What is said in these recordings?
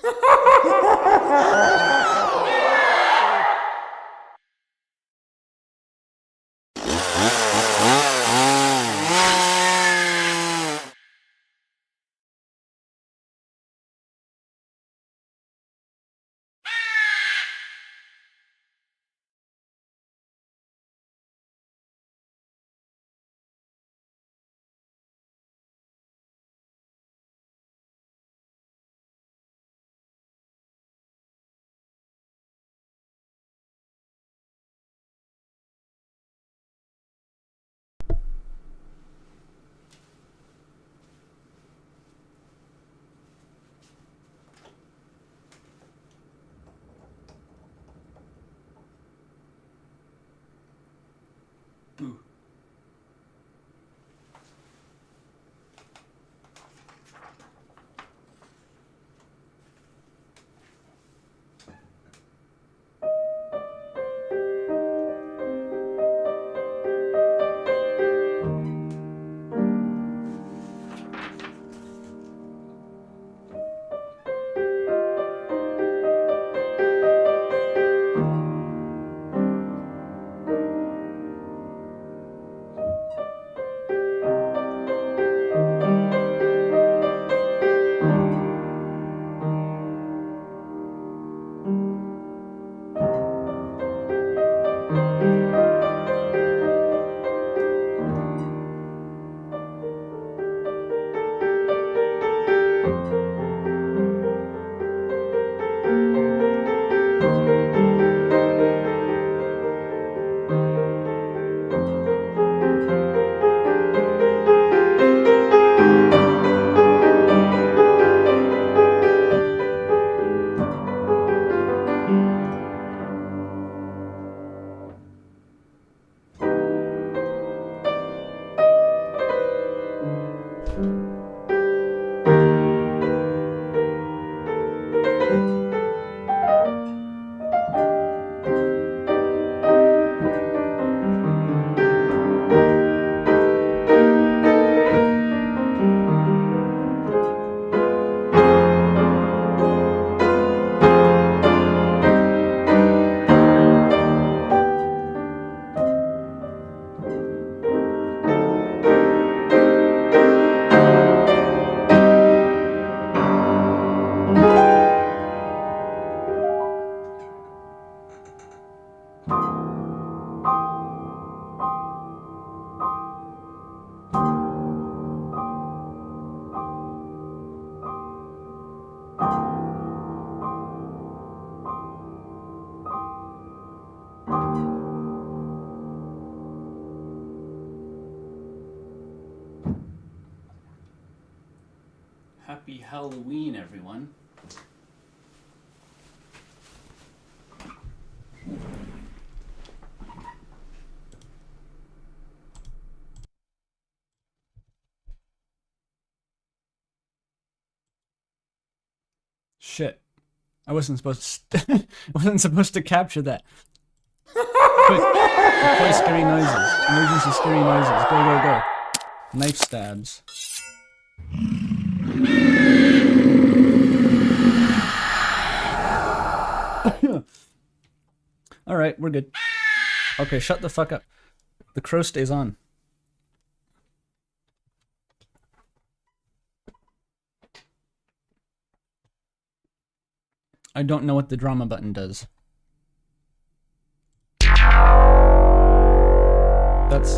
Boo. Happy Halloween, everyone. Shit. I wasn't supposed to I wasn't supposed to capture that. Quick, play scary noises. Emergency scary noises. Go, go, go. Knife stabs. Alright, we're good. Okay, shut the fuck up. The crow stays on. I don't know what the drama button does. That's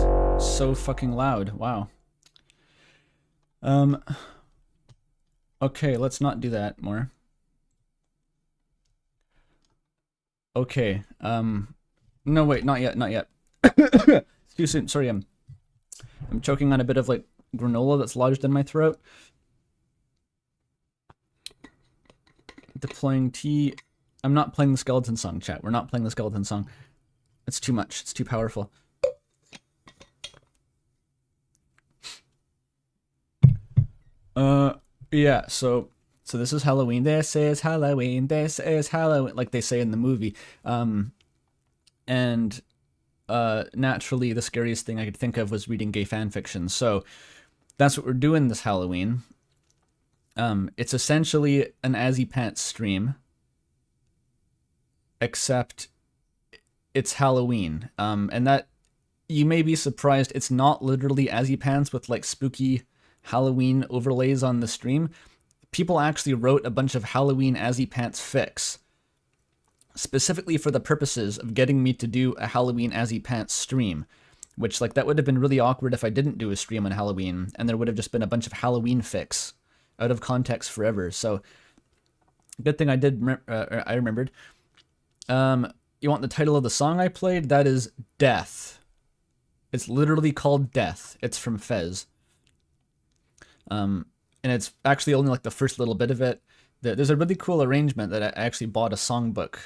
so fucking loud. Wow. Okay, let's not do that more. Okay, no wait, not yet, not yet. It's too soon, sorry, I'm choking on a bit of like granola that's lodged in my throat. Deploying tea. I'm not playing the skeleton song, chat. We're not playing the skeleton song. It's too much, it's too powerful. Yeah, so this is Halloween. This is Halloween. This is Halloween, like they say in the movie. And naturally, the scariest thing I could think of was reading gay fan fiction. So that's what we're doing this Halloween. It's essentially an Azzy Pants stream, except it's Halloween. And that, you may be surprised, it's not literally Azzy Pants with like spooky Halloween overlays on the stream. People actually wrote a bunch of Halloween Azzy Pants fics specifically for the purposes of getting me to do a Halloween Azzy Pants stream, which, like, that would have been really awkward if I didn't do a stream on Halloween, and there would have just been a bunch of Halloween fics out of context forever. So good thing I I remembered. You want the title of the song I played? That is Death. It's literally called Death. It's from Fez. And it's actually only like the first little bit of it. There's a really cool arrangement that I actually bought a songbook.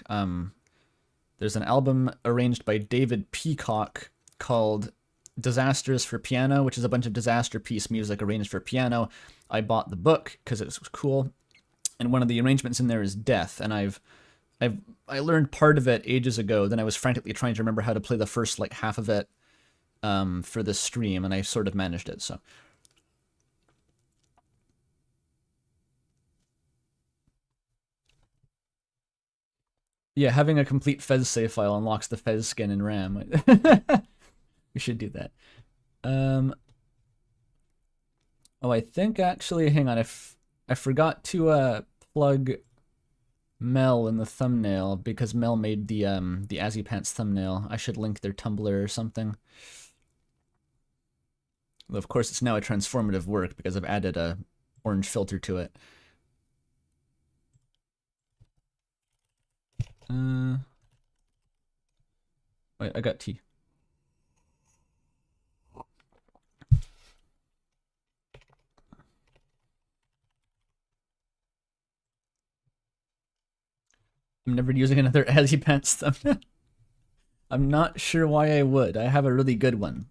There's an album arranged by David Peacock called Disasters for Piano, which is a bunch of disaster piece music arranged for piano. I bought the book because it was cool, and one of the arrangements in there is Death, and I learned part of it ages ago. Then I was frantically trying to remember how to play the first like half of it for this stream, and I sort of managed it. So. Yeah, having a complete Fez save file unlocks the Fez skin in RAM. We should do that. Oh, I think actually, hang on, I forgot to plug Mel in the thumbnail because Mel made the Azzy Pants thumbnail. I should link their Tumblr or something. Well, of course, it's now a transformative work because I've added a orange filter to it. Wait, I got tea. I'm never using another Azzy Pants thumbnail. I'm not sure why I would. I have a really good one.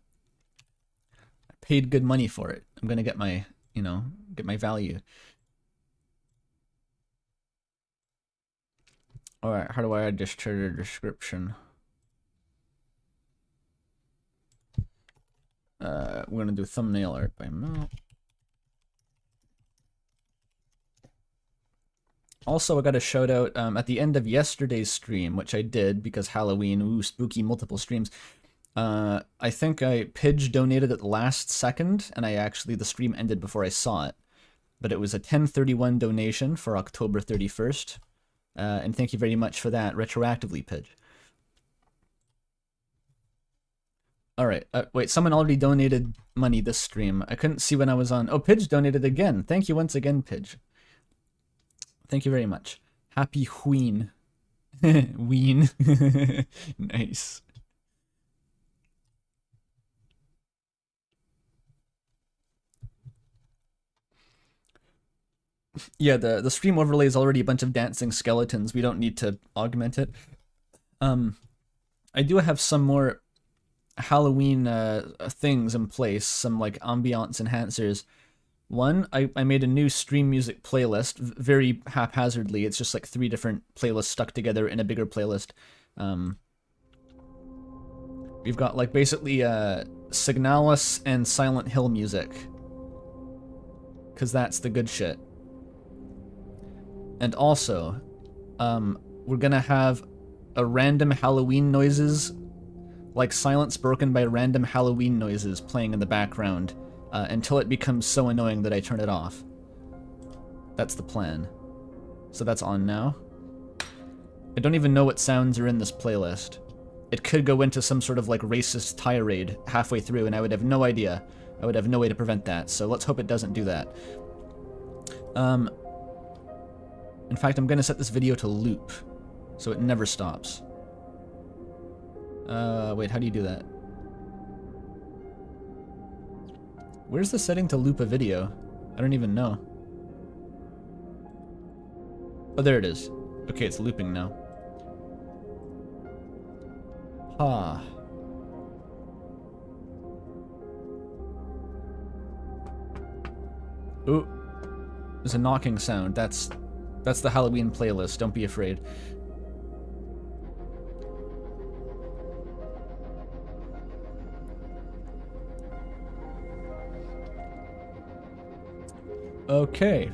I paid good money for it. I'm gonna get my, get my value. Alright, how do I add this to the description? We're gonna do thumbnail art by Mel. Also, I got a shout out at the end of yesterday's stream, which I did because Halloween, ooh, spooky, multiple streams. I think Pidge donated at the last second, and the stream ended before I saw it. But it was a 10/31 donation for October 31st. And thank you very much for that, retroactively, Pidge. Alright, wait, someone already donated money this stream. I couldn't see when I was on. Oh, Pidge donated again. Thank you once again, Pidge. Thank you very much. Happy Ween. Ween. Nice. Yeah, the stream overlay is already a bunch of dancing skeletons. We don't need to augment it. I do have some more Halloween things in place, some like ambiance enhancers. One, I made a new stream music playlist, very haphazardly. It's just like 3 different playlists stuck together in a bigger playlist. We've got like basically Signalis and Silent Hill music, because that's the good shit. And also, we're gonna have a random Halloween noises, like silence broken by random Halloween noises playing in the background until it becomes so annoying that I turn it off. That's the plan. So that's on now. I don't even know what sounds are in this playlist. It could go into some sort of like racist tirade halfway through and I would have no idea. I would have no way to prevent that, so let's hope it doesn't do that. In fact, I'm gonna set this video to loop, so it never stops. Wait, how do you do that? Where's the setting to loop a video? I don't even know. Oh, there it is. Okay, it's looping now. Ha. Ooh. There's a knocking sound. That's the Halloween playlist. Don't be afraid. Okay.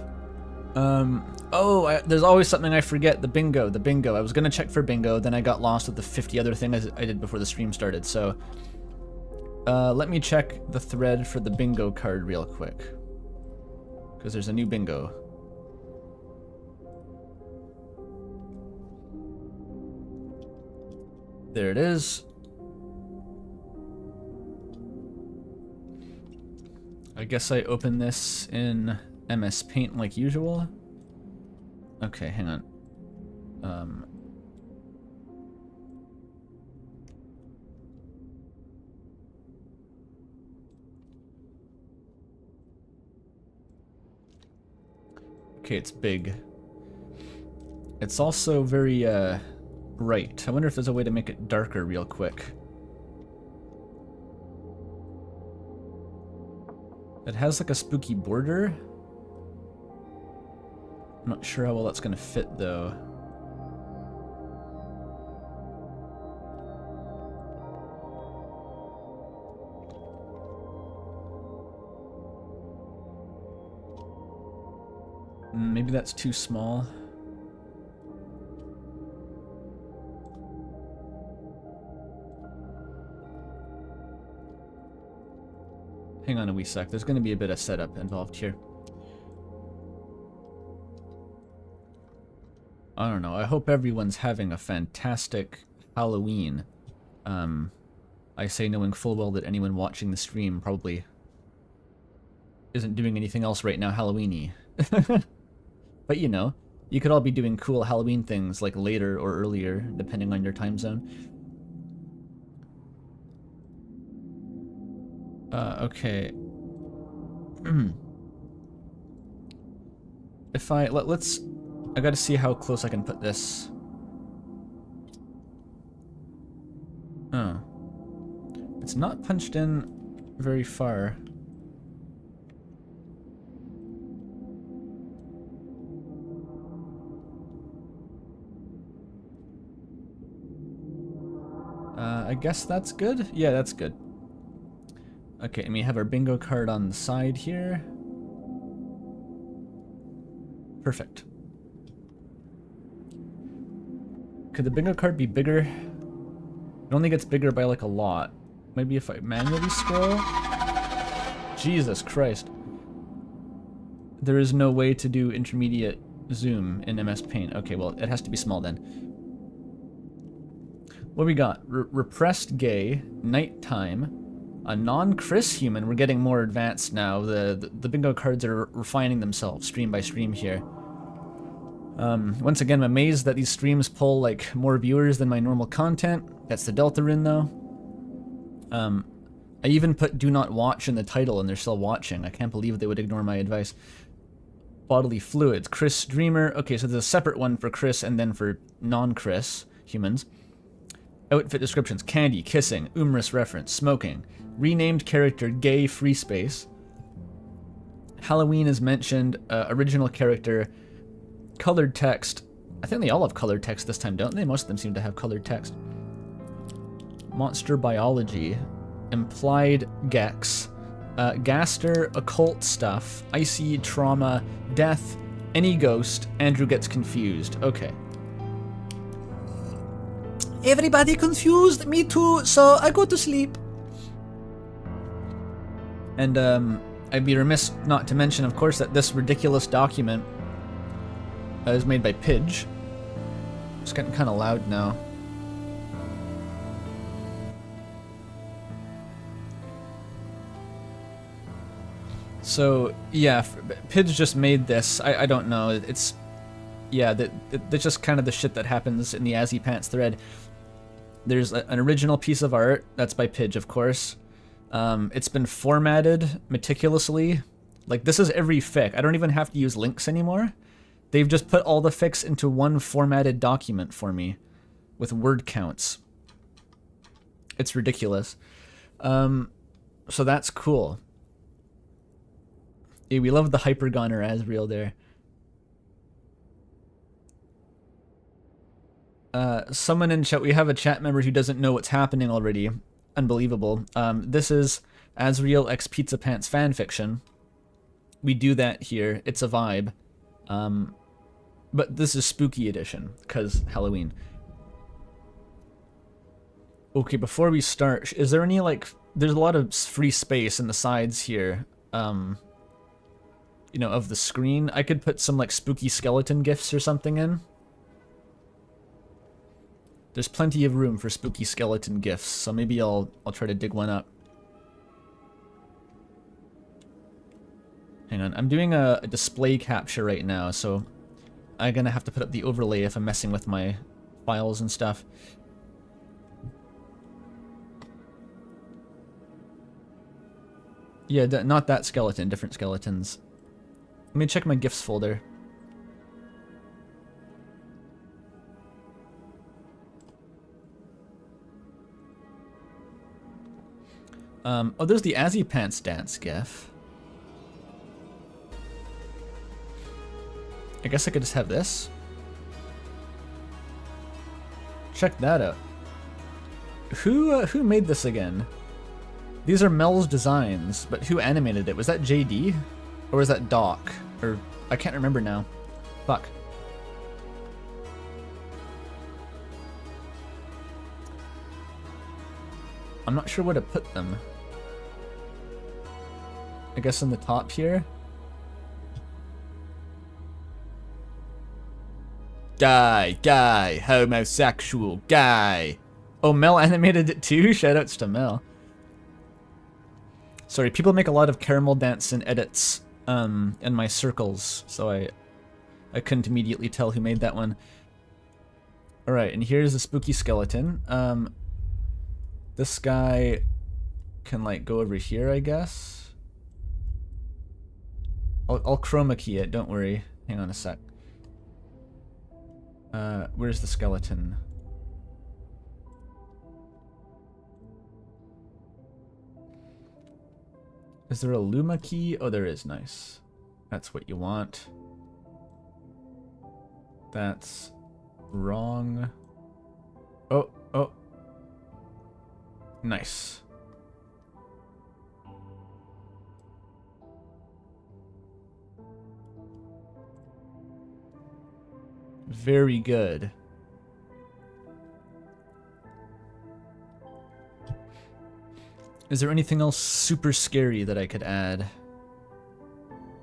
There's always something I forget. The bingo. I was gonna check for bingo, then I got lost with the 50 other things I did before the stream started, so... let me check the thread for the bingo card real quick. Because there's a new bingo. There it is. I guess I open this in MS Paint like usual. Okay, hang on. Okay, it's big. It's also very, bright. I wonder if there's a way to make it darker real quick. It has like a spooky border. I'm not sure how well that's gonna fit though. Maybe that's too small. Hang on a wee sec, there's going to be a bit of setup involved here. I don't know, I hope everyone's having a fantastic Halloween. I say knowing full well that anyone watching the stream probably isn't doing anything else right now Halloween-y. But you know, you could all be doing cool Halloween things like later or earlier, depending on your time zone. Okay. If let's... I gotta see how close I can put this. Oh. It's not punched in very far. I guess that's good? Yeah, that's good. Okay, and we have our bingo card on the side here. Perfect. Could the bingo card be bigger? It only gets bigger by like a lot. Maybe if I manually scroll? Jesus Christ. There is no way to do intermediate zoom in MS Paint. Okay, well, it has to be small then. What we got? Repressed gay, nighttime, a non-Chris human. We're getting more advanced now. The bingo cards are refining themselves stream by stream here. Once again, I'm amazed that these streams pull like more viewers than my normal content. That's the Deltarune though. I even put do not watch in the title and they're still watching. I can't believe they would ignore my advice. Bodily fluids, Chris Dreamer. Okay, so there's a separate one for Chris and then for non-Chris humans. Outfit descriptions, candy, kissing, humorous reference, smoking, renamed character, gay, free space. Halloween is mentioned, original character, colored text. I think they all have colored text this time, don't they? Most of them seem to have colored text. Monster biology, implied gex, gaster, occult stuff, icy, trauma, death, any ghost, Andrew gets confused. Okay. Everybody confused, me too, so I go to sleep. And I'd be remiss not to mention, of course, that this ridiculous document is made by Pidge. It's getting kind of loud now. So, yeah, Pidge just made this. I don't know. It's... Yeah, that's just kind of the shit that happens in the Asriel thread. There's an original piece of art. That's by Pidge, of course. It's been formatted meticulously. Like, this is every fic. I don't even have to use links anymore. They've just put all the fics into one formatted document for me with word counts. It's ridiculous. So that's cool. Yeah, we love the Hypergoner Asriel there. Someone in chat, we have a chat member who doesn't know what's happening already. Unbelievable. This is Asriel x Pizzapants fanfiction. We do that here. It's a vibe. But this is spooky edition, because Halloween. Okay, before we start, is there any, like, there's a lot of free space in the sides here, you know, of the screen. I could put some, like, spooky skeleton gifs or something in. There's plenty of room for spooky skeleton gifs, so maybe I'll try to dig one up. Hang on, I'm doing a display capture right now, so I'm gonna have to put up the overlay if I'm messing with my files and stuff. Yeah, not that skeleton, different skeletons. Let me check my GIFs folder. Oh, there's the Pizzapants dance GIF. I guess I could just have this. Check that out. Who made this again? These are Mel's designs, but who animated it? Was that JD? Or was that Doc? Or, I can't remember now. Fuck. I'm not sure where to put them. I guess in the top here? Guy, homosexual, guy. Oh, Mel animated it too? Shoutouts to Mel. Sorry, people make a lot of caramel dance and edits in my circles, so I couldn't immediately tell who made that one. Alright, and here's the spooky skeleton. This guy can, like, go over here, I guess. I'll chroma key it, don't worry. Hang on a sec. Where's the skeleton? Is there a Luma key? Oh, there is. Nice. That's what you want. That's wrong. Oh. Nice. Very good. Is there anything else super scary that I could add?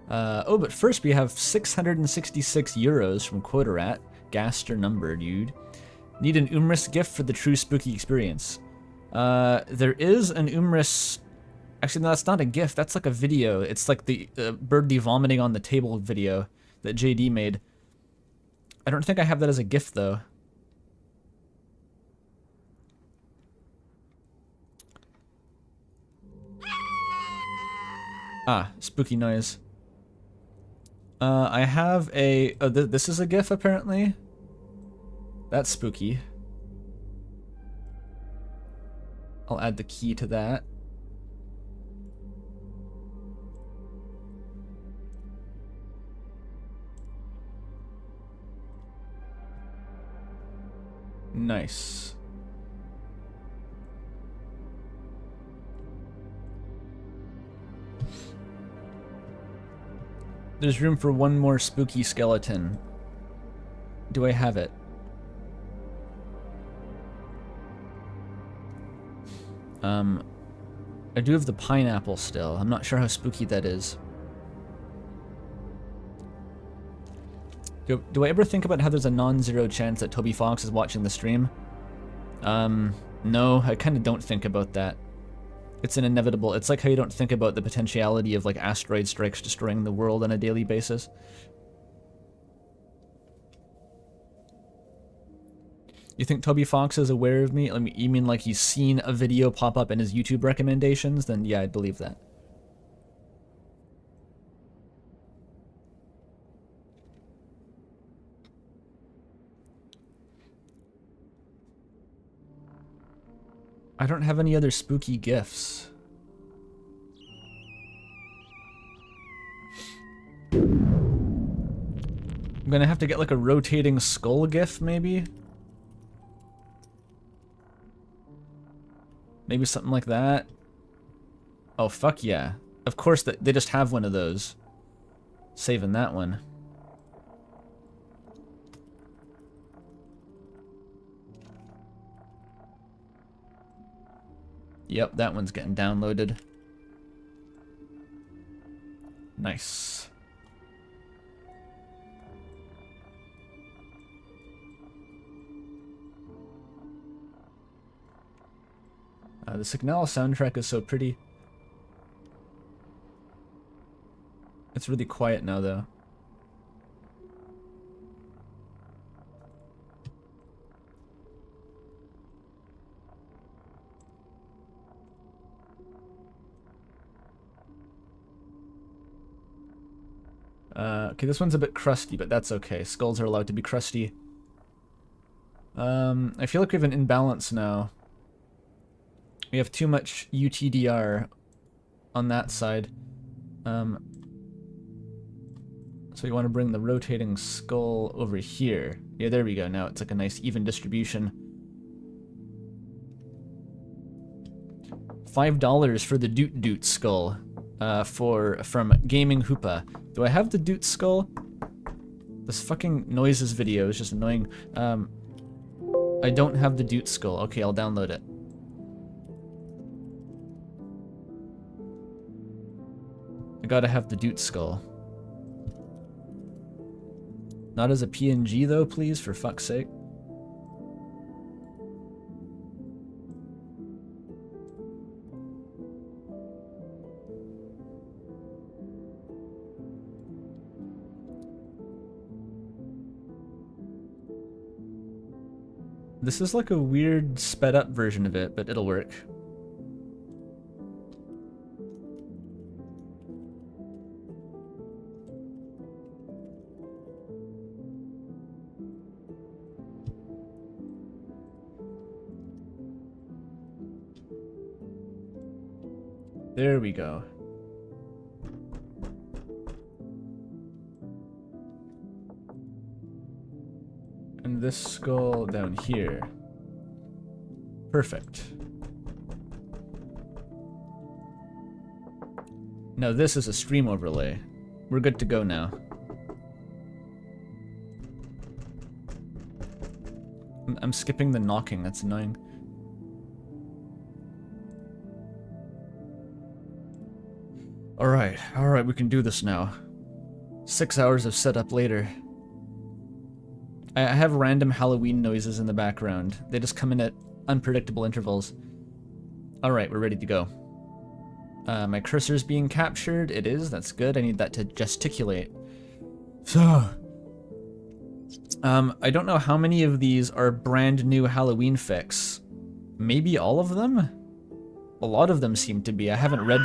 Oh, but first we have 666 euros from Quotarat. Gassed your number, dude. Need an Umris gift for the true spooky experience. There is an Umris... Actually, no, that's not a gift. That's like a video. It's like the birdie vomiting on the table video that JD made. I don't think I have that as a gift, though. Ah, spooky noise. I have a... Oh, this is a GIF, apparently? That's spooky. I'll add the key to that. Nice. There's room for one more spooky skeleton. Do I have it? I do have the pineapple still. I'm not sure how spooky that is. Do I ever think about how there's a non-zero chance that Toby Fox is watching the stream? No, I kind of don't think about that. It's an inevitable. It's like how you don't think about the potentiality of, like, asteroid strikes destroying the world on a daily basis. You think Toby Fox is aware of me? You mean like he's seen a video pop up in his YouTube recommendations? Then yeah, I'd believe that. I don't have any other spooky gifts. I'm gonna have to get like a rotating skull gif, maybe? Maybe something like that. Oh, fuck yeah. Of course, they just have one of those. Saving that one. Yep, that one's getting downloaded. Nice. The Signal soundtrack is so pretty. It's really quiet now, though. Okay, this one's a bit crusty, but that's okay. Skulls are allowed to be crusty. I feel like we have an imbalance now. We have too much UTDR on that side. So we want to bring the rotating skull over here. Yeah, there we go. Now it's like a nice even distribution. $5 for the Doot Doot skull from Gaming Hoopa. Do I have the Doot skull? This fucking noises video is just annoying. I don't have the Doot skull. Okay, I'll download it. I gotta have the Doot skull. Not as a PNG though, please, for fuck's sake. This is like a weird sped up version of it, but it'll work. There we go. And this skull down here. Perfect. Now this is a stream overlay. We're good to go now. I'm skipping the knocking, that's annoying. Alright, we can do this now. 6 hours of setup later. I have random Halloween noises in the background. They just come in at unpredictable intervals. Alright, we're ready to go. My cursor's being captured. It is, that's good. I need that to gesticulate. So, I don't know how many of these are brand new Halloween fix. Maybe all of them? A lot of them seem to be. I haven't read...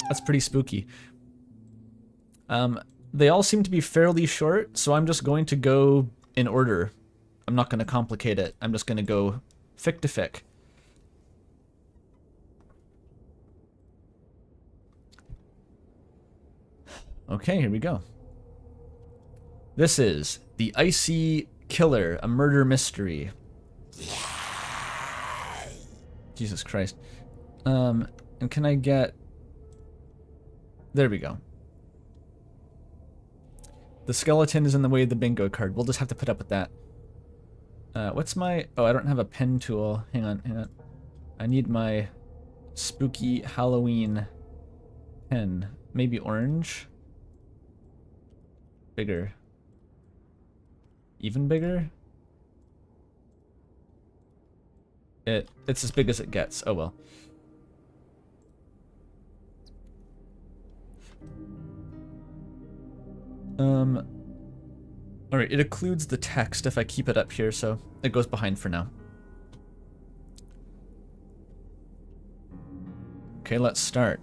That's pretty spooky. They all seem to be fairly short, so I'm just going to go in order. I'm not going to complicate it. I'm just going to go fic to fic. Okay, here we go. This is The Icy Killer, a murder mystery. Jesus Christ. And can I get... There we go. The skeleton is in the way of the bingo card. We'll just have to put up with that. What's my... Oh, I don't have a pen tool. Hang on. I need my spooky Halloween pen. Maybe orange? Bigger. Even bigger? It's as big as it gets. Oh well. Alright, it occludes the text if I keep it up here, so it goes behind for now. Okay, let's start.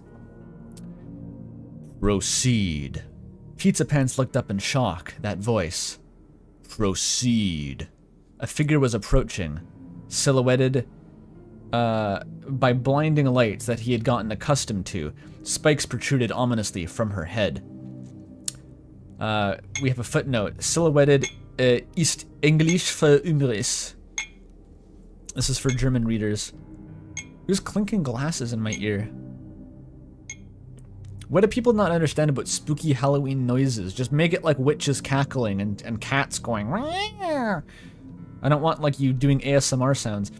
Proceed. Pizzapants looked up in shock, that voice. Proceed. A figure was approaching, silhouetted by blinding lights that he had gotten accustomed to. Spikes protruded ominously from her head. We have a footnote. Silhouetted ist Englisch für Ungaris. This is for German readers. Who's clinking glasses in my ear? What do people not understand about spooky Halloween noises? Just make it like witches cackling and cats going. I don't want like you doing ASMR sounds.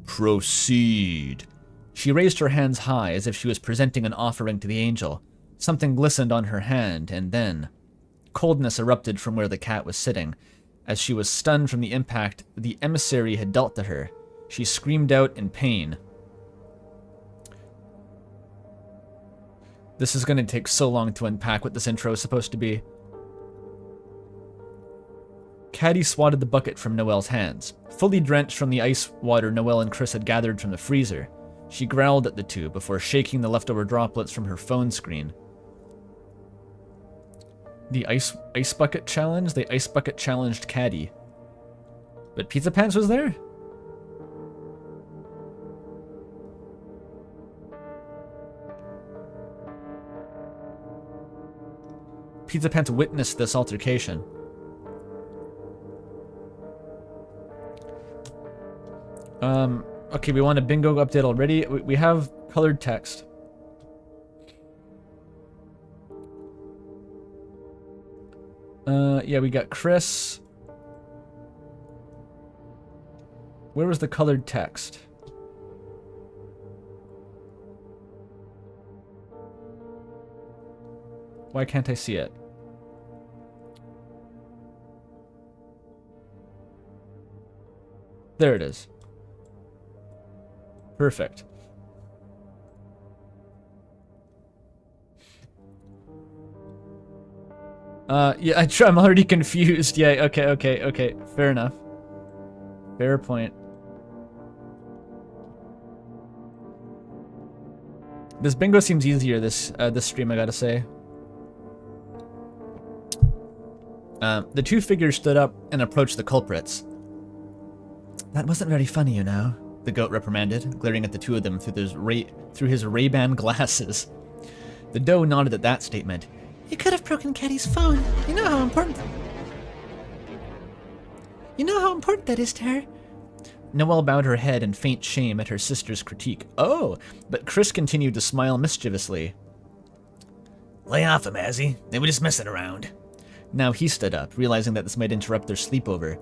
Proceed. She raised her hands high as if she was presenting an offering to the angel. Something glistened on her hand, and then coldness erupted from where the cat was sitting. As she was stunned from the impact the emissary had dealt to her, she screamed out in pain. This is going to take so long to unpack what this intro is supposed to be. Caddy swatted the bucket from Noelle's hands. Fully drenched from the ice water Noelle and Chris had gathered from the freezer, she growled at the two before shaking the leftover droplets from her phone screen. The ice bucket challenge? The ice bucket challenged Caddy. But Pizzapants was there? Pizzapants witnessed this altercation. Okay, we want a bingo update already. We have colored text. Yeah, we got Chris. Where was the colored text? Why can't I see it? There it is. Perfect. Yeah, I'm already confused. Yeah, okay. Fair enough. Fair point. This bingo seems easier this stream, I gotta say. The two figures stood up and approached the culprits. That wasn't very funny, you know, the goat reprimanded, glaring at the two of them through his Ray-Ban glasses. The doe nodded at that statement. You could have broken Caddy's phone. You know how important that is to her. Noelle bowed her head in faint shame at her sister's critique. Oh, but Chris continued to smile mischievously. Lay off him, Azzy. They were just messing around. Now he stood up, realizing that this might interrupt their sleepover.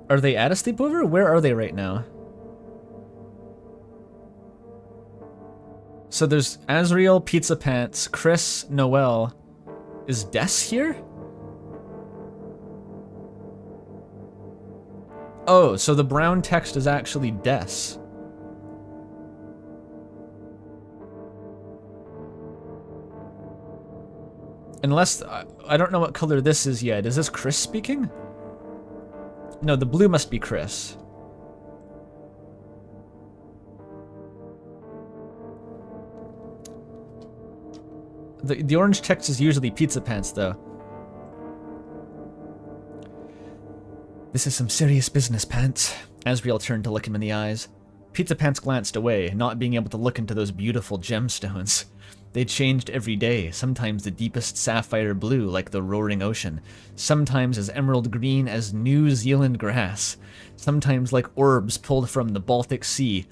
Are they at a sleepover? Where are they right now? So there's Asriel, Pizzapants, Chris, Noelle. Is Des here? Oh, so the brown text is actually Des. Unless, I don't know what color this is yet. Is this Chris speaking? No, the blue must be Chris. The orange text is usually Pizzapants, though. This is some serious business, Pants. Asriel turned to look him in the eyes. Pizzapants glanced away, not being able to look into those beautiful gemstones. They changed every day, sometimes the deepest sapphire blue like the roaring ocean, sometimes as emerald green as New Zealand grass, sometimes like orbs pulled from the Baltic Sea.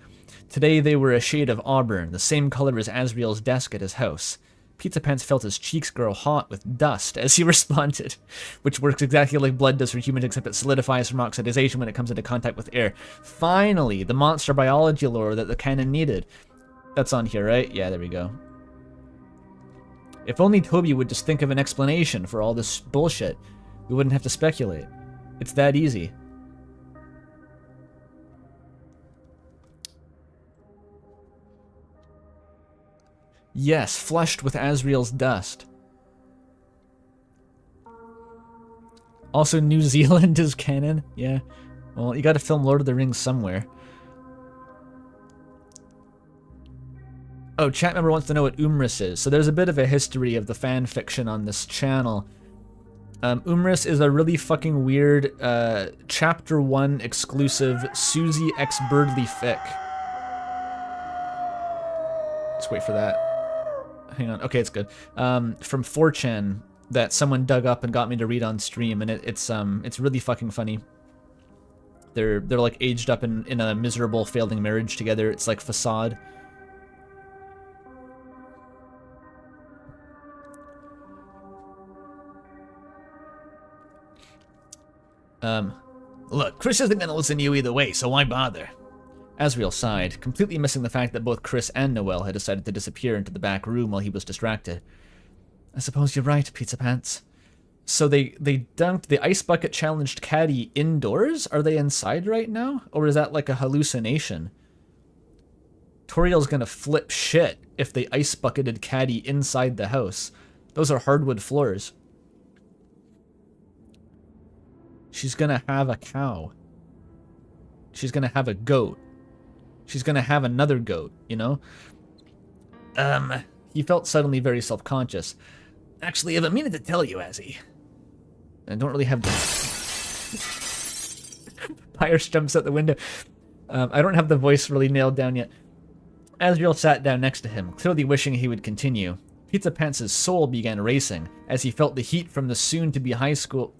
Today they were a shade of auburn, the same color as Asriel's desk at his house. Pizzapants felt his cheeks grow hot with dust as he responded, which works exactly like blood does for humans, except it solidifies from oxidization when it comes into contact with air. Finally, the monster biology lore that the canon needed. That's on here, right? Yeah, there we go. If only Toby would just think of an explanation for all this bullshit, we wouldn't have to speculate. It's that easy. Yes, flushed with Asriel's dust. Also, New Zealand is canon. Yeah. Well, you gotta film Lord of the Rings somewhere. Oh, chat member wants to know what Umris is. So there's a bit of a history of the fan fiction on this channel. Umris is a really fucking weird Chapter 1 exclusive Susie X Birdly fic. Let's wait for that. Hang on. Okay, it's good. From 4chan that someone dug up and got me to read on stream, and it's really fucking funny. They're like aged up in a miserable failing marriage together. It's like Facade. Look, Chris isn't gonna listen to you either way, so why bother? Asriel sighed, completely missing the fact that both Chris and Noelle had decided to disappear into the back room while he was distracted. I suppose you're right, Pizzapants. So they dunked the ice bucket challenged caddy indoors? Are they inside right now? Or is that like a hallucination? Toriel's gonna flip shit if they ice bucketed caddy inside the house. Those are hardwood floors. She's gonna have a cow. She's gonna have a goat. She's gonna have another goat, you know? He felt suddenly very self-conscious. Actually, I've been meaning to tell you, Azzy. I don't really have the... Pyers jumps out the window. I don't have the voice really nailed down yet. Asriel sat down next to him, clearly wishing he would continue. Pizzapants' soul began racing as he felt the heat from the soon-to-be high school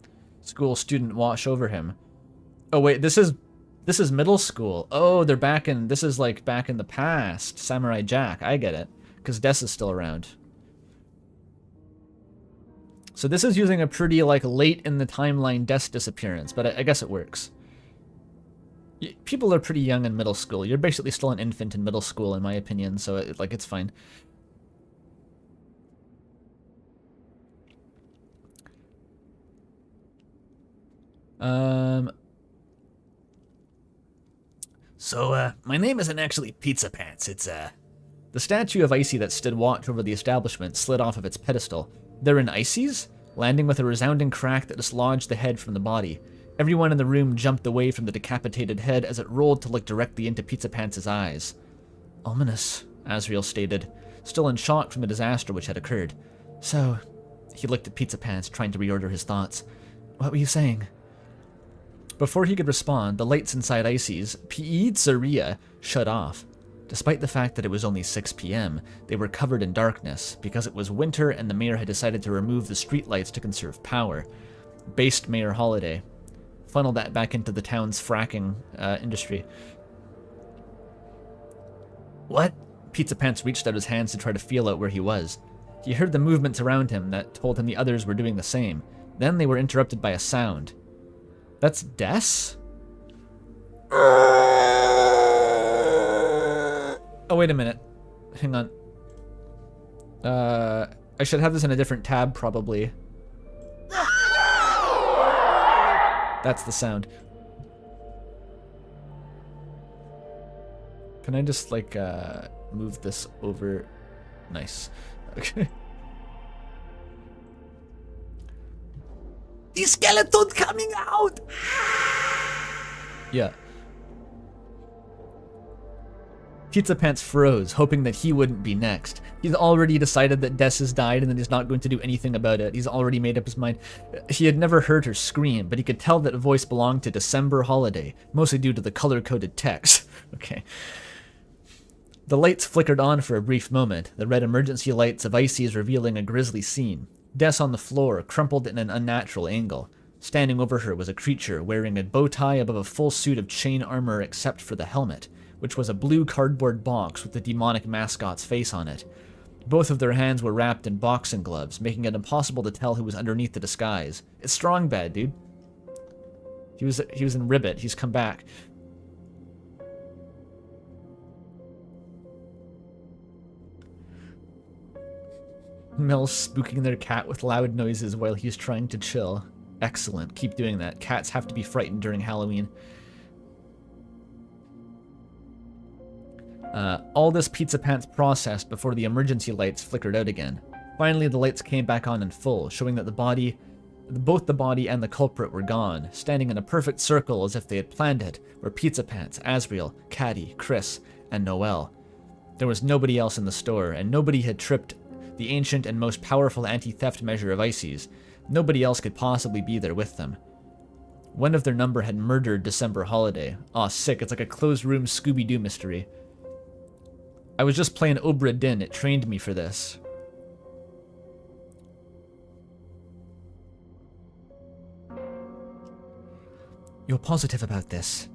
student wash over him. Oh wait, this is middle school. Oh, they're back in... This is like back in the past. Samurai Jack. I get it. Because Des is still around. So this is using a pretty, like, late in the timeline Des disappearance, but I guess it works. People are pretty young in middle school. You're basically still an infant in middle school, in my opinion, so, it's fine. So, my name isn't actually Pizzapants, it's, The statue of Icy that stood watch over the establishment slid off of its pedestal. They're in Icy's? Landing with a resounding crack that dislodged the head from the body. Everyone in the room jumped away from the decapitated head as it rolled to look directly into Pizzapants' eyes. Ominous, Asriel stated, still in shock from the disaster which had occurred. So, he looked at Pizzapants, trying to reorder his thoughts. What were you saying? Before he could respond, the lights inside Icy's pizzeria shut off. Despite the fact that it was only 6 p.m., they were covered in darkness because it was winter and the mayor had decided to remove the streetlights to conserve power. Based Mayor Holiday. Funnel that back into the town's fracking industry. What? Pizzapants reached out his hands to try to feel out where he was. He heard the movements around him that told him the others were doing the same. Then they were interrupted by a sound. That's Des? Oh, wait a minute. Hang on. I should have this in a different tab, probably. That's the sound. Can I just, like, move this over? Nice. Okay. The skeleton coming out! Yeah. Pizzapants froze, hoping that he wouldn't be next. He's already decided that Des has died and that he's not going to do anything about it. He's already made up his mind. He had never heard her scream, but he could tell that voice belonged to December Holiday, mostly due to the color-coded text. Okay. The lights flickered on for a brief moment, the red emergency lights of Icy's revealing a grisly scene. Des on the floor, crumpled in an unnatural angle. Standing over her was a creature wearing a bow tie above a full suit of chain armor except for the helmet, which was a blue cardboard box with the demonic mascot's face on it. Both of their hands were wrapped in boxing gloves, making it impossible to tell who was underneath the disguise. It's Strong Bad, dude. He was in Ribbit. He's come back. Mel's spooking their cat with loud noises while he's trying to chill. Excellent. Keep doing that. Cats have to be frightened during Halloween. All this Pizzapants processed before the emergency lights flickered out again. Finally, the lights came back on in full, showing that both the body and the culprit were gone, standing in a perfect circle as if they had planned it, were Pizzapants, Asriel, Caddy, Chris, and Noelle. There was nobody else in the store, and nobody had tripped the ancient and most powerful anti-theft measure of Icy's. Nobody else could possibly be there with them. One of their number had murdered December Holiday. Aw, sick, it's like a closed-room Scooby-Doo mystery. I was just playing Obra Dinn, it trained me for this. You're positive about this?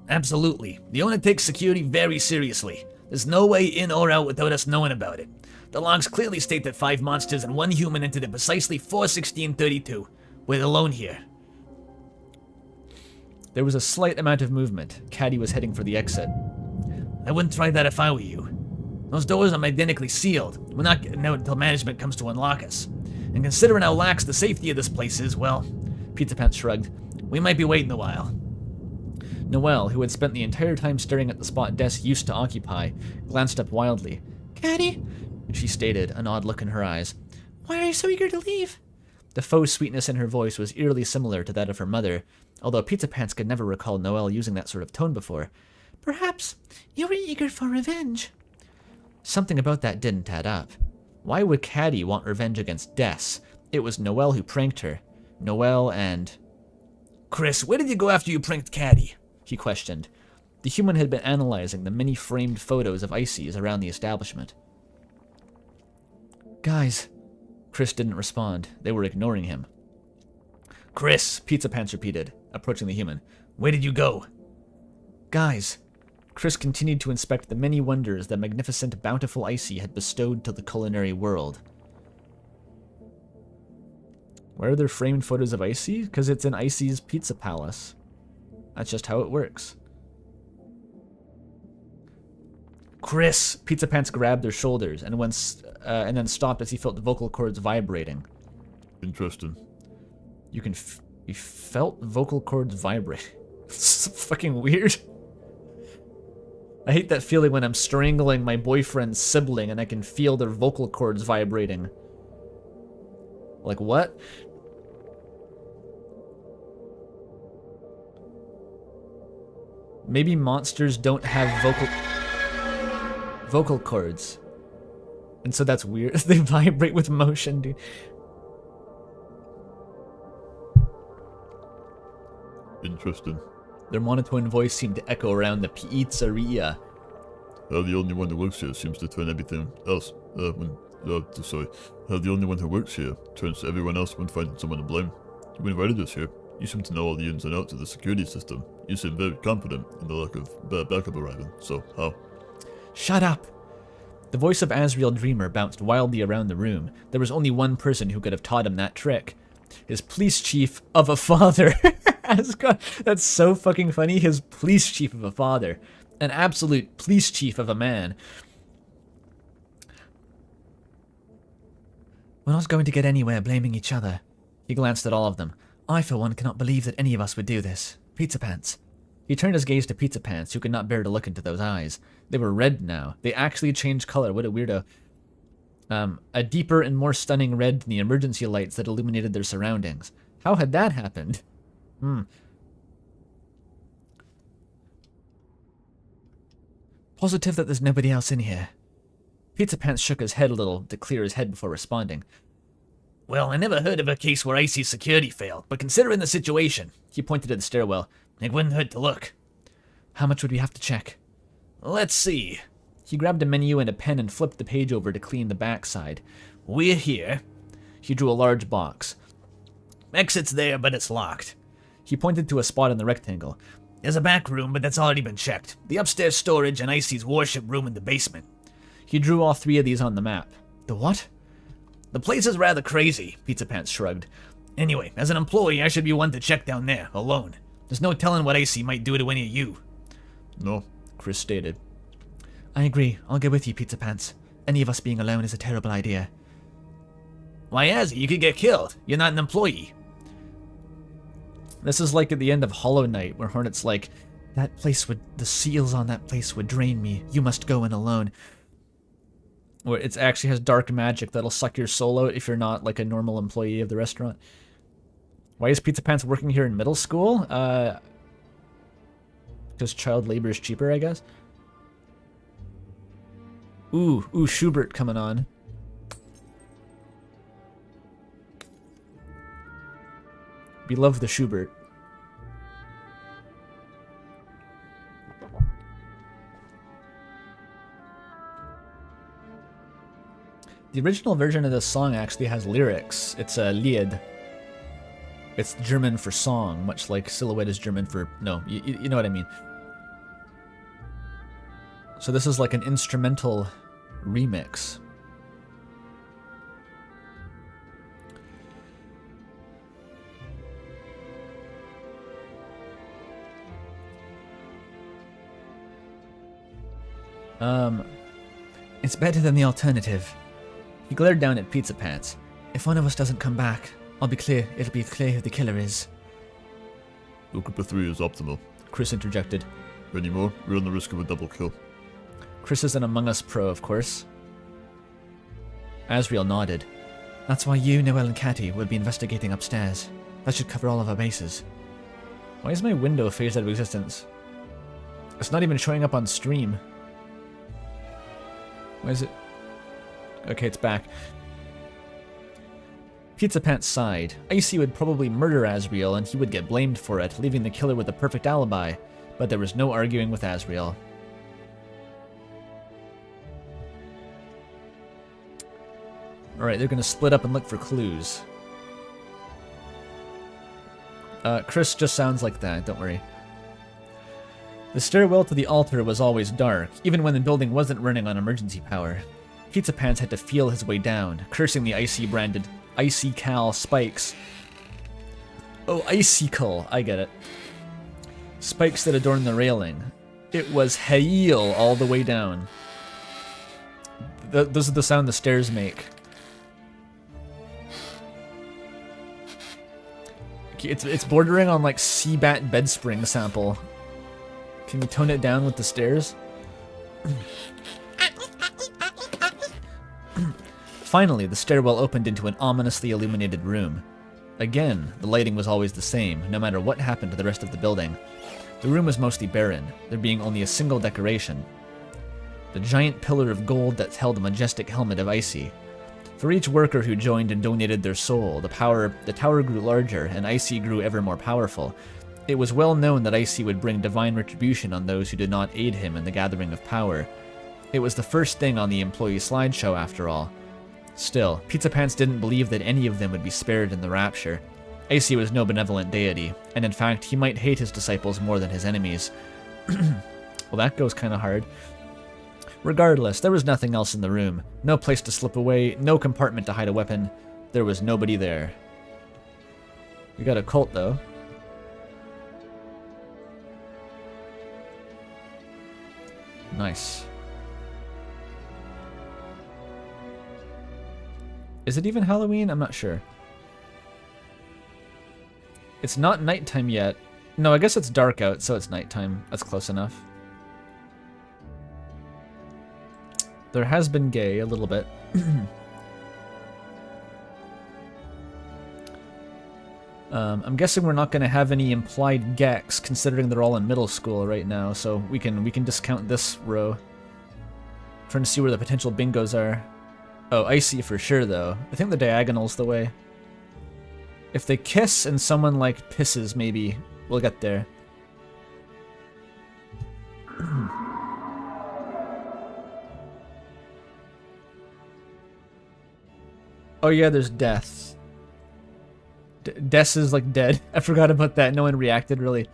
Absolutely. The owner takes security very seriously. There's no way in or out without us knowing about it. The logs clearly state that 5 monsters and 1 human entered at precisely 4:16:32. We're alone here. There was a slight amount of movement. Caddy was heading for the exit. I wouldn't try that if I were you. Those doors are magnetically sealed. We're not getting out until management comes to unlock us. And considering how lax the safety of this place is, well, Pizzapants shrugged. we might be waiting a while. Noelle, who had spent the entire time staring at the spot Des used to occupy, glanced up wildly. Caddy? She stated, an odd look in her eyes. Why are you so eager to leave? The faux sweetness in her voice was eerily similar to that of her mother, although Pizzapants could never recall Noelle using that sort of tone before. Perhaps you were eager for revenge. Something about that didn't add up. Why would Caddy want revenge against Des? It was Noelle who pranked her. Noelle and... Chris, where did you go after you pranked Caddy? He questioned. The human had been analyzing the many framed photos of ices around the establishment. Guys. Chris didn't respond. They were ignoring him. Chris, Pizzapants repeated, approaching the human. Where did you go? Guys. Chris continued to inspect the many wonders that magnificent, bountiful icy had bestowed to the culinary world. Where are there framed photos of Icy? Because it's in Icy's Pizza Palace. That's just how it works. Chris! Pizzapants grabbed their shoulders and then stopped as he felt the vocal cords vibrating. Interesting. You felt vocal cords vibrate. It's fucking weird. I hate that feeling when I'm strangling my boyfriend's sibling and I can feel their vocal cords vibrating. Like, what? Maybe monsters don't have vocal cords. And so that's weird. They vibrate with motion, dude. Interesting. Their monotone voice seemed to echo around the pizzeria. How the only one who works here seems to turn everything else, how the only one who works here turns everyone else when finding someone to blame. You invited us here. You seem to know all the ins and outs of the security system. You seem very confident in the lack of backup arriving, so how? Shut up! The voice of Asriel Dreamer bounced wildly around the room. There was only one person who could have taught him that trick. His police chief of a father. That's so fucking funny. His police chief of a father. An absolute police chief of a man. We're not going to get anywhere blaming each other. He glanced at all of them. I, for one, cannot believe that any of us would do this. Pizzapants. He turned his gaze to Pizzapants, who could not bear to look into those eyes. They were red now. They actually changed color. What a weirdo. A deeper and more stunning red than the emergency lights that illuminated their surroundings. How had that happened? Positive that there's nobody else in here. Pizzapants shook his head a little to clear his head before responding. Well, I never heard of a case where Icy's security failed, but considering the situation, He pointed at the stairwell. it wouldn't hurt to look. How much would we have to check? Let's see. He grabbed a menu and a pen and flipped the page over to clean the backside. We're here. He drew a large box. Exit's there, but it's locked. He pointed to a spot in the rectangle. There's a back room, but that's already been checked. The upstairs storage and Icy's worship room in the basement. He drew all three of these on the map. The what? The place is rather crazy, Pizzapants shrugged. Anyway, as an employee, I should be one to check down there, alone. There's no telling what Icy might do to any of you. No, Chris stated. I agree. I'll go with you, Pizzapants. Any of us being alone is a terrible idea. Why, Azzy, you could get killed. You're not an employee. This is like at the end of Hollow Knight, where Hornet's like, the seals on that place would drain me. You must go in alone. Where it actually has dark magic that'll suck your soul out if you're not like a normal employee of the restaurant. Why is Pizzapants working here in middle school? Because child labor is cheaper, I guess. Ooh, Schubert coming on. We love the Schubert. The original version of this song actually has lyrics. It's a Lied. It's German for song, much like Silhouette is German for... No, you know what I mean. So this is like an instrumental remix. It's better than the alternative. He glared down at Pizzapants. If one of us doesn't come back, it'll be clear who the killer is. Well, group of 3 is optimal. Chris interjected. Any more? We run the risk of a double kill. Chris is an Among Us pro, of course. Asriel nodded. That's why you, Noel, and Catty will be investigating upstairs. That should cover all of our bases. Why is my window phased out of existence? It's not even showing up on stream. Why is it? Okay, it's back. Pizzapants sighed. Icy would probably murder Asriel and he would get blamed for it, leaving the killer with a perfect alibi. But there was no arguing with Asriel. Alright, they're gonna split up and look for clues. Chris just sounds like that, don't worry. The stairwell to the altar was always dark, even when the building wasn't running on emergency power. Pizzapants had to feel his way down, cursing the Icy-branded Icy-Cal spikes. Oh, Icicle, I get it. Spikes that adorn the railing. It was hail all the way down. Those are the sound the stairs make. It's bordering on like Seabat Bedspring sample. Can you tone it down with the stairs? Finally, the stairwell opened into an ominously illuminated room. Again, the lighting was always the same, no matter what happened to the rest of the building. The room was mostly barren, there being only a single decoration. The giant pillar of gold that held a majestic helmet of Icy. For each worker who joined and donated their soul, the tower grew larger, and Icy grew ever more powerful. It was well known that Icy would bring divine retribution on those who did not aid him in the gathering of power. It was the first thing on the employee slideshow, after all. Still, Pizzapants didn't believe that any of them would be spared in the rapture. Icy was no benevolent deity, and in fact, he might hate his disciples more than his enemies. Well, that goes kinda hard. Regardless, there was nothing else in the room. No place to slip away, no compartment to hide a weapon. There was nobody there. We got a cult, though. Nice. Is it even Halloween? I'm not sure. It's not nighttime yet. No, I guess it's dark out, so it's nighttime. That's close enough. There has been gay a little bit. I'm guessing we're not going to have any implied gex, considering they're all in middle school right now, so we can discount this row. Trying to see where the potential bingos are. Oh, Icy for sure, though. I think the diagonal's the way. If they kiss and someone, like, pisses, maybe we'll get there. Oh yeah, there's death. Death is like dead. I forgot about that. No one reacted, really.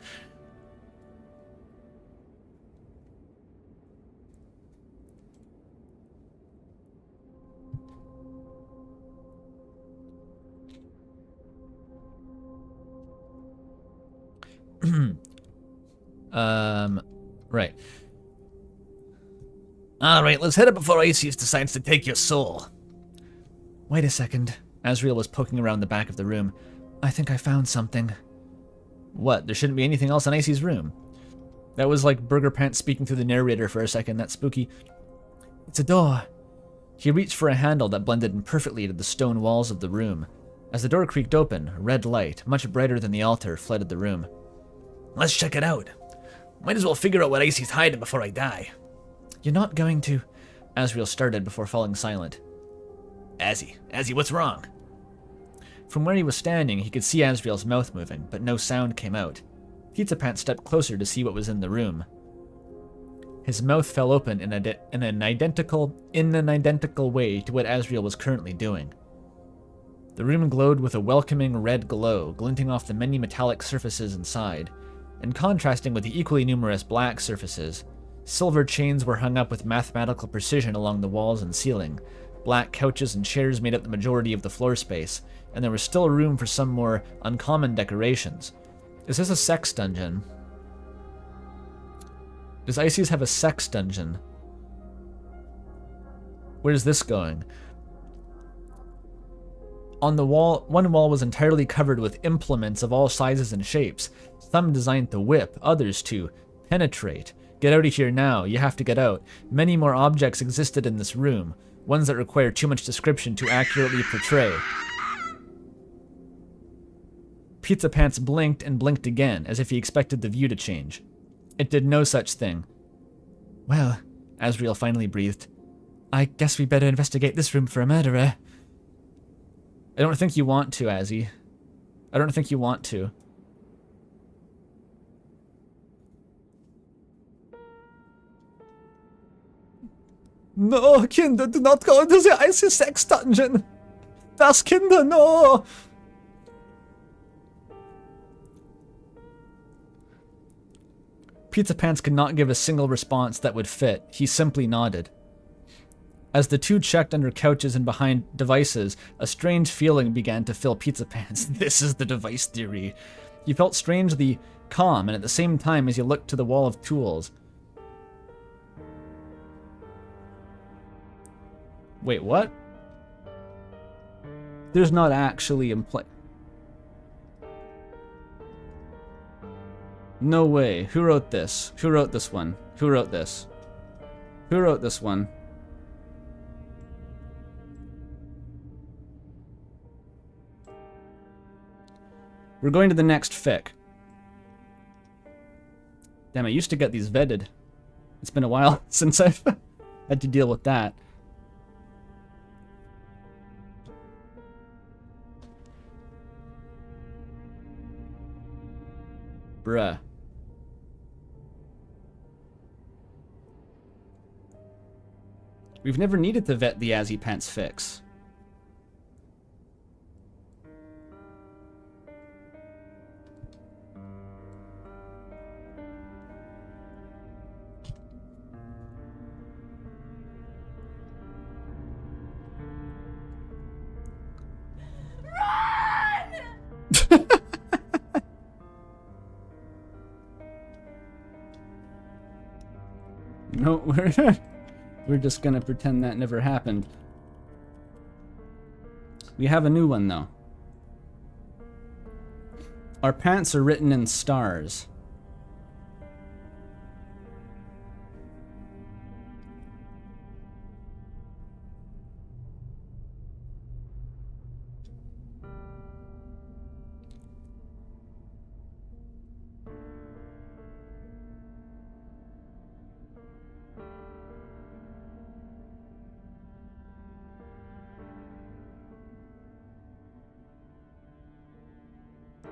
Right. Alright, let's head up before Isis decides to take your soul. Wait a second. Asriel was poking around the back of the room. I think I found something. What? There shouldn't be anything else in Icy's room. That was like Burger Pants speaking to the narrator for a second. That's spooky. It's a door. He reached for a handle that blended in perfectly to the stone walls of the room. As the door creaked open, a red light, much brighter than the altar, flooded the room. Let's check it out. Might as well figure out what Icy's hiding before I die. You're not going to... Asriel started before falling silent. Azzy, what's wrong? From where he was standing, he could see Asriel's mouth moving, but no sound came out. Pizzapants stepped closer to see what was in the room. His mouth fell open in an identical way to what Asriel was currently doing. The room glowed with a welcoming red glow, glinting off the many metallic surfaces inside, and contrasting with the equally numerous black surfaces. Silver chains were hung up with mathematical precision along the walls and ceiling. Black couches and chairs made up the majority of the floor space, and there was still room for some more uncommon decorations. Is this a sex dungeon? Does Icy's have a sex dungeon? Where's this going? On the wall, one wall was entirely covered with implements of all sizes and shapes. Some designed to whip, others to penetrate. Get out of here now, you have to get out. Many more objects existed in this room, ones that require too much description to accurately portray. Pizzapants blinked and blinked again, as if he expected the view to change. It did no such thing. Well, Asriel finally breathed, I guess we better investigate this room for a murderer. I don't think you want to, Azzy. I don't think you want to. No, Kinder, do not go into the icy sex dungeon. Das Kinder, no! Pizzapants could not give a single response that would fit. He simply nodded. As the two checked under couches and behind devices, a strange feeling began to fill Pizzapants. This is the device theory. He felt strangely calm, and at the same time as he looked to the wall of tools. Wait, what? There's not actually No way. Who wrote this? Who wrote this one? Who wrote this? Who wrote this one? We're going to the next fic. Damn, I used to get these vetted. It's been a while since I've had to deal with that. Bruh. We've never needed to vet the Azzy Pants fix. No, we're just gonna pretend that never happened. We have a new one, though. Our pants are written in stars.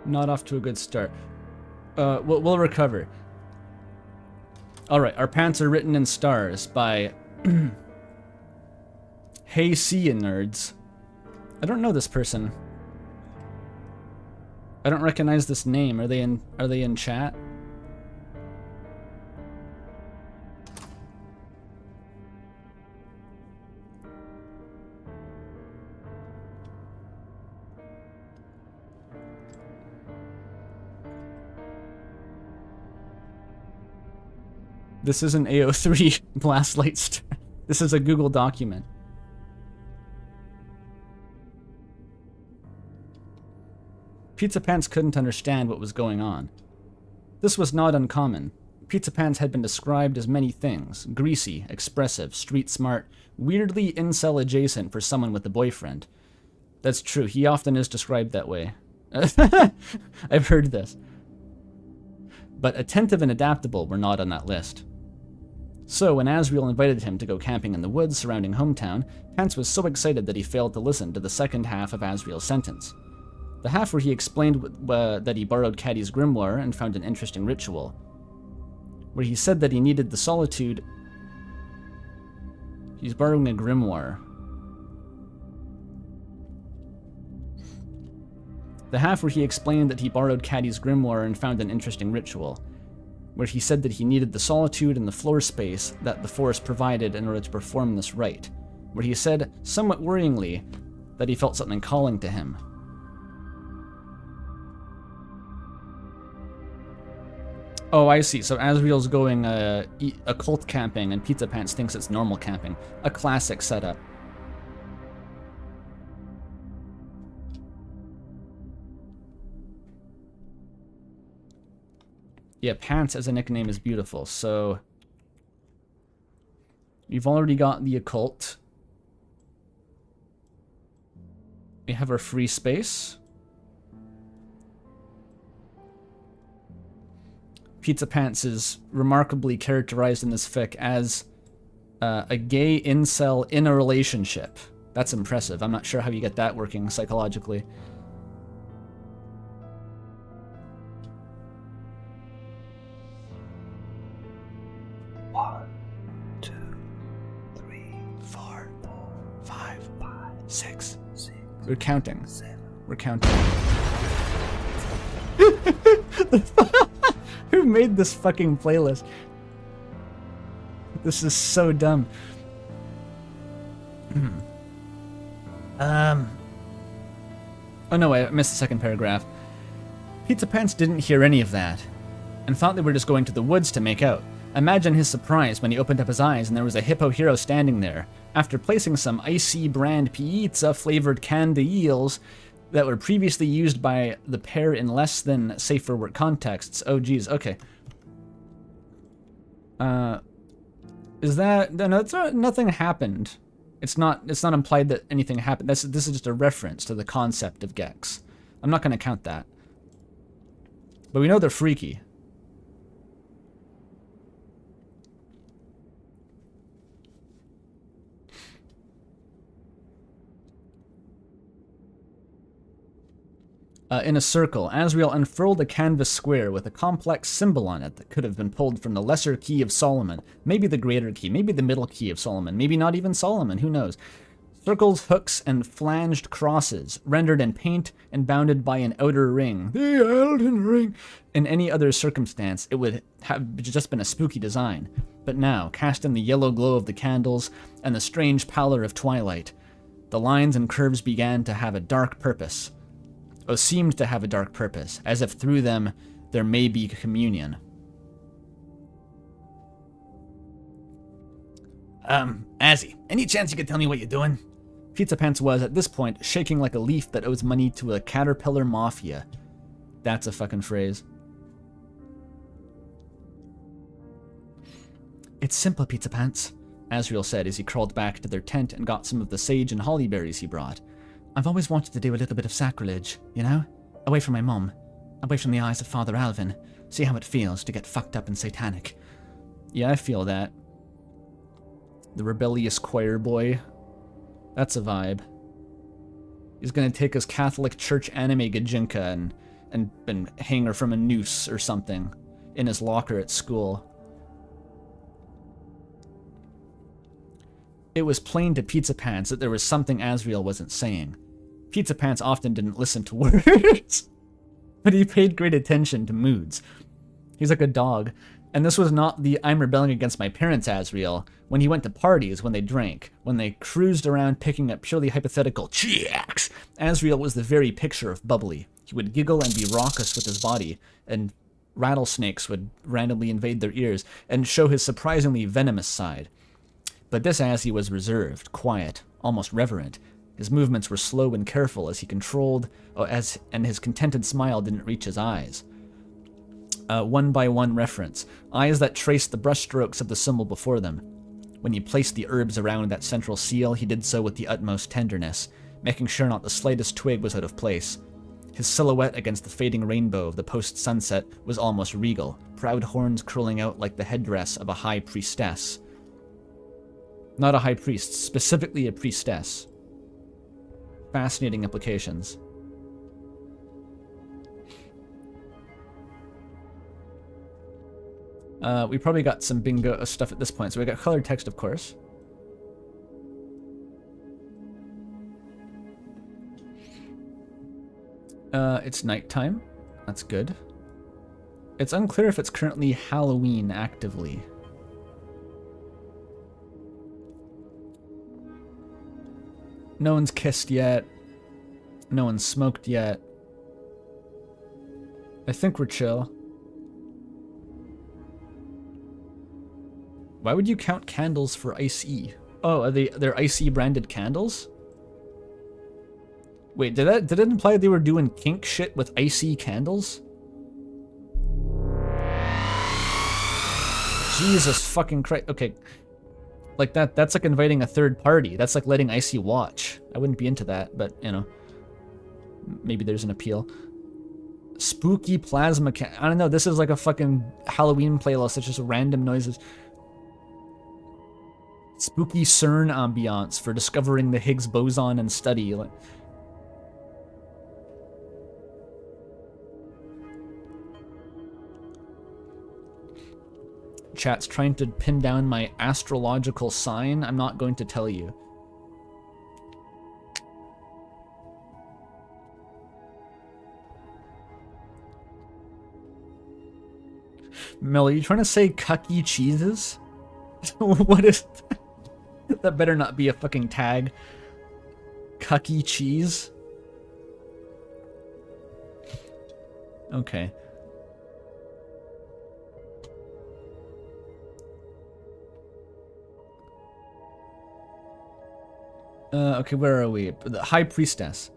Not off to a good start. We'll recover. Alright, our pants are written in stars by Hey See Ya Nerds. I don't know this person. I don't recognize this name. Are they in chat? This is an AO3 blast light star. This is a Google document. Pizzapants couldn't understand what was going on. This was not uncommon. Pizzapants had been described as many things: greasy, expressive, street smart, weirdly incel adjacent for someone with a boyfriend. That's true, he often is described that way. I've heard this. But attentive and adaptable were not on that list. So when Asriel invited him to go camping in the woods surrounding hometown, Pants was so excited that he failed to listen to the second half of Asriel's sentence. The half where he explained that he borrowed Caddy's grimoire and found an interesting ritual. Where he said that he needed the solitude. He's borrowing a grimoire. The half where he explained that he borrowed Caddy's grimoire and found an interesting ritual. Where he said that he needed the solitude and the floor space that the forest provided in order to perform this rite. Where he said, somewhat worryingly, that he felt something calling to him. Oh, I see. So Asriel's going occult camping, and Pizzapants thinks it's normal camping. A classic setup. Yeah, Pants as a nickname is beautiful. So we've already got the occult. We have our free space. Pizzapants is remarkably characterized in this fic as a gay incel in a relationship. That's impressive. I'm not sure how you get that working psychologically. One, two, three, four, five, Six. six, We're counting. seven. We're counting. Who made this fucking playlist? This is so dumb. Oh no, I missed the second paragraph. Pizzapants didn't hear any of that, and thought they were just going to the woods to make out. Imagine his surprise when he opened up his eyes and there was a hippo hero standing there. After placing some icy brand pizza flavored canned eels that were previously used by the pair in less than safe for work contexts. Oh geez, okay. Is that no? It's not, nothing happened. It's not implied that anything happened. This is just a reference to the concept of Gex. I'm not going to count that. But we know they're freaky. In a circle, Asriel unfurled a canvas square with a complex symbol on it that could have been pulled from the lesser key of Solomon, maybe the greater key, maybe the middle key of Solomon, maybe not even Solomon, who knows. Circles, hooks, and flanged crosses, rendered in paint and bounded by an outer ring. The Elden Ring! In any other circumstance, it would have just been a spooky design. But now, cast in the yellow glow of the candles and the strange pallor of twilight, the lines and curves began to have a dark purpose. Or seemed to have a dark purpose, as if through them there may be communion. Azzy, any chance you could tell me what you're doing? Pizzapants was, at this point, shaking like a leaf that owes money to a caterpillar mafia. That's a fucking phrase. It's simple, Pizzapants, Asriel said as he crawled back to their tent and got some of the sage and holly berries he brought. I've always wanted to do a little bit of sacrilege, you know? Away from my mum. Away from the eyes of Father Alvin. See how it feels to get fucked up and satanic. Yeah, I feel that. The rebellious choir boy. That's a vibe. He's gonna take his Catholic Church anime gajinka and hang her from a noose or something in his locker at school. It was plain to Pizzapants that there was something Asriel wasn't saying. Pizzapants often didn't listen to words, but he paid great attention to moods. He's like a dog. And this was not the I'm rebelling against my parents Asriel. When he went to parties, when they drank, when they cruised around picking up purely hypothetical chicks, Asriel was the very picture of bubbly. He would giggle and be raucous with his body, and rattlesnakes would randomly invade their ears and show his surprisingly venomous side. But this Azzy was reserved, quiet, almost reverent. His movements were slow and careful as he controlled, and his contented smile didn't reach his eyes. One-by-one reference. Eyes that traced the brushstrokes of the symbol before them. When he placed the herbs around that central seal, he did so with the utmost tenderness, making sure not the slightest twig was out of place. His silhouette against the fading rainbow of the post-sunset was almost regal, proud horns curling out like the headdress of a high priestess. Not a high priest, specifically a priestess. Fascinating implications. We probably got some bingo stuff at this point, so we got colored text, of course. It's nighttime. That's good. It's unclear if it's currently Halloween actively. No one's kissed yet. No one's smoked yet. I think we're chill. Why would you count candles for Ice-E? Oh, they're Ice-E branded candles? Wait, did it imply they were doing kink shit with Ice-E candles? Jesus fucking Christ. Okay. Like that's like inviting a third party. That's like letting Ice-E watch. I wouldn't be into that, but you know. Maybe there's an appeal. Spooky plasma I don't know, this is like a fucking Halloween playlist. It's just random noises. Spooky CERN ambiance for discovering the Higgs boson and study. Like, chat's trying to pin down my astrological sign. I'm not going to tell you. Mel, are you trying to say cucky cheeses? What is that? That better not be a fucking tag. Cucky cheese? Okay. Okay, where are we? The High Priestess.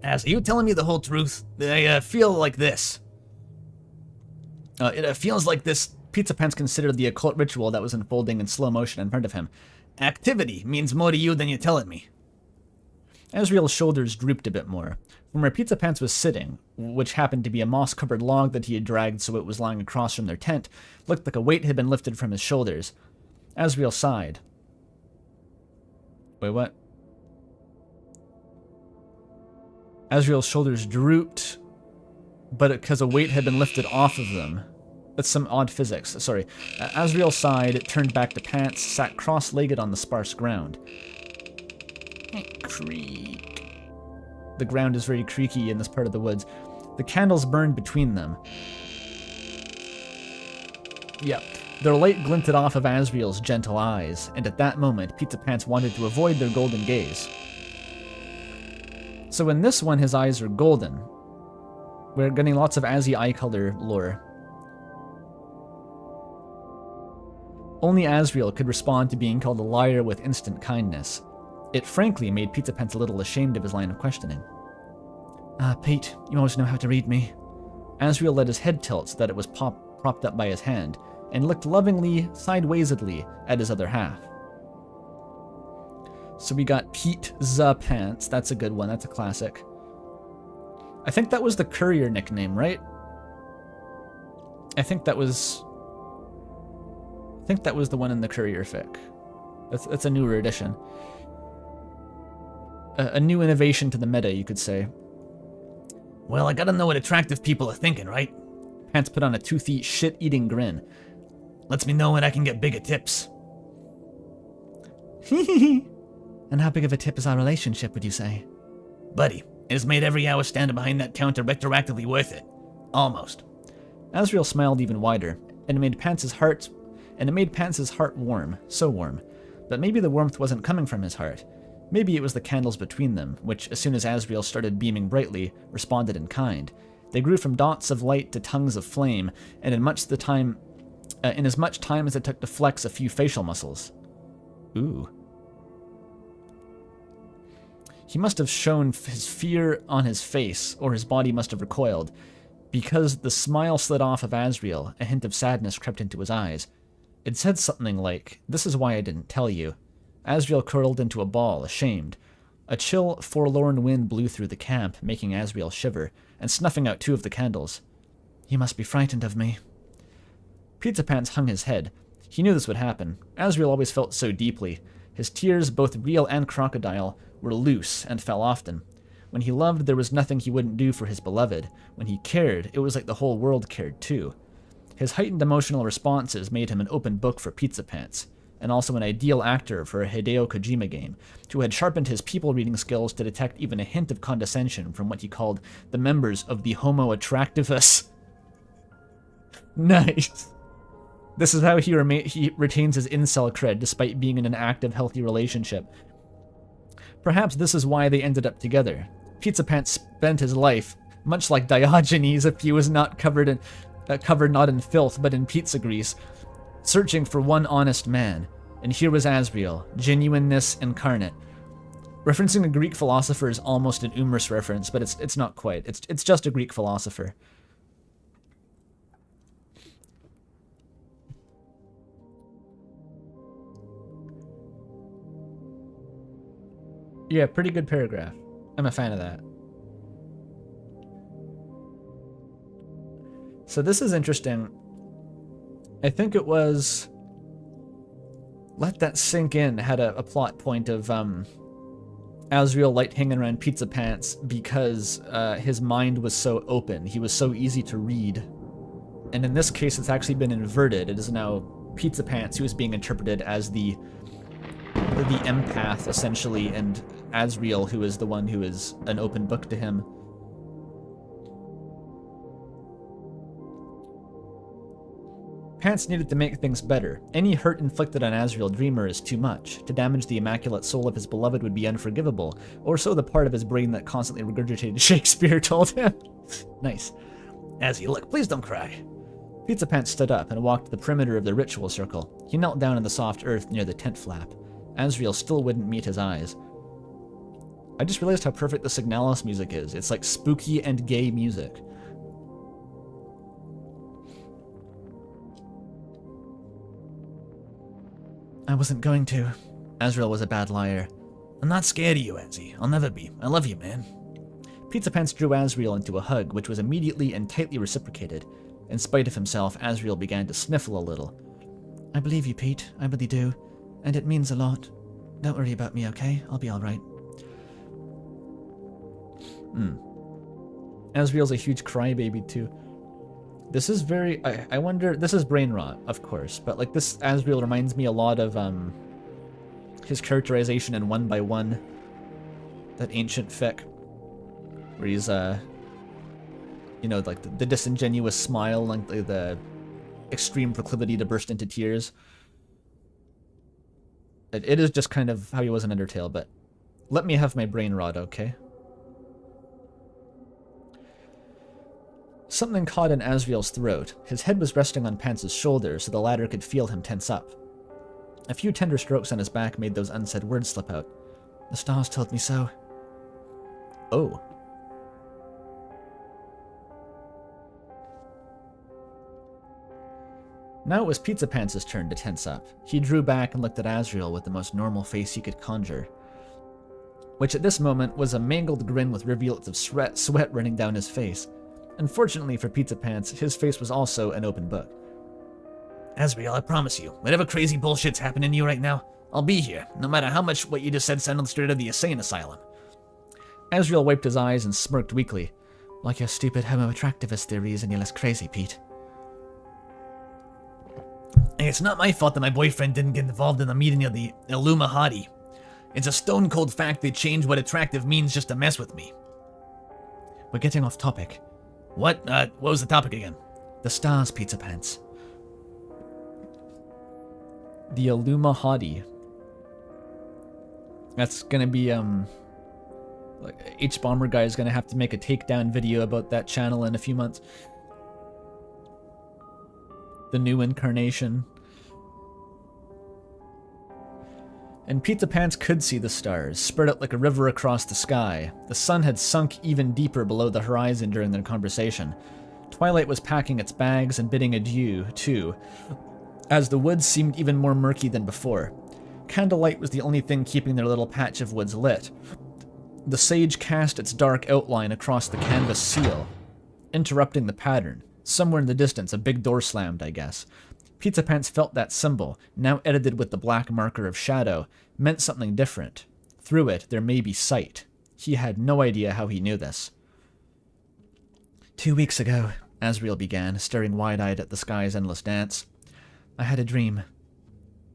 As are you telling me the whole truth? I feel like this. It feels like this Pizzapants considered the occult ritual that was unfolding in slow motion in front of him. Activity means more to you than you're telling me. Asriel's shoulders drooped a bit more. From where Pizzapants was sitting, which happened to be a moss-covered log that he had dragged so it was lying across from their tent, looked like a weight had been lifted from his shoulders. Asriel sighed. Wait, what? Asriel's shoulders drooped, but because a weight had been lifted off of them. That's some odd physics. Sorry. Asriel sighed, turned back to Pants, sat cross-legged on the sparse ground. Creak. The ground is very creaky in this part of the woods. The candles burned between them. Yep. Their light glinted off of Asriel's gentle eyes, and at that moment, Pizzapants wanted to avoid their golden gaze. So in this one, his eyes are golden. We're getting lots of Azzy eye color lore. Only Asriel could respond to being called a liar with instant kindness. It frankly made Pizzapants a little ashamed of his line of questioning. Pete, you always know how to read me. Asriel let his head tilt so that it was propped up by his hand, and looked lovingly, sidewaysedly at his other half. So we got Pizzapants. That's a good one. That's a classic. I think that was the courier nickname, right? I think that was the one in the courier fic. That's a newer edition. A new innovation to the meta, you could say. Well, I gotta know what attractive people are thinking, right? Pants put on a toothy, shit-eating grin. Lets me know when I can get bigger tips. And how big of a tip is our relationship, would you say? Buddy, it has made every hour standing behind that counter retroactively worth it. Almost. Asriel smiled even wider, and it made Pants's heart warm, so warm. But maybe the warmth wasn't coming from his heart. Maybe it was the candles between them, which, as soon as Asriel started beaming brightly, responded in kind. They grew from dots of light to tongues of flame, and in as much time as it took to flex a few facial muscles. Ooh. He must have shown his fear on his face, or his body must have recoiled, because the smile slid off of Asriel, a hint of sadness crept into his eyes. It said something like, "This is why I didn't tell you." Asriel curled into a ball, ashamed. A chill, forlorn wind blew through the camp, making Asriel shiver, and snuffing out 2 of the candles. "You must be frightened of me." Pizzapants hung his head. He knew this would happen. Asriel always felt so deeply. His tears, both real and crocodile, were loose and fell often. When he loved, there was nothing he wouldn't do for his beloved. When he cared, it was like the whole world cared too. His heightened emotional responses made him an open book for Pizzapants, and also an ideal actor for a Hideo Kojima game, who had sharpened his people-reading skills to detect even a hint of condescension from what he called the members of the Homo Attractivus. Nice. This is how he retains his incel cred despite being in an active, healthy relationship. Perhaps this is why they ended up together. Pizzapants spent his life, much like Diogenes if he was not covered not in filth but in pizza grease, searching for one honest man, and here was Asriel, genuineness incarnate. Referencing a Greek philosopher is almost an humorous reference, but it's not quite. It's just a Greek philosopher. Yeah, pretty good paragraph. I'm a fan of that. So this is interesting. I think it was... Let That Sink In had a plot point of Asriel liked hanging around Pizzapants because his mind was so open. He was so easy to read. And in this case, it's actually been inverted. It is now Pizzapants who is being interpreted as the empath, essentially, and Asriel, who is the one who is an open book to him. Pants needed to make things better. Any hurt inflicted on Asriel Dreamer is too much. To damage the immaculate soul of his beloved would be unforgivable, or so the part of his brain that constantly regurgitated Shakespeare told him. Nice. Azzy, look, please don't cry. Pizzapants stood up and walked to the perimeter of the ritual circle. He knelt down in the soft earth near the tent flap. Asriel still wouldn't meet his eyes. I just realized how perfect the Signalis music is. It's like spooky and gay music. I wasn't going to. Asriel was a bad liar. I'm not scared of you, Azzy. I'll never be. I love you, man. Pizzapants drew Asriel into a hug, which was immediately and tightly reciprocated. In spite of himself, Asriel began to sniffle a little. I believe you, Pete. I really do. And it means a lot. Don't worry about me, okay? I'll be alright. Asriel's a huge crybaby, too. This is very... I wonder... This is brain rot, of course. But, like, this Asriel reminds me a lot of, his characterization in 1 by 1. That ancient fic. Where he's, you know, like, the disingenuous smile, like, the extreme proclivity to burst into tears. It is just kind of how he was in Undertale, but... Let me have my brain rot, okay? Something caught in Asriel's throat. His head was resting on Pants' shoulder, so the latter could feel him tense up. A few tender strokes on his back made those unsaid words slip out. The stars told me so. Oh. Now it was Pizzapants' turn to tense up. He drew back and looked at Asriel with the most normal face he could conjure. Which at this moment was a mangled grin with rivulets of sweat running down his face. Unfortunately for Pizzapants, his face was also an open book. Asriel, I promise you, whatever crazy bullshit's happening to you right now, I'll be here, no matter how much what you just said sounded straight out of the insane asylum. Asriel wiped his eyes and smirked weakly. Like your stupid homo-attractivist theories and you're less crazy, Pete. Hey, it's not my fault that my boyfriend didn't get involved in the meeting of the Illumahati. It's a stone-cold fact they changed what attractive means just to mess with me. We're getting off topic. What was the topic again? The stars, Pizzapants. The Illumahati. That's gonna be, like, H-Bomber guy is gonna have to make a takedown video about that channel in a few months. The new incarnation. And Pizzapants could see the stars, spread out like a river across the sky. The sun had sunk even deeper below the horizon during their conversation. Twilight was packing its bags and bidding adieu, too, as the woods seemed even more murky than before. Candlelight was the only thing keeping their little patch of woods lit. The sage cast its dark outline across the canvas seal, interrupting the pattern. Somewhere in the distance, a big door slammed, I guess. Pizzapants felt that symbol, now edited with the black marker of shadow, meant something different. Through it, there may be sight. He had no idea how he knew this. 2 weeks ago, Asriel began, staring wide-eyed at the sky's endless dance. I had a dream.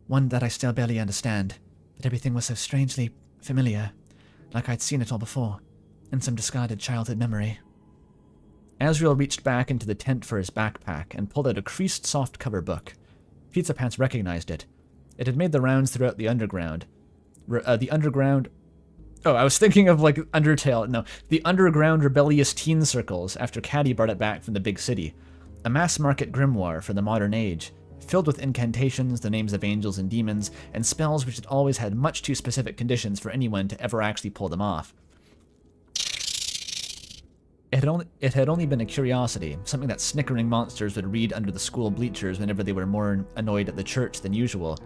One that I still barely understand, but everything was so strangely familiar, like I'd seen it all before, in some discarded childhood memory. Asriel reached back into the tent for his backpack and pulled out a creased soft-cover book. Pizzapants recognized it. It had made the rounds throughout the underground. Oh, I was thinking of, like, Undertale. No, the underground rebellious teen circles after Caddy brought it back from the big city. A mass-market grimoire for the modern age. filled with incantations, the names of angels and demons, and spells which had always had much too specific conditions for anyone to ever actually pull them off. It had only been a curiosity, something that snickering monsters would read under the school bleachers whenever they were more annoyed at the church than usual.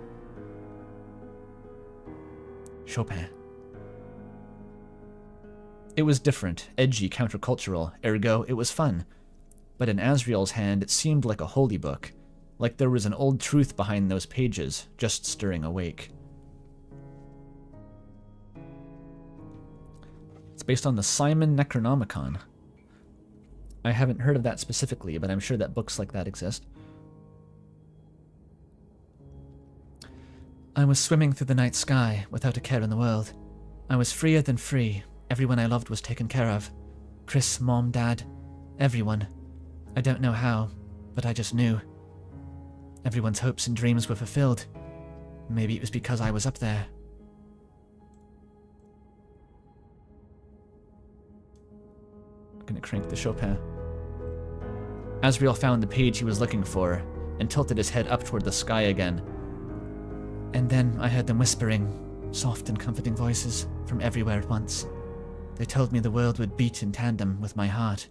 Chopin. It was different, edgy, countercultural, ergo it was fun. But in Asriel's hand it seemed like a holy book, like there was an old truth behind those pages, just stirring awake. It's based on the Simon Necronomicon. I haven't heard of that specifically, but I'm sure that books like that exist. I was swimming through the night sky without a care in the world. I was freer than free. Everyone I loved was taken care of. Chris, Mom, Dad, everyone. I don't know how, but I just knew. Everyone's hopes and dreams were fulfilled. Maybe it was because I was up there. I'm gonna crank the Chopin. Asriel found the page he was looking for and tilted his head up toward the sky again. And then I heard them whispering, soft and comforting voices from everywhere at once. They told me the world would beat in tandem with my heart,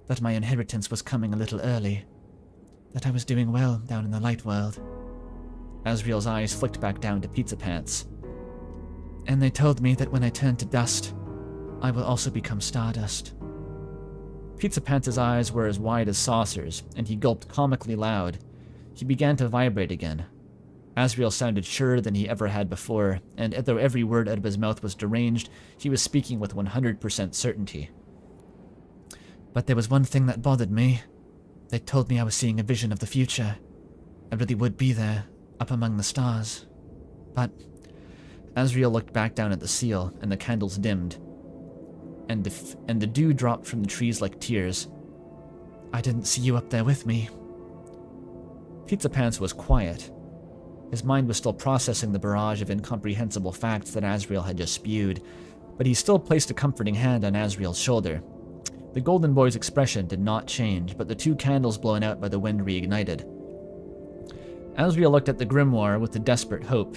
that my inheritance was coming a little early, that I was doing well down in the light world. Asriel's eyes flicked back down to Pizzapants. And they told me that when I turn to dust, I will also become stardust. Pizzapants' eyes were as wide as saucers, and he gulped comically loud. He began to vibrate again. Asriel sounded surer than he ever had before, and though every word out of his mouth was deranged, he was speaking with 100% certainty. But there was one thing that bothered me. They told me I was seeing a vision of the future. I really would be there, up among the stars. But Asriel looked back down at the seal, and the candles dimmed, and the dew dropped from the trees like tears. I didn't see you up there with me. Pizzapants was quiet. His mind was still processing the barrage of incomprehensible facts that Asriel had just spewed, but he still placed a comforting hand on Asriel's shoulder. The golden boy's expression did not change, but the two candles blown out by the wind reignited. Asriel looked at the grimoire with a desperate hope.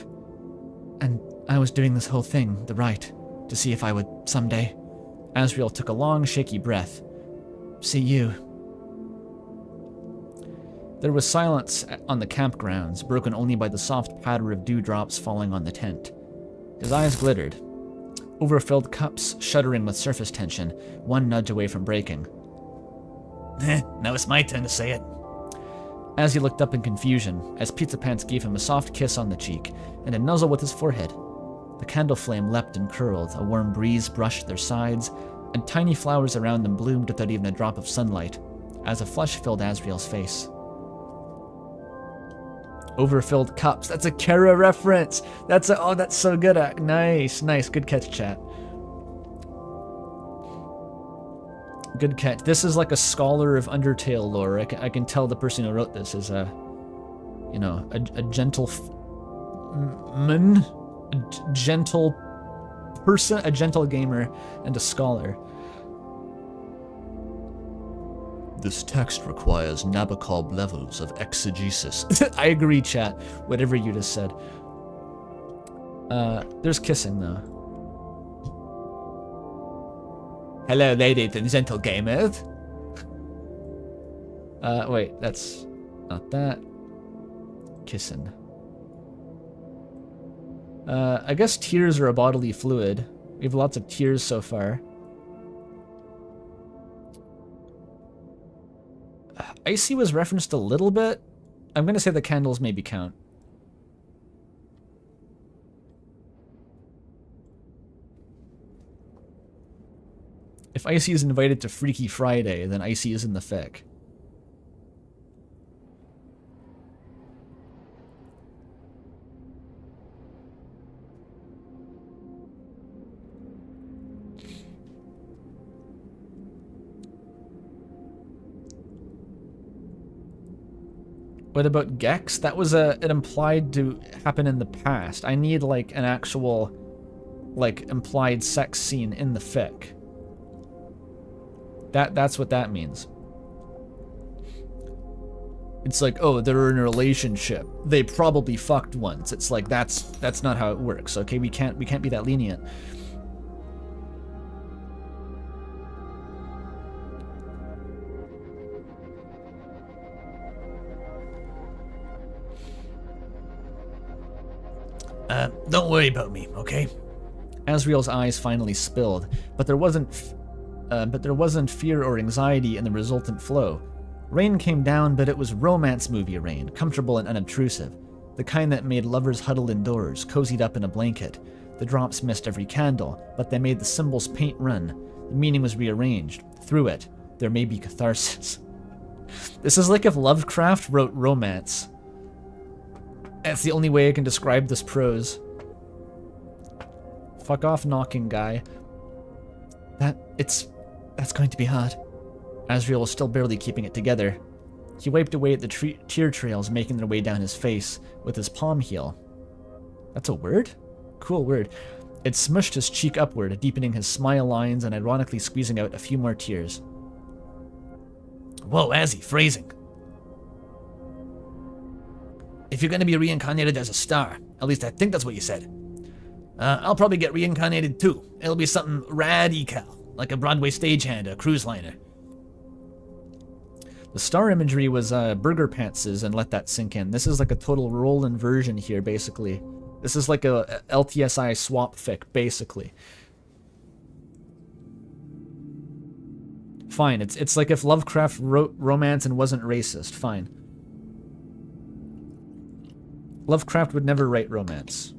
And I was doing this whole thing the right, to see if I would, someday. Asriel took a long, shaky breath. See you. There was silence on the campgrounds, broken only by the soft patter of dewdrops falling on the tent. His eyes glittered. Overfilled cups shuddering with surface tension, one nudge away from breaking. Now it's my turn to say it. As he looked up in confusion, as Pizzapants gave him a soft kiss on the cheek and a nuzzle with his forehead. The candle flame leapt and curled, a warm breeze brushed their sides, and tiny flowers around them bloomed without even a drop of sunlight, as a flush filled Asriel's face. Overfilled cups. That's a Kara reference. That's so good. Nice. Good catch, chat. Good catch. This is like a scholar of Undertale lore. I can tell the person who wrote this is a gentle gentle person, a gentle gamer, and a scholar. This text requires Nabokov levels of exegesis. I agree, chat. Whatever you just said. There's kissing, though. Hello, ladies and gentle gamers. Wait, that's not that. Kissing. I guess tears are a bodily fluid. We have lots of tears so far. Icy was referenced a little bit. I'm gonna say the candles maybe count. If Icy is invited to Freaky Friday, then Icy is in the fic. What about Gex? That was it implied to happen in the past. I need like an actual implied sex scene in the fic. That's what that means. It's like, oh, they're in a relationship. They probably fucked once. It's like that's not how it works. Okay, we can't be that lenient. Don't worry about me, okay? Asriel's eyes finally spilled, but there wasn't fear or anxiety in the resultant flow. Rain came down, but it was romance movie rain, comfortable and unobtrusive. The kind that made lovers huddle indoors, cozied up in a blanket. The drops missed every candle, but they made the symbols paint run. The meaning was rearranged. Through it, there may be catharsis. This is like if Lovecraft wrote romance. That's the only way I can describe this prose. Fuck off, knocking guy. That's going to be hard. Asriel was still barely keeping it together. He wiped away at the tear trails making their way down his face with his palm heel. That's a word? Cool word. It smushed his cheek upward, deepening his smile lines and ironically squeezing out a few more tears. Whoa, Azzy, phrasing. If you're gonna be reincarnated as a star, at least I think that's what you said. I'll probably get reincarnated too. It'll be something radical, like a Broadway stagehand, a cruise liner. The star imagery was Burger Pants's, and let that sink in. This is like a total role inversion here, basically. This is like a LTSI swap fic, basically. Fine, it's like if Lovecraft wrote romance and wasn't racist. Fine. Lovecraft would never write romance.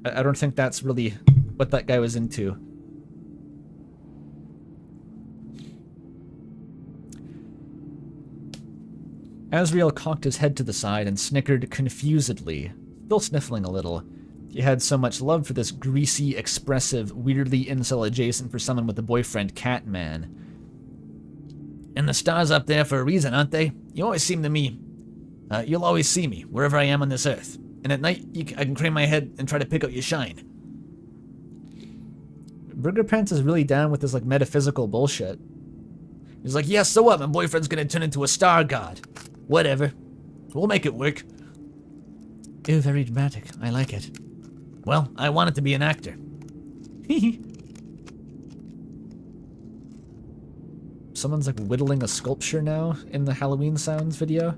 I don't think that's really what that guy was into. Asriel cocked his head to the side and snickered confusedly, still sniffling a little. He had so much love for this greasy, expressive, weirdly incel adjacent for someone with a boyfriend Catman. And the stars up there for a reason, aren't they? You always seem to me. You'll always see me, wherever I am on this earth. And at night, I can crane my head and try to pick out your shine. Burger Pants is really down with this, like, metaphysical bullshit. He's like, yeah, so what? My boyfriend's gonna turn into a star god. Whatever. We'll make it work. Ew, very dramatic. I like it. Well, I wanted to be an actor. Someone's, like, whittling a sculpture now in the Halloween Sounds video.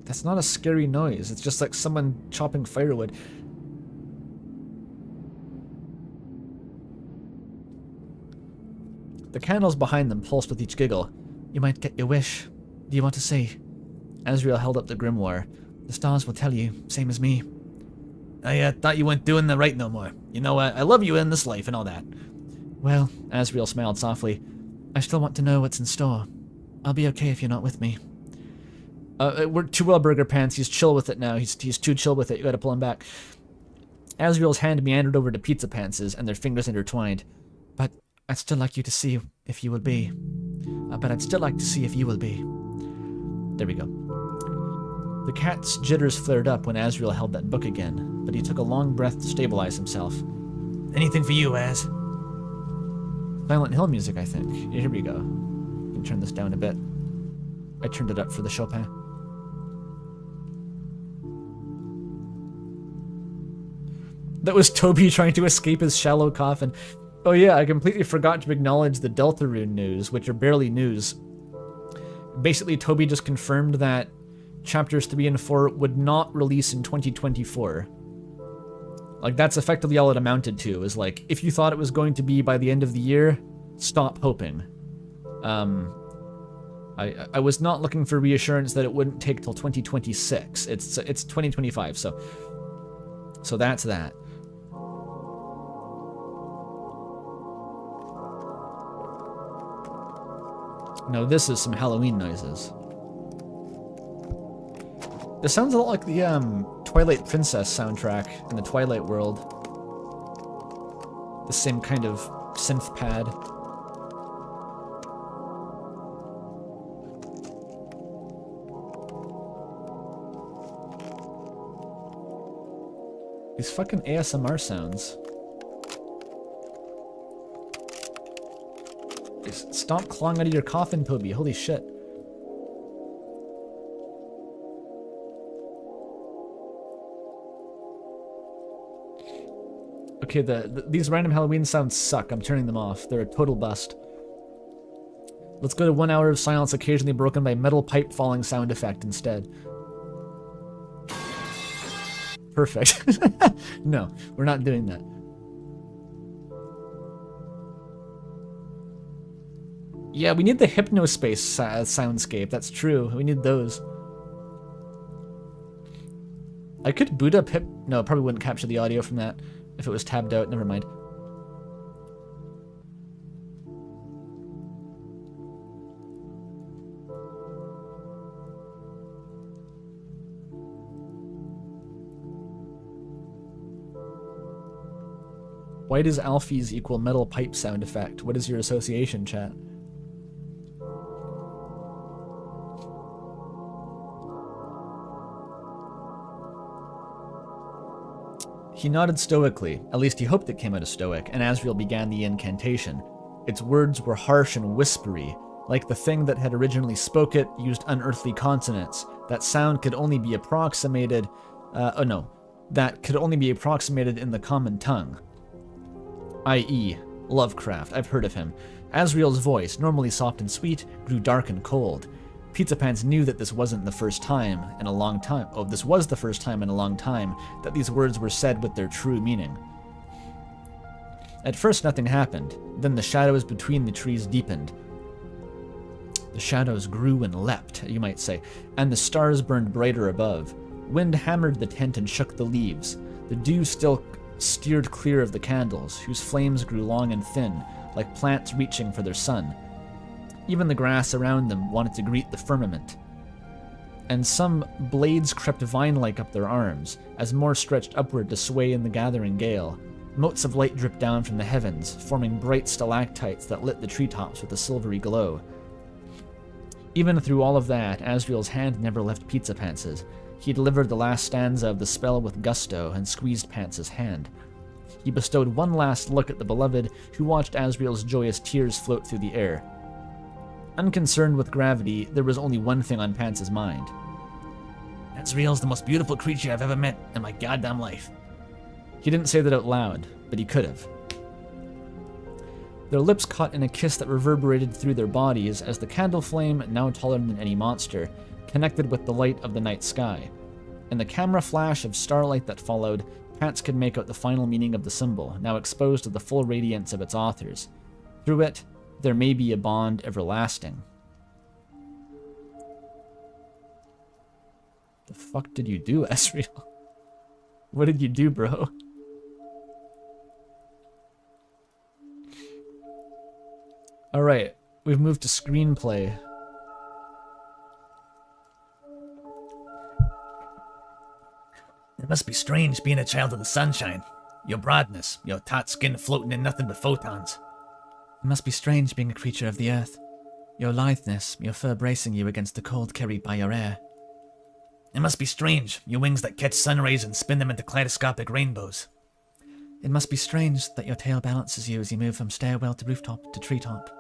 That's not a scary noise. It's just like someone chopping firewood. The candles behind them pulsed with each giggle. You might get your wish. Do you want to see? Asriel held up the grimoire. The stars will tell you, same as me. I thought you weren't doing the right no more. You know, I love you in this life and all that. Well, Asriel smiled softly. I still want to know what's in store. I'll be okay if you're not with me. We're too well, Burger Pants. He's chill with it now. He's too chill with it. You gotta pull him back. Asriel's hand meandered over to Pizza Pants's, and their fingers intertwined. But I'd still like you to see if you will be. But I'd still like to see if you will be. There we go. The cat's jitters flared up when Asriel held that book again, but he took a long breath to stabilize himself. Anything for you, Az? Silent Hill music, I think. Here we go. You can turn this down a bit. I turned it up for the Chopin. That was Toby trying to escape his shallow coffin. Oh yeah, I completely forgot to acknowledge the Deltarune news, which are barely news. Basically, Toby just confirmed that chapters 3 and 4 would not release in 2024. Like, that's effectively all it amounted to, is like, if you thought it was going to be by the end of the year, stop hoping. I was not looking for reassurance that it wouldn't take till 2026. It's 2025, so that's that. No, this is some Halloween noises. This sounds a lot like the Twilight Princess soundtrack in the Twilight world. The same kind of synth pad. These fucking ASMR sounds. Stop clawing out of your coffin, Toby. Holy shit. Okay, these random Halloween sounds suck. I'm turning them off. They're a total bust. Let's go to 1 hour of silence occasionally broken by metal pipe falling sound effect instead. Perfect. No, we're not doing that. Yeah, we need the hypnospace soundscape. That's true. We need those. I could boot up No, it probably wouldn't capture the audio from that if it was tabbed out. Never mind. Why does Alfie's equal metal pipe sound effect? What is your association, chat? He nodded stoically, at least he hoped it came out of stoic, and Asriel began the incantation. Its words were harsh and whispery, like the thing that had originally spoke it used unearthly consonants. That sound could only be approximated, that could only be approximated in the common tongue. I.e., Lovecraft. I've heard of him. Asriel's voice, normally soft and sweet, grew dark and cold. Pizzapants knew that this wasn't the first time in a long time. Oh, this was the first time in a long time that these words were said with their true meaning. At first, nothing happened. Then the shadows between the trees deepened. The shadows grew and leapt, you might say, and the stars burned brighter above. Wind hammered the tent and shook the leaves. The dew still steered clear of the candles, whose flames grew long and thin, like plants reaching for their sun. Even the grass around them wanted to greet the firmament. And some blades crept vine-like up their arms, as more stretched upward to sway in the gathering gale. Motes of light dripped down from the heavens, forming bright stalactites that lit the treetops with a silvery glow. Even through all of that, Asriel's hand never left Pizzapants's. He delivered the last stanza of the spell with gusto and squeezed Pants's hand. He bestowed one last look at the beloved, who watched Asriel's joyous tears float through the air. Unconcerned with gravity, there was only one thing on Pants's mind. Asriel's the most beautiful creature I've ever met in my goddamn life. He didn't say that out loud, but he could have. Their lips caught in a kiss that reverberated through their bodies as the candle flame, now taller than any monster, connected with the light of the night sky. In the camera flash of starlight that followed, Pants could make out the final meaning of the symbol, now exposed to the full radiance of its authors. Through it, there may be a bond everlasting. The fuck did you do, Asriel? What did you do, bro? Alright, we've moved to screenplay. It must be strange being a child of the sunshine. Your broadness, your taut skin floating in nothing but photons. It must be strange being a creature of the earth. Your litheness, your fur bracing you against the cold carried by your air. It must be strange, your wings that catch sun rays and spin them into kaleidoscopic rainbows. It must be strange that your tail balances you as you move from stairwell to rooftop to treetop.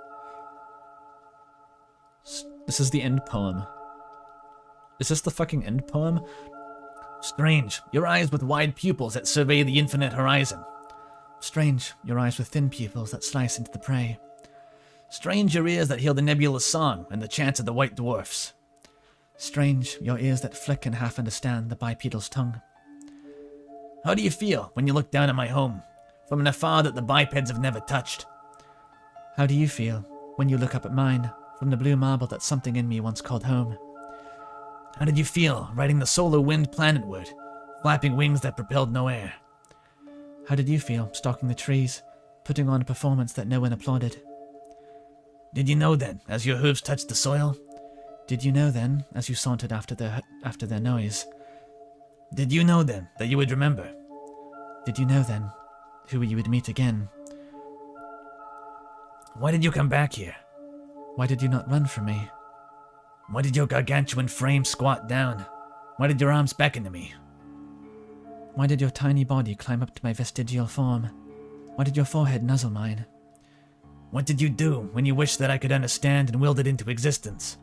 This is the end poem. Is this the fucking end poem? Strange, your eyes with wide pupils that survey the infinite horizon. Strange, your eyes with thin pupils that slice into the prey. Strange, your ears that hear the nebulous song and the chants of the white dwarfs. Strange, your ears that flick and half understand the bipedal's tongue. How do you feel when you look down at my home, from an afar that the bipeds have never touched? How do you feel when you look up at mine, from the blue marble that something in me once called home? How did you feel riding the solar wind planetward, flapping wings that propelled no air? How did you feel stalking the trees, putting on a performance that no one applauded? Did you know then, as your hooves touched the soil? Did you know then, as you sauntered after their noise? Did you know then that you would remember? Did you know then who you would meet again? Why did you come back here? Why did you not run from me? Why did your gargantuan frame squat down? Why did your arms beckon to me? Why did your tiny body climb up to my vestigial form? Why did your forehead nuzzle mine? What did you do when you wished that I could understand and willed it into existence?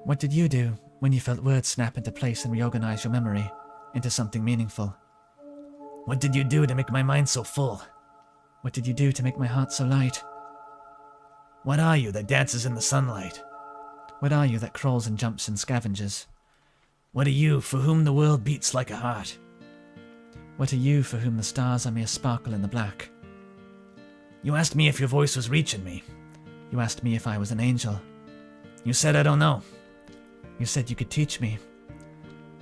What did you do when you felt words snap into place and reorganize your memory into something meaningful? What did you do to make my mind so full? What did you do to make my heart so light? What are you that dances in the sunlight? What are you that crawls and jumps and scavenges? What are you for whom the world beats like a heart? What are you for whom the stars are mere sparkle in the black? You asked me if your voice was reaching me. You asked me if I was an angel. You said I don't know. You said you could teach me.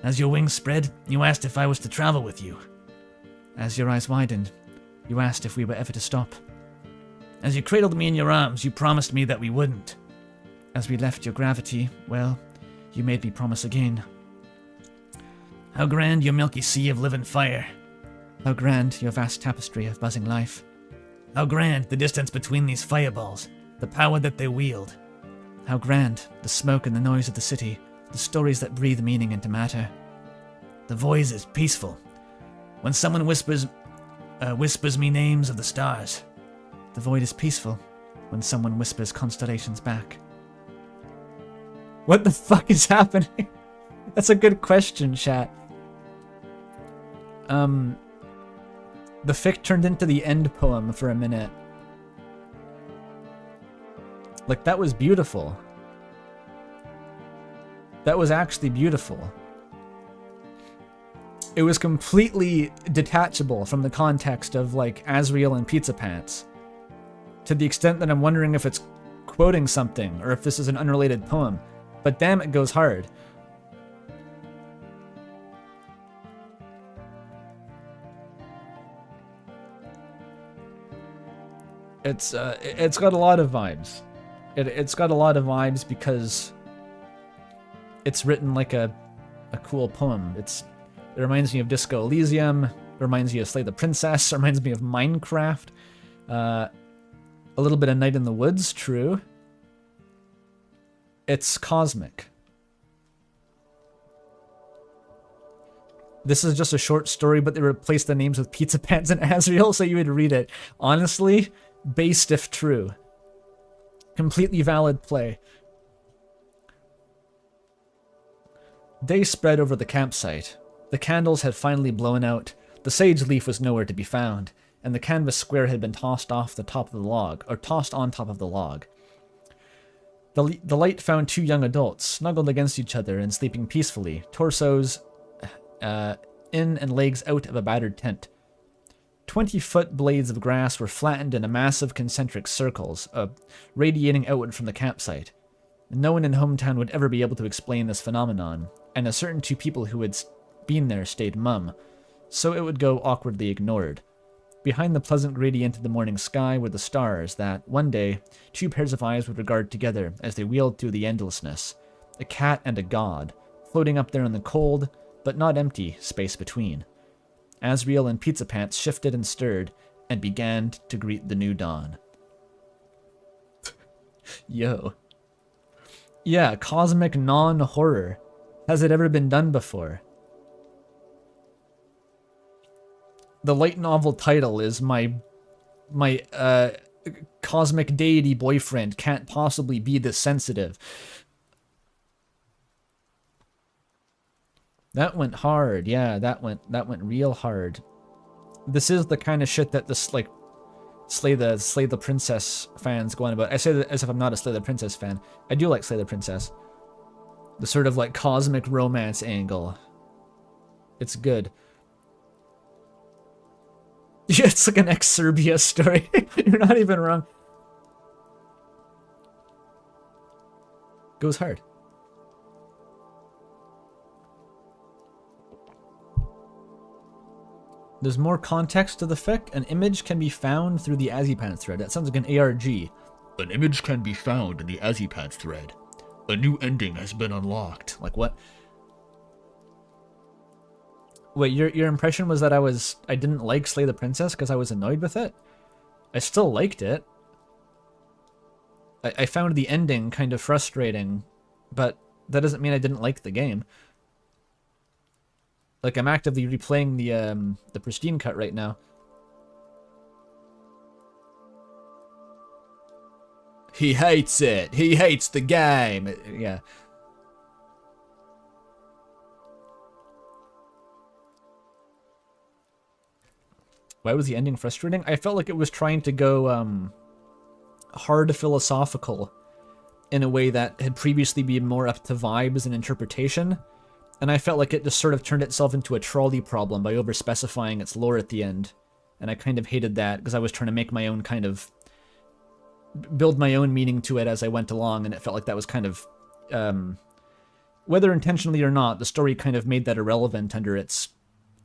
As your wings spread, you asked if I was to travel with you. As your eyes widened, you asked if we were ever to stop. As you cradled me in your arms, you promised me that we wouldn't. As we left your gravity, well, you made me promise again. How grand your milky sea of living fire. How grand your vast tapestry of buzzing life. How grand the distance between these fireballs, the power that they wield. How grand the smoke and the noise of the city, the stories that breathe meaning into matter. The voice is peaceful. When someone whispers me names of the stars. The void is peaceful when someone whispers constellations back. What the fuck is happening? That's a good question, chat. The fic turned into the end poem for a minute. Like, that was beautiful. That was actually beautiful. It was completely detachable from the context of, like, Asriel and Pizzapants. To the extent that I'm wondering if it's quoting something, or if this is an unrelated poem. But damn, it goes hard. It's got a lot of vibes. It's got a lot of vibes because it's written like a cool poem. It reminds me of Disco Elysium, it reminds me of Slay the Princess, it reminds me of Minecraft. A little bit of Night in the Woods, true. It's cosmic. This is just a short story, but they replaced the names with Pizzapants and Asriel so you would read it. Honestly, based if true. Completely valid play. Day spread over the campsite. The candles had finally blown out, the sage leaf was nowhere to be found, and the canvas square had been tossed off the top of the log, or tossed on top of the log. The light found two young adults, snuggled against each other and sleeping peacefully, torsos in and legs out of a battered tent. 20-foot blades of grass were flattened in a massive concentric circles, radiating outward from the campsite. No one in hometown would ever be able to explain this phenomenon, and a certain two people who had been there stayed mum, so it would go awkwardly ignored. Behind the pleasant gradient of the morning sky were the stars that, one day, two pairs of eyes would regard together as they wheeled through the endlessness, a cat and a god, floating up there in the cold, but not empty, space between. Asriel and Pizzapants shifted and stirred, and began to greet the new dawn. Yo. Yeah, cosmic non-horror. Has it ever been done before? The light novel title is my cosmic deity boyfriend can't possibly be this sensitive. That went hard. Yeah, that went real hard. This is the kind of shit that this like Slay the Princess fans go on about. I say that as if I'm not a Slay the Princess fan. I do like Slay the Princess. The sort of like cosmic romance angle. It's good. Yeah, it's like an ex-Serbia story. You're not even wrong. Goes hard. There's more context to the fic. An image can be found through the Azipants thread. That sounds like an ARG. An image can be found in the Azipants thread. A new ending has been unlocked. Like what? Wait, your impression was that I didn't like Slay the Princess because I was annoyed with it? I still liked it. I found the ending kind of frustrating, but that doesn't mean I didn't like the game. Like, I'm actively replaying the pristine cut right now. He hates it. He hates the game. Yeah. Why was the ending frustrating? I felt like it was trying to go hard philosophical in a way that had previously been more up to vibes and interpretation. And I felt like it just sort of turned itself into a trolley problem by over-specifying its lore at the end. And I kind of hated that because I was trying to make my own kind of... build my own meaning to it as I went along, and it felt like that was kind of... whether intentionally or not, the story kind of made that irrelevant under its...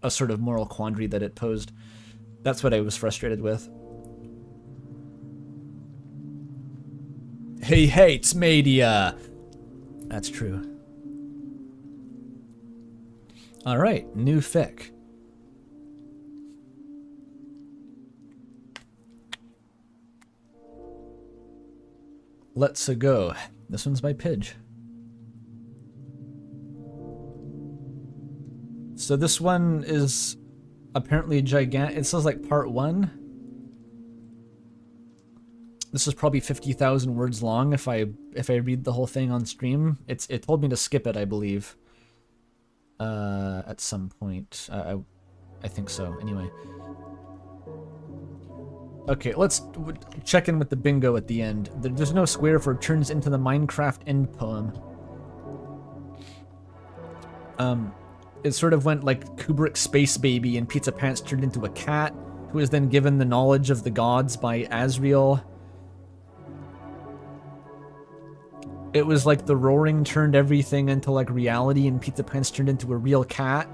a sort of moral quandary that it posed. That's what I was frustrated with. He hates media! That's true. Alright, new fic. Let's go. This one's by Pidge. So this one is apparently gigantic. It says like part 1. This is probably 50,000 words long if I read the whole thing on stream. It told me to skip it, I believe. At some point. I think so. Anyway. Okay, let's check in with the bingo at the end. There's no square for turns into the Minecraft end poem. It sort of went like Kubrick's Space Baby, and Pizzapants turned into a cat, who was then given the knowledge of the gods by Asriel. It was like the roaring turned everything into like reality, and Pizzapants turned into a real cat.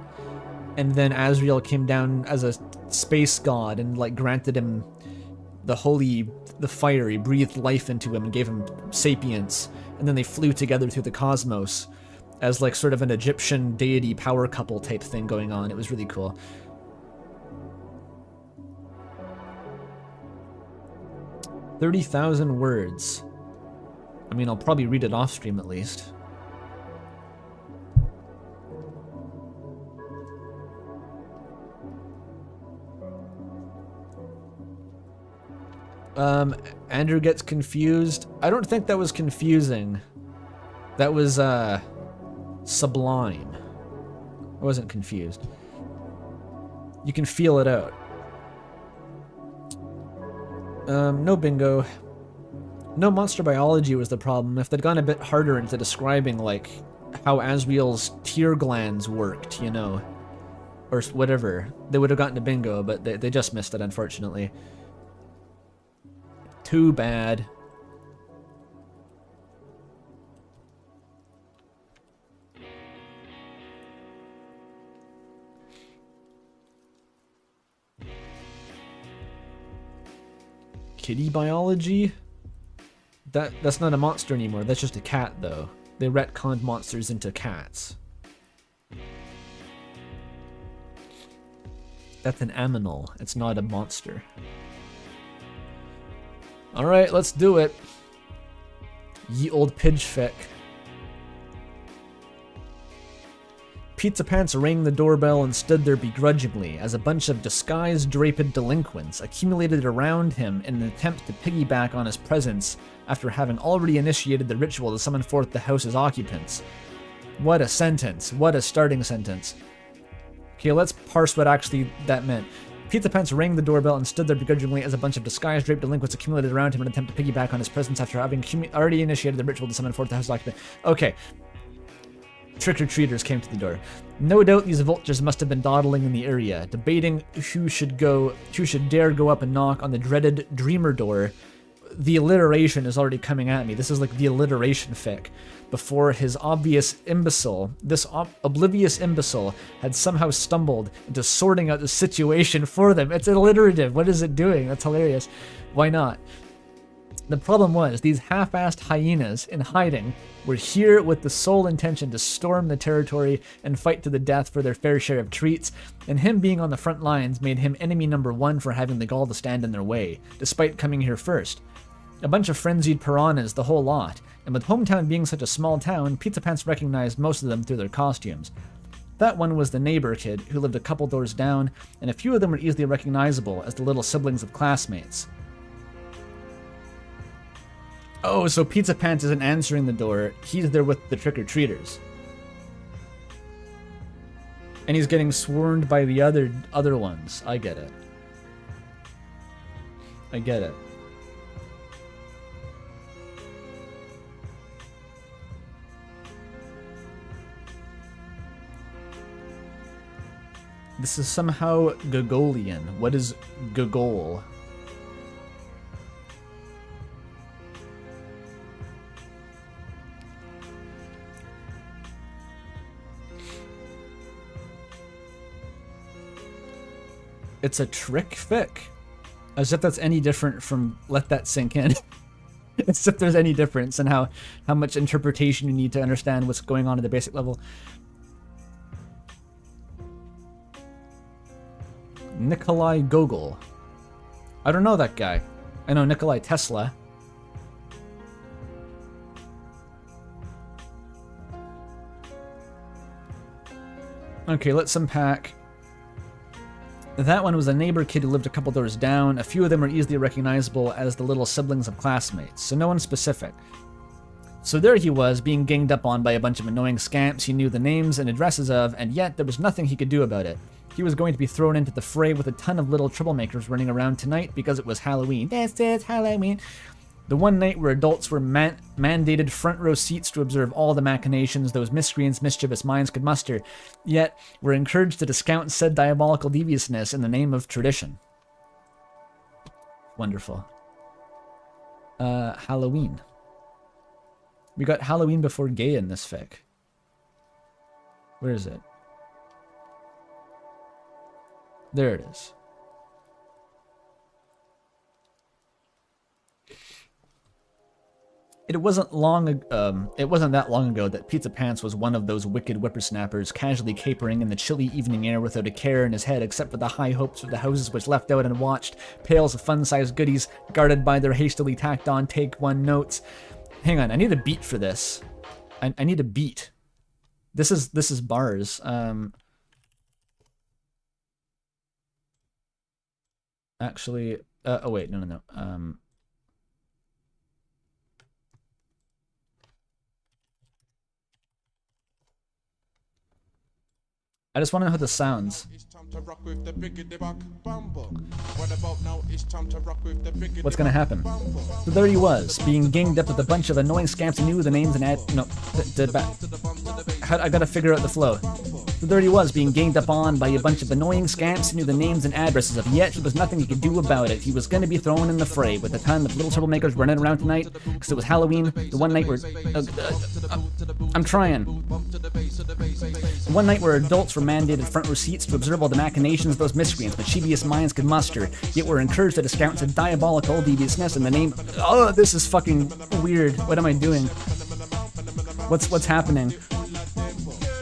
And then Asriel came down as a space god and like granted him the fire. He breathed life into him and gave him sapience. And then they flew together through the cosmos as like sort of an Egyptian deity power couple type thing going on. It was really cool. "30,000 words. I mean, I'll probably read it off stream at least. Andrew gets confused. I don't think that was confusing. That was, sublime. I wasn't confused. You can feel it out. No bingo. No monster biology was the problem. If they'd gone a bit harder into describing, like, how Asriel's tear glands worked, you know, or whatever, they would have gotten a bingo, but they just missed it, unfortunately. Too bad. Kitty biology? That's not a monster anymore. That's just a cat, though. They retconned monsters into cats. That's an aminal. It's not a monster. Alright, let's do it. Ye old Pidge fic. Pizzapants rang the doorbell and stood there begrudgingly as a bunch of disguised, draped delinquents accumulated around him in an attempt to piggyback on his presence after having already initiated the ritual to summon forth the house's occupants. What a sentence. What a starting sentence. Okay, let's parse what actually that meant. Pizzapants rang the doorbell and stood there begrudgingly as a bunch of disguised, draped delinquents accumulated around him in an attempt to piggyback on his presence after having already initiated the ritual to summon forth the house's occupants. Okay. Trick-or-treaters came to the door. No doubt these vultures must have been dawdling in the area, debating who should dare go up and knock on the dreaded dreamer door. The alliteration is already coming at me. This is like the alliteration fic. Before his obvious imbecile, this oblivious imbecile had somehow stumbled into sorting out the situation for them. It's alliterative. What is it doing? That's hilarious. Why not? The problem was, these half-assed hyenas in hiding were here with the sole intention to storm the territory and fight to the death for their fair share of treats, and him being on the front lines made him enemy number one for having the gall to stand in their way, despite coming here first. A bunch of frenzied piranhas, the whole lot, and with Hometown being such a small town, Pizzapants recognized most of them through their costumes. That one was the neighbor kid, who lived a couple doors down, and a few of them were easily recognizable as the little siblings of classmates. Oh, so Pizza Pants isn't answering the door. He's there with the trick-or-treaters. And he's getting swarmed by the other ones. I get it. I get it. This is somehow Gogolian. What is Gogol? It's a trick fic. As if that's any different from let that sink in. As if there's any difference in how much interpretation you need to understand what's going on at the basic level. Nikolai Gogol. I don't know that guy. I know Nikolai Tesla. Okay, let's unpack. That one was a neighbor kid who lived a couple doors down. A few of them are easily recognizable as the little siblings of classmates, so no one specific. So there he was, being ganged up on by a bunch of annoying scamps he knew the names and addresses of, and yet there was nothing he could do about it. He was going to be thrown into the fray with a ton of little troublemakers running around tonight because it was Halloween. This is Halloween. The one night where adults were mandated front row seats to observe all the machinations those miscreants' mischievous minds could muster, yet were encouraged to discount said diabolical deviousness in the name of tradition. Wonderful. Halloween. We got Halloween before gay in this fic. Where is it? There it is. It wasn't that long ago that Pizza Pants was one of those wicked whippersnappers casually capering in the chilly evening air without a care in his head except for the high hopes of the houses which left out and watched, pails of fun-sized goodies guarded by their hastily tacked-on take-one notes. Hang on, I need a beat for this. I need a beat. This is bars. Actually, oh wait, no. I just want to know how this sounds. What's gonna happen? So there he was, being ganged up with a bunch of annoying scamps who knew the names and I gotta figure out the flow. So there he was, being ganged up on by a bunch of annoying scamps who knew the names and addresses of, yet there was nothing he could do about it. He was gonna be thrown in the fray with a ton of little troublemakers running around tonight, because it was Halloween, the one night where... I'm trying. One night where adults were mandated front row seats to observe all the machinations those miscreants' mischievous minds could muster, yet were encouraged to discount said diabolical deviousness in the name... Oh, this is fucking weird. What am I doing? What's happening?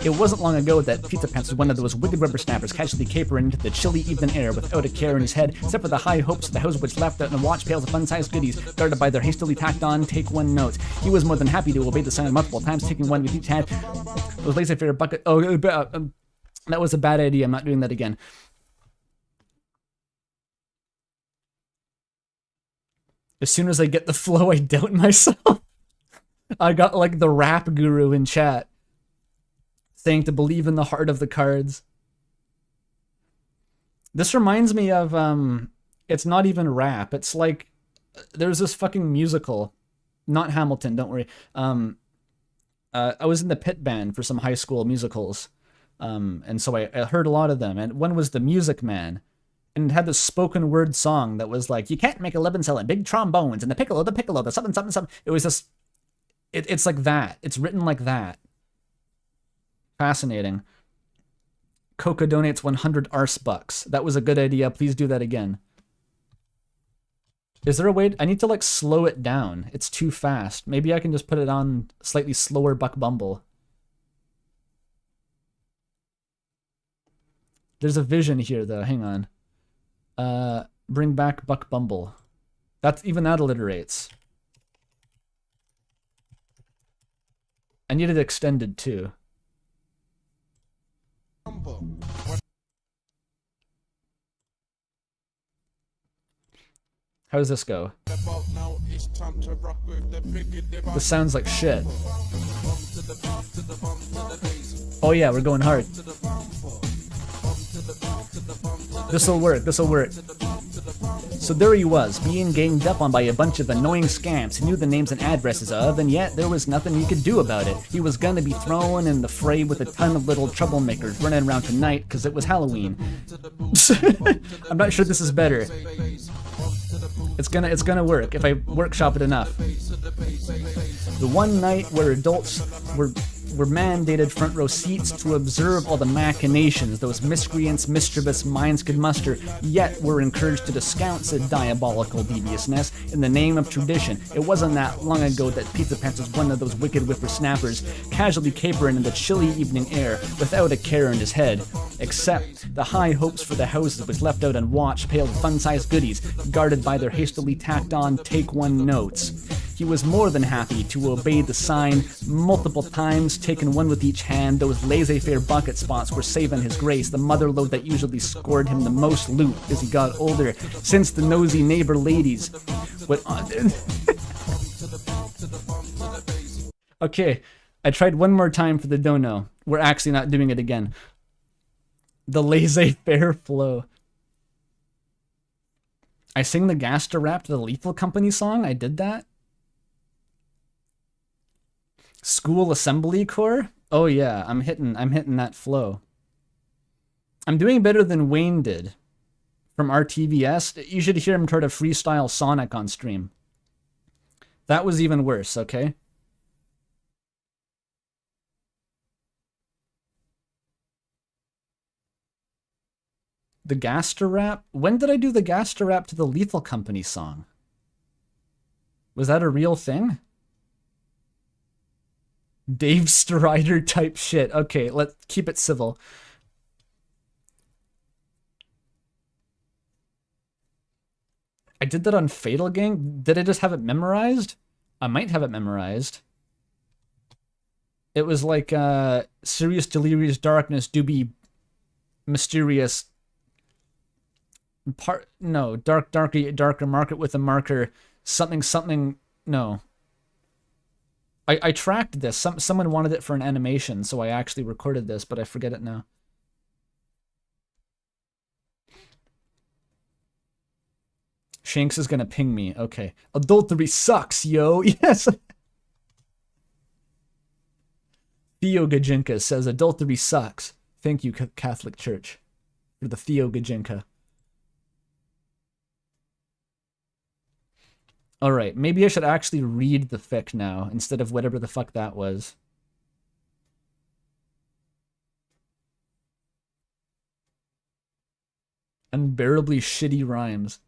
It wasn't long ago that Pizza Pants was one of those wicked whippersnappers casually capering into the chilly evening air without a care in his head, except for the high hopes of the house which left out and watch pails of fun-sized goodies, guarded by their hastily tacked-on take-one notes. He was more than happy to obey the sign multiple times, taking one with each hand. Those laissez-faire bucket... Oh, that was a bad idea. I'm not doing that again. As soon as I get the flow, I doubt myself. I got like the rap guru in chat saying to believe in the heart of the cards. This reminds me of, it's not even rap. It's like, there's this fucking musical, not Hamilton, don't worry. I was in the pit band for some high school musicals. And so I heard a lot of them. And one was The Music Man. And it had this spoken word song that was like, you can't make a living selling big trombones and the piccolo, the something, something, something. It was just, it's like that. It's written like that. Fascinating. Coca donates 100 arsebucks. That was a good idea. Please do that again. Is there a way? I need to like slow it down. It's too fast. Maybe I can just put it on slightly slower Buck Bumble. There's a vision here though. Hang on. Bring back Buck Bumble. That's even that alliterates. I need it extended too. How does this go? This sounds like shit. Oh yeah, we're going hard. This'll work, this'll work. So there he was, being ganged up on by a bunch of annoying scamps he knew the names and addresses of, and yet there was nothing he could do about it. He was gonna be thrown in the fray with a ton of little troublemakers running around tonight because it was Halloween. I'm not sure this is better. It's gonna work if I workshop it enough. The one night where adults were mandated front row seats to observe all the machinations those miscreants' mischievous minds could muster, yet were encouraged to discount said diabolical deviousness in the name of tradition. It wasn't that long ago that Pizzapants was one of those wicked whippersnappers, casually capering in the chilly evening air without a care in his head. Except the high hopes for the houses was left out on watch, paled fun-sized goodies, guarded by their hastily tacked-on take-one notes. He was more than happy to obey the sign multiple times, taking one with each hand. Those laissez-faire bucket spots were saving his grace, the mother lode that usually scored him the most loot as he got older, since the nosy neighbor ladies would... Okay, I tried one more time for the dono. We're actually not doing it again. The laissez-faire flow. I sing the Gaster rap to the Lethal Company song? I did that? School Assembly Corps? Oh yeah, I'm hitting that flow. I'm doing better than Wayne did from RTVS. You should hear him try to freestyle Sonic on stream. That was even worse, okay? The Gaster rap? When did I do the Gaster rap to the Lethal Company song? Was that a real thing? Dave Strider type shit. Okay, let's keep it civil. I did that on Fatal Gang. Did I just have it memorized? I might have it memorized. It was like Serious Delirious Darkness do be mysterious. Darker market with a marker. Something. No. I tracked this. Someone wanted it for an animation, so I actually recorded this, but I forget it now. Shanks is gonna ping me. Okay. Adultery sucks, yo. Yes. Theo Gajinka says adultery sucks. Thank you, Catholic Church, for the Theo Gajinka. Alright, maybe I should actually read the fic now, instead of whatever the fuck that was. Unbearably shitty rhymes.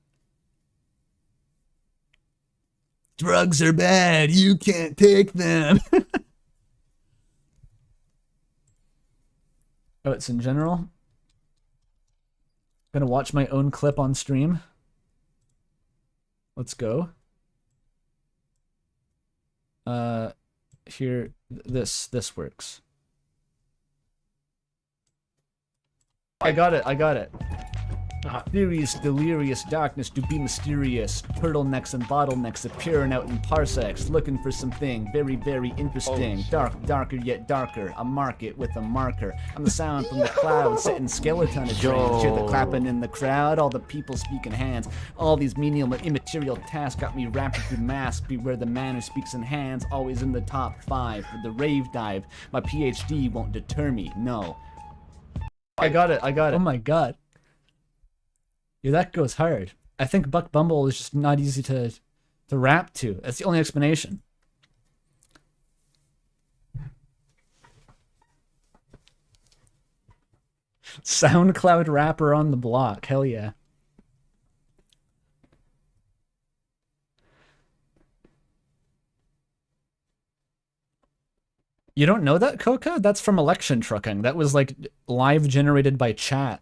Drugs are bad, you can't take them. Oh, it's in general? Gonna watch my own clip on stream. Let's go. Here, this works. I got it. Furious, delirious darkness to be mysterious. Turtlenecks and bottlenecks appearing out in parsecs, looking for something very, very interesting. Darker yet darker. A market with a marker. I'm the sound from the clouds, sitting skeleton of dreams. Hear the clapping in the crowd, all the people speaking hands. All these menial and immaterial tasks got me rapping through mass. Beware the man who speaks in hands, always in the top 5 for the rave dive. My PhD won't deter me, no. I got it. Oh my god. Yeah, that goes hard. I think Buck Bumble is just not easy to rap to. That's the only explanation. SoundCloud rapper on the block. Hell yeah. You don't know that, Coca? That's from Election Trucking. That was like live generated by chat.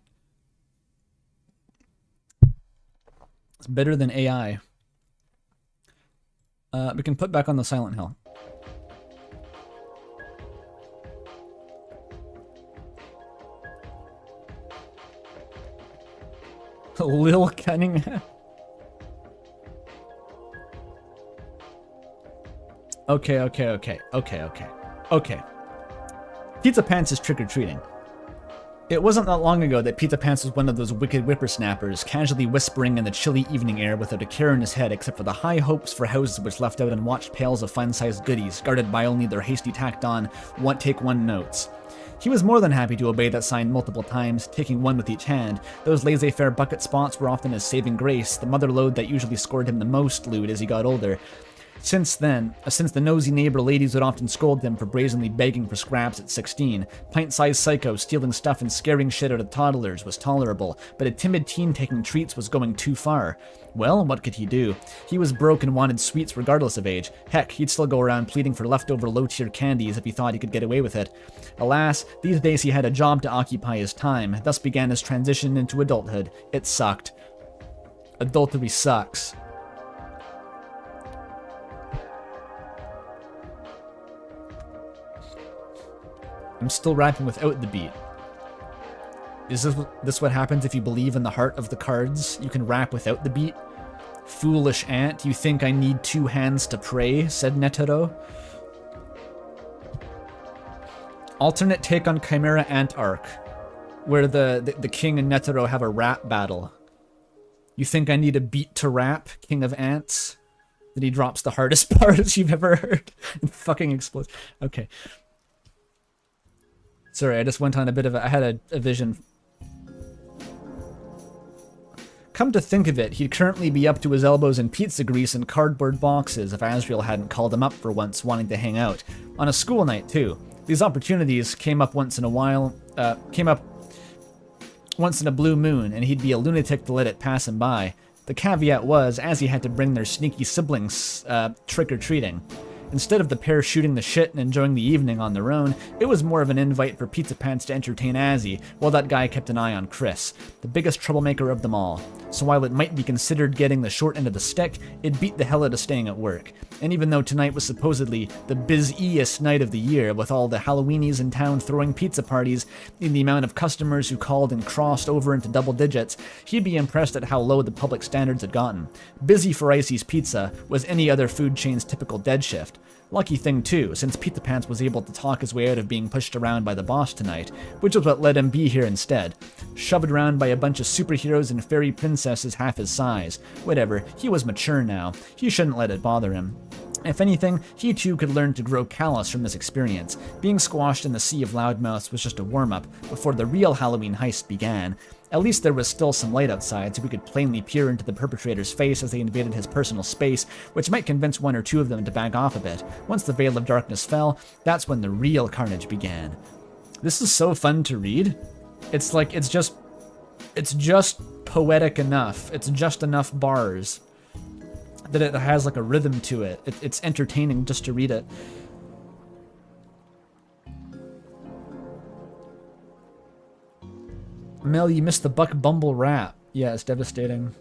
It's better than AI. We can put back on the Silent Hill. Lil Cunningham. Okay. Pizza Pants is trick-or-treating. It wasn't that long ago that Pizza Pants was one of those wicked whippersnappers, casually whispering in the chilly evening air without a care in his head except for the high hopes for houses which left out unwatched pails of fun-sized goodies, guarded by only their hasty tacked-on one-take-one notes. He was more than happy to obey that sign multiple times, taking one with each hand. Those laissez-faire bucket spots were often his saving grace, the mother lode that usually scored him the most loot as he got older. Since the nosy neighbor ladies would often scold him for brazenly begging for scraps at 16, pint-sized psychos stealing stuff and scaring shit out of toddlers was tolerable, but a timid teen taking treats was going too far. Well, what could he do? He was broke and wanted sweets regardless of age. Heck, he'd still go around pleading for leftover low-tier candies if he thought he could get away with it. Alas, these days he had a job to occupy his time, thus began his transition into adulthood. It sucked. Adultery sucks. I'm still rapping without the beat. Is this what happens if you believe in the heart of the cards? You can rap without the beat? Foolish ant, you think I need 2 hands to pray, said Netero. Alternate take on Chimera Ant arc, where the king and Netero have a rap battle. You think I need a beat to rap, King of Ants? Then he drops the hardest parts you've ever heard and fucking explodes. Okay. Sorry, I just went on a bit of I had a vision. Come to think of it, he'd currently be up to his elbows in pizza grease and cardboard boxes if Asriel hadn't called him up for once, wanting to hang out. On a school night, too. These opportunities came up once in a blue moon, and he'd be a lunatic to let it pass him by. The caveat was, as he had to bring their sneaky siblings trick-or-treating. Instead of the pair shooting the shit and enjoying the evening on their own, it was more of an invite for Pizza Pants to entertain Azzy, while that guy kept an eye on Chris, the biggest troublemaker of them all. So while it might be considered getting the short end of the stick, it beat the hell out of staying at work. And even though tonight was supposedly the busiest night of the year, with all the Halloweenies in town throwing pizza parties and the amount of customers who called and crossed over into double digits, he'd be impressed at how low the public standards had gotten. Busy for Icy's Pizza was any other food chain's typical dead shift. Lucky thing too, since Pizza Pants was able to talk his way out of being pushed around by the boss tonight, which was what let him be here instead. Shoved around by a bunch of superheroes and fairy princesses half his size. Whatever, he was mature now. He shouldn't let it bother him. If anything, he too could learn to grow callous from this experience. Being squashed in the sea of loudmouths was just a warm-up before the real Halloween heist began. At least there was still some light outside, so we could plainly peer into the perpetrator's face as they invaded his personal space, which might convince 1 or 2 of them to back off a bit. Once the veil of darkness fell, that's when the real carnage began. This is so fun to read. It's like, it's just poetic enough. It's just enough bars that it has like a rhythm to it. It's entertaining just to read it. Mel, you missed the Buck Bumble rap. Yeah, it's devastating.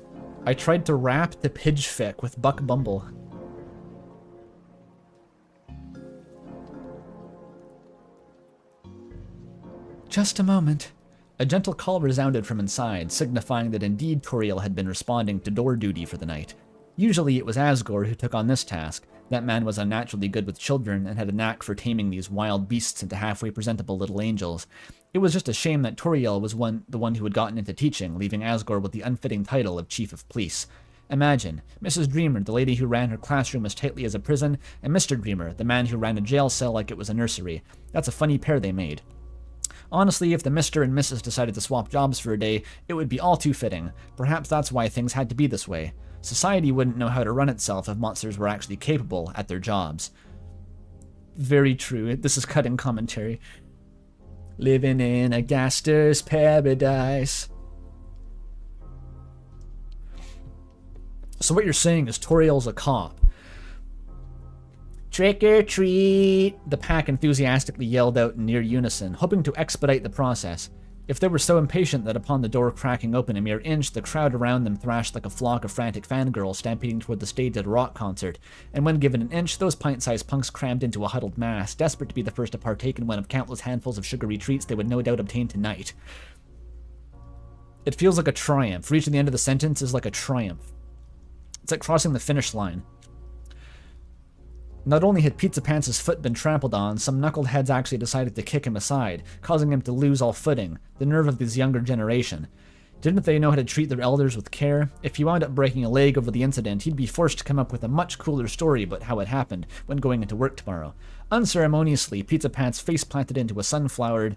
I tried to rap to Pidgefic with Buck Bumble. Just a moment. A gentle call resounded from inside, signifying that indeed Toriel had been responding to door duty for the night. Usually it was Asgore who took on this task. That man was unnaturally good with children and had a knack for taming these wild beasts into halfway presentable little angels. It was just a shame that Toriel was the one who had gotten into teaching, leaving Asgore with the unfitting title of Chief of Police. Imagine, Mrs. Dreamer, the lady who ran her classroom as tightly as a prison, and Mr. Dreamer, the man who ran a jail cell like it was a nursery. That's a funny pair they made. Honestly, if the Mr. and Mrs. decided to swap jobs for a day, it would be all too fitting. Perhaps that's why things had to be this way. Society wouldn't know how to run itself if monsters were actually capable at their jobs. Very true. This is cutting commentary. Living in a gaster's paradise. So what you're saying is Toriel's a cop. Trick or treat! The pack enthusiastically yelled out in near unison, hoping to expedite the process. If they were so impatient that upon the door cracking open a mere inch, the crowd around them thrashed like a flock of frantic fangirls stampeding toward the stage at a rock concert, and when given an inch, those pint-sized punks crammed into a huddled mass, desperate to be the first to partake in one of countless handfuls of sugary treats they would no doubt obtain tonight. It feels like a triumph. Reaching the end of the sentence is like a triumph. It's like crossing the finish line. Not only had Pizza Pants' foot been trampled on, some knuckleheads actually decided to kick him aside, causing him to lose all footing, the nerve of this younger generation. Didn't they know how to treat their elders with care? If he wound up breaking a leg over the incident, he'd be forced to come up with a much cooler story about how it happened when going into work tomorrow. Unceremoniously, Pizza Pants face planted into the sunflowered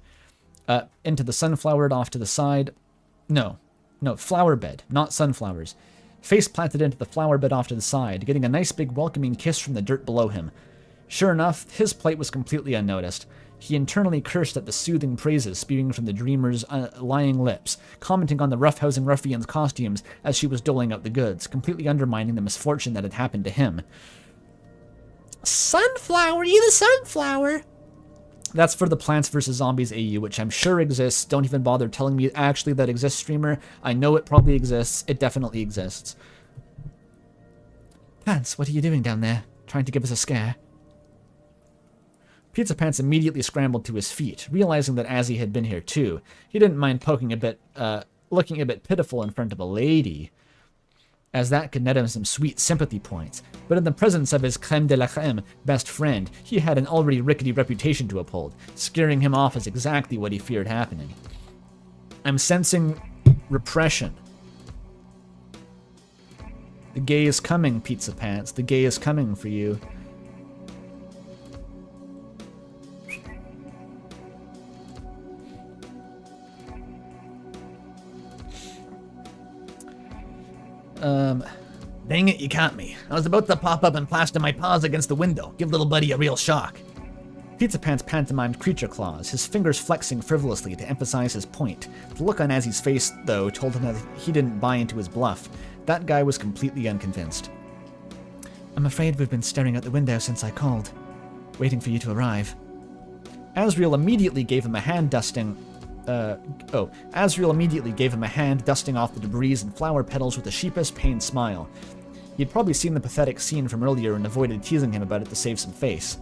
off to the side. No, flower bed, not sunflowers. Face planted into the flower bed off to the side, getting a nice big welcoming kiss from the dirt below him. Sure enough, his plight was completely unnoticed. He internally cursed at the soothing praises spewing from the dreamer's lying lips, commenting on the roughhousing ruffian's costumes as she was doling out the goods, completely undermining the misfortune that had happened to him. Sunflower, you the sunflower? That's for the Plants vs. Zombies AU, which I'm sure exists. Don't even bother telling me actually that exists, streamer. I know it probably exists. It definitely exists. Pants, what are you doing down there? Trying to give us a scare? Pizza Pants immediately scrambled to his feet, realizing that Azzy had been here too. He didn't mind looking a bit pitiful in front of a lady, as that could net him some sweet sympathy points. But in the presence of his creme de la creme best friend, he had an already rickety reputation to uphold. Scaring him off is exactly what he feared happening. I'm sensing repression. The gay is coming, Pizza Pants. The gay is coming for you. Dang it, you caught me. I was about to pop up and plaster my paws against the window, give little buddy a real shock. Pizza Pants pantomimed creature claws, his fingers flexing frivolously to emphasize his point. The look on Azzy's face, though, told him that he didn't buy into his bluff. That guy was completely unconvinced. I'm afraid we've been staring out the window since I called, waiting for you to arrive. Asriel immediately gave him a hand dusting off the debris and flower petals with a sheepish, pained smile. He'd probably seen the pathetic scene from earlier and avoided teasing him about it to save some face.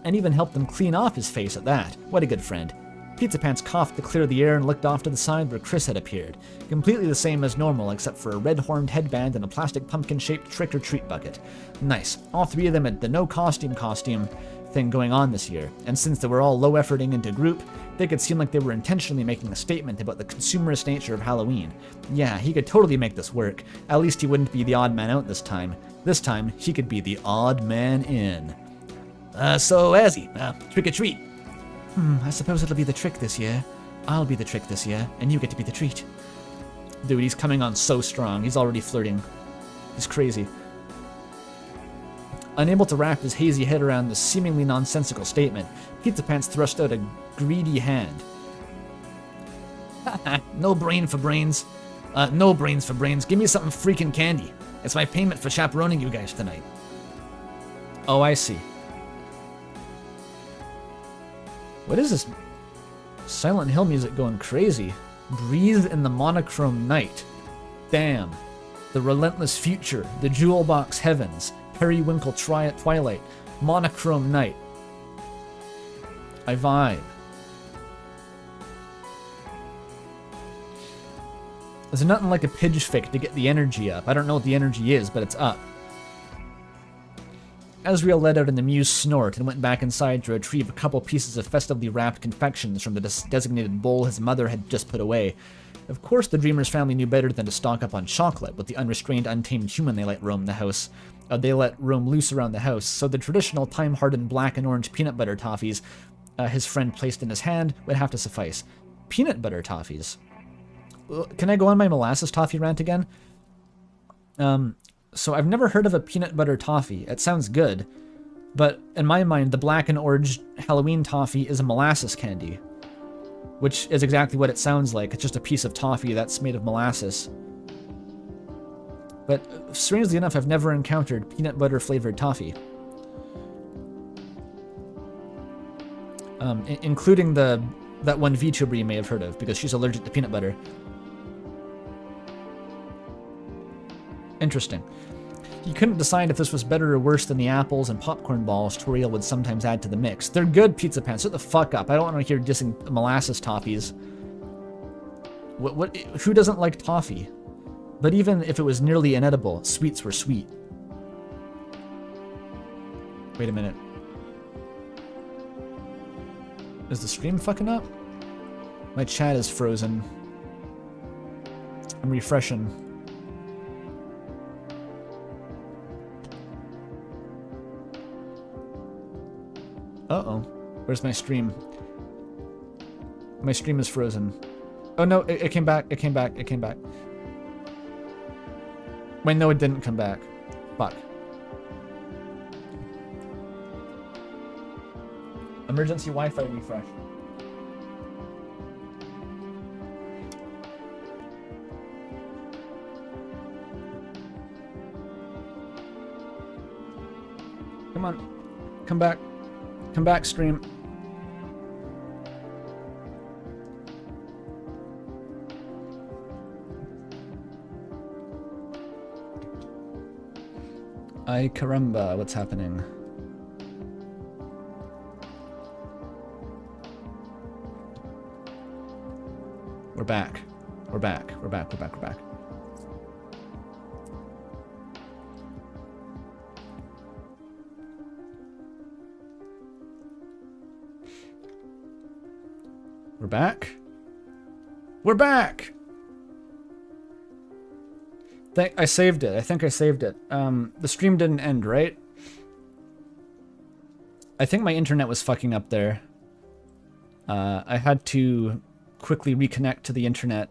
And even helped him clean off his face at that. What a good friend. Pizza Pants coughed to clear the air and looked off to the side where Chris had appeared. Completely the same as normal, except for a red-horned headband and a plastic pumpkin-shaped trick-or-treat bucket. Nice. All three of them had the no-costume thing going on this year, and since they were all low-efforting into group, they could seem like they were intentionally making a statement about the consumerist nature of Halloween. Yeah, he could totally make this work. At least he wouldn't be the odd man out this time. This time, he could be the odd man in. So, Azzy, trick or treat. I suppose it'll be the trick this year. I'll be the trick this year, and you get to be the treat. Dude, he's coming on so strong. He's already flirting. He's crazy. Unable to wrap his hazy head around this seemingly nonsensical statement, Pizza Pants thrust out a greedy hand. No brains for brains. Give me something freaking candy. It's my payment for chaperoning you guys tonight. Oh, I see. What is this? Silent Hill music going crazy. Breathe in the monochrome night. Damn. The relentless future. The jewel box heavens. Periwinkle twilight. Monochrome night. I vibe. There's nothing like a pidge fic to get the energy up. I don't know what the energy is, but it's up. Asriel let out an amused snort and went back inside to retrieve a couple pieces of festively wrapped confections from the designated bowl his mother had just put away. Of course, the Dreamer's family knew better than to stock up on chocolate with the unrestrained, untamed human they let roam loose around the house, so the traditional time-hardened black and orange peanut butter toffees his friend placed in his hand would have to suffice. Peanut butter toffees? Can I go on my molasses toffee rant again? So I've never heard of a peanut butter toffee. It sounds good, but in my mind, the black and orange Halloween toffee is a molasses candy, which is exactly what it sounds like. It's just a piece of toffee that's made of molasses. But strangely enough, I've never encountered peanut butter flavored toffee. Including that one VTuber you may have heard of, because she's allergic to peanut butter. Interesting. He couldn't decide if this was better or worse than the apples and popcorn balls Toriel would sometimes add to the mix. They're good, Pizza Pants. Shut the fuck up. I don't want to hear dissing molasses toffees. Who doesn't like toffee? But even if it was nearly inedible, sweets were sweet. Wait a minute. Is the stream fucking up? My chat is frozen. I'm refreshing. Uh-oh. Where's my stream? My stream is frozen. Oh no, it came back, it came back, it came back. Wait, no, it didn't come back. Fuck. Emergency Wi-Fi refresh. Come on. Come back. Come back, stream. Ay caramba, what's happening? We're back. We're back. We're back. We're back. We're back. We're back. We're back. I saved it. I think I saved it. The stream didn't end, right? I think my internet was fucking up there. I had to quickly reconnect to the internet.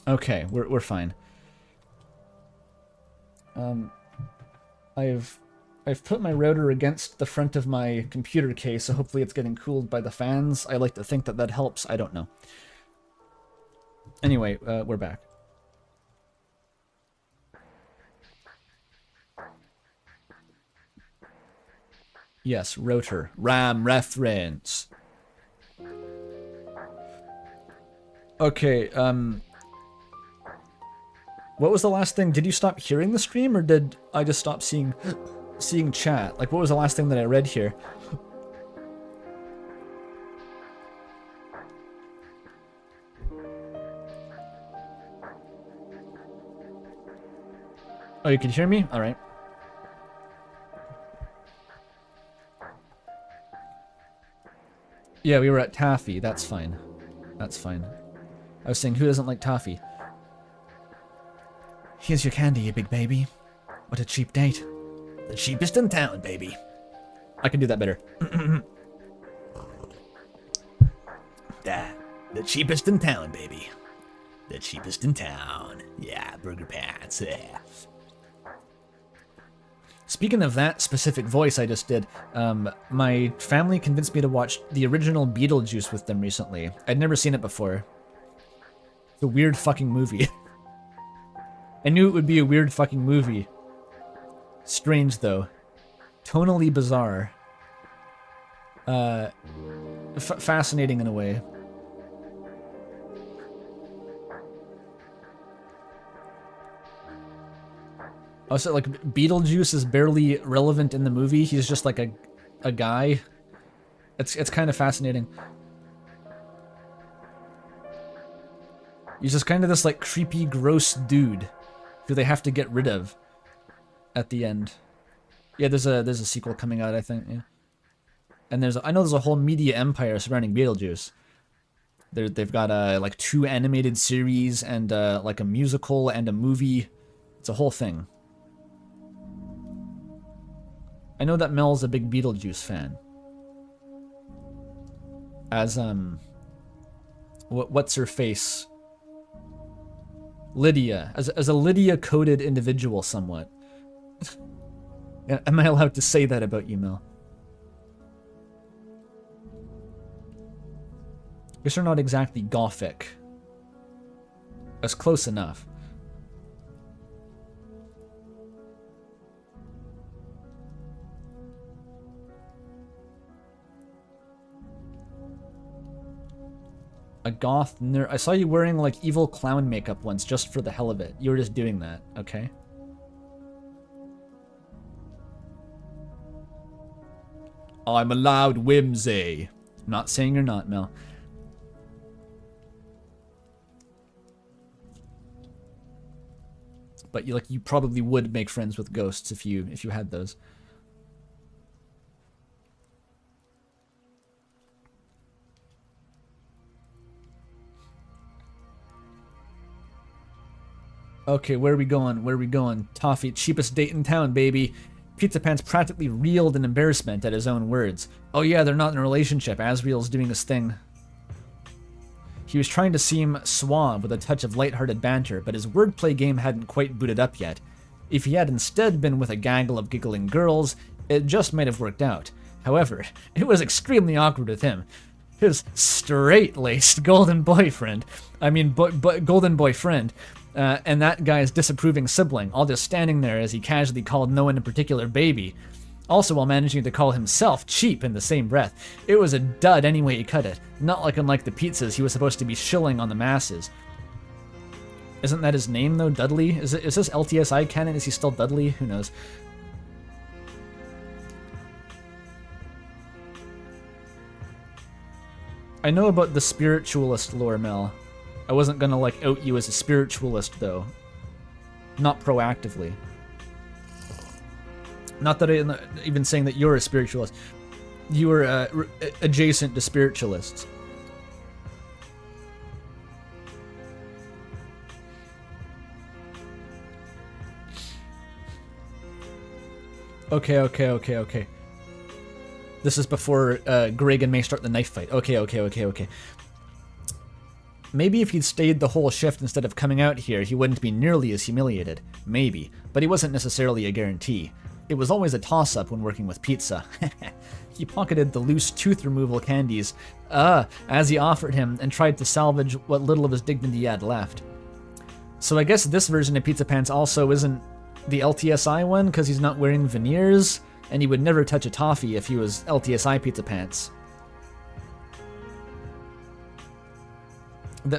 Okay, we're fine. I've put my router against the front of my computer case, so hopefully it's getting cooled by the fans. I like to think that that helps. I don't know. Anyway, we're back. Yes, router. RAM reference. Okay, what was the last thing? Did you stop hearing the stream, or did I just stop seeing chat? Like, what was the last thing that I read here? Oh, you can hear me? All right. Yeah, we were at Taffy. That's fine. That's fine. I was saying, who doesn't like toffee? Here's your candy, you big baby. What a cheap date. The cheapest in town, baby. I can do that better. The cheapest in town, baby. The cheapest in town. Yeah, burger pants. Yeah. Speaking of that specific voice I just did, my family convinced me to watch the original Beetlejuice with them recently. I'd never seen it before. It's a weird fucking movie. I knew it would be a weird fucking movie. Strange, though. Tonally bizarre. Fascinating in a way. Also, like, Beetlejuice is barely relevant in the movie. He's just like a guy. It's kind of fascinating. He's just kind of this like creepy, gross dude who they have to get rid of at the end. Yeah, there's a sequel coming out, I think. Yeah. And I know there's a whole media empire surrounding Beetlejuice. They've got like 2 animated series and like a musical and a movie. It's a whole thing. I know that Mel's a big Beetlejuice fan. As what's her face? Lydia, as a Lydia-coded individual, somewhat. Am I allowed to say that about you, Mel? Guess you're not exactly gothic. That's close enough. A goth nerd. I saw you wearing like evil clown makeup once just for the hell of it. You were just doing that, okay? I'm a loud whimsy. I'm not saying you're not, Mel. but you probably would make friends with ghosts if you had those. Okay, where are we going? Where are we going? Toffee, cheapest date in town, baby. Pizzapants practically reeled in embarrassment at his own words. Oh yeah, they're not in a relationship. Asriel's doing his thing. He was trying to seem suave with a touch of lighthearted banter, but his wordplay game hadn't quite booted up yet. If he had instead been with a gaggle of giggling girls, it just might have worked out. However, it was extremely awkward with him. His straight-laced golden boyfriend, golden boyfriend, and that guy's disapproving sibling, all just standing there as he casually called no one in particular baby, also while managing to call himself cheap in the same breath. It was a dud any way he cut it, not like unlike the pizzas he was supposed to be shilling on the masses. Isn't that his name, though? Dudley? Is this LTSI canon? Is he still Dudley? Who knows? I know about the spiritualist lore, Mel. I wasn't gonna, out you as a spiritualist, though. Not proactively. Not that I'm even saying that you're a spiritualist. You were adjacent to spiritualists. Okay. This is before Greg and May start the knife fight. Okay. Maybe if he'd stayed the whole shift instead of coming out here, he wouldn't be nearly as humiliated. Maybe. But he wasn't necessarily a guarantee. It was always a toss-up when working with pizza. He pocketed the loose tooth removal candies, as he offered him, and tried to salvage what little of his dignity he had left. So I guess this version of Pizzapants also isn't the LTSI one, because he's not wearing veneers, and he would never touch a toffee if he was LTSI Pizzapants.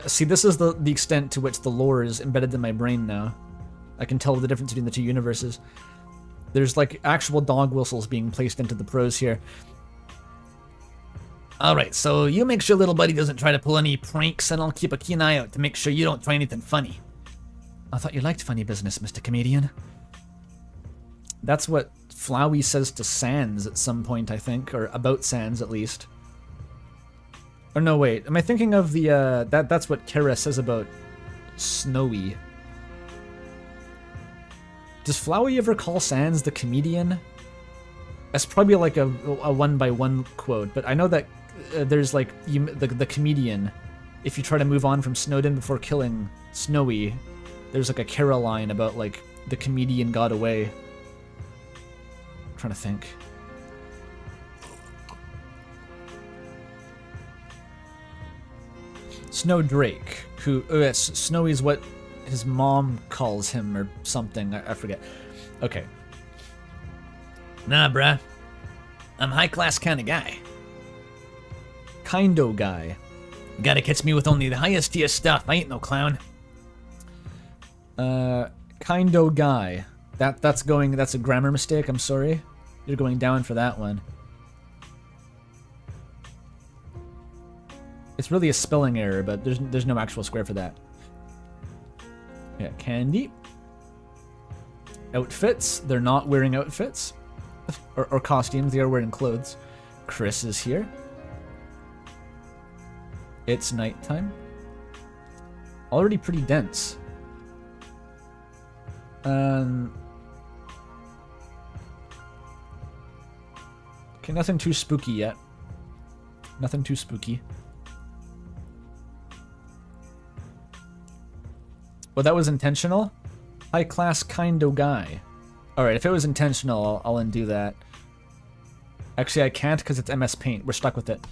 See, this is the extent to which the lore is embedded in my brain now. I can tell the difference between the two universes. There's actual dog whistles being placed into the prose here. Alright, so you make sure little buddy doesn't try to pull any pranks, and I'll keep a keen eye out to make sure you don't try anything funny. I thought you liked funny business, Mr. Comedian. That's what Flowey says to Sans at some point, I think, or about Sans at least. Or no, wait, am I thinking of the, that's what Kara says about Snowy. Does Flowey ever call Sans the comedian? That's probably a one-by-one quote, but I know that there's the comedian, if you try to move on from Snowden before killing Snowy, there's a Kara line about the comedian got away. I'm trying to think. Snowdrake, who, yes, Snowy's what his mom calls him or something, I forget. Okay. Nah, bruh. I'm high-class kind of guy. Kindo guy. You gotta catch me with only the highest tier stuff. I ain't no clown. Kindo guy. That's a grammar mistake, I'm sorry. You're going down for that one. It's really a spelling error, but there's no actual square for that. Yeah, Candy. Outfits. They're not wearing outfits. Or costumes. They are wearing clothes. Chris is here. It's nighttime. Already pretty dense. Okay, nothing too spooky yet. Nothing too spooky. Well, that was intentional? High-class kindo guy. Alright, if it was intentional, I'll undo that. Actually, I can't because it's MS Paint. We're stuck with it.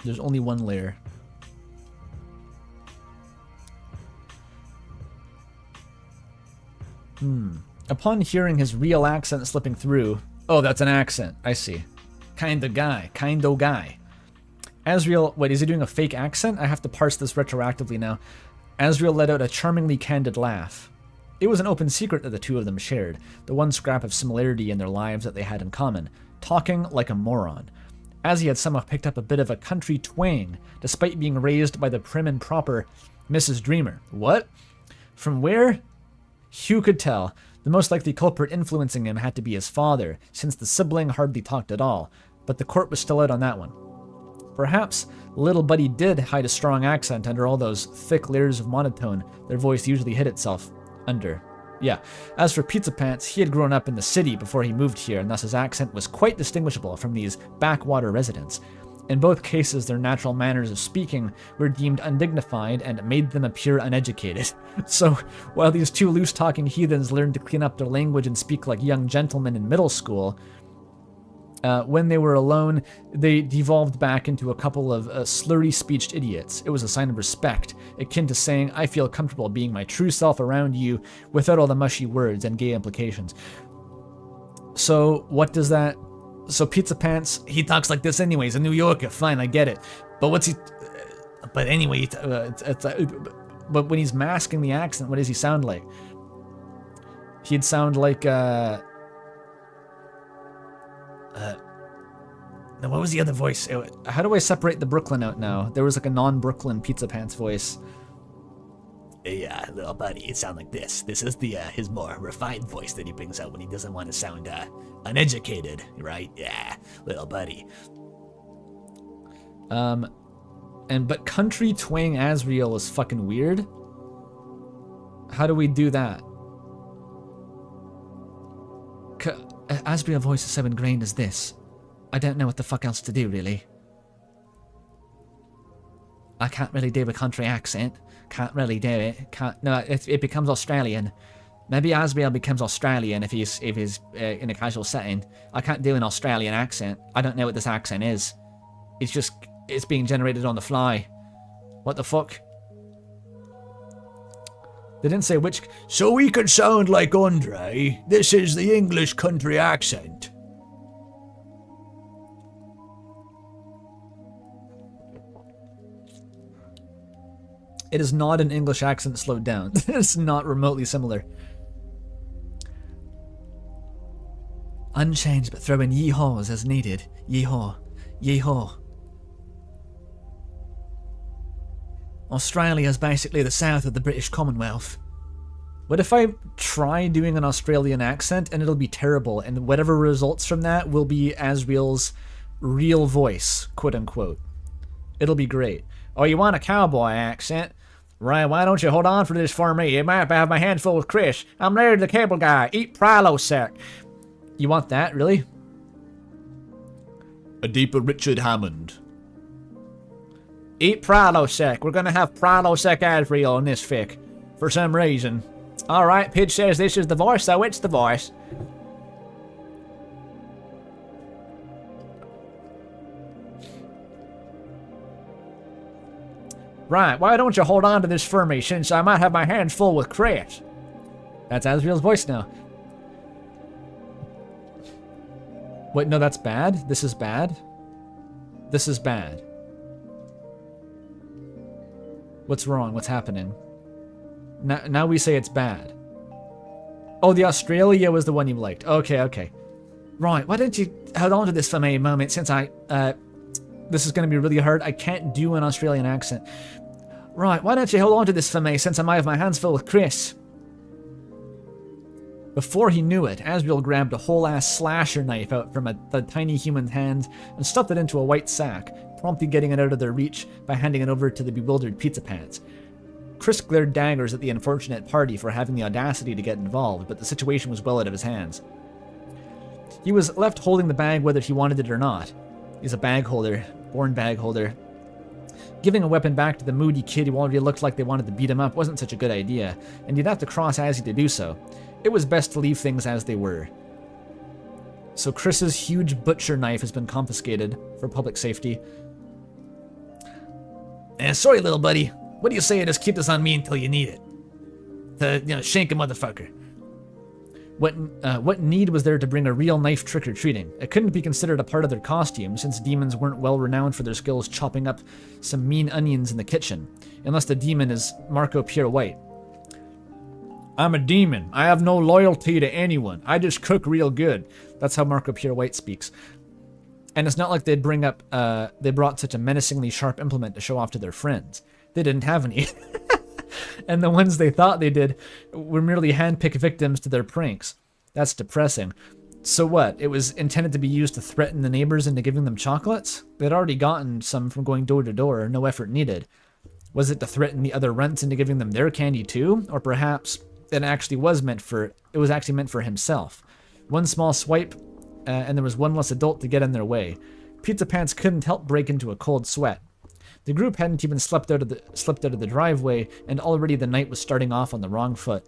There's only one layer. Upon hearing his real accent slipping through... Oh, that's an accent. I see. Kindo guy. Asriel... Wait, is he doing a fake accent? I have to parse this retroactively now. Asriel let out a charmingly candid laugh. It was an open secret that the two of them shared, the one scrap of similarity in their lives that they had in common, talking like a moron. as he had somehow picked up a bit of a country twang, despite being raised by the prim and proper Mrs. Dreamer. What? From where? Hugh could tell. The most likely culprit influencing him had to be his father, since the sibling hardly talked at all, but the court was still out on that one. Perhaps little Buddy did hide a strong accent under all those thick layers of monotone their voice usually hid itself under. Yeah, as for Pizzapants, he had grown up in the city before he moved here, and thus his accent was quite distinguishable from these backwater residents. In both cases, their natural manners of speaking were deemed undignified and made them appear uneducated. So, while these two loose-talking heathens learned to clean up their language and speak like young gentlemen in middle school, when they were alone, they devolved back into a couple of slurry-speeched idiots. It was a sign of respect, akin to saying, I feel comfortable being my true self around you without all the mushy words and gay implications. So, what does that... So Pizzapants, he talks like this anyways, a New Yorker, fine, I get it. But what's he... But anyway, but when he's masking the accent, what does he sound like? He'd sound like, Now, what was the other voice? how do I separate the Brooklyn out now? There was like a non-Brooklyn Pizzapants voice. Yeah, little buddy, it sounds like this. This is the his more refined voice that he brings out when he doesn't want to sound uneducated, right? Yeah, little buddy. But country twang Asriel is fucking weird. How do we do that? Asriel voice is so ingrained as this. I don't know what the fuck else to do, really. I can't really do a country accent. Can't really do it. No, it becomes Australian. Maybe Asriel becomes Australian if he's in a casual setting. I can't do an Australian accent. I don't know what this accent is. It's being generated on the fly. What the fuck? They didn't say which... So we could sound like Andre. This is the English country accent. It is not an English accent slowed down. It's not remotely similar. Unchanged, but throw in yeehaws as needed. Yeehaw. Yeehaw. Australia is basically the south of the British Commonwealth. What if I try doing an Australian accent and it'll be terrible, and whatever results from that will be Asriel's real voice, quote unquote. It'll be great. Oh, you want a cowboy accent? Right, why don't you hold on for this for me? You might have my hands full with Chris. I'm Larry the Cable Guy. Eat Prilosec. You want that, really? A deeper Richard Hammond. Eat Prilosec. We're gonna have Prilosec Asriel in this fic. For some reason. Alright, Pidge says this is the voice, so it's the voice. Right, why don't you hold on to this for me, since I might have my hands full with Chris? That's Asriel's voice now. Wait, no, that's bad? This is bad? This is bad. What's wrong? What's happening? Now we say it's bad. Oh, the Australia was the one you liked. Okay, okay. Right, why don't you hold on to this for me a moment, since this is going to be really hard. I can't do an Australian accent. Right, why don't you hold on to this for me, since I might have my hands full with Chris? Before he knew it, Asriel grabbed a whole-ass slasher knife out from the tiny human's hand and stuffed it into a white sack, promptly getting it out of their reach by handing it over to the bewildered Pizzapants. Chris glared daggers at the unfortunate party for having the audacity to get involved, but the situation was well out of his hands. He was left holding the bag whether he wanted it or not. He's a bag holder, born bag holder. Giving a weapon back to the moody kid who already looked like they wanted to beat him up wasn't such a good idea, and you'd have to cross Azzy to do so. It was best to leave things as they were. So Chris's huge butcher knife has been confiscated for public safety. Sorry, little buddy. What do you say I just keep this on me until you need it? To, shank a motherfucker. What need was there to bring a real knife trick-or-treating? It couldn't be considered a part of their costume, since demons weren't well renowned for their skills chopping up some mean onions in the kitchen, unless the demon is Marco Pierre White. I'm a demon. I have no loyalty to anyone. I just cook real good. That's how Marco Pierre White speaks. And it's not like they'd bring up, they brought such a menacingly sharp implement to show off to their friends. They didn't have any. And the ones they thought they did were merely hand-picked victims to their pranks. That's depressing. So what? It was intended to be used to threaten the neighbors into giving them chocolates? They'd already gotten some from going door to door, no effort needed. Was it to threaten the other rents into giving them their candy too? Or perhaps it was actually meant for himself. One small swipe, and there was one less adult to get in their way. Pizza Pants couldn't help break into a cold sweat. The group hadn't even slipped out of the driveway, and already the night was starting off on the wrong foot.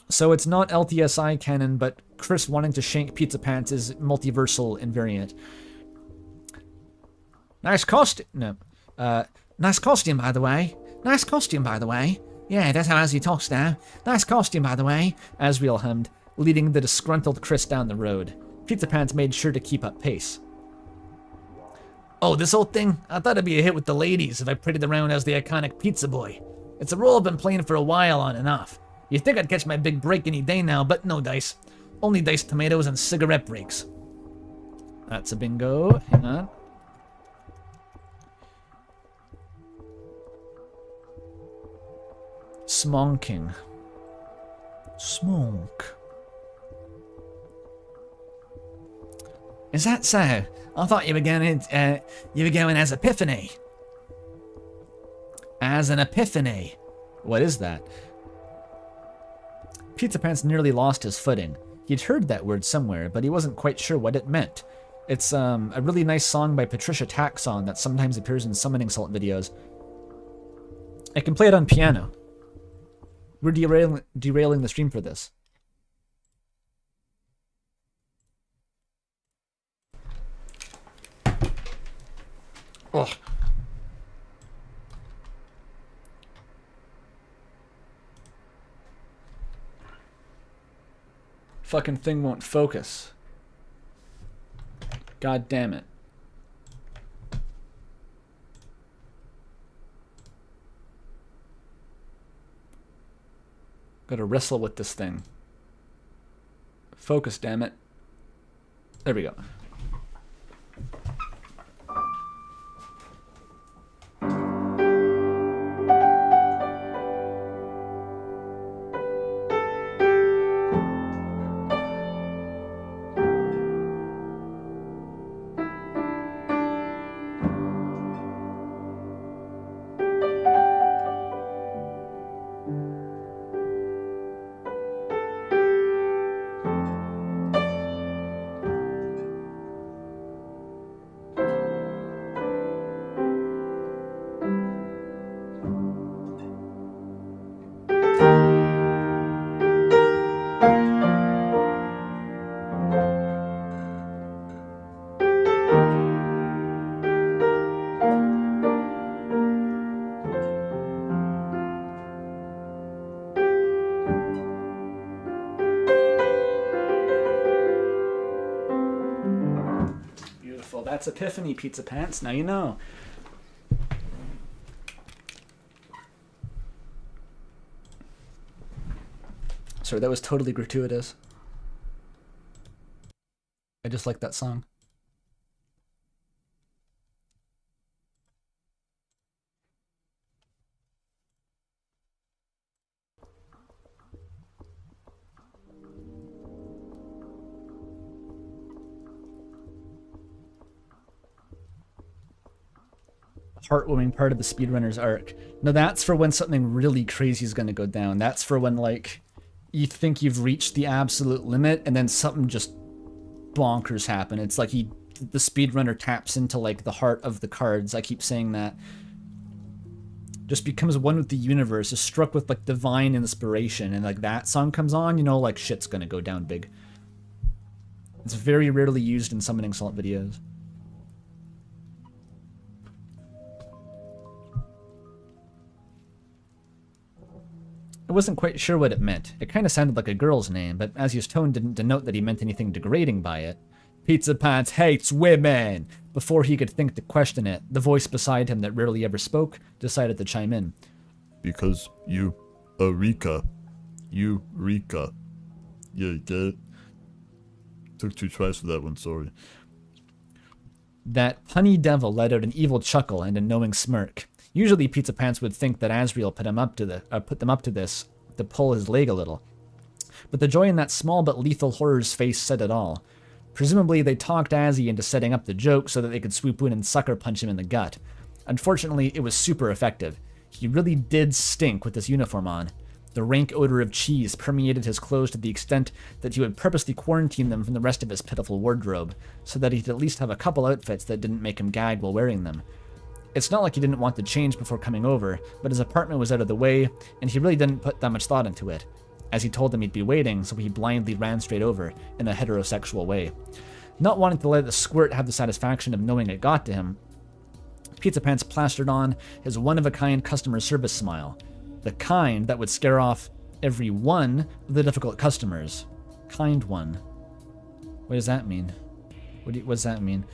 So it's not LTSI canon, but Chris wanting to shank Pizza Pants is multiversal invariant. Nice costume. No. Nice costume, by the way. Nice costume, by the way. Yeah, that's how Asriel talks now. Nice costume, by the way. Asriel hummed, leading the disgruntled Chris down the road. Pizza Pants made sure to keep up pace. Oh, this old thing? I thought it'd be a hit with the ladies if I paraded around as the iconic pizza boy. It's a role I've been playing for a while on and off. You'd think I'd catch my big break any day now, but no dice. Only diced tomatoes and cigarette breaks. That's a bingo. Hang on. Smonking. Smonk. Is that so? I thought you were going as Epiphany. As an epiphany. What is that? Pizza Pants nearly lost his footing. He'd heard that word somewhere, but he wasn't quite sure what it meant. It's a really nice song by Patricia Taxon that sometimes appears in Summoning Salt videos. I can play it on piano. We're derailing the stream for this. Ugh. Fucking thing won't focus. God damn it. Gotta wrestle with this thing. Focus, damn it. There we go. That's Epiphany, Pizza Pants. Now you know. Sorry, that was totally gratuitous. I just like that song. Heartwarming part of the speedrunner's arc. No, that's for when something really crazy is going to go down. That's for when, like, you think you've reached the absolute limit and then something just bonkers happen. It's like the speedrunner taps into, like, the heart of the cards. I keep saying that. Just becomes one with the universe, is struck with, like, divine inspiration, and, like, that song comes on, you know, like, shit's going to go down big. It's very rarely used in Summoning Salt videos. I wasn't quite sure what it meant. It kind of sounded like a girl's name, but as his tone didn't denote that he meant anything degrading by it. Pizza Pants hates women! Before he could think to question it, the voice beside him that rarely ever spoke decided to chime in. Because you, Eureka. Eureka. Yeah, you get it? Took 2 tries for that one, sorry. That punny devil let out an evil chuckle and a knowing smirk. Usually Pizzapants would think that Asriel put them up to this to pull his leg a little. But the joy in that small but lethal horror's face said it all. Presumably they talked Azzy into setting up the joke so that they could swoop in and sucker punch him in the gut. Unfortunately, it was super effective. He really did stink with this uniform on. The rank odor of cheese permeated his clothes to the extent that he would purposely quarantine them from the rest of his pitiful wardrobe, so that he'd at least have a couple outfits that didn't make him gag while wearing them. It's not like he didn't want to change before coming over, but his apartment was out of the way, and he really didn't put that much thought into it. As he told them he'd be waiting, so he blindly ran straight over, in a heterosexual way. Not wanting to let the squirt have the satisfaction of knowing it got to him, Pizzapants plastered on his one-of-a-kind customer service smile. The kind that would scare off every one of the difficult customers. Kind one. What does that mean? What does that mean?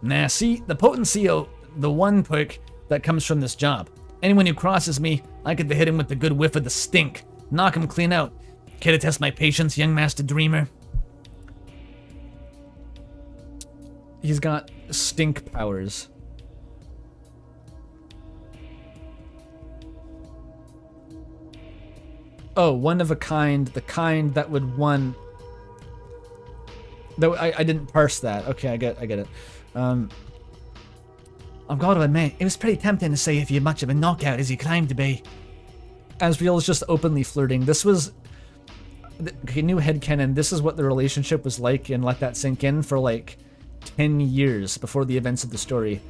Nah, see, the potency of the one perk that comes from this job. Anyone who crosses me, I get to hit him with the good whiff of the stink. Knock him clean out. Care to test my patience, young master dreamer? He's got stink powers. Oh, one of a kind, the kind that would one. Though I didn't parse that. Okay, I get it. I've got to admit, it was pretty tempting to say if you're much of a knockout as you claim to be. Asriel is just openly flirting. This was new headcanon. This is what the relationship was like, and let that sink in for like 10 years before the events of the story.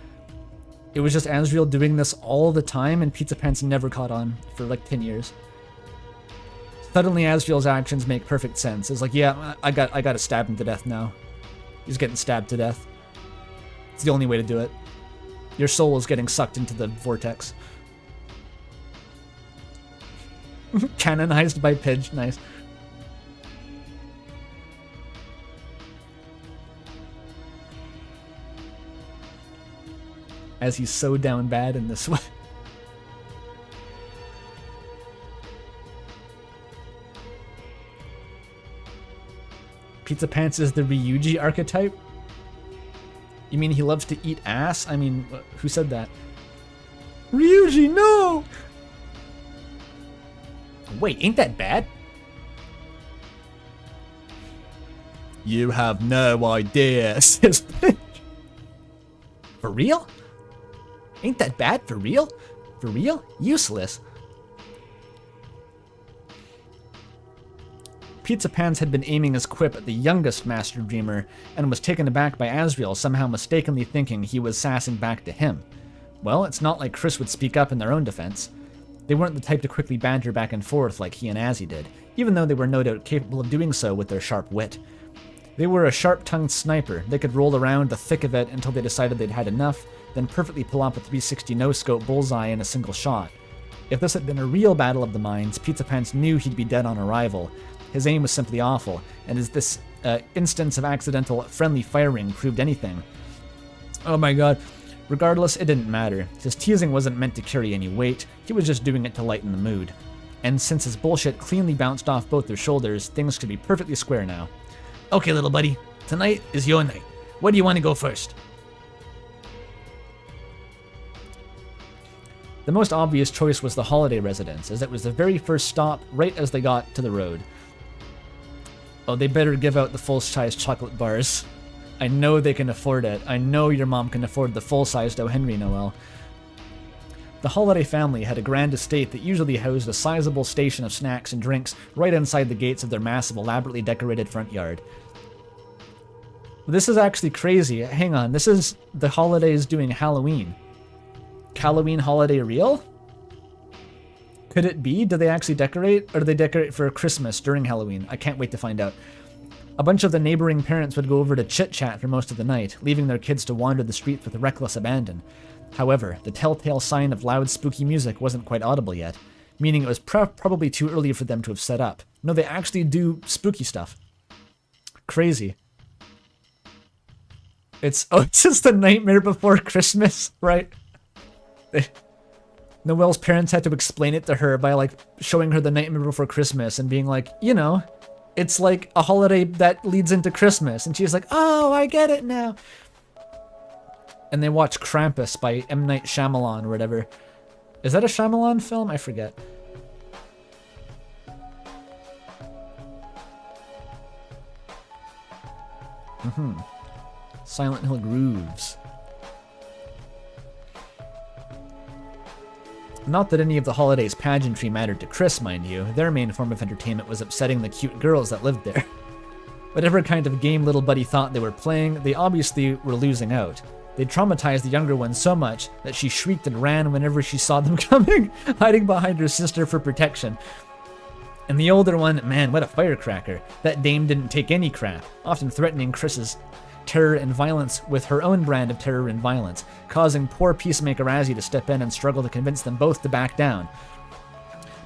It was just Asriel doing this all the time, and Pizzapants never caught on for like 10 years. Suddenly, Asriel's actions make perfect sense. It's like, yeah, I got to stab him to death now. He's getting stabbed to death. It's the only way to do it. Your soul is getting sucked into the vortex. Canonized by Pidge. Nice. As he's so down bad in this way. Pizzapants is the Ryuji archetype? You mean he loves to eat ass? I mean, who said that? Ryuji, no! Wait, ain't that bad? You have no idea, says Pidge. For real? Ain't that bad? For real? For real? Useless. Pizzapants had been aiming his quip at the youngest Master Dreamer, and was taken aback by Asriel somehow mistakenly thinking he was sassing back to him. Well, it's not like Chris would speak up in their own defense. They weren't the type to quickly banter back and forth like he and Azzy did, even though they were no doubt capable of doing so with their sharp wit. They were a sharp-tongued sniper. They could roll around the thick of it until they decided they'd had enough, then perfectly pull off a 360 no-scope bullseye in a single shot. If this had been a real battle of the minds, Pizzapants knew he'd be dead on arrival. His aim was simply awful, and as this instance of accidental friendly firing proved anything. Oh my god. Regardless, it didn't matter. His teasing wasn't meant to carry any weight, he was just doing it to lighten the mood. And since his bullshit cleanly bounced off both their shoulders, things could be perfectly square now. Okay, little buddy. Tonight is your night. Where do you want to go first? The most obvious choice was the holiday residence, as it was the very first stop right as they got to the road. Oh, they better give out the full-size chocolate bars. I know they can afford it. I know your mom can afford the full-sized O. Henry Noel. The Holiday family had a grand estate that usually housed a sizable station of snacks and drinks right inside the gates of their massive, elaborately decorated front yard. This is actually crazy. Hang on, this is the Holidays doing Halloween. Halloween holiday real? Could it be? Do they actually decorate? Or do they decorate for Christmas during Halloween? I can't wait to find out. A bunch of the neighboring parents would go over to chit-chat for most of the night, leaving their kids to wander the streets with reckless abandon. However, the telltale sign of loud, spooky music wasn't quite audible yet, meaning it was probably too early for them to have set up. No, they actually do spooky stuff. Crazy. It's just the Nightmare Before Christmas, right? Noelle's parents had to explain it to her by, like, showing her the Nightmare Before Christmas and being like, you know, it's like a holiday that leads into Christmas. And she's like, oh, I get it now. And they watch Krampus by M. Night Shyamalan or whatever. Is that a Shyamalan film? I forget. Silent Hill Grooves. Not that any of the holiday's pageantry mattered to Chris, mind you. Their main form of entertainment was upsetting the cute girls that lived there. Whatever kind of game little buddy thought they were playing, they obviously were losing out. They traumatized the younger one so much that she shrieked and ran whenever she saw them coming, hiding behind her sister for protection. And the older one, man, what a firecracker. That dame didn't take any crap, often threatening Chris's terror and violence with her own brand of terror and violence, causing poor peacemaker Razzie to step in and struggle to convince them both to back down.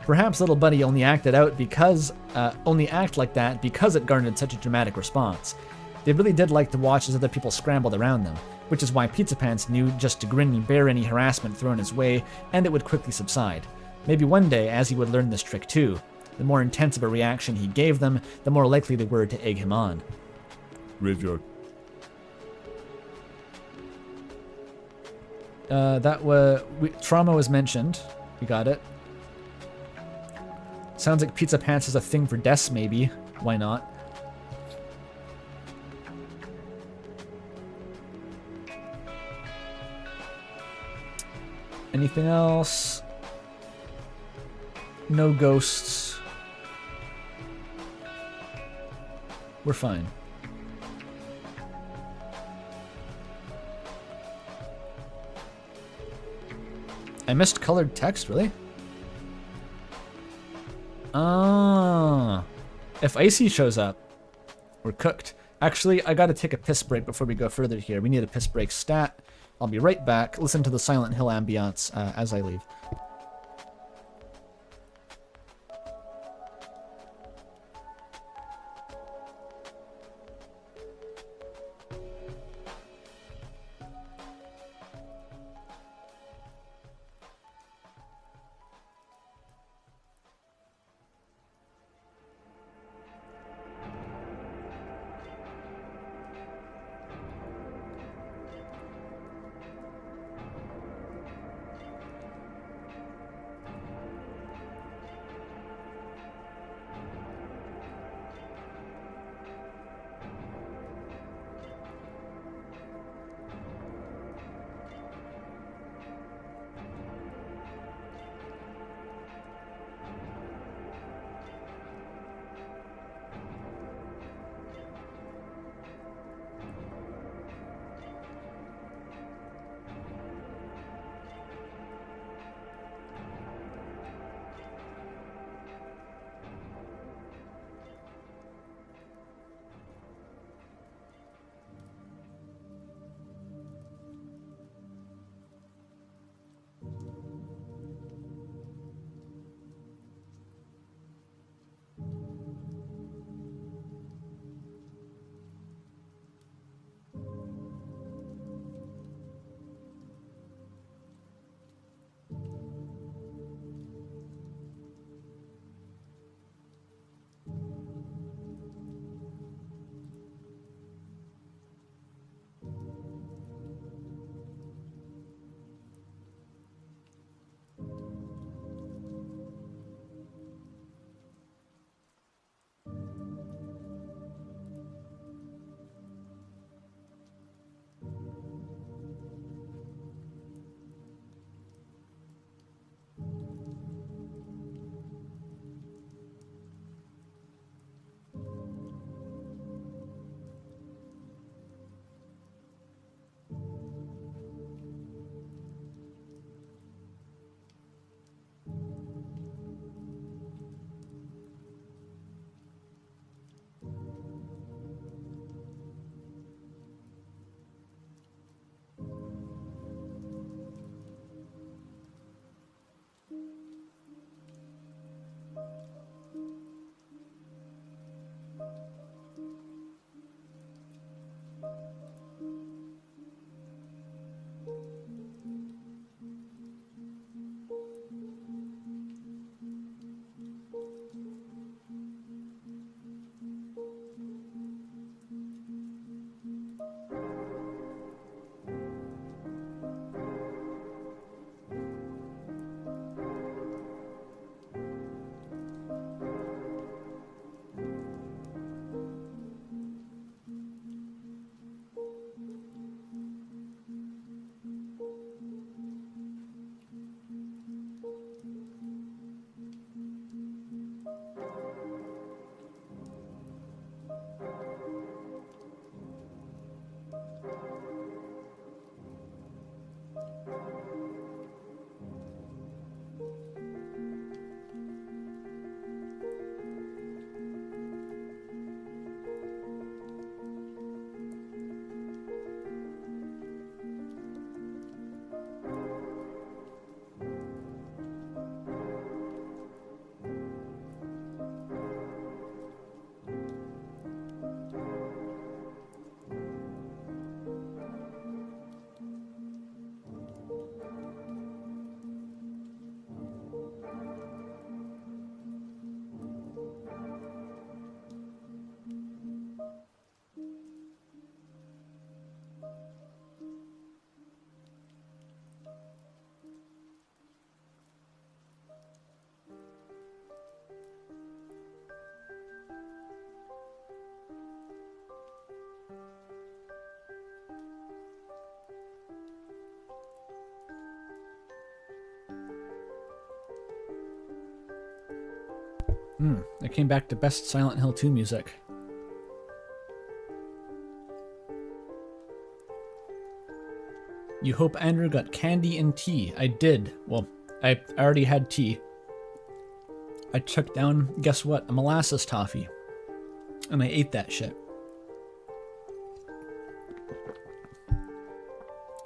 Perhaps little buddy only act like that because it garnered such a dramatic response. They really did like to watch as other people scrambled around them, which is why Pizzapants knew just to grin and bear any harassment thrown his way, and it would quickly subside. Maybe one day Azzy would learn this trick too. The more intense of a reaction he gave them, the more likely they were to egg him on. Graveyard. Trauma was mentioned. We got it. Sounds like Pizzapants is a thing for deaths, maybe. Why not? Anything else? No ghosts. We're fine. I missed colored text, really? Ah. If Icy shows up, we're cooked. Actually, I gotta take a piss break before we go further here. We need a piss break stat. I'll be right back. Listen to the Silent Hill ambiance as I leave. I came back to best Silent Hill 2 music. You hope Andrew got candy and tea. I did. Well, I already had tea. I took down, guess what? A molasses toffee. And I ate that shit.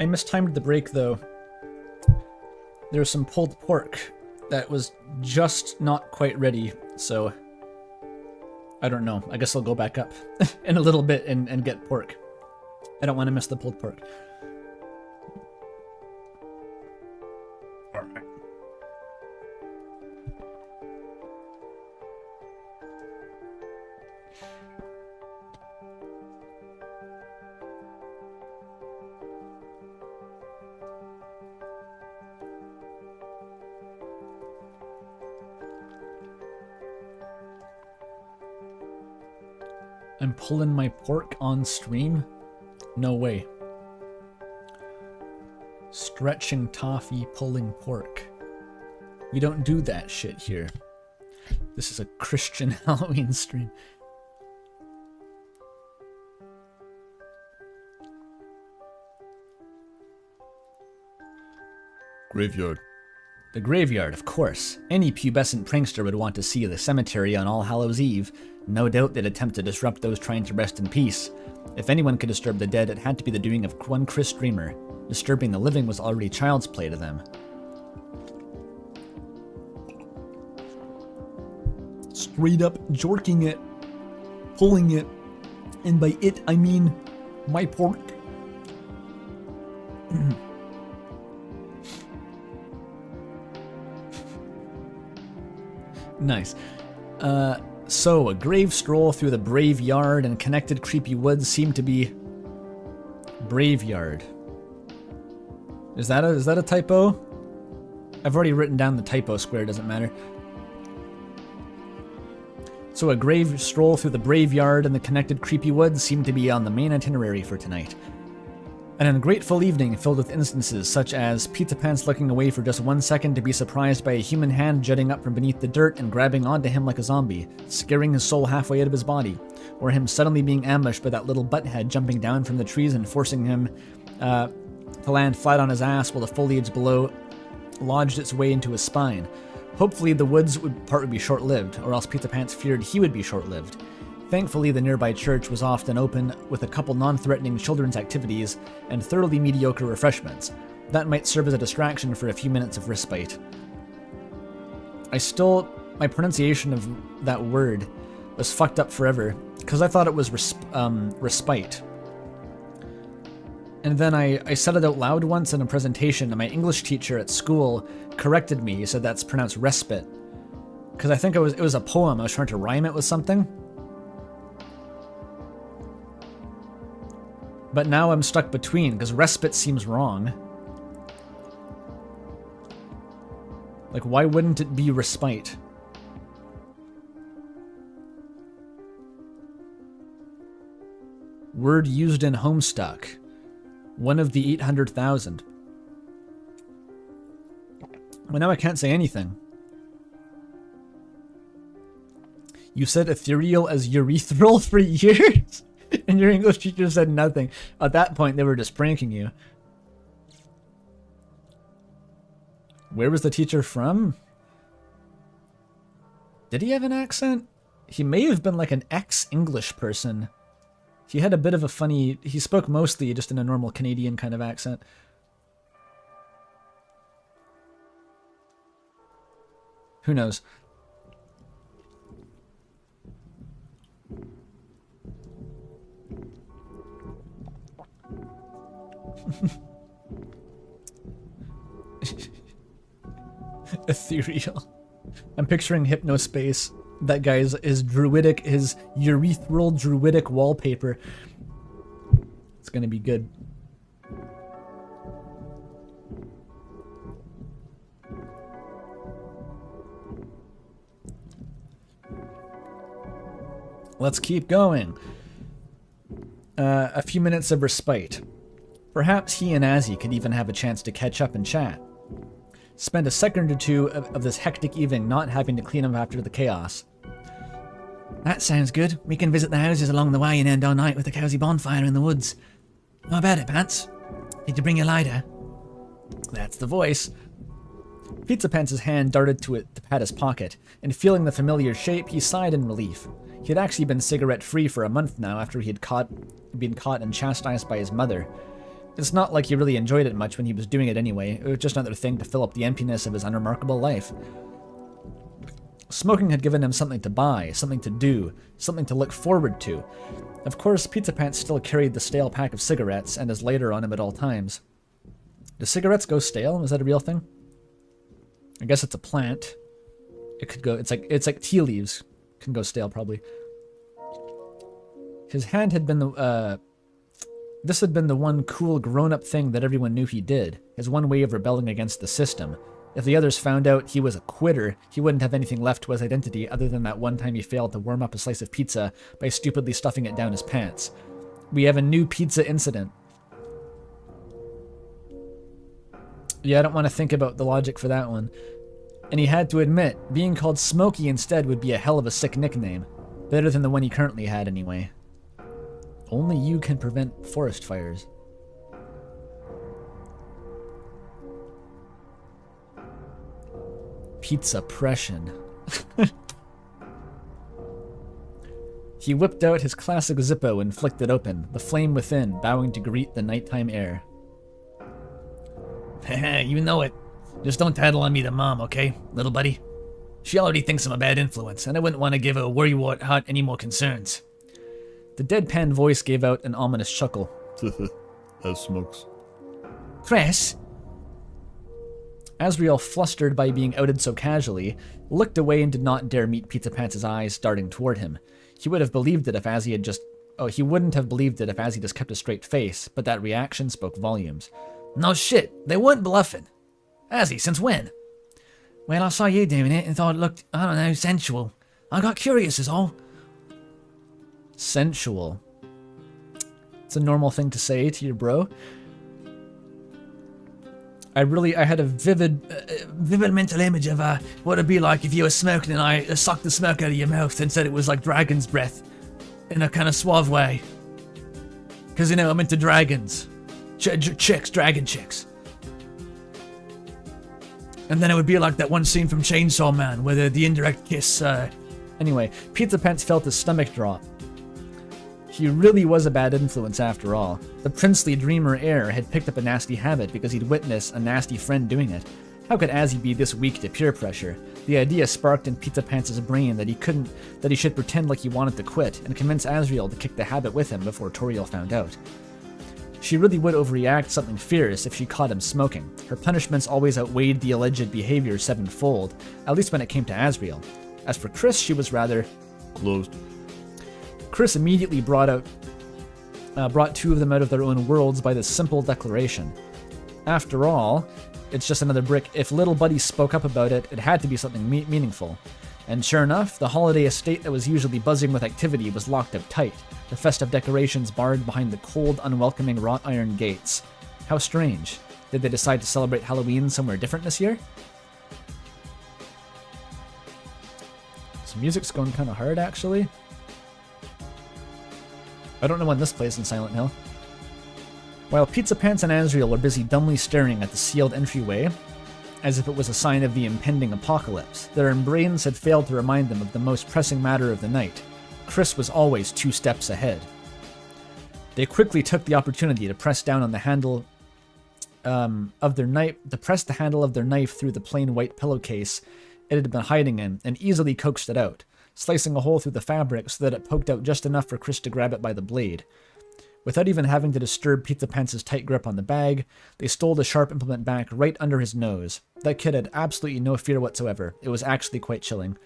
I mistimed the break though. There was some pulled pork that was just not quite ready, so I don't know. I guess I'll go back up in a little bit and get pork. I don't want to miss the pulled pork. Alright. I'm pulling my pork on stream? No way. Stretching toffee, pulling pork. We don't do that shit here. This is a Christian Halloween stream. Graveyard. The graveyard, of course. Any pubescent prankster would want to see the cemetery on All Hallows Eve. No doubt they'd attempt to disrupt those trying to rest in peace. If anyone could disturb the dead, it had to be the doing of one Chris Dreamer. Disturbing the living was already child's play to them. Straight up jorking it, pulling it, and by it I mean my pork. Nice. So, a grave stroll through the brave yard and connected creepy woods seem to be... Braveyard. Is that a typo? I've already written down the typo square, doesn't matter. So a grave stroll through the brave yard and the connected creepy woods seem to be on the main itinerary for tonight. An ungrateful evening filled with instances such as Pizzapants looking away for just 1 second to be surprised by a human hand jutting up from beneath the dirt and grabbing onto him like a zombie, scaring his soul halfway out of his body, or him suddenly being ambushed by that little butthead jumping down from the trees and forcing him to land flat on his ass while the foliage below lodged its way into his spine. Hopefully the woods part would be short-lived, or else Pizzapants feared he would be short-lived. Thankfully, the nearby church was often open with a couple non-threatening children's activities and thoroughly mediocre refreshments. That might serve as a distraction for a few minutes of respite. My pronunciation of that word was fucked up forever, because I thought it was respite. And then I said it out loud once in a presentation, and my English teacher at school corrected me. He said that's pronounced respite. Because I think it was a poem. I was trying to rhyme it with something. But now I'm stuck between, because respite seems wrong. Like, why wouldn't it be respite? Word used in Homestuck. One of the 800,000. Well, now I can't say anything. You said ethereal as urethral for years? And your English teacher said nothing. At that point, they were just pranking you. Where was the teacher from? Did he have an accent? He may have been like an ex-English person. He had a bit of a funny... He spoke mostly just in a normal Canadian kind of accent. Who knows? Ethereal. I'm picturing Hypnospace. That guy's his urethral druidic wallpaper. It's gonna be good. Let's keep going. A few minutes of respite. Perhaps he and Azzy could even have a chance to catch up and chat. Spend a second or two of this hectic evening not having to clean up after the chaos. That sounds good. We can visit the houses along the way and end our night with a cozy bonfire in the woods. How about it, Pants? Did you bring your lighter? That's the voice. Pizzapants' hand darted to pat his pocket, and feeling the familiar shape, he sighed in relief. He had actually been cigarette-free for a month now after he had been caught and chastised by his mother. It's not like he really enjoyed it much when he was doing it anyway. It was just another thing to fill up the emptiness of his unremarkable life. Smoking had given him something to buy, something to do, something to look forward to. Of course, Pizzapants still carried the stale pack of cigarettes and his lighter on him at all times. Do cigarettes go stale? Is that a real thing? I guess it's a plant. It could go. It's like tea leaves can go stale probably. His hand had been the. This had been the one cool grown-up thing that everyone knew he did. His one way of rebelling against the system. If the others found out he was a quitter, he wouldn't have anything left to his identity other than that one time he failed to warm up a slice of pizza by stupidly stuffing it down his pants. We have a new pizza incident. Yeah, I don't want to think about the logic for that one. And he had to admit, being called Smokey instead would be a hell of a sick nickname. Better than the one he currently had, anyway. Only you can prevent forest fires. Pizza-pression. He whipped out his classic Zippo and flicked it open, the flame within bowing to greet the nighttime air. You know it. Just don't tattle on me to Mom, okay, little buddy? She already thinks I'm a bad influence, and I wouldn't want to give her worrywart heart any more concerns. The deadpan voice gave out an ominous chuckle. As smokes. Chris? Asriel, flustered by being outed so casually, looked away and did not dare meet Pizzapants' eyes darting toward him. He would have believed it if Azzy had just... Oh, he wouldn't have believed it if Azzy just kept a straight face, but that reaction spoke volumes. No shit, they weren't bluffing. Azzy, since when? Well, I saw you doing it and thought it looked, I don't know, sensual. I got curious is all. Sensual. It's a normal thing to say to your bro. I had a vivid mental image of what it'd be like if you were smoking and I sucked the smoke out of your mouth and said it was like dragon's breath. In a kind of suave way. Because, you know, I'm into dragons. Chicks, dragon chicks. And then it would be like that one scene from Chainsaw Man where the indirect kiss. Anyway, Pizzapants felt his stomach drop. He really was a bad influence after all. The princely dreamer heir had picked up a nasty habit because he'd witnessed a nasty friend doing it. How could Azzy be this weak to peer pressure? The idea sparked in Pizzapants' brain that he should pretend like he wanted to quit and convince Asriel to kick the habit with him before Toriel found out. She really would overreact something fierce if she caught him smoking. Her punishments always outweighed the alleged behavior sevenfold, at least when it came to Asriel. As for Chris, she was rather... Closed. Chris immediately brought two of them out of their own worlds by this simple declaration. After all, it's just another brick. If little buddy spoke up about it, it had to be something meaningful. And sure enough, the holiday estate that was usually buzzing with activity was locked up tight, the festive decorations barred behind the cold, unwelcoming wrought iron gates. How strange. Did they decide to celebrate Halloween somewhere different this year? This music's going kind of hard, actually. I don't know when this plays in Silent Hill. While Pizzapants and Asriel were busy dumbly staring at the sealed entryway, as if it was a sign of the impending apocalypse, their brains had failed to remind them of the most pressing matter of the night. Chris was always 2 steps ahead. They quickly took the opportunity to press down on the handle of their knife, through the plain white pillowcase it had been hiding in, and easily coaxed it out, slicing a hole through the fabric so that it poked out just enough for Chris to grab it by the blade. Without even having to disturb Pizzapants' tight grip on the bag, they stole the sharp implement back right under his nose. That kid had absolutely no fear whatsoever. It was actually quite chilling.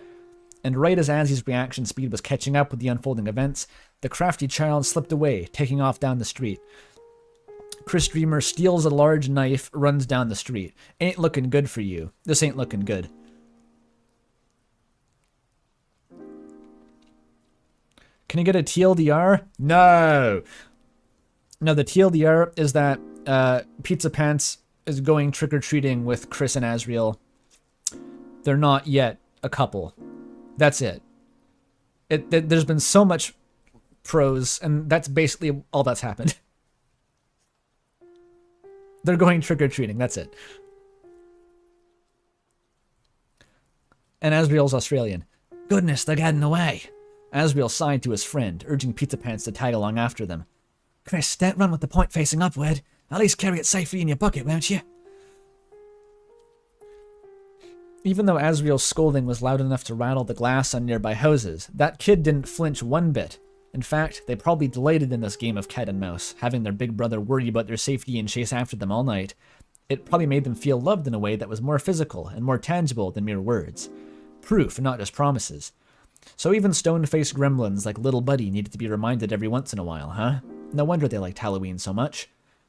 And right as Azzy's reaction speed was catching up with the unfolding events, the crafty child slipped away, taking off down the street. Chris Dreamer steals a large knife, runs down the street. Ain't looking good for you. This ain't looking good. Can you get a TLDR? No! No, the TLDR is that Pizzapants is going trick-or-treating with Chris and Asriel. They're not yet a couple. That's it. There's been so much prose, and that's basically all that's happened. They're going trick-or-treating, that's it. And Asriel's Australian. Goodness, they're getting away. Asriel sighed to his friend, urging Pizzapants to tag along after them. Chris, don't run with the point facing upward. At least carry it safely in your bucket, won't you? Even though Asriel's scolding was loud enough to rattle the glass on nearby houses, that kid didn't flinch one bit. In fact, they probably delighted in this game of cat and mouse, having their big brother worry about their safety and chase after them all night. It probably made them feel loved in a way that was more physical and more tangible than mere words. Proof, not just promises. So even stone-faced gremlins like Little Buddy needed to be reminded every once in a while, huh? No wonder they liked Halloween so much.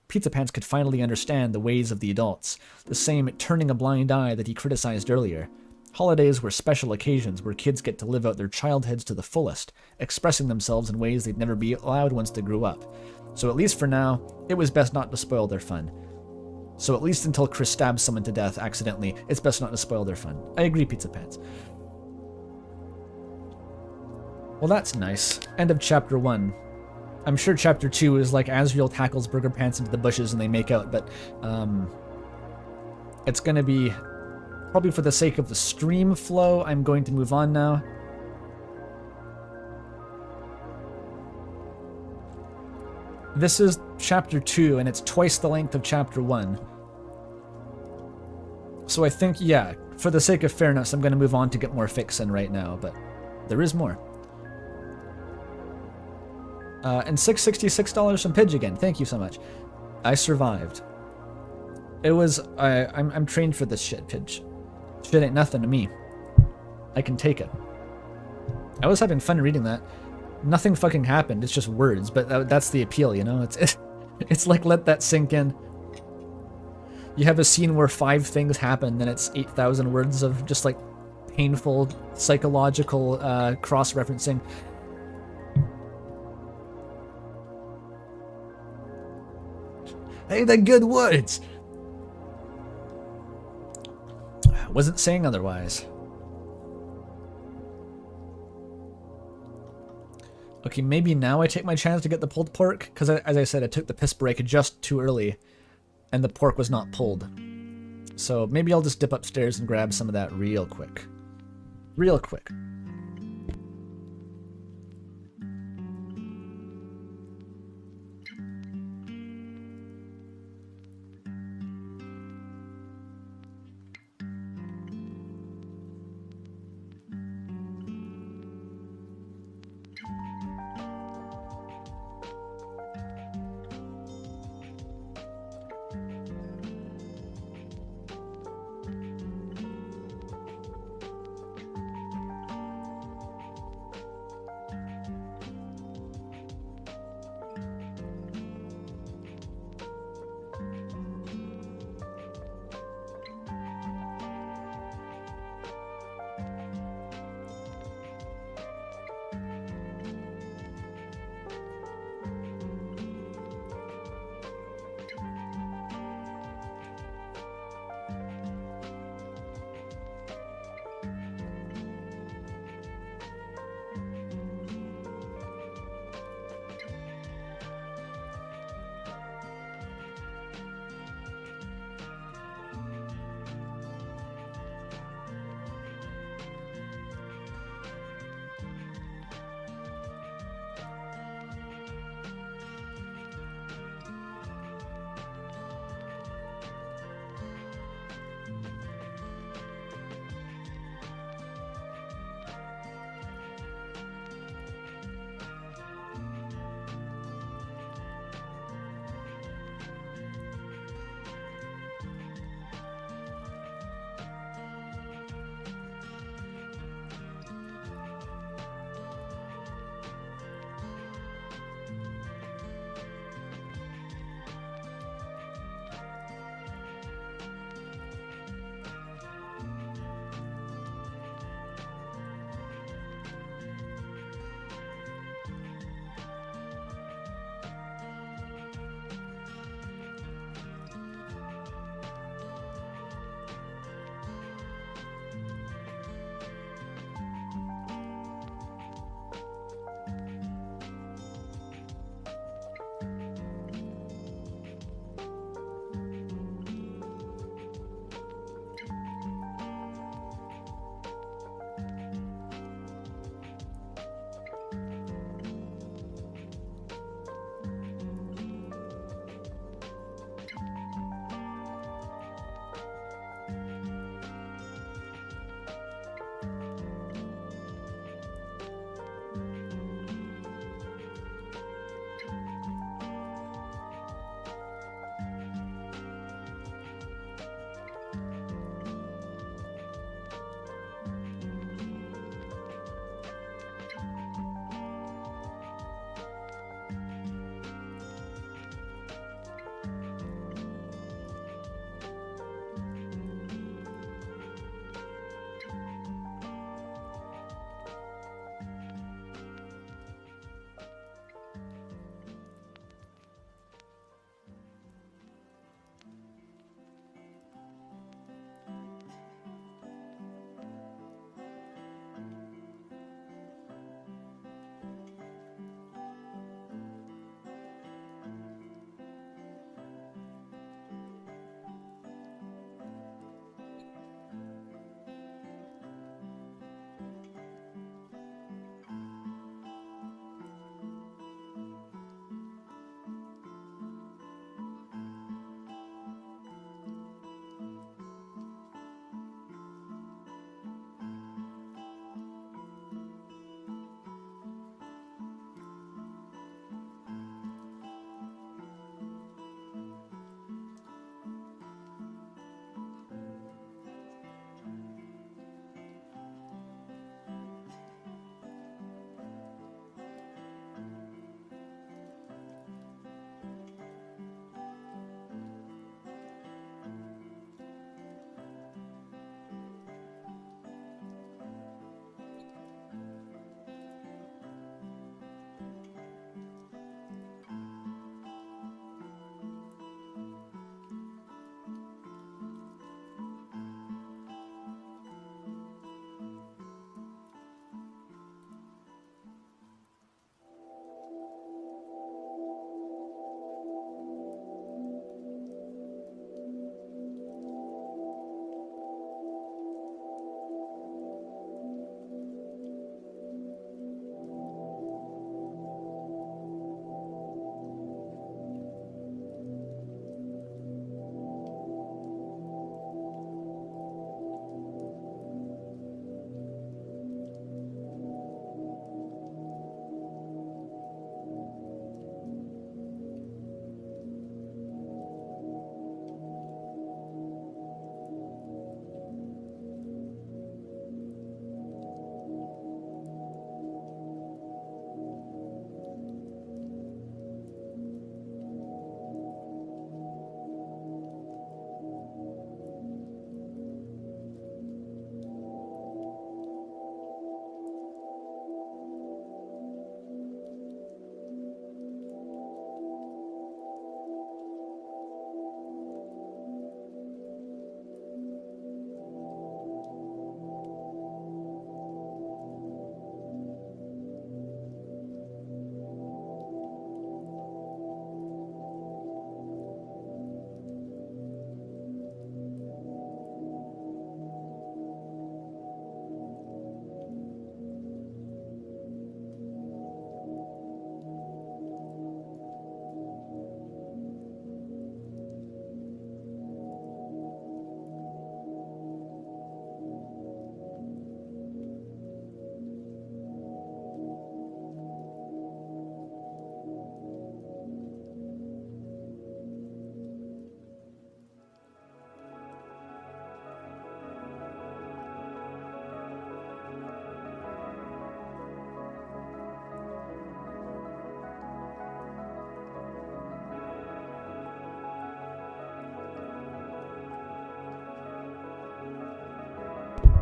Pizzapants could finally understand the ways of the adults, the same turning a blind eye that he criticized earlier. Holidays were special occasions where kids get to live out their childhoods to the fullest, expressing themselves in ways they'd never be allowed once they grew up. So at least for now, it was best not to spoil their fun. So at least until Chris stabs someone to death accidentally, it's best not to spoil their fun. I agree, Pizzapants. Well, that's nice. End of chapter 1. I'm sure chapter 2 is like Asriel tackles Burger Pants into the bushes and they make out, but it's gonna be, probably for the sake of the stream flow, I'm going to move on now. This is chapter 2, and it's twice the length of chapter 1. So I think, yeah, for the sake of fairness, I'm going to move on to get more fixin' right now, but there is more. And $666 from Pidge again. Thank you so much. I survived. It was, I'm trained for this shit, Pidge. Shit ain't nothing to me. I can take it. I was having fun reading that. Nothing fucking happened. It's just words, but that's the appeal, you know? It's like, let that sink in. You have a scene where 5 things happen, then it's 8,000 words of just like painful psychological cross-referencing. Hey, they're good words. Wasn't saying otherwise. Okay, maybe now I take my chance to get the pulled pork, because as I said, I took the piss break just too early, and the pork was not pulled. So maybe I'll just dip upstairs and grab some of that real quick. Real quick.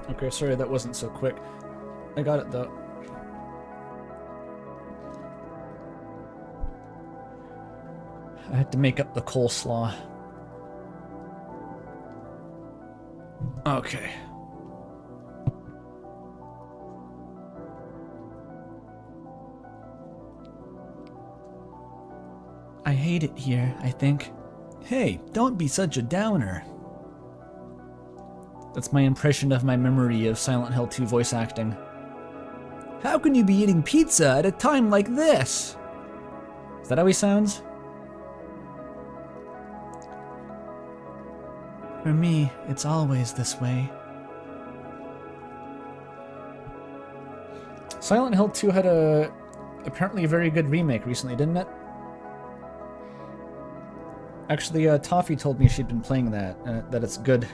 Okay, sorry that wasn't so quick. I got it though. I had to make up the coleslaw. Okay. I hate it here, I think. Hey, don't be such a downer. That's my impression of my memory of Silent Hill 2 voice acting. How can you be eating pizza at a time like this? Is that how he sounds? For me, it's always this way. Silent Hill 2 had apparently a very good remake recently, didn't it? Actually, Toffee told me she'd been playing that it's good.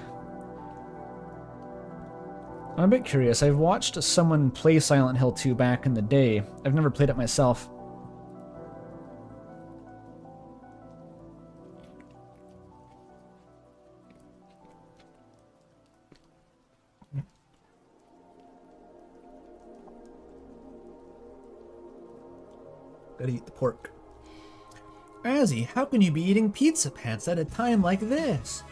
I'm a bit curious. I've watched someone play Silent Hill 2 back in the day. I've never played it myself. Gotta eat the pork. Azzy, how can you be eating pizza pants at a time like this?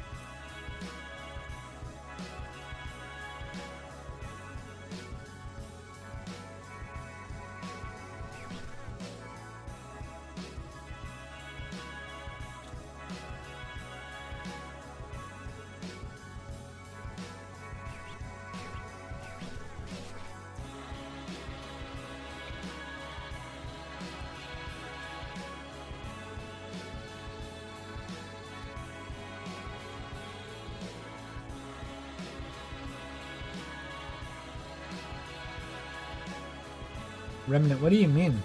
Remnant, what do you mean?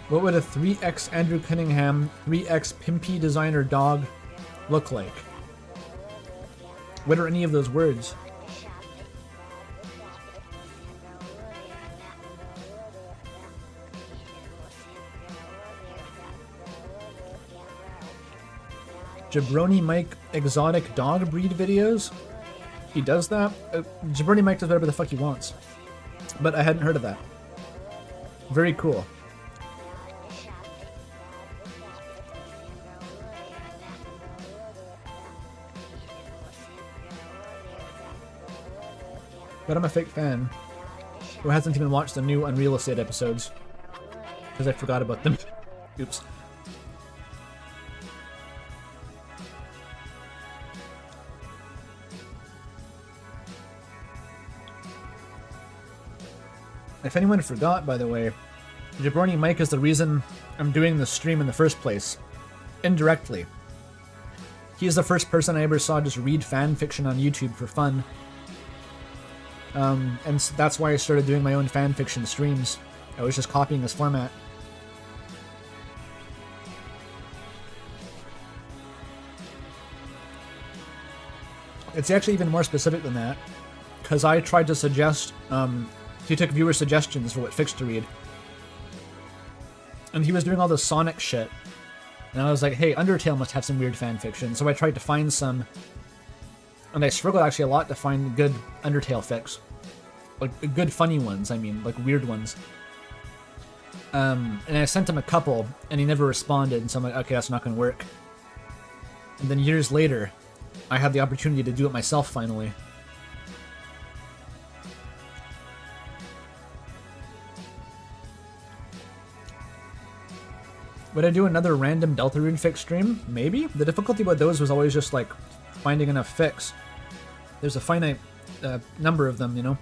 What would a 3X Andrew Cunningham, 3X Pimpy designer dog look like? What are any of those words? Jabroni Mike exotic dog breed videos? He does that? Jabroni Mike does whatever the fuck he wants. But I hadn't heard of that. Very cool. But I'm a fake fan who hasn't even watched the new Unreal Estate episodes because I forgot about them. Oops. If anyone forgot, by the way, Jabroni Mike is the reason I'm doing this stream in the first place. Indirectly. He's the first person I ever saw just read fan fiction on YouTube for fun. And that's why I started doing my own fan fiction streams. I was just copying his format. It's actually even more specific than that, because I tried to suggest, he took viewer suggestions for what fics to read. And he was doing all this Sonic shit. And I was like, hey, Undertale must have some weird fanfiction. So I tried to find some. And I struggled actually a lot to find good Undertale fics. Like, good funny ones, I mean, like weird ones. And I sent him a couple, and he never responded. And so I'm like, okay, that's not going to work. And then years later, I had the opportunity to do it myself finally. Would I do another random Deltarune fix stream? Maybe. The difficulty about those was always just like finding enough fix. There's a finite number of them, you know?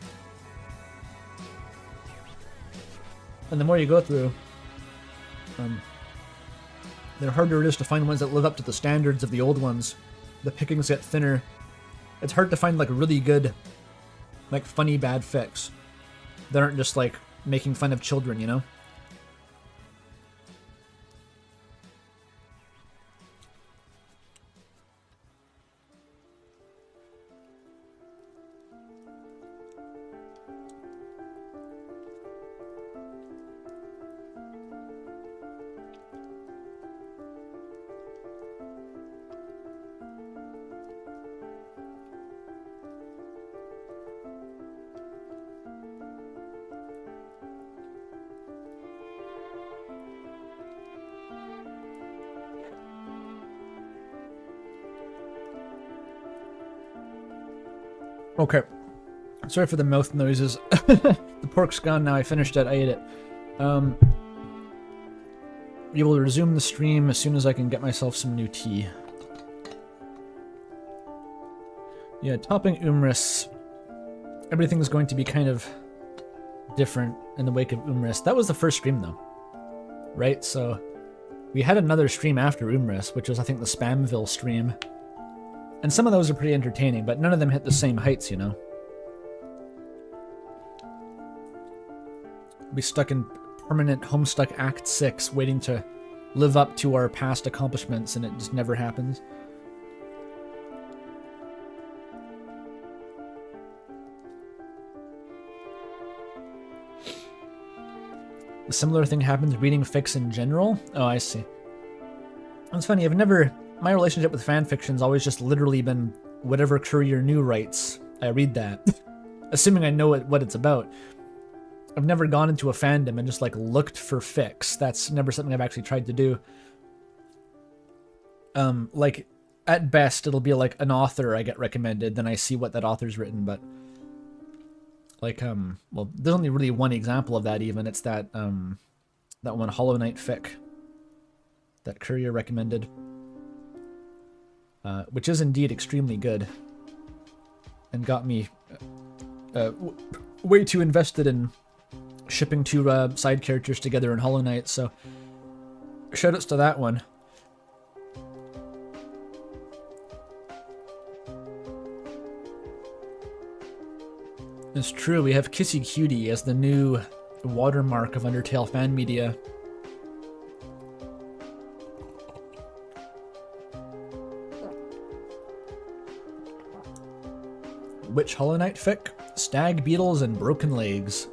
And the more you go through, the harder it is to find ones that live up to the standards of the old ones. The pickings get thinner. It's hard to find like really good, like funny bad fix that aren't just like making fun of children, you know? Okay. Sorry for the mouth noises. The pork's gone now. I finished it. I ate it. We will resume the stream as soon as I can get myself some new tea. Yeah, topping Umris. Everything's going to be kind of different in the wake of Umris. That was the first stream, though. Right? So, we had another stream after Umris, which was, I think, the Spamville stream. And some of those are pretty entertaining, but none of them hit the same heights, you know? Be stuck in permanent Homestuck Act 6, waiting to live up to our past accomplishments, and it just never happens. A similar thing happens reading fics in general? Oh, I see. It's funny, my relationship with fanfiction's always just literally been whatever CourierNew writes, I read that. Assuming I know what it's about. I've never gone into a fandom and just like looked for fics. That's never something I've actually tried to do. Like at best it'll be like an author I get recommended, then I see what that author's written, but like well, there's only really one example of that even. It's that that one Hollow Knight fic that Courier recommended. Which is indeed extremely good. And got me way too invested in shipping two side characters together in Hollow Knight, so shoutouts to that one. It's true, we have Kissy Cutie as the new watermark of Undertale fan media. Which Hollow Knight fic? Stag Beetles and Broken Legs.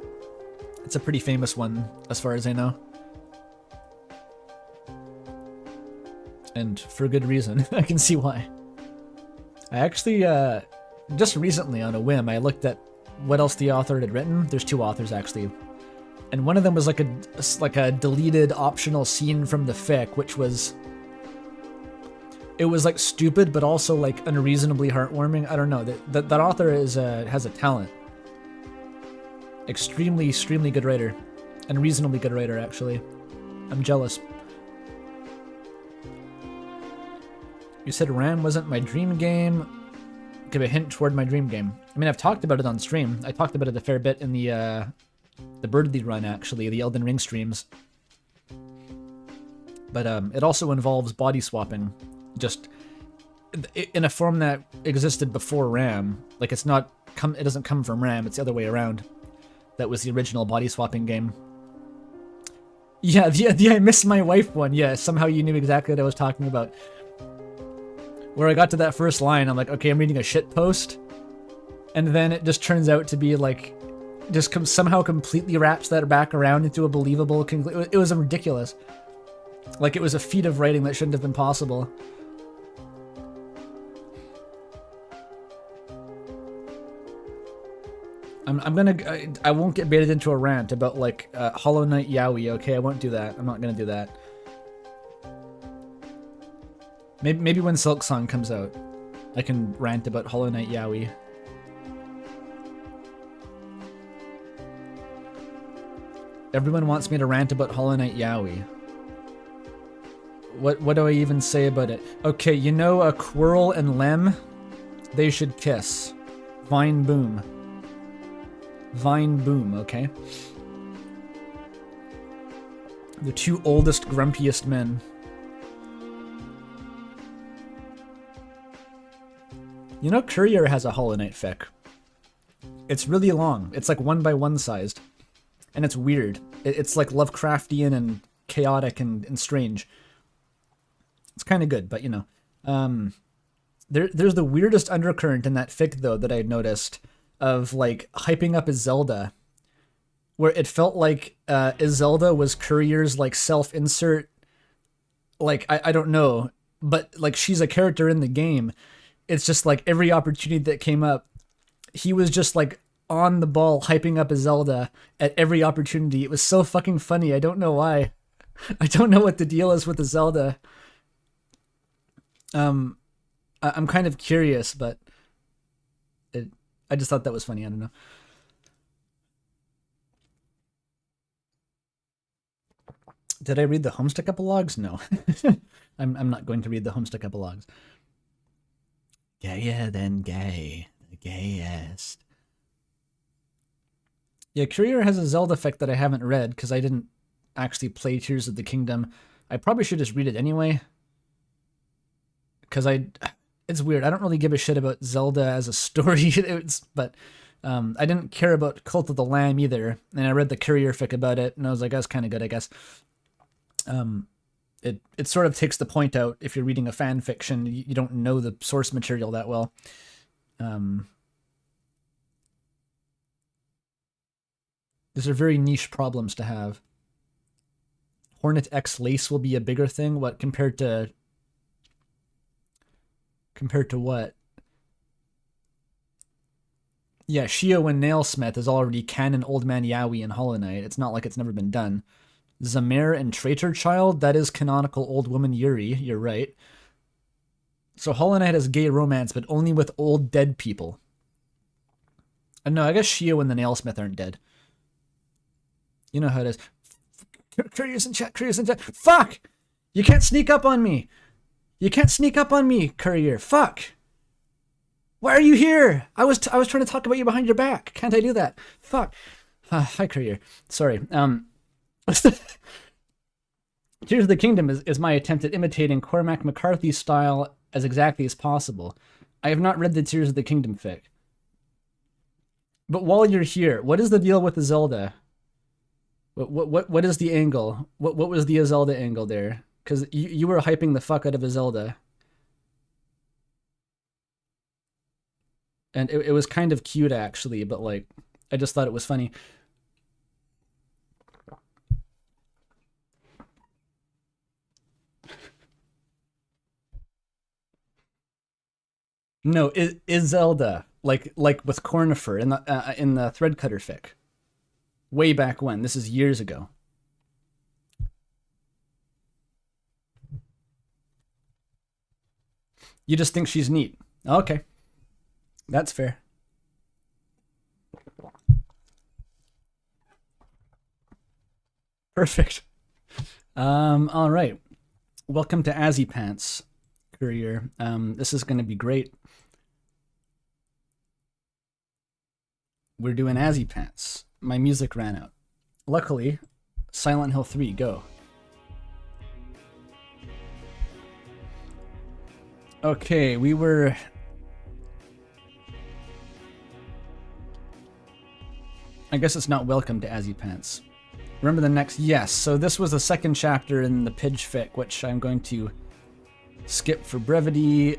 It's a pretty famous one, as far as I know. And for good reason. I can see why. I actually, just recently on a whim, I looked at what else the author had written. There's two authors, actually. And one of them was like a deleted optional scene from the fic, which was... It was like stupid, but also like unreasonably heartwarming. I don't know. That author has a talent. Extremely good writer. And reasonably good writer, actually. I'm jealous. You said RAM wasn't my dream game. Give a hint toward my dream game. I mean, I've talked about it on stream. I talked about it a fair bit in the Birdly run, actually, the Elden Ring streams. But it also involves body swapping. Just in a form that existed before RAM. Like it doesn't come from RAM, it's the other way around. That was the original body swapping game. Yeah, the I Miss My Wife one, yeah, somehow you knew exactly what I was talking about. Where I got to that first line, I'm like, okay, I'm reading a shit post. And then it just turns out to be like, just somehow completely wraps that back around into a believable conclusion. It was ridiculous. Like it was a feat of writing that shouldn't have been possible. I won't get baited into a rant about like Hollow Knight Yaoi, okay? I won't do that. I'm not gonna do that. Maybe when Silk Song comes out, I can rant about Hollow Knight Yaoi. Everyone wants me to rant about Hollow Knight Yaoi. What do I even say about it? Okay, you know a Quirrell and Lem? They should kiss. Vine Boom. Vine Boom, okay? The two oldest, grumpiest men. You know, Courier has a Hollow Knight fic. It's really long. It's like 1x1 sized. And it's weird. It's like Lovecraftian and chaotic and strange. It's kind of good, but you know. There's the weirdest undercurrent in that fic, though, that I noticed. Of like hyping up Zelda, where it felt like Zelda was Courier's like self-insert, like I don't know, but like she's a character in the game. It's just like every opportunity that came up, he was just like on the ball hyping up Zelda at every opportunity. It was so fucking funny. I don't know why. I don't know what the deal is with the Zelda. I'm kind of curious, but I just thought that was funny. I don't know. Did I read the Homestuck epilogues? No. I'm not going to read the Homestuck epilogues. Gayer than gay. The gayest. Yeah, Courier has a Zelda effect that I haven't read because I didn't actually play Tears of the Kingdom. I probably should just read it anyway. Because it's weird. I don't really give a shit about Zelda as a story. But I didn't care about Cult of the Lamb either. And I read the Courier fic about it, and I was like, that's kind of good, I guess. It sort of takes the point out if you're reading a fan fiction, you don't know the source material that well. These are very niche problems to have. Hornet X Lace will be a bigger thing. What compared to what? Yeah, Shio and Nailsmith is already canon Old Man Yowie and Hollow Knight. It's not like it's never been done. Zamir and Traitor Child, that is canonical Old Woman Yuri, you're right. So Hollow Knight has gay romance, but only with old dead people. And no, I guess Shio and the Nailsmith aren't dead. You know how it is. Courier's in chat, Courier's in chat. Fuck! You can't sneak up on me! You can't sneak up on me, Courier. Fuck! Why are you here? I was trying to talk about you behind your back. Can't I do that? Fuck. Hi, Courier. Sorry. Tears of the Kingdom is my attempt at imitating Cormac McCarthy's style as exactly as possible. I have not read the Tears of the Kingdom fic. But while you're here, what is the deal with the Zelda? What is the angle? What was the Zelda angle there? Because you were hyping the fuck out of a Zelda. And it was kind of cute actually, but like, I just thought it was funny. No, is Zelda like with Cornifer in the Threadcutter fic, way back when. This is years ago. You just think she's neat. Okay, that's fair. Perfect. All right. Welcome to Azzy Pants, Courier. This is going to be great. We're doing Azzy Pants. My music ran out. Luckily, Silent Hill 3, go. Okay, we were... I guess it's not welcome to Azzy Pants. Remember the next... Yes, so this was the second chapter in the Pidge fic, which I'm going to skip for brevity.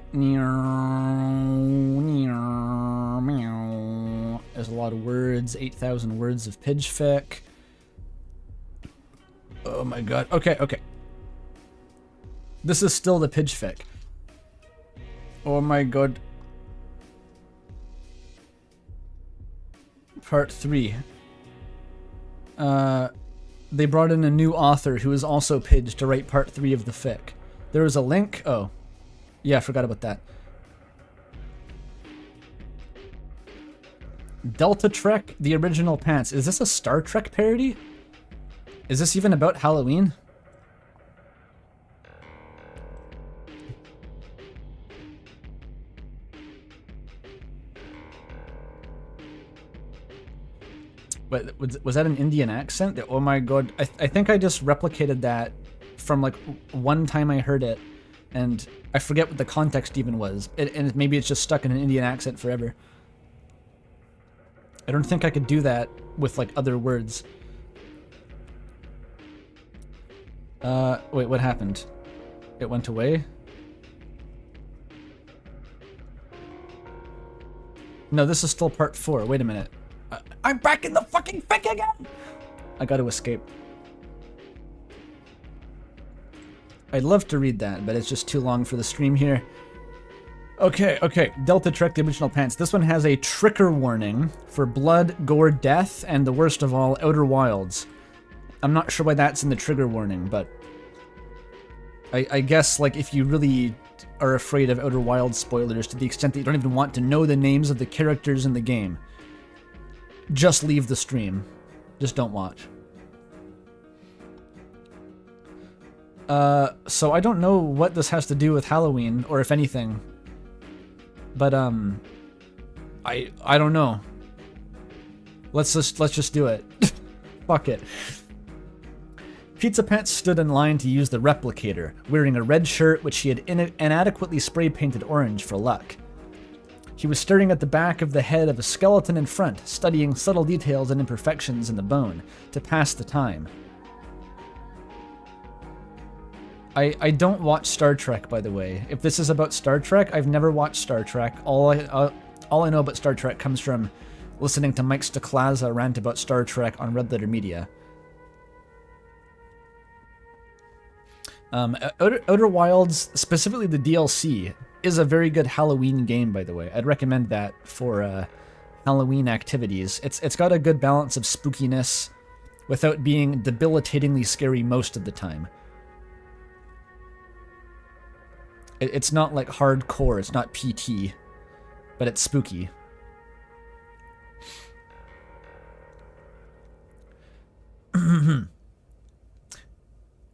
There's a lot of words, 8,000 words of Pidge fic. Oh my god. Okay. This is still the Pidge fic. Oh my god. Part 3. They brought in a new author who is also Pidge to write part 3 of the fic. There was a link. Oh. Yeah, I forgot about that. Delta Trek, the original pants. Is this a Star Trek parody? Is this even about Halloween? But was that an Indian accent? Oh my god. I think I just replicated that from like one time I heard it, and I forget what the context even was. And maybe it's just stuck in an Indian accent forever. I don't think I could do that with like other words. Wait, what happened? It went away? No, this is still part 4. Wait a minute. I'm back in the fucking fic again! I gotta escape. I'd love to read that, but it's just too long for the stream here. Okay. Delta Trek, the original pants. This one has a trigger warning for blood, gore, death, and the worst of all, Outer Wilds. I'm not sure why that's in the trigger warning, but I guess like if you really are afraid of Outer Wilds spoilers to the extent that you don't even want to know the names of the characters in the game, just leave the stream. Just don't watch. So I don't know what this has to do with Halloween, or if anything. But, I don't know. Let's just do it. Fuck it. Pizzapants stood in line to use the replicator, wearing a red shirt which he had inadequately spray-painted orange for luck. He was staring at the back of the head of a skeleton in front, studying subtle details and imperfections in the bone, to pass the time. I don't watch Star Trek, by the way. If this is about Star Trek, I've never watched Star Trek. All I know about Star Trek comes from listening to Mike Stoklaza rant about Star Trek on Red Letter Media. Outer Wilds, specifically the DLC, is a very good Halloween game, by the way. I'd recommend that for Halloween activities. It's got a good balance of spookiness without being debilitatingly scary most of the time. It's not like hardcore, it's not PT, but it's spooky.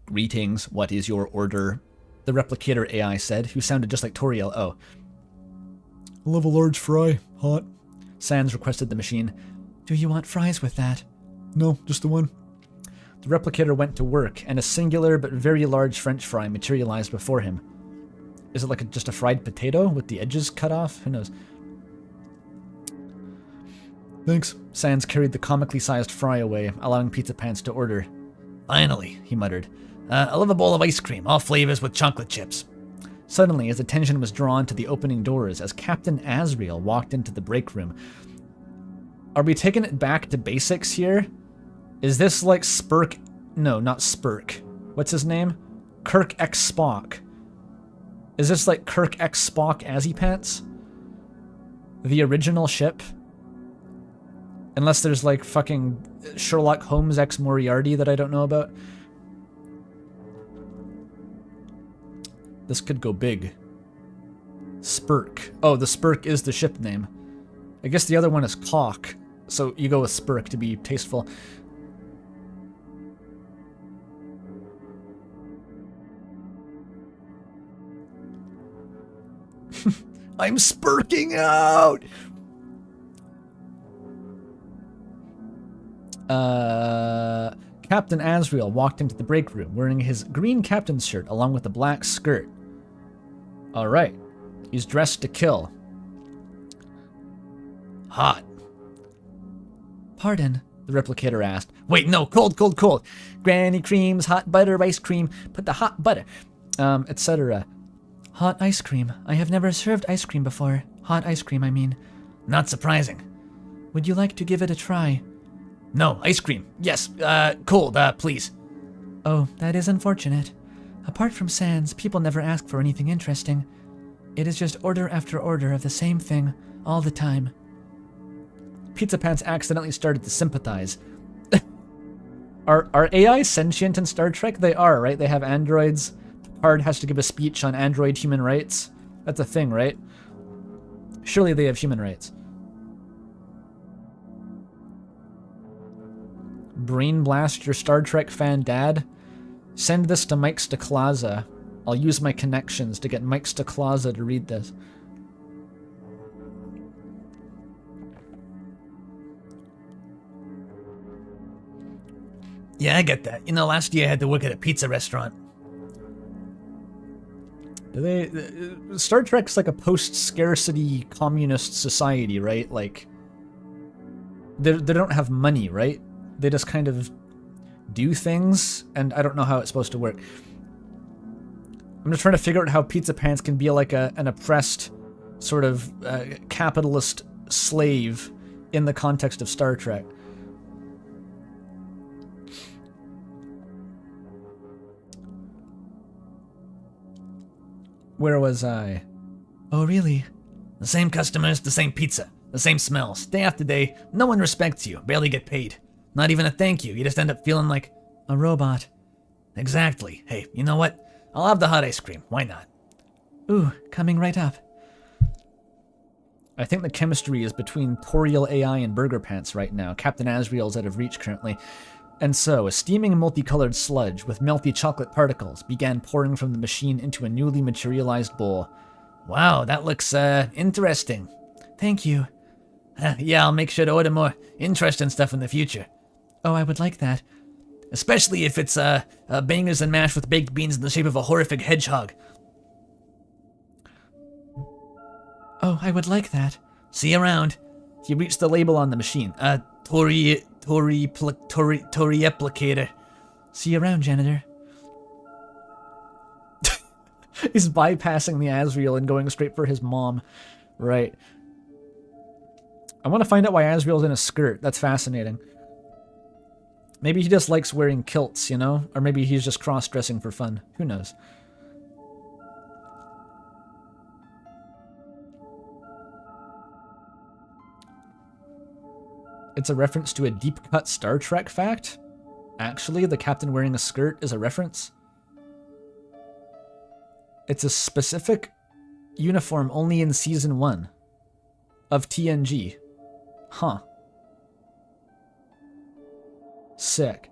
Greetings, what is your order? The replicator AI said, who sounded just like Toriel. Oh. I'll have a large fry, hot. Sans requested the machine. Do you want fries with that? No, just the one. The replicator went to work, and a singular but very large French fry materialized before him. Is it like just a fried potato with the edges cut off? Who knows? Thanks. Sans carried the comically sized fry away, allowing Pizzapants to order. Finally, he muttered. I'll have a bowl of ice cream, all flavors with chocolate chips. Suddenly, his attention was drawn to the opening doors as Captain Asriel walked into the break room. Are we taking it back to basics here? Is this like Spurk? No, not Spurk. What's his name? Kirk X Spock. Is this like Kirk X Spock Azipants? The original ship? Unless there's like fucking Sherlock Holmes X Moriarty that I don't know about. This could go big. Spurk. Oh, the Spurk is the ship name. I guess the other one is Cock, so you go with Spurk to be tasteful. I'm spurking out! Captain Asriel walked into the break room wearing his green captain's shirt along with a black skirt. Alright. He's dressed to kill. Hot. Pardon? The replicator asked. Wait, no, cold, cold, cold. Granny creams, hot butter, ice cream, put the hot butter, etc. Hot ice cream. I have never served ice cream before. Hot ice cream, I mean. Not surprising. Would you like to give it a try? No, ice cream. Yes, cold, please. Oh, that is unfortunate. Apart from Sans, people never ask for anything interesting. It is just order after order of the same thing, all the time. Pizzapants accidentally started to sympathize. Are AI sentient in Star Trek? They are, right? They have androids. Picard has to give a speech on android human rights. That's a thing, right? Surely they have human rights. Brain blast your Star Trek fan dad? Send this to Mike Stoklaza. I'll use my connections to get Mike Stoklaza to read this. Yeah, I get that. You know, last year I had to work at a pizza restaurant. Star Trek's like a post-scarcity communist society, right? Like, they don't have money, right? They just kind of do things, and I don't know how it's supposed to work. I'm just trying to figure out how Pizzapants can be like an oppressed sort of capitalist slave in the context of Star Trek. Where was I? Oh, really? The same customers, the same pizza, the same smells. Day after day, no one respects you, barely get paid. Not even a thank you, you just end up feeling like a robot. Exactly. Hey, you know what? I'll have the hot ice cream, why not? Ooh, coming right up. I think the chemistry is between Toriel AI and Burger Pants right now. Captain Asriel's out of reach currently. And so, a steaming multicolored sludge with melty chocolate particles began pouring from the machine into a newly materialized bowl. Wow, that looks, interesting. Thank you. Yeah, I'll make sure to order more interesting stuff in the future. Oh, I would like that. Especially if it's, bangers and mash with baked beans in the shape of a horrific hedgehog. Oh, I would like that. See you around. He reached the label on the machine. Tori applicator. See you around, janitor. He's bypassing the Asriel and going straight for his mom. Right. I want to find out why Asriel's in a skirt. That's fascinating. Maybe he just likes wearing kilts, you know? Or maybe he's just cross-dressing for fun. Who knows? It's a reference to a deep-cut Star Trek fact. Actually, the captain wearing a skirt is a reference. It's a specific uniform only in Season 1 of TNG. Huh. Sick.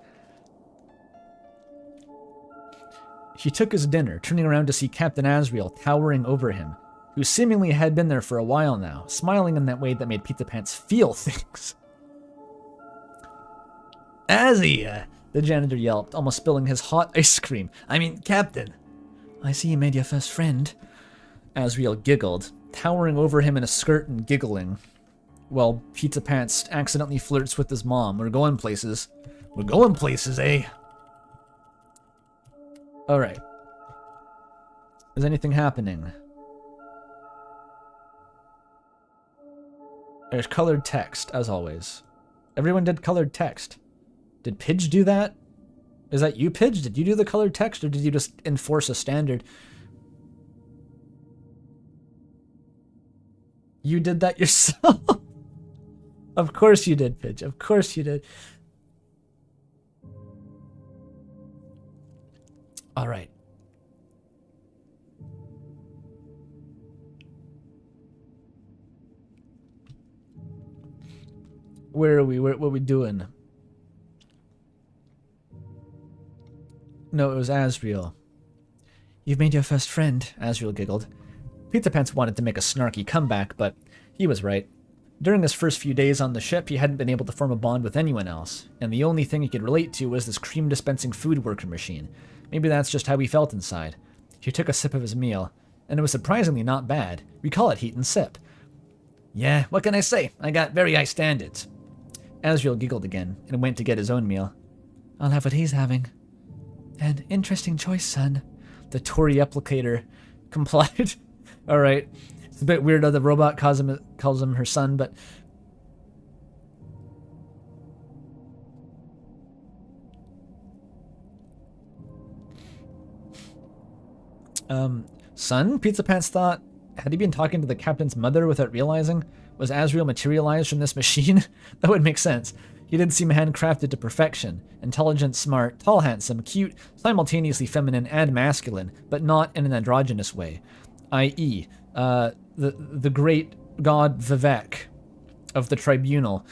He took his dinner, turning around to see Captain Asriel towering over him, who seemingly had been there for a while now, smiling in that way that made Pizzapants feel things. Azzy, The janitor yelped, almost spilling his hot ice cream. I mean, Captain. I see you made your first friend. Asriel giggled, towering over him in a skirt and giggling, while Pizzapants accidentally flirts with his mom. We're going places. We're going places, eh? Alright. Is anything happening? There's colored text, as always. Everyone did colored text. Did Pidge do that? Is that you, Pidge? Did you do the colored text, or did you just enforce a standard? You did that yourself? Of course you did, Pidge. Of course you did. All right. Where are we? What are we doing? No, it was Asriel. You've made your first friend. Asriel giggled. Pizzapants wanted to make a snarky comeback, but he was right. During his first few days on the ship, he hadn't been able to form a bond with anyone else, and the only thing he could relate to was this cream-dispensing food worker machine. Maybe that's just how he felt inside. He took a sip of his meal, and it was surprisingly not bad. We call it heat and sip. Yeah, what can I say? I got very high standards. Asriel giggled again, and went to get his own meal. I'll have what he's having. An interesting choice, son. The Tori applicator complied. Alright. It's a bit weird how the robot calls him her son, but... Son? Pizzapants thought. Had he been talking to the captain's mother without realizing? Was Asriel materialized from this machine? That would make sense. He did seem handcrafted to perfection. Intelligent, smart, tall, handsome, cute, simultaneously feminine and masculine, but not in an androgynous way. I.e., the great god Vivek of the Tribunal.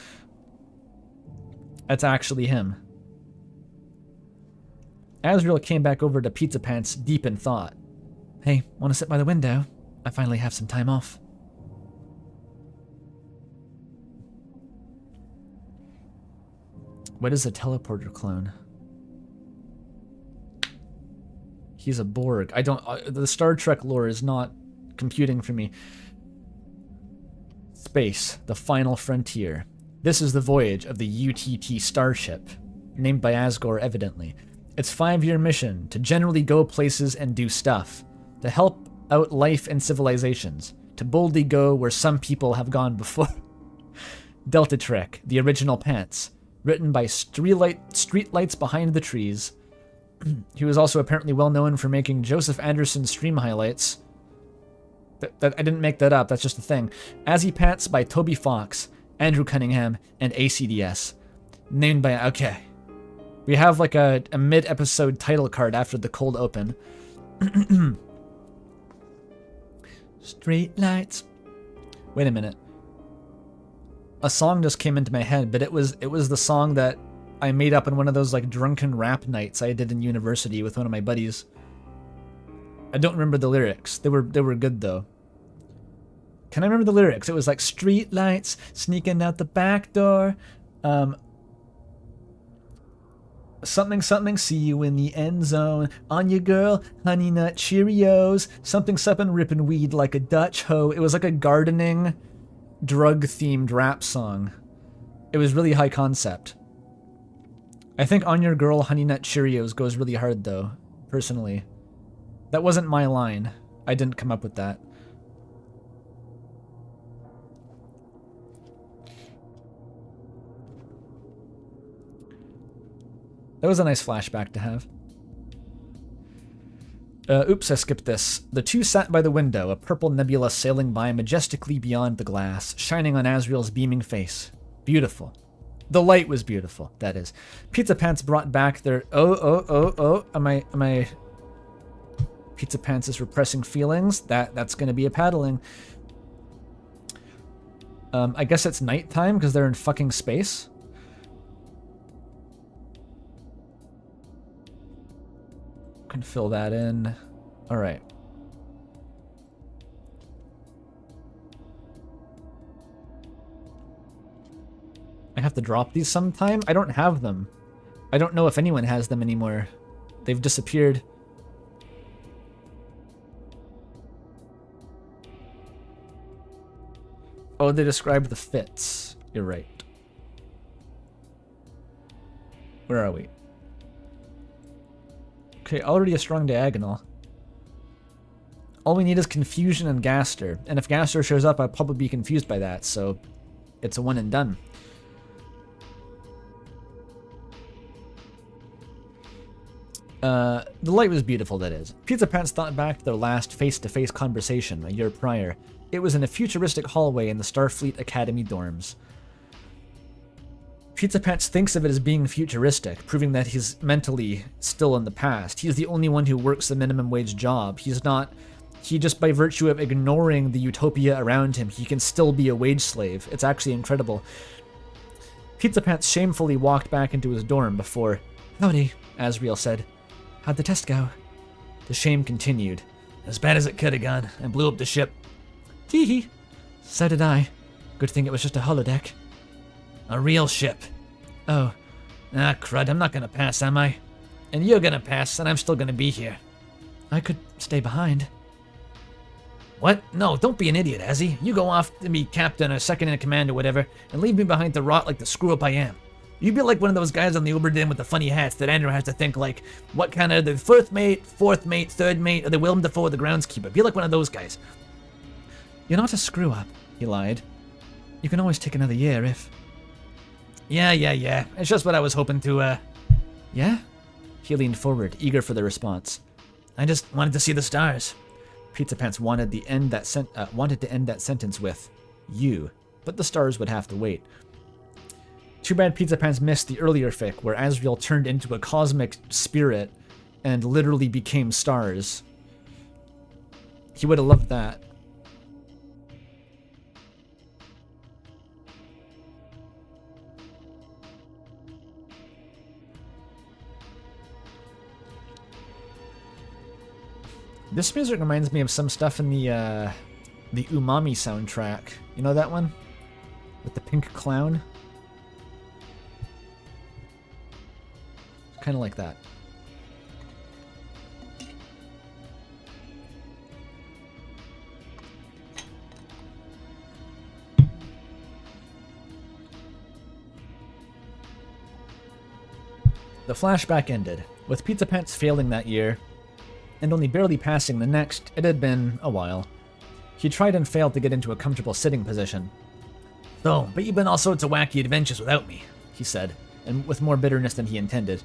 That's actually him. Asriel came back over to Pizzapants deep in thought. Hey, want to sit by the window? I finally have some time off. What is a teleporter clone? He's a Borg. I don't... the Star Trek lore is not computing for me. Space, the final frontier. This is the voyage of the UTT starship, named by Asgore evidently. Its 5-year mission to generally go places and do stuff, to help out life and civilizations, to boldly go where some people have gone before. Delta Trek, the original pants, written by Streetlights Behind the Trees. He was also apparently well known for making Joseph Anderson stream highlights. I didn't make that up, that's just a thing. Azzy Pants by Toby Fox, Andrew Cunningham, and ACDS. Named by... Okay. We have like a mid-episode title card after the cold open. Street lights. Wait a minute. A song just came into my head, but it was the song that I made up in one of those like drunken rap nights I did in university with one of my buddies. I don't remember the lyrics. They were good though. Can I remember the lyrics? It was like street lights sneaking out the back door. Something something, see you in the end zone. On your girl, honey nut Cheerios. Something something, ripping weed like a Dutch hoe. It was like a gardening, drug-themed rap song. It was really high concept. I think on your girl, honey nut Cheerios goes really hard though, personally. That wasn't my line. I didn't come up with that. That was a nice flashback to have. Oops, I skipped this. The two sat by the window, a purple nebula sailing by majestically beyond the glass, shining on Asriel's beaming face. Beautiful. The light was beautiful, that is. Pizzapants brought back their... Oh. Am I... Pizzapants is repressing feelings. That's gonna be a paddling. I guess it's nighttime because they're in fucking space. Can fill that in. All right. I have to drop these sometime. I don't have them. I don't know if anyone has them anymore. They've disappeared. Oh, they describe the fits. You're right. Where are we? Okay, already a strong diagonal. All we need is confusion and Gaster. And if Gaster shows up, I'll probably be confused by that, so it's a one and done. The light was beautiful, that is. Pizzapants thought back to their last face-to-face conversation a year prior. It was in a futuristic hallway in the Starfleet Academy dorms. Pizzapants thinks of it as being futuristic, proving that he's mentally still in the past. He's the only one who works a minimum wage job. He just by virtue of ignoring the utopia around him, he can still be a wage slave. It's actually incredible. Pizzapants shamefully walked back into his dorm before, "Howdy," Asriel said. "How'd the test go?" The shame continued. As bad as it could have gone. I blew up the ship. Hee hee. So did I. Good thing it was just a holodeck. A real ship. Oh. Ah, crud, I'm not gonna pass, am I? And you're gonna pass, and I'm still gonna be here. I could stay behind. What? No, don't be an idiot, Azzy. You go off to be captain or second in command or whatever, and leave me behind to rot like the screw-up I am. You'd be like one of those guys on the Uberdin with the funny hats that Andrew has to think like, what kind of the fourth mate, third mate, or the Willem Dafoe the groundskeeper. Be like one of those guys. You're not a screw-up, he lied. You can always take another year if... Yeah. It's just what I was hoping to, Yeah? He leaned forward, eager for the response. I just wanted to see the stars. Pizzapants wanted to end that sentence with, "you," but the stars would have to wait. Too bad Pizzapants missed the earlier fic, where Asriel turned into a cosmic spirit and literally became stars. He would have loved that. This music reminds me of some stuff in the Umami soundtrack. You know that one? With the pink clown? Kind of like that. The flashback ended, with Pizzapants failing that year, and only barely passing the next. It had been a while. He tried and failed to get into a comfortable sitting position. "So, but you've been all sorts of wacky adventures without me," he said, and with more bitterness than he intended.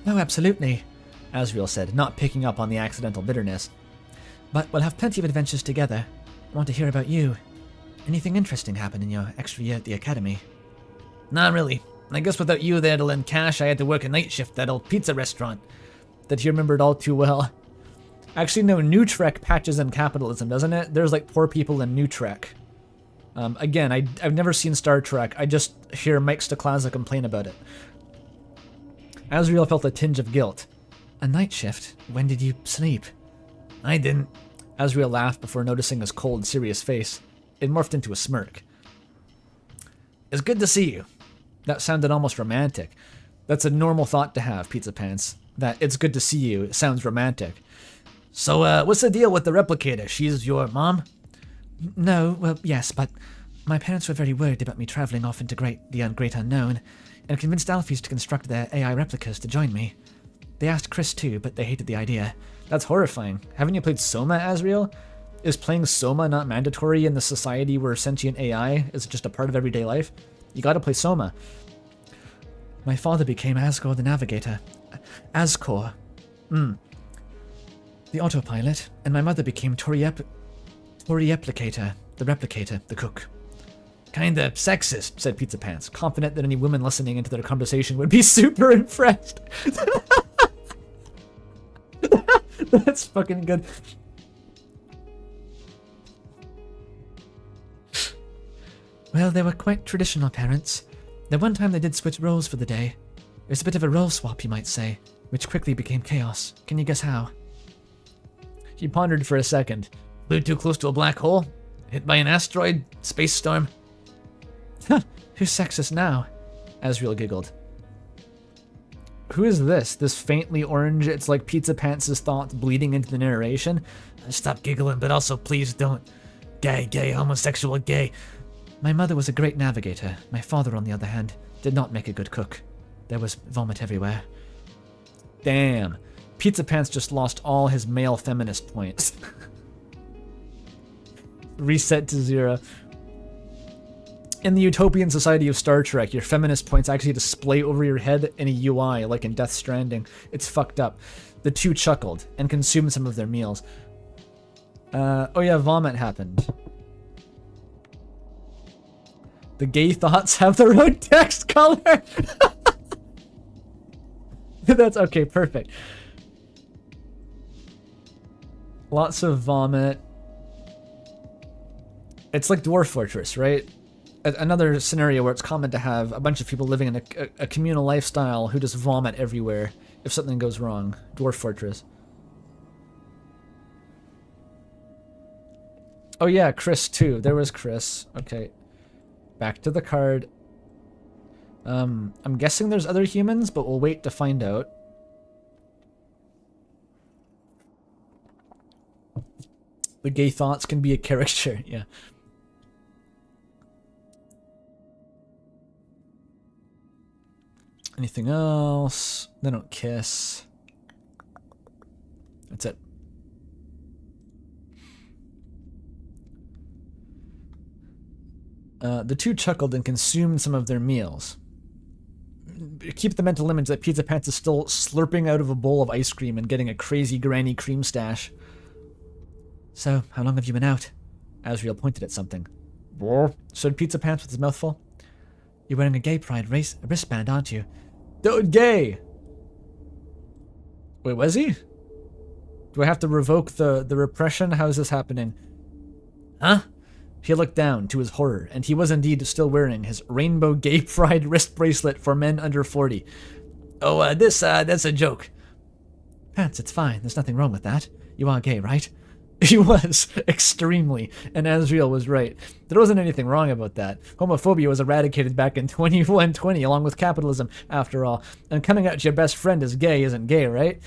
"Oh, absolutely," Asriel said, not picking up on the accidental bitterness. "But we'll have plenty of adventures together. I want to hear about you. Anything interesting happen in your extra year at the academy?" "Not really. I guess without you there to lend cash, I had to work a night shift at that old pizza restaurant." That he remembered all too well. Actually, no, New Trek patches in capitalism, doesn't it? There's like poor people in New Trek. Again, I've never seen Star Trek. I just hear Mike Stacklaza complain about it. Asriel felt a tinge of guilt. A night shift? When did you sleep? I didn't. Asriel laughed before noticing his cold, serious face. It morphed into a smirk. It's good to see you. That sounded almost romantic. That's a normal thought to have, Pizza Pants. That it's good to see you. It sounds romantic. So, what's the deal with the replicator? She's your mom? No, well, yes, but my parents were very worried about me traveling off into the great unknown, and convinced Alphys to construct their AI replicas to join me. They asked Chris too, but they hated the idea. That's horrifying. Haven't you played Soma, Asriel? Is playing Soma not mandatory in the society where sentient AI is just a part of everyday life? You gotta play Soma. My father became Asgore the Navigator. Ascor. The autopilot, and my mother became Torireplicator, the replicator, the cook. Kinda sexist, Said Pizza Pants, confident that any women listening into their conversation would be super impressed. That's fucking good. Well, they were quite traditional parents. The one time they did switch roles for the day. It was a bit of a role swap, you might say, which quickly became chaos. Can you guess how? He pondered for a second. Flew too close to a black hole? Hit by an asteroid? Space storm? Who's sexist now? Asriel giggled. Who is this? This faintly orange, it's like Pizza Pants' thoughts bleeding into the narration? Stop giggling, but also please don't. Gay, homosexual, gay. My mother was a great navigator. My father, on the other hand, did not make a good cook. There was vomit everywhere. Damn. Pizza Pants just lost all his male feminist points. Reset to 0. In the utopian society of Star Trek, your feminist points actually display over your head in a UI, like in Death Stranding. It's fucked up. The two chuckled and consumed some of their meals. Oh yeah, vomit happened. The gay thoughts have their own text color. That's okay, perfect. Lots of vomit. It's like Dwarf Fortress, right? Another scenario where it's common to have a bunch of people living in a communal lifestyle who just vomit everywhere if something goes wrong. Dwarf Fortress. Oh yeah, Chris too. There was Chris. Okay. Back to the card. I'm guessing there's other humans, but we'll wait to find out. The gay thoughts can be a caricature, yeah. Anything else? They don't kiss. That's it. The two chuckled and consumed some of their meals. Keep the mental image that Pizza Pants is still slurping out of a bowl of ice cream and getting a crazy granny cream stash. So, how long have you been out? Asriel pointed at something. Said Pizza Pants with his mouth full. You're wearing a gay pride wristband, aren't you? Dude, gay! Wait, was he? Do I have to revoke the repression? How is this happening? Huh? He looked down to his horror, and he was indeed still wearing his rainbow gay pride wrist bracelet for men under 40. Oh, that's a joke. Pants, it's fine. There's nothing wrong with that. You are gay, right? He was, extremely, and Asriel was right. There wasn't anything wrong about that. Homophobia was eradicated back in 2120, along with capitalism, after all. And coming out to your best friend as gay isn't gay, right?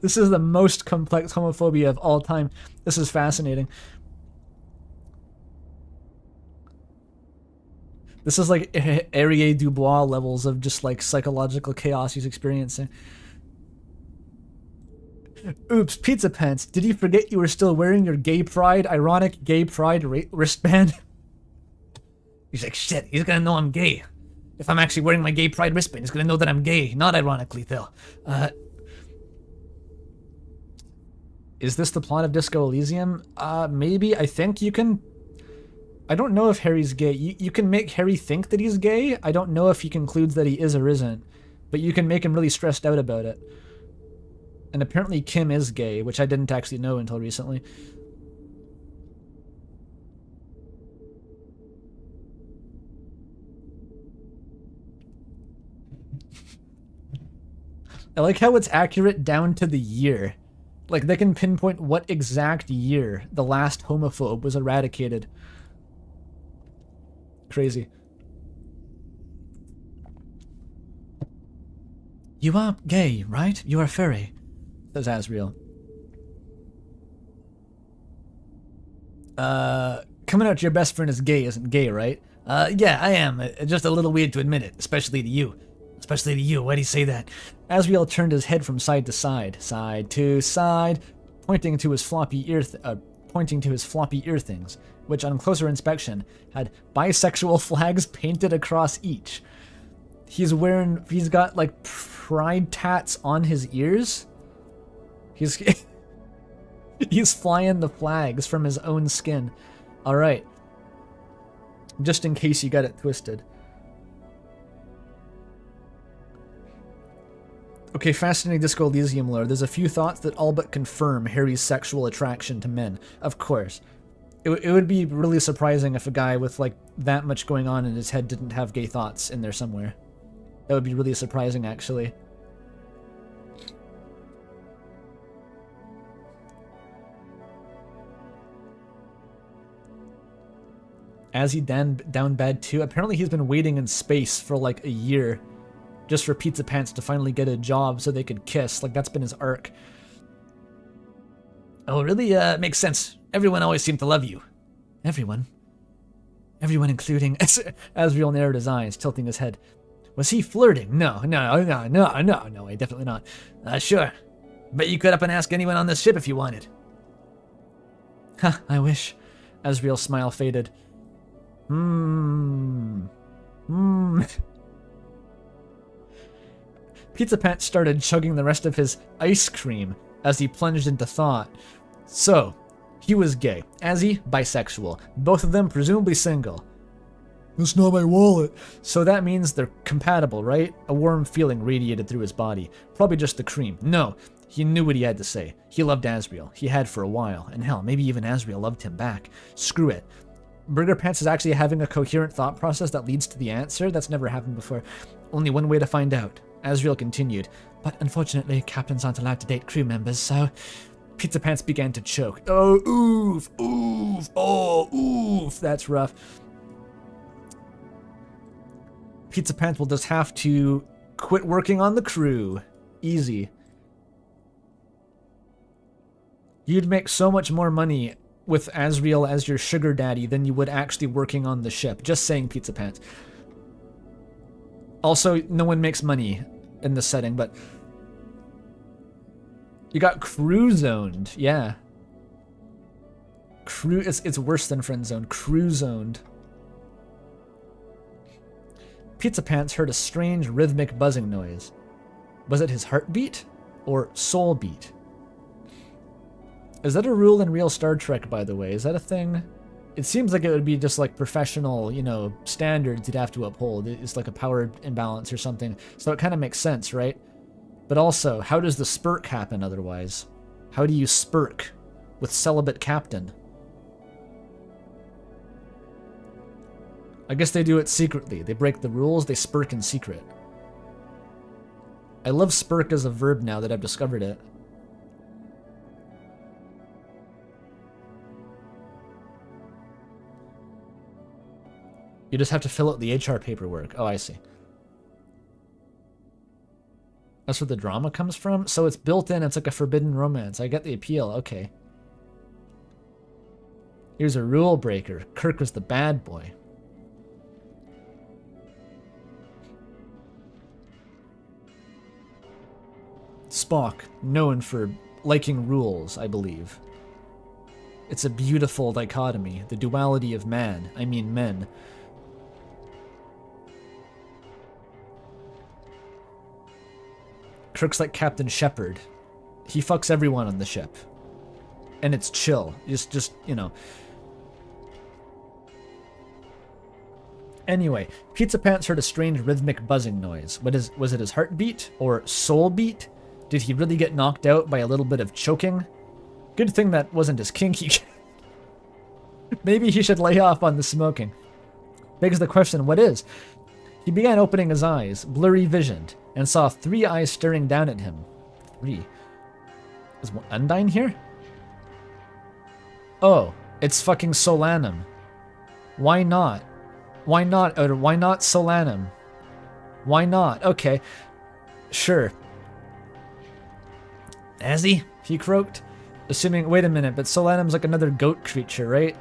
This is the most complex homophobia of all time. This is fascinating. This is like Arié Dubois levels of just like psychological chaos he's experiencing. Oops, Pizza Pants, did you forget you were still wearing your gay pride, ironic gay pride wristband? He's like, shit, he's gonna know I'm gay. If I'm actually wearing my gay pride wristband, he's gonna know that I'm gay, not ironically, though. Is this the plot of Disco Elysium? Maybe. I think you can... I don't know if Harry's gay. You can make Harry think that he's gay. I don't know if he concludes that he is or isn't. But you can make him really stressed out about it. And apparently Kim is gay, which I didn't actually know until recently. I like how it's accurate down to the year. Like, they can pinpoint what exact year the last homophobe was eradicated. Crazy. You are gay, right? You are furry, says Asriel. Coming out to your best friend as gay isn't gay, right? Yeah, I am. Just a little weird to admit it, especially to you. Especially to you. Why do you say that? Asriel turned his head from side to side, pointing to his floppy ear things, which on closer inspection had bisexual flags painted across each. He's got like pride tats on his ears. He's flying the flags from his own skin. All right. Just in case you got it twisted. Okay, fascinating Disco Elysium lore. There's a few thoughts that all but confirm Harry's sexual attraction to men. Of course. It would be really surprising if a guy with like that much going on in his head didn't have gay thoughts in there somewhere. That would be really surprising, actually. As he down bad too. Apparently he's been waiting in space for like a year just for Pizzapants to finally get a job so they could kiss. Like, that's been his arc. Oh, really? Makes sense. Everyone always seemed to love you. Everyone? Everyone including... Asriel narrowed his eyes, tilting his head. Was he flirting? No, definitely not. Sure. Bet you could up and ask anyone on this ship if you wanted. Ha, I wish. Asriel's smile faded. Pizzapants started chugging the rest of his ice cream as he plunged into thought. So, he was gay. Azzy, bisexual. Both of them presumably single. That's not my wallet. So that means they're compatible, right? A warm feeling radiated through his body. Probably just the cream. No, he knew what he had to say. He loved Asriel. He had for a while. And hell, maybe even Asriel loved him back. Screw it. Burger Pants is actually having a coherent thought process that leads to the answer. That's never happened before. Only one way to find out. Asriel continued, but unfortunately, captains aren't allowed to date crew members, so... Pizzapants began to choke. Oh, oof, oof, oh, oof, that's rough. Pizzapants will just have to quit working on the crew. Easy. You'd make so much more money with Asriel as your sugar daddy than you would actually working on the ship. Just saying, Pizzapants. Also, no one makes money in this setting, but you got crew zoned. Yeah. Crew, it's worse than friend zoned. Crew zoned. Pizzapants heard a strange rhythmic buzzing noise. Was it his heartbeat or soul beat? Is that a rule in real Star Trek, by the way? Is that a thing? It seems like it would be just like professional, standards you'd have to uphold. It's like a power imbalance or something. So it kind of makes sense, right? But also, how does the spurk happen otherwise? How do you spurk with celibate captain? I guess they do it secretly. They break the rules, they spurk in secret. I love spurk as a verb now that I've discovered it. You just have to fill out the HR paperwork. Oh, I see. That's where the drama comes from? So it's built in, it's like a forbidden romance. I get the appeal, okay. Here's a rule breaker. Kirk was the bad boy. Spock, known for liking rules, I believe. It's a beautiful dichotomy, the duality of man, I mean men. Kirk's like Captain Shepard. He fucks everyone on the ship. And it's chill. Just. Anyway, Pizzapants heard a strange rhythmic buzzing noise. Was it his heartbeat or soul beat? Did he really get knocked out by a little bit of choking? Good thing that wasn't as kinky. Maybe he should lay off on the smoking. Begs the question, what is? He began opening his eyes, blurry-visioned, and saw 3 eyes staring down at him. 3. Is Undine here? Oh, it's fucking Solanum. Why not? Why not, Outer? Why not Solanum? Why not? Okay. Sure. Has he? He croaked. Assuming, wait a minute, but Solanum's like another goat creature, right?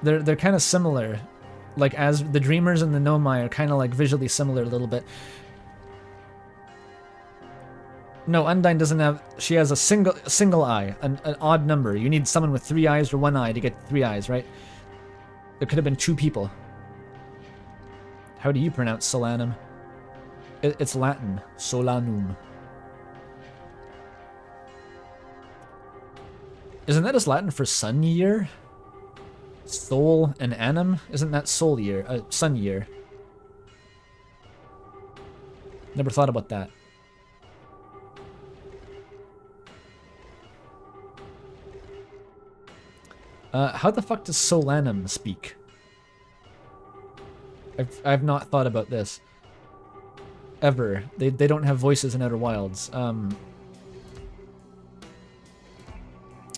They're kind of similar. Like, as the Dreamers and the Nomai are kind of like visually similar a little bit. No, Undine doesn't have, she has a single eye, an odd number. You need someone with 3 eyes or 1 eye to get 3 eyes, right? There could have been 2 people. How do you pronounce Solanum? It's Latin. Solanum. Isn't that just Latin for sun year? Sol and annum? Isn't that sol year? Sun year. Never thought about that. How the fuck does Solanum speak? I've not thought about this. Ever. They don't have voices in Outer Wilds.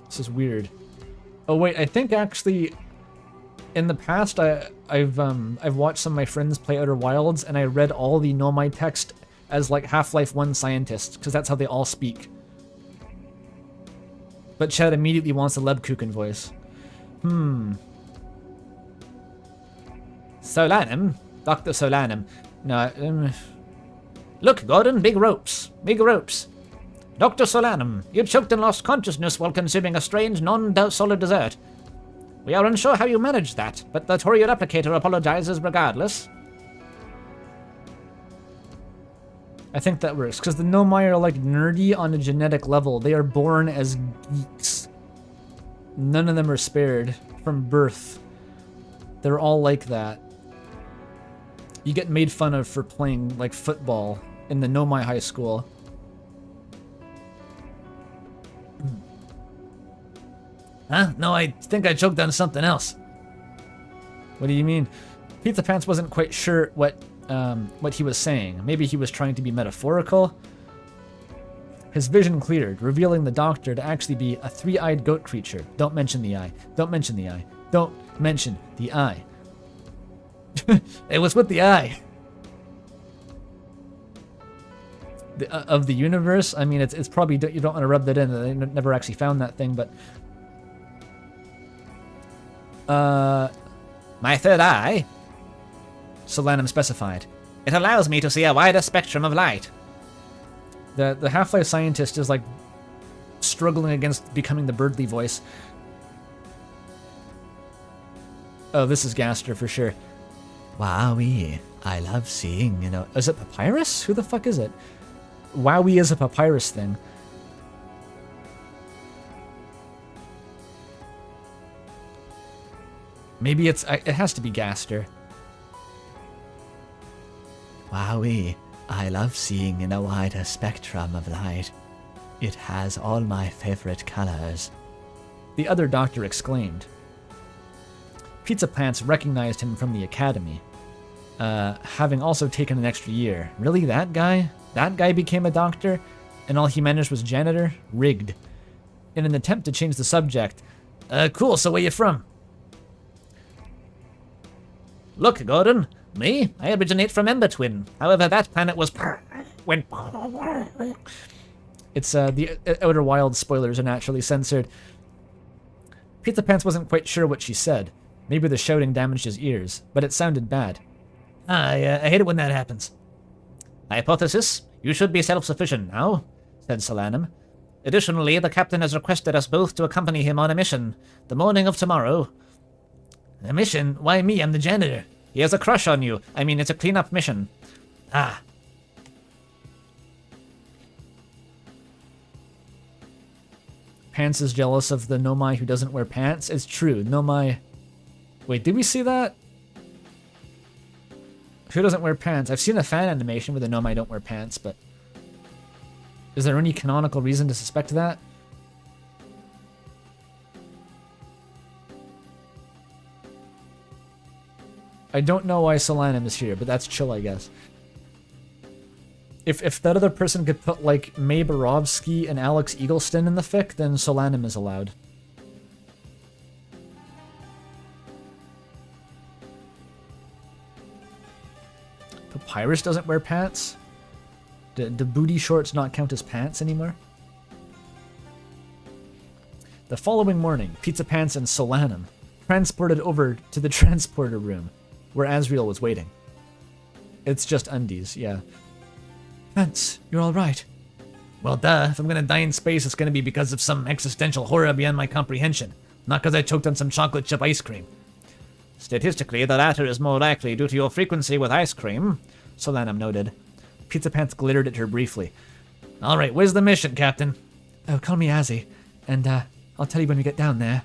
This is weird. Oh wait, I think actually in the past I've watched some of my friends play Outer Wilds and I read all the Nomai text as like Half-Life 1 scientists, because that's how they all speak. But Chad immediately wants a Lebkuchen voice. Solanum? Dr. Solanum. No, Look, Gordon, big ropes. Big ropes. Dr. Solanum, you choked and lost consciousness while consuming a strange, non-solid dessert. We are unsure how you managed that, but the Courier Replicator apologizes regardless. I think that works, because the Nomai are like nerdy on a genetic level. They are born as geeks. None of them are spared from birth. They're all like that. You get made fun of for playing like football in the Nomai high school. Huh? No, I think I choked on something else. What do you mean? Pizzapants wasn't quite sure what he was saying. Maybe he was trying to be metaphorical. His vision cleared, revealing the doctor to actually be a 3-eyed goat creature. Don't mention the eye. Don't mention the eye. Don't mention the eye. It was with the eye. Of the universe? I mean, it's probably, you don't want to rub that in. They never actually found that thing, but... My third eye? Solanum specified. It allows me to see a wider spectrum of light. The Half-Life scientist is like struggling against becoming the Birdly voice. Oh, this is Gaster for sure. Wowie, I love seeing, you know. Is it Papyrus? Who the fuck is it? Wowie is a Papyrus thing. Maybe it has to be Gaster. Wowie, I love seeing in a wider spectrum of light. It has all my favorite colors. The other doctor exclaimed. Pizzapants recognized him from the academy, having also taken an extra year. Really, that guy? That guy became a doctor, and all he managed was janitor? Rigged. In an attempt to change the subject, Cool, so where you from? Look, Gordon, me? I originate from Ember Twin. However, that planet was... It's, the Outer Wilds spoilers are naturally censored. Pizzapants wasn't quite sure what she said. Maybe the shouting damaged his ears, but it sounded bad. I hate it when that happens. Hypothesis, you should be self-sufficient now, said Solanum. Additionally, the captain has requested us both to accompany him on a mission, the morning of tomorrow. A mission? Why me? I'm the janitor. He has a crush on you. I mean, it's a clean-up mission. Ah. Pants is jealous of the Nomai who doesn't wear pants. It's true. Nomai... Wait, did we see that? Who doesn't wear pants? I've seen a fan animation where the Nomai don't wear pants, but is there any canonical reason to suspect that? I don't know why Solanum is here, but that's chill, I guess. If that other person could put, like, May Borovsky and Alex Eagleston in the fic, then Solanum is allowed. Papyrus doesn't wear pants? Do booty shorts not count as pants anymore? The following morning, Pizzapants and Solanum transported over to the transporter room, where Asriel was waiting. It's just undies, yeah. Pants, you're alright. Well, duh. If I'm gonna die in space, it's gonna be because of some existential horror beyond my comprehension, not because I choked on some chocolate chip ice cream. Statistically, the latter is more likely due to your frequency with ice cream, Solanum noted. Pizzapants glittered at her briefly. All right, where's the mission, Captain? Oh, call me Azzy, and I'll tell you when we get down there.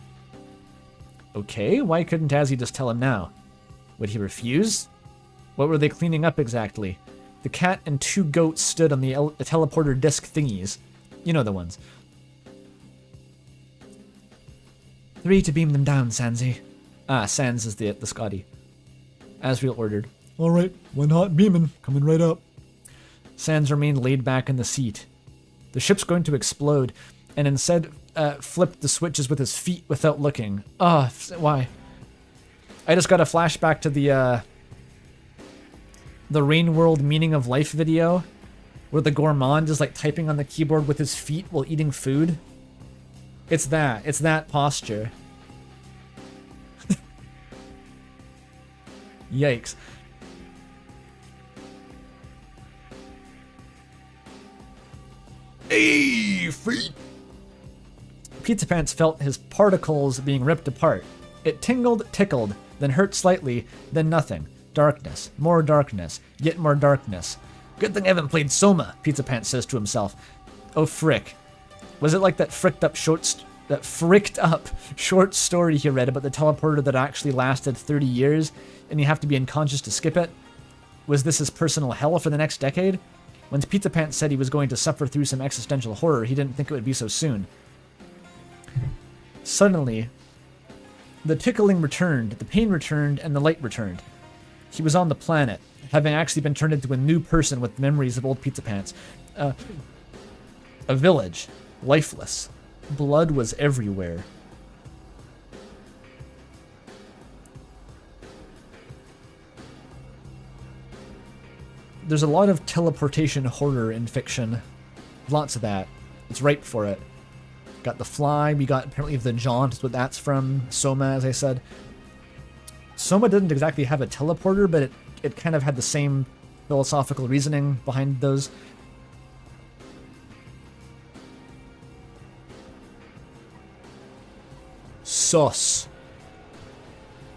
Okay, why couldn't Azzy just tell him now? Would he refuse? What were they cleaning up exactly? The cat and 2 goats stood on the teleporter disc thingies. You know the ones. 3 to beam them down, Sansi. Ah, Sans is the Scotty. Asriel ordered. Alright, why not beaming? Coming right up. Sans remained laid back in the seat. The ship's going to explode, and instead flipped the switches with his feet without looking. Why? I just got a flashback to the Rain World Meaning of Life video, where the gourmand is like typing on the keyboard with his feet while eating food. It's that posture. Yikes. Hey, feet! Pizzapants felt his particles being ripped apart. It tingled, tickled, then hurt slightly, then nothing. Darkness, more darkness, yet more darkness. Good thing I haven't played Soma. Pizzapants says to himself. Oh frick. Was it like that fricked up short story he read about the teleporter that actually lasted 30 years and you have to be unconscious to skip it? Was this his personal hell for the next decade? When Pizzapants said he was going to suffer through some existential horror, he didn't think it would be so soon. Suddenly, the tickling returned, the pain returned, and the light returned. He was on the planet, having actually been turned into a new person with memories of old Pizzapants. A village, lifeless. Blood was everywhere. There's a lot of teleportation horror in fiction. Lots of that. It's ripe for it. Got The Fly, we got apparently The Jaunt, is what that's from. Soma, as I said. Soma didn't exactly have a teleporter, but it kind of had the same philosophical reasoning behind those. Sus.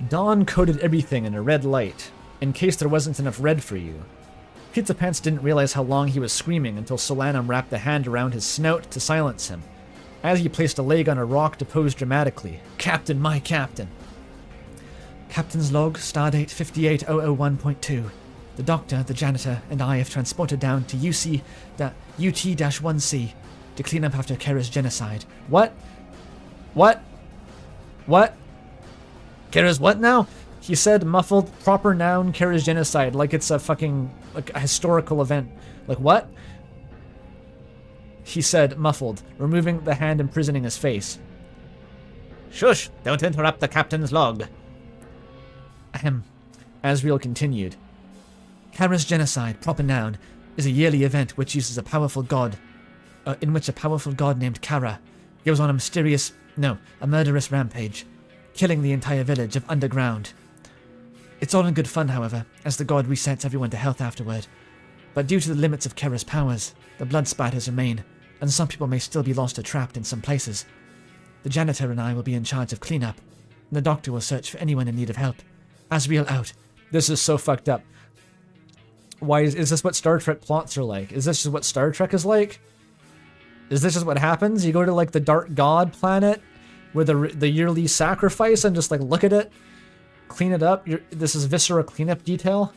Dawn coated everything in a red light, in case there wasn't enough red for you. Pizzapants didn't realize how long he was screaming until Solanum wrapped a hand around his snout to silence him. As he placed a leg on a rock to pose dramatically. Captain, my captain. Captain's log, stardate 58001.2. The doctor, the janitor, and I have transported down to UT-1C to clean up after Kera's genocide. What? Kara's what now? He said muffled, proper noun, Kera's genocide, like it's a fucking, like a historical event. Like, what? He said, muffled, removing the hand imprisoning his face. Shush! Don't interrupt the captain's log. Ahem. Asriel continued. Kera's genocide, proper noun, is a yearly event which uses a powerful god, in which a powerful god named Kara goes on a murderous rampage, killing the entire village of Underground. It's all in good fun, however, as the god resets everyone to health afterward. But due to the limits of Kera's powers, the blood spatters remain, and some people may still be lost or trapped in some places. The janitor and I will be in charge of cleanup, and the doctor will search for anyone in need of help. Asriel out. This is so fucked up. Why is this what Star Trek plots are like? Is this just what Star Trek is like? Is this just what happens? You go to like the Dark God planet with the yearly sacrifice and just like look at it, clean it up. This is viscera cleanup detail.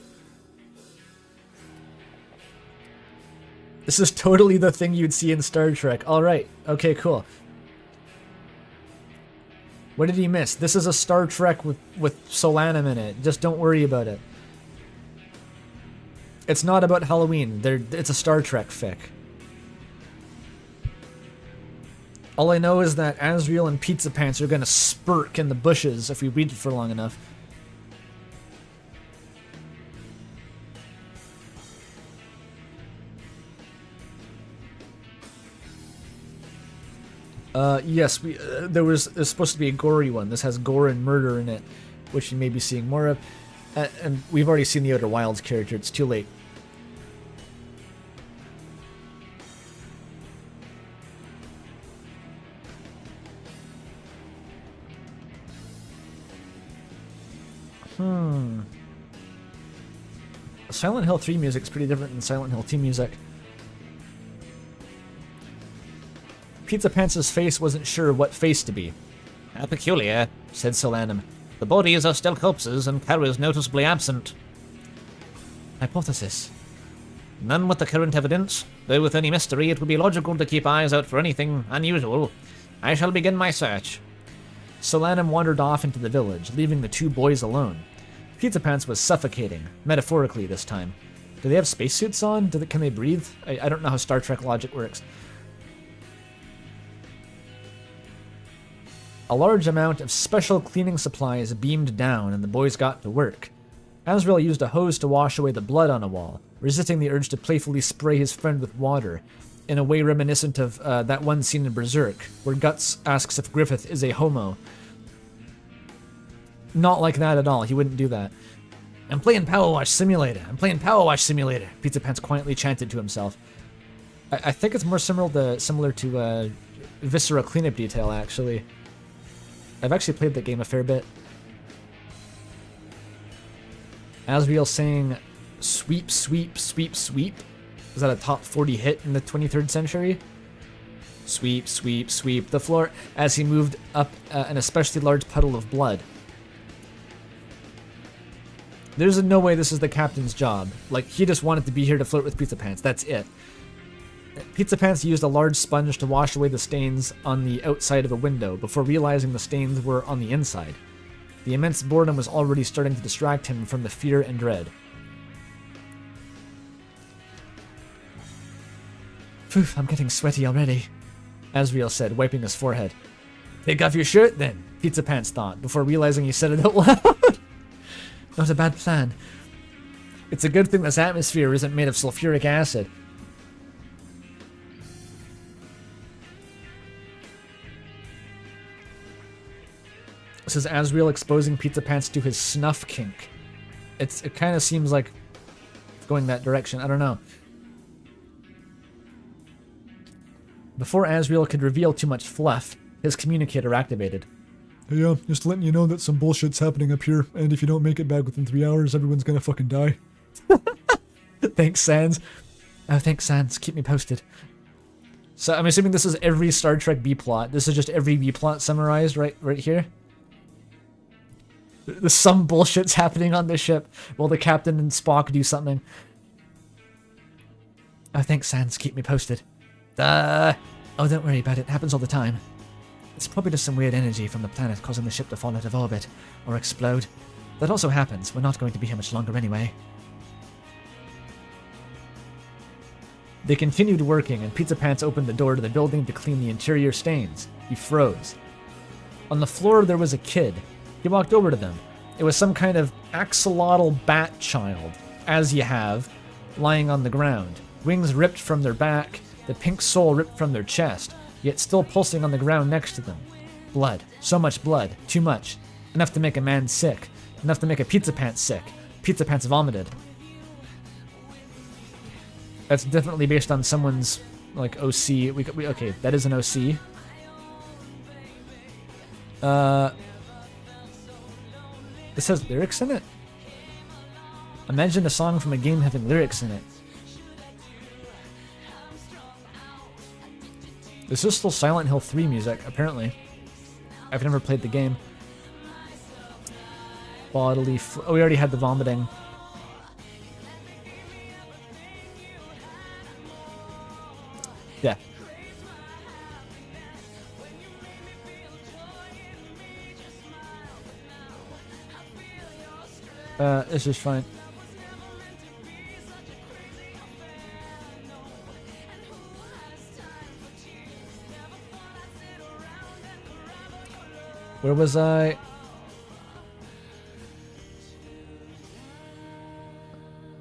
This is totally the thing you'd see in Star Trek. All right. Okay, cool. What did he miss? This is a Star Trek with Solanum in it. Just don't worry about it. It's not about Halloween. It's a Star Trek fic. All I know is that Asriel and Pizzapants are gonna spurk in the bushes if we read it for long enough. Yes, there's supposed to be a gory one. This has gore and murder in it, which you may be seeing more of. And we've already seen the Outer Wilds character. It's too late. Silent Hill 3 music is pretty different than Silent Hill 2 music. Pizzapants' face wasn't sure what face to be. How peculiar, said Solanum. The bodies are still corpses, and Kara's noticeably absent. Hypothesis. None with the current evidence, though with any mystery it would be logical to keep eyes out for anything unusual. I shall begin my search. Solanum wandered off into the village, leaving the two boys alone. Pizzapants was suffocating, metaphorically this time. Do they have spacesuits on? Can they breathe? I don't know how Star Trek logic works. A large amount of special cleaning supplies beamed down, and the boys got to work. Asriel used a hose to wash away the blood on a wall, resisting the urge to playfully spray his friend with water, in a way reminiscent of that one scene in Berserk, where Guts asks if Griffith is a homo. Not like that at all. He wouldn't do that. I'm playing Power Wash Simulator. Pizzapants quietly chanted to himself. I think it's more similar to Viscera Cleanup Detail, actually. I've actually played that game a fair bit. Asriel saying, "Sweep, sweep, sweep, sweep." Is that a top 40 hit in the 23rd century? Sweep, sweep, sweep the floor as he moved up an especially large puddle of blood. There's no way this is the captain's job. Like, he just wanted to be here to flirt with Pizzapants. That's it. Pizzapants used a large sponge to wash away the stains on the outside of a window before realizing the stains were on the inside. The immense boredom was already starting to distract him from the fear and dread. Phew, I'm getting sweaty already, Asriel said, wiping his forehead. Take off your shirt, then, Pizzapants thought, before realizing he said it out loud. Not a bad plan. It's a good thing this atmosphere isn't made of sulfuric acid. This is Asriel exposing Pizzapants to his snuff kink. It kind of seems like it's going that direction. I don't know. Before Asriel could reveal too much fluff, his communicator activated. Hey, just letting you know that some bullshit's happening up here, and if you don't make it back within 3 hours, everyone's gonna fucking die. Thanks, Sans. Oh, thanks, Sans. Keep me posted. So I'm assuming this is every Star Trek B-plot. This is just every B-plot summarized right here. There's some bullshit's happening on the ship while the captain and Spock do something. Oh, thanks, Sans. Keep me posted. Oh, don't worry about it. It happens all the time. It's probably just some weird energy from the planet causing the ship to fall out of orbit or explode. That also happens. We're not going to be here much longer anyway. They continued working, and Pizzapants opened the door to the building to clean the interior stains. He froze. On the floor, there was a kid. He walked over to them. It was some kind of axolotl bat child, as you have, lying on the ground. Wings ripped from their back, the pink soul ripped from their chest, yet still pulsing on the ground next to them. Blood. So much blood. Too much. Enough to make a man sick. Enough to make a Pizzapants sick. Pizzapants vomited. That's definitely based on someone's, like, OC. Okay, that is an OC. This has lyrics in it? Imagine a song from a game having lyrics in it. This is still Silent Hill 3 music, apparently. I've never played the game. Bodily oh, we already had the vomiting. Yeah. This is fine. Where was I?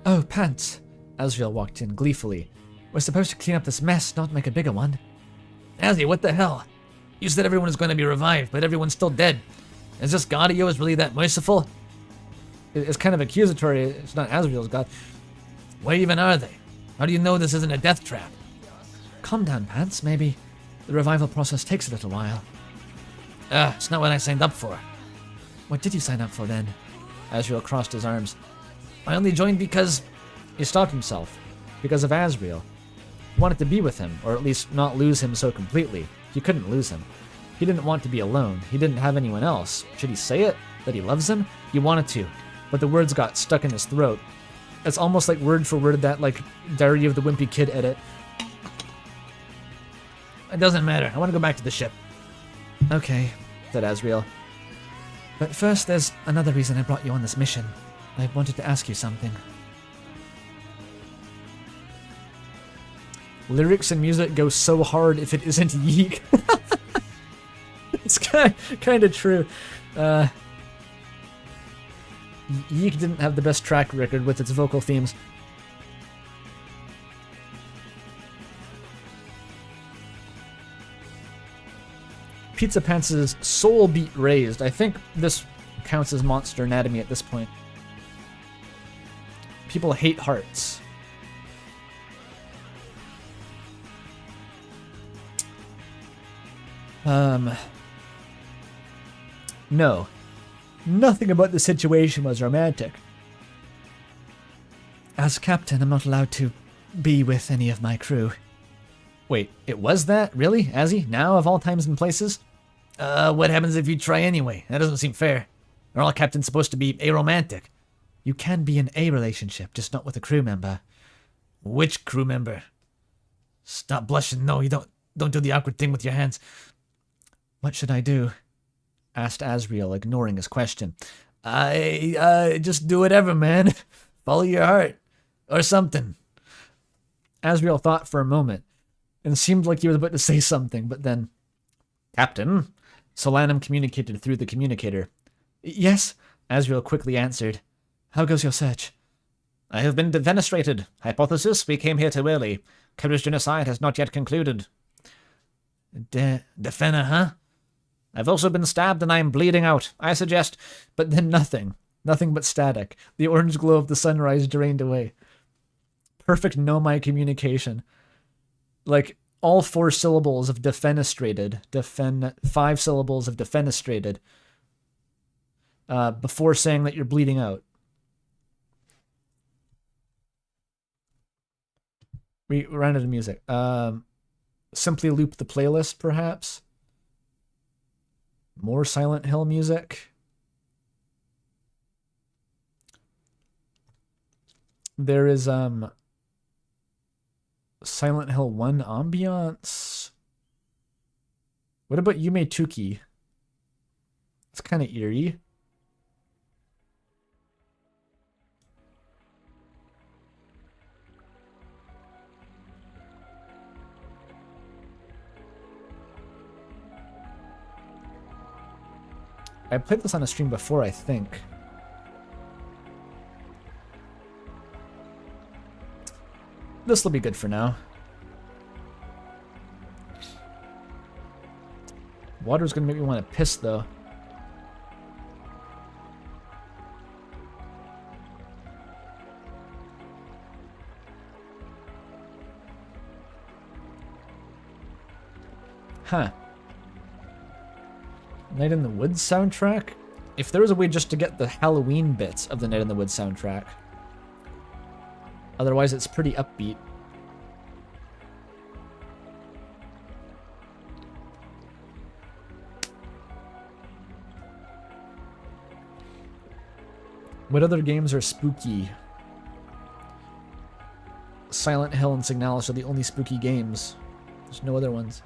Oh, Pants. Asriel walked in gleefully. We're supposed to clean up this mess, not make a bigger one. Azzy, what the hell? You said everyone is going to be revived, but everyone's still dead. Is this God of yours really that merciful? It's kind of accusatory. It's not Asriel's god. Where even are they? How do you know this isn't a death trap? Calm down, Pants. Maybe the revival process takes a little while. It's not what I signed up for. What did you sign up for then? Asriel crossed his arms. I only joined because... He stopped himself. Because of Asriel. He wanted to be with him, or at least not lose him so completely. He couldn't lose him. He didn't want to be alone. He didn't have anyone else. Should he say it? That he loves him? He wanted to, but the words got stuck in his throat. It's almost like word for word that, like, Diary of the Wimpy Kid edit. It doesn't matter. I want to go back to the ship. Okay, Said Asriel. but first there's another reason I brought you on this mission. I wanted to ask you something. Lyrics and music go so hard if it isn't yeek. It's kind of true. Yeek didn't have the best track record with its vocal themes. Pizzapants' soul beat raised. I think this counts as Monster Anatomy at this point. People hate hearts. No. Nothing about the situation was romantic. As captain, I'm not allowed to be with any of my crew. Wait, it was that? Really? Azzy? Now, of all times and places? What happens if you try anyway? That doesn't seem fair. Are all captains supposed to be aromantic? You can be in a relationship, just not with a crew member. Which crew member? Stop blushing. No, you don't do the awkward thing with your hands. What should I do? Asked Asriel, ignoring his question. I just do whatever, man. Follow your heart. Or something. Asriel thought for a moment, and seemed like he was about to say something, but then... Captain? Solanum communicated through the communicator. Yes, Asriel quickly answered. how goes your search? I have been defenestrated. Hypothesis, we came here too early. Courier's genocide has not yet concluded. Defender, huh? I've also been stabbed and I am bleeding out. I suggest... But then nothing. Nothing but static. The orange glow of the sunrise drained away. Perfect nomai communication. Like, all 4 syllables of defenestrated. 5 syllables of defenestrated. Before saying that you're bleeding out. We ran out of music. Simply loop the playlist, perhaps? More Silent Hill music? There is, Silent Hill 1 ambiance? What about Yume Tuki? It's kind of eerie. I played this on a stream before, I think. This will be good for now. Water's gonna make me want to piss, though. Huh. Night in the Woods soundtrack? If there was a way just to get the Halloween bits of the Night in the Woods soundtrack. Otherwise, it's pretty upbeat. What other games are spooky? Silent Hill and Signalis are the only spooky games. There's no other ones.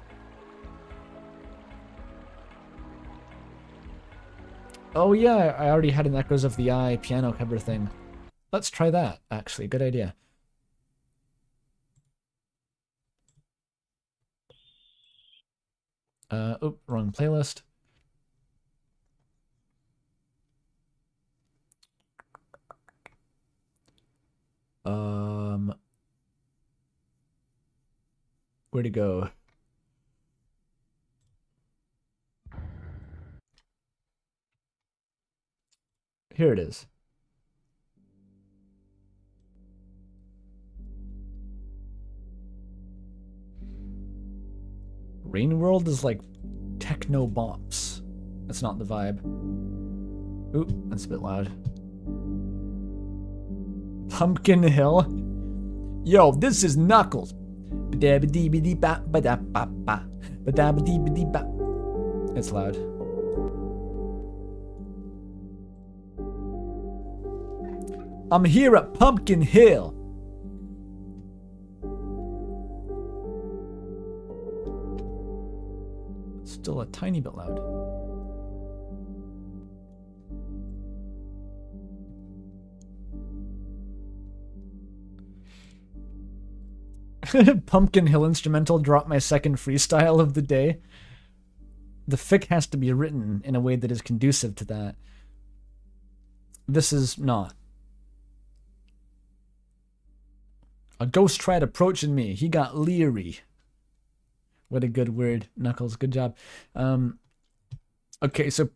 Oh yeah, I already had an Echoes of the Eye piano cover thing. Let's try that, actually. Good idea. Oh, wrong playlist. Where'd it go? Here it is. Rain World is like techno bops. That's not the vibe. Ooh, that's a bit loud. Pumpkin Hill? Yo, this is Knuckles. It's loud. I'm here at Pumpkin Hill. Still a tiny bit loud. Pumpkin Hill instrumental, drop my second freestyle of the day. The fic has to be written in a way that is conducive to that. This is not. A ghost tried approaching me. He got leery. What a good word, Knuckles. Good job. Okay, so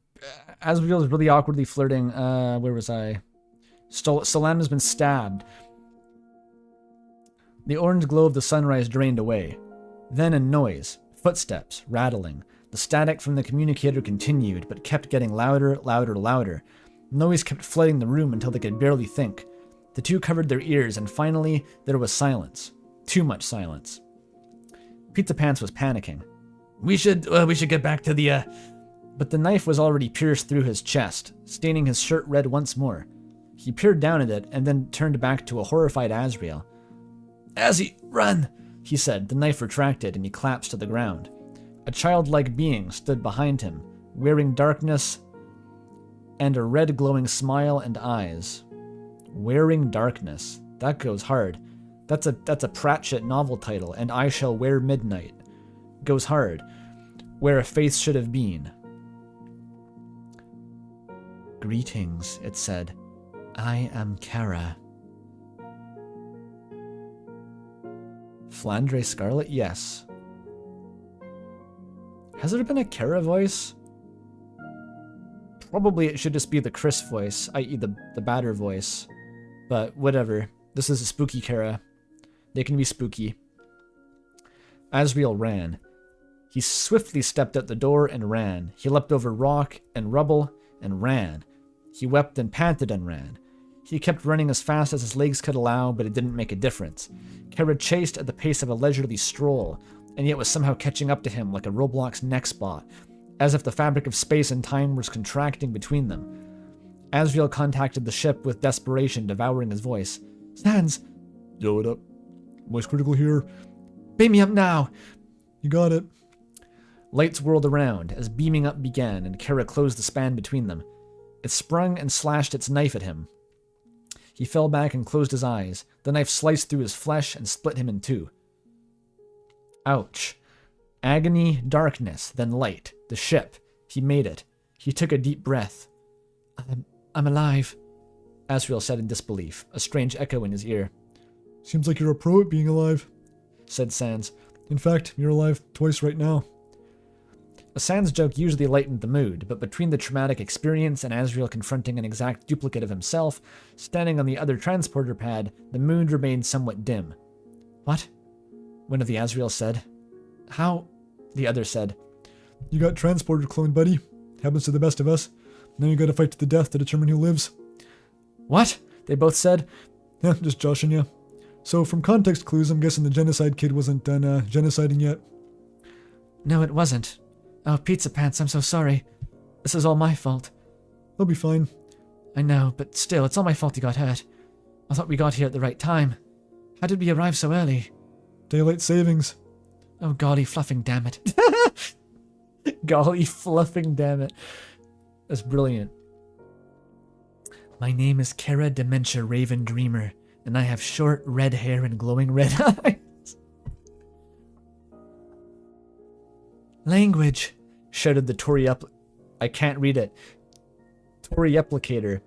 Asriel is really awkwardly flirting. Where was I? Salam has been stabbed. The orange glow of the sunrise drained away. Then a noise, footsteps, rattling. The static from the communicator continued, but kept getting louder, louder, louder. Noise kept flooding the room until they could barely think. The two covered their ears, and finally, there was silence. Too much silence. Pizzapants was panicking. We should get back to the, But the knife was already pierced through his chest, staining his shirt red once more. He peered down at it, and then turned back to a horrified Asriel. Azzy, run! He said, the knife retracted, and he collapsed to the ground. A childlike being stood behind him, wearing darkness and a red glowing smile and eyes. Wearing darkness. That goes hard. That's a Pratchett novel title, and I shall wear midnight. Goes hard. Where a face should have been. Greetings, it said. I am Kara. Flandre Scarlet? Yes. Has there been a Kara voice? Probably it should just be the Chris voice, i.e. the Batter voice. But whatever. This is a spooky Kara. They can be spooky. Asriel ran. He swiftly stepped out the door and ran. He leapt over rock and rubble and ran. He wept and panted and ran. He kept running as fast as his legs could allow, but it didn't make a difference. Kara chased at the pace of a leisurely stroll, and yet was somehow catching up to him like a Roblox neck spot, as if the fabric of space and time was contracting between them. Asriel contacted the ship with desperation devouring his voice. Sans! Yo, what up? Voice critical here. Beam me up now! You got it. Lights whirled around as beaming up began, and Kara closed the span between them. It sprung and slashed its knife at him. He fell back and closed his eyes. The knife sliced through his flesh and split him in two. Ouch. Agony, darkness, then light. The ship. He made it. He took a deep breath. I'm alive, Asriel said in disbelief, a strange echo in his ear. Seems like you're a pro at being alive, said Sans. In fact, you're alive twice right now. A Sans joke usually lightened the mood, but between the traumatic experience and Asriel confronting an exact duplicate of himself, standing on the other transporter pad, the mood remained somewhat dim. What? One of the Asriel said. How? The other said. You got transporter cloned, buddy. Happens to the best of us. Now you gotta fight to the death to determine who lives. What? They both said. Yeah, just joshing you. So from context clues, I'm guessing the genocide kid wasn't done genociding yet. No, it wasn't. Oh, Pizzapants, I'm so sorry. This is all my fault. They'll be fine. I know, but still, it's all my fault he got hurt. I thought we got here at the right time. How did we arrive so early? Daylight savings. Oh, golly fluffing damn it. Golly fluffing damn it. That's brilliant. My name is Kara Dementia Raven Dreamer, and I have short red hair and glowing red eyes. Language, shouted the Tory I can't read it. Tory Applicator,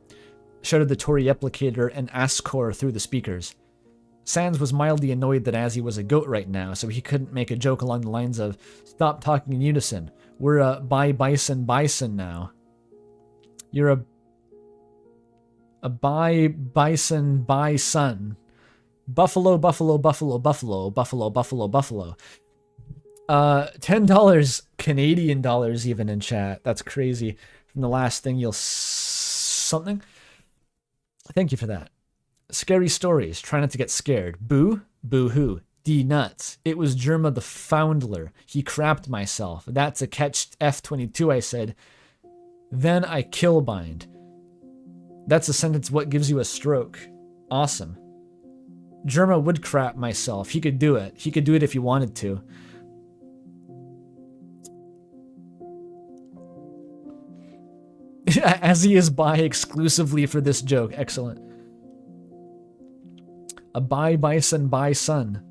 shouted the Tory Applicator and Ascor through the speakers. Sans was mildly annoyed that Azzy was a goat right now, so he couldn't make a joke along the lines of, "Stop talking in unison. We're a bison now. You're a bison son. Buffalo. $10 Canadian dollars even in chat. That's crazy. From the last thing something. Thank you for that. Scary stories. Try not to get scared. Boo. Boo-hoo. D nuts. It was Germa the Foundler. He crapped myself. That's a catch F22, I said. Then I killbind. That's a sentence, what gives you a stroke? Awesome. Germa would crap myself. He could do it. He could do it if he wanted to. As he is by exclusively for this joke. Excellent. A bison. Bison.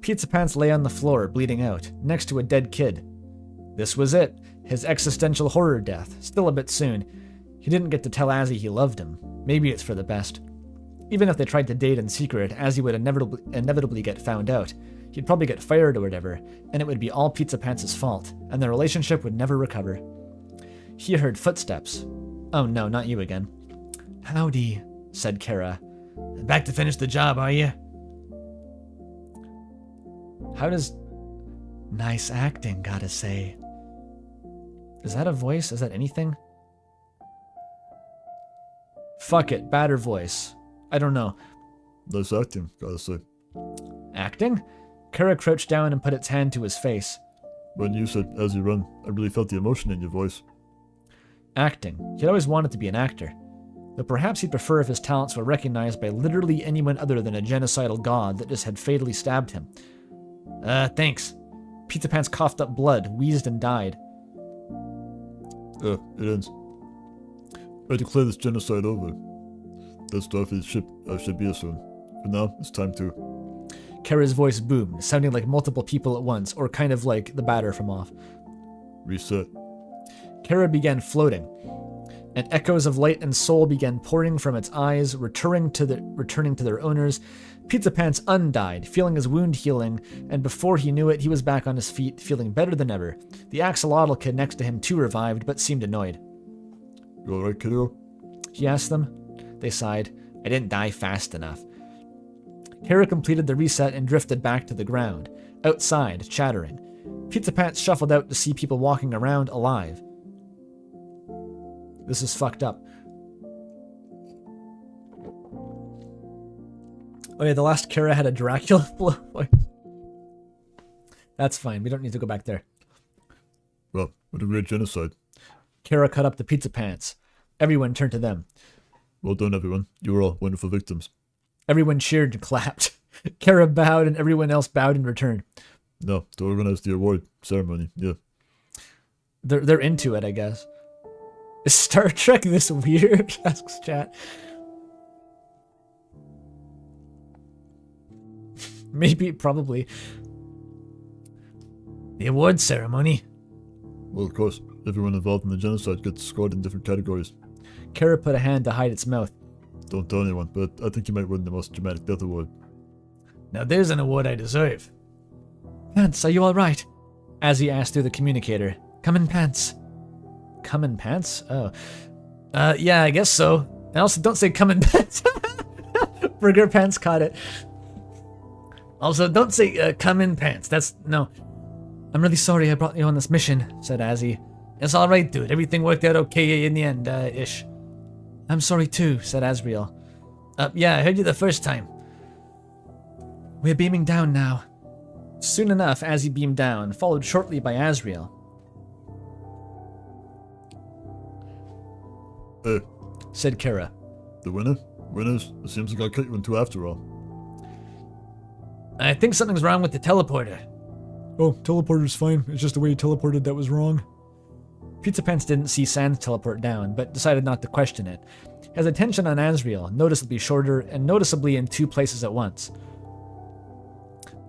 Pizzapants lay on the floor, bleeding out, next to a dead kid. This was it. His existential horror death. Still a bit soon. He didn't get to tell Azzy he loved him. Maybe it's for the best. Even if they tried to date in secret, Azzy would inevitably get found out. He'd probably get fired or whatever, and it would be all Pizzapants' fault, and their relationship would never recover. He heard footsteps. Oh no, not you again. Howdy, said Kara. Back to finish the job, are you? How does... Nice acting, gotta say. Is that a voice? Is that anything? Fuck it, batter voice. I don't know. Nice acting, gotta say. Acting? Kara crouched down and put its hand to his face. When you said "as you run," I really felt the emotion in your voice. Acting. He'd always wanted to be an actor. Though perhaps he'd prefer if his talents were recognized by literally anyone other than a genocidal god that just had fatally stabbed him. Thanks. Pizzapants coughed up blood, wheezed and died. It ends. I declare this genocide over. That Starfleet ship should be here soon. For now, it's time to... Kara's voice boomed, sounding like multiple people at once, or kind of like the batter from off. Reset. Kara began floating, and echoes of light and soul began pouring from its eyes, returning to their owners. Pizzapants undied, feeling his wound healing, and before he knew it, he was back on his feet, feeling better than ever. The axolotl kid next to him too revived, but seemed annoyed. You alright, kiddo? He asked them. They sighed. I didn't die fast enough. Kara completed the reset and drifted back to the ground, outside, chattering. Pizzapants shuffled out to see people walking around alive. This is fucked up. Oh yeah, the last Kara had a Dracula voice. That's fine, we don't need to go back there. Well, what a great genocide. Kara cut up the Pizzapants. Everyone turned to them. Well done, everyone. You were all wonderful victims. Everyone cheered and clapped. Kara bowed and everyone else bowed in return. No, to organize the award ceremony, yeah. They're into it, I guess. Is Star Trek this weird? Asks chat. Maybe, probably. The award ceremony? Well, of course, everyone involved in the genocide gets scored in different categories. Kara put a hand to hide its mouth. Don't tell anyone, but I think you might win the most dramatic death award. Now there's an award I deserve. Pants, are you alright? Azzy asked through the communicator. Come in pants. Come in pants? Oh. Yeah, I guess so. And also, don't say come in pants. Burger Pants caught it. Also, don't say come in pants. That's... no. I'm really sorry I brought you on this mission, said Azzy. It's alright, dude. Everything worked out okay in the end, ish. I'm sorry too, said Asriel. Yeah, I heard you the first time. We're beaming down now. Soon enough, Azzy beamed down, followed shortly by Asriel. Hey, said Kara. the winner? Winners? It seems like I cut you in two after all. I think something's wrong with the teleporter. Oh, teleporter's fine. It's just the way he teleported that was wrong. Pizzapants didn't see Sans teleport down, but decided not to question it. His attention on Asriel, noticeably shorter and noticeably in two places at once.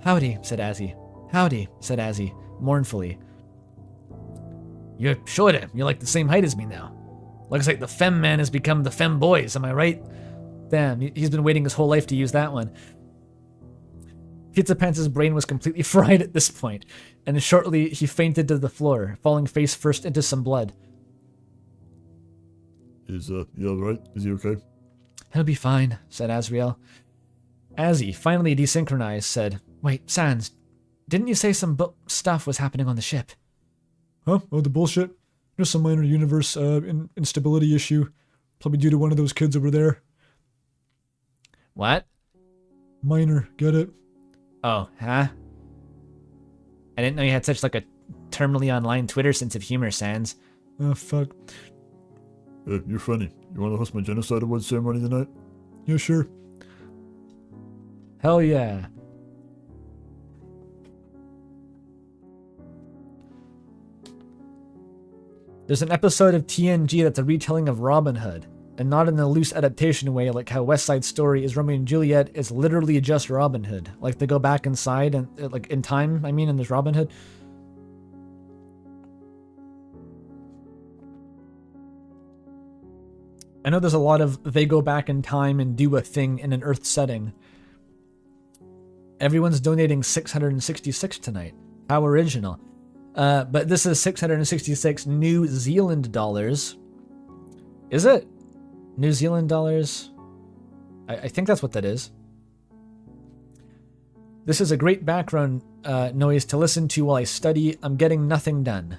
Howdy, said Azzy. Howdy, said Azzy, mournfully. You're shorter. You're like the same height as me now. Looks like the fem man has become the fem boys, am I right? Damn, he's been waiting his whole life to use that one. Pizzapants' brain was completely fried at this point, and shortly he fainted to the floor, falling face first into some blood. Is, he alright? Is he okay? He'll be fine, said Asriel. Azzy, finally desynchronized, said, Wait, Sans, didn't you say some stuff was happening on the ship? Huh? Oh, the bullshit? Just some minor universe instability issue. Probably due to one of those kids over there. What? Minor, get it? Oh, huh? I didn't know you had such like a terminally online Twitter sense of humor, Sans. Ah, fuck. You're funny. You want to host my genocide awards ceremony tonight? Yeah, sure. Hell yeah. There's an episode of TNG that's a retelling of Robin Hood, and not in a loose adaptation way like how West Side Story is Romeo and Juliet. It's literally just Robin Hood. Like they go back inside and like in time, I mean, and there's Robin Hood. I know there's a lot of they go back in time and do a thing in an Earth setting. Everyone's donating 666 tonight. How original. But this is 666 New Zealand dollars. Is it? New Zealand dollars? I think that's what that is. This is a great background noise to listen to while I study. I'm getting nothing done.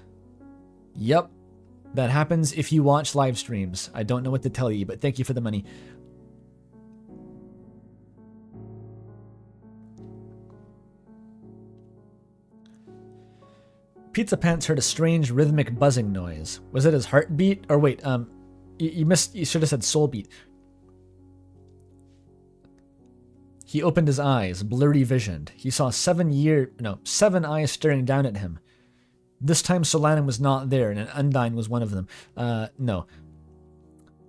Yep. That happens if you watch live streams. I don't know what to tell you, but thank you for the money. Pizzapants heard a strange rhythmic buzzing noise. Was it his heartbeat? Or wait, you should have said soul beat. He opened his eyes, blurry visioned. He saw 7 eyes staring down at him. This time Solanum was not there, and Undine was one of them. No.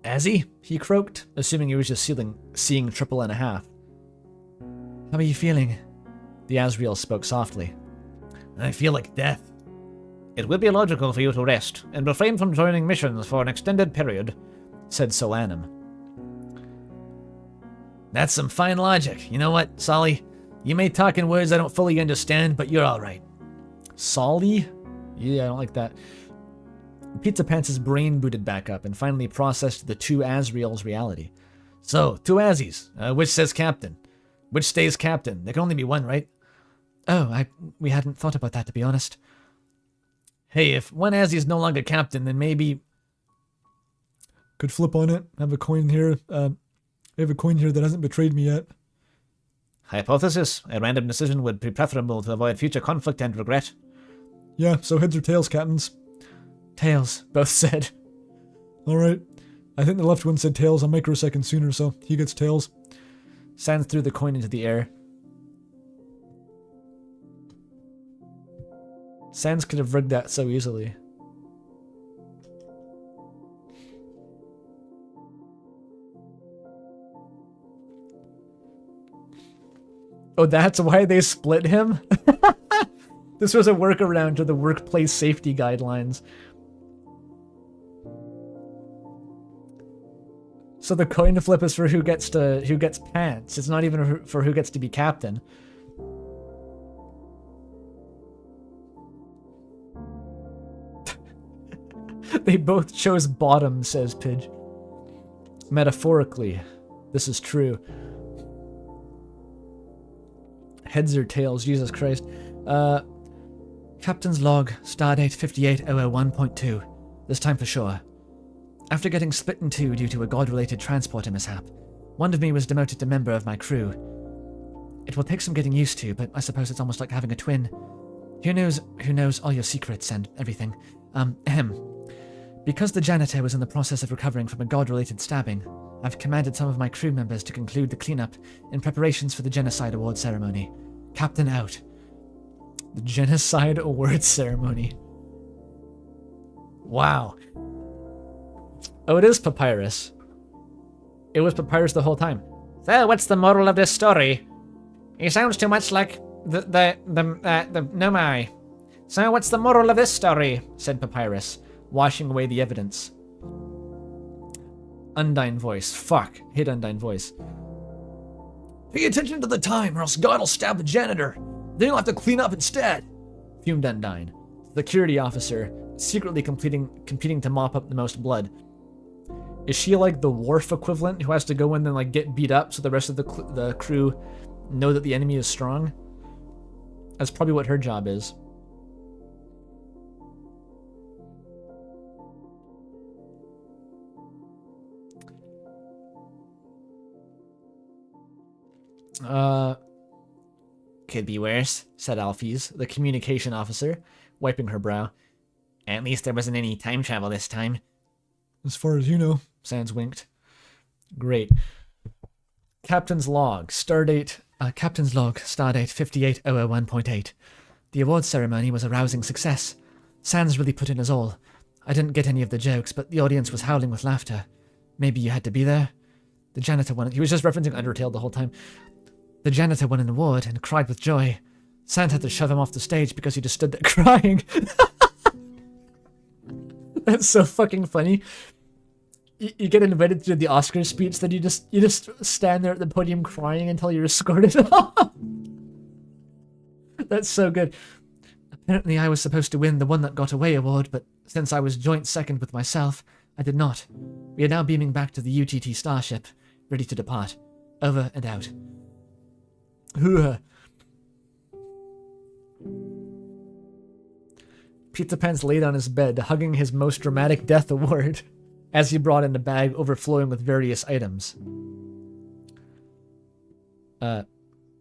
Azzy? He croaked, assuming he was just seeing 1.5. How are you feeling? The Asriel spoke softly. I feel like death. It would be logical for you to rest and refrain from joining missions for an extended period, said Solanum. That's some fine logic. You know what, Solly? You may talk in words I don't fully understand, but you're alright. Solly? Yeah, I don't like that. Pizzapants' brain booted back up and finally processed the two Asriel's reality. So, two Azzies. Which says captain? Which stays captain? There can only be one, right? Oh, we hadn't thought about that, to be honest. Hey, if one Azzy is no longer captain, then maybe... Could flip on it. I have a coin here. I have a coin here that hasn't betrayed me yet. Hypothesis. A random decision would be preferable to avoid future conflict and regret. Yeah, so heads or tails, captains? Tails, both said. Alright. I think the left one said tails a microsecond sooner, so he gets tails. Sans threw the coin into the air. Sans could have rigged that so easily. Oh, that's why they split him? This was a workaround to the workplace safety guidelines. So the coin flip is for who gets pants. It's not even for who gets to be captain. They both chose bottom, says Pidge. Metaphorically, this is true. Heads or tails, Jesus Christ. Captain's log, stardate 58001.2. This time for sure. After getting split in two due to a god-related transporter mishap, one of me was demoted to member of my crew. It will take some getting used to, but I suppose it's almost like having a twin. Who knows all your secrets and everything. Because the janitor was in the process of recovering from a god-related stabbing, I've commanded some of my crew members to conclude the cleanup in preparations for the Genocide Award ceremony. Captain out. The Genocide Awards Ceremony. Wow. Oh, it is Papyrus. It was Papyrus the whole time. So, what's the moral of this story? He sounds too much like the Nomai. So, what's the moral of this story? Said Papyrus, washing away the evidence. Undyne voice. Fuck. Hit Undyne voice. Pay attention to the time or else God will stab the janitor. Then you'll have to clean up instead. Fumed Undyne. Security officer, secretly competing to mop up the most blood. Is she like the Worf equivalent who has to go in and like get beat up so the rest of the crew know that the enemy is strong? That's probably what her job is. Could be worse, said Alphys, the communication officer, wiping her brow. At least there wasn't any time travel this time. As far as you know. Sans winked. Great. Captain's log, stardate 58001.8. The awards ceremony was a rousing success. Sans really put in his all. I didn't get any of the jokes, but the audience was howling with laughter. Maybe you had to be there? The janitor won it. He was just referencing Undertale the whole time. The janitor won an award and cried with joy. Sans had to shove him off the stage because he just stood there crying. That's so fucking funny. You get invited to the Oscar speech, then you just stand there at the podium crying until you're escorted off. That's so good. Apparently I was supposed to win the One That Got Away award, but since I was joint second with myself, I did not. We are now beaming back to the UTT starship, ready to depart. Over and out. Pizzapants laid on his bed, hugging his most dramatic death award, as he brought in a bag overflowing with various items.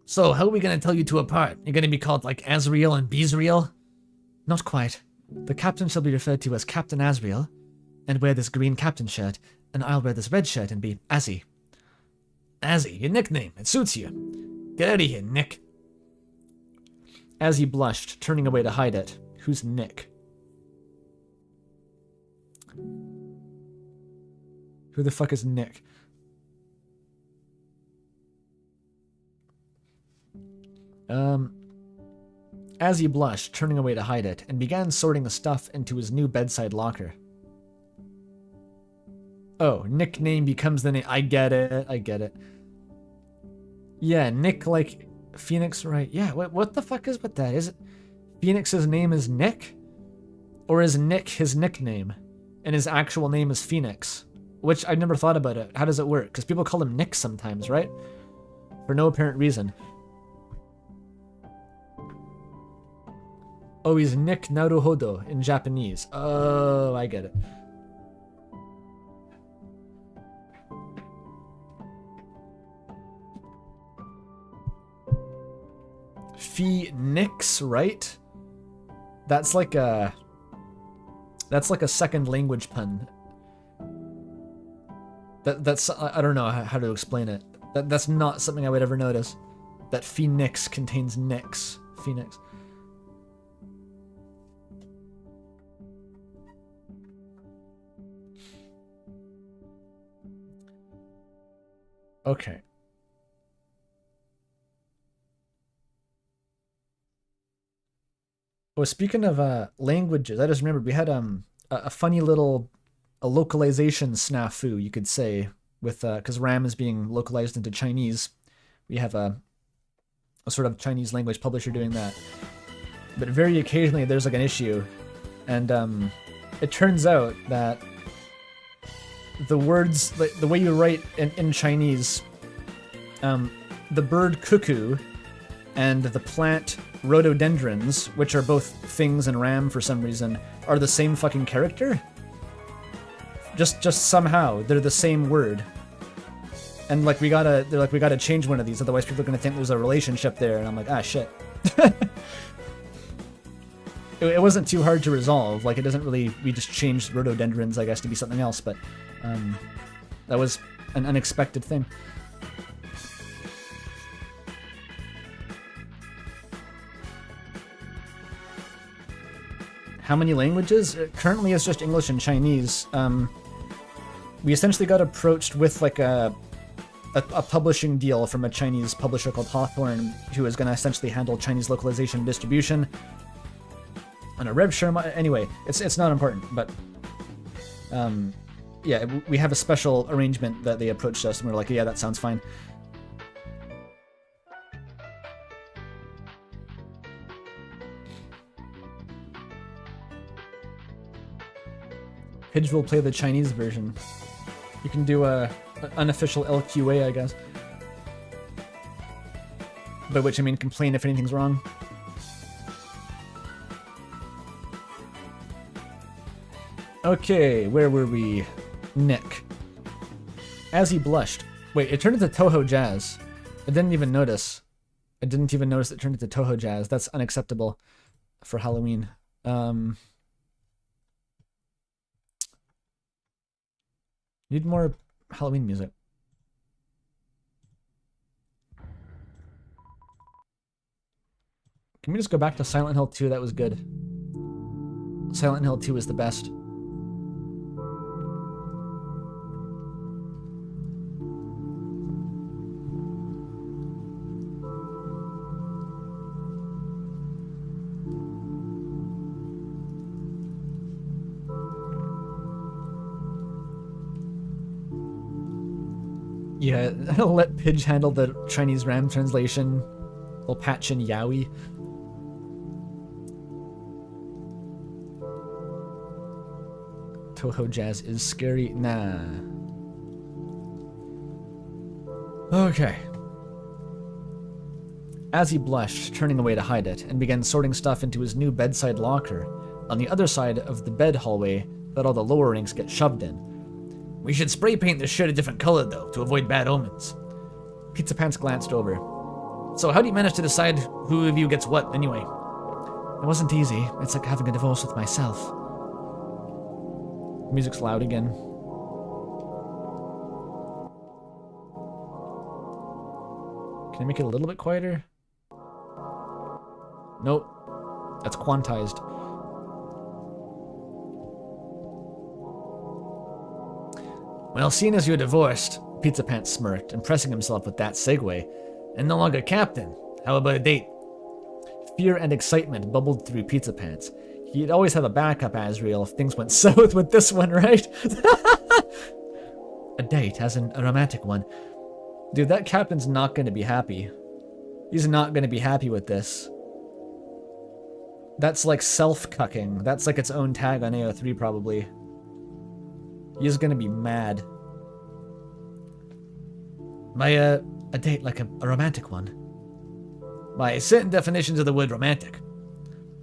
So how are we gonna tell you two apart? You're gonna be called like Asriel and Pizzapants? Not quite. The captain shall be referred to as Captain Asriel, and wear this green captain shirt, and I'll wear this red shirt and be Azzy. Azzy, your nickname. It suits you. Get out of here, Nick. Azzy blushed, turning away to hide it. Who's Nick? Who the fuck is Nick? As he blushed, turning away to hide it, and began sorting the stuff into his new bedside locker. Oh, nickname becomes the name. I get it. Yeah, Nick, like Phoenix, right? Yeah, what the fuck is with that? Is it Phoenix's name is Nick? Or is Nick his nickname? And his actual name is Phoenix? Which I never thought about it. How does it work? Because people call him Nick sometimes, right? For no apparent reason. Oh, he's Nick Naruhodo in Japanese. Oh, I get it. Phoenix, right? That's like a second language pun. That's I don't know how to explain it. That's not something I would ever notice. That Phoenix contains Nix. Phoenix. Okay. Well, speaking of languages, I just remembered we had a funny little localization snafu, you could say, with because RAM is being localized into Chinese. We have a sort of Chinese language publisher doing that. But very occasionally there's like an issue, and it turns out that the words, the way you write in Chinese, the bird cuckoo and the plant rhododendrons, which are both things in RAM for some reason, are the same fucking character. Just somehow they're the same word. And like we gotta change one of these, otherwise people are gonna think there's a relationship there. And I'm like, ah, shit. It wasn't too hard to resolve. Like, it doesn't really. We just changed rhododendrons, I guess, to be something else. But that was an unexpected thing. how many languages? Currently, it's just English and Chinese. We essentially got approached with like a publishing deal from a Chinese publisher called Hawthorne, who is going to essentially handle Chinese localization and distribution on a rev share. Anyway, it's not important, but yeah, we have a special arrangement that they approached us, and we're like, yeah, that sounds fine. Pidge will play the Chinese version. You can do an unofficial LQA, I guess. By which I mean complain if anything's wrong. Okay, where were we? Nick. As he blushed. Wait, it turned into Toho Jazz. I didn't even notice. I didn't even notice it turned into Toho Jazz. That's unacceptable for Halloween. Need more Halloween music. Can we just go back to Silent Hill 2? That was good. Silent Hill 2 is the best. Yeah, I'll let Pidge handle the Chinese RAM translation. We'll patch in Yowie. Toho Jazz is scary. Nah. Okay. As he blushed, turning away to hide it, and began sorting stuff into his new bedside locker, on the other side of the bed hallway that all the lower ranks get shoved in. We should spray paint this shit a different color, though, to avoid bad omens. Pizzapants glanced over. So how do you manage to decide who of you gets what, anyway? It wasn't easy. It's like having a divorce with myself. Music's loud again. Can I make it a little bit quieter? Nope. That's quantized. Well, seeing as you're divorced, Pizzapants smirked, impressing himself with that segue, and no longer captain, how about a date? Fear and excitement bubbled through Pizzapants. He'd always have a backup Asriel if things went south with this one, right? A date, as in a romantic one. Dude, that captain's not going to be happy. He's not going to be happy with this. That's like self-cucking. That's like its own tag on AO3, probably. He's going to be mad. By a date like a romantic one. By certain definitions of the word romantic.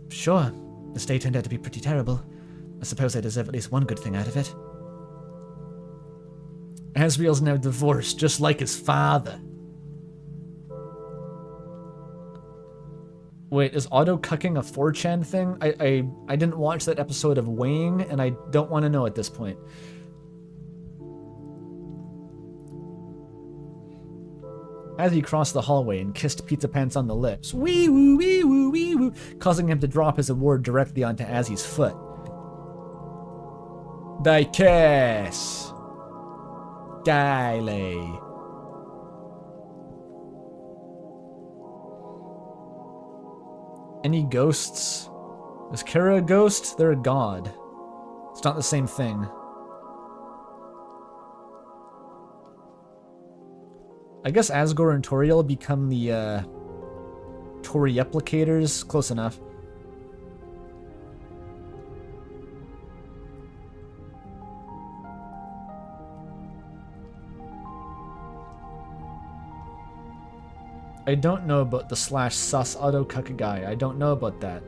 Sure. The stay turned out to be pretty terrible. I suppose I deserve at least one good thing out of it. Asriel's now divorced, just like his father. Wait, is auto-cucking a 4chan thing? I didn't watch that episode of Weighing, and I don't want to know at this point. As he crossed the hallway and kissed Pizzapants on the lips, wee woo, wee woo, wee woo, causing him to drop his award directly onto Azzy's foot. Thy kiss. Dile. Any ghosts? Is Kara a ghost? They're a god. It's not the same thing. I guess Asgore and Toriel become the Torieplicators. Close enough. I don't know about the /sus auto cuck guy. I don't know about that.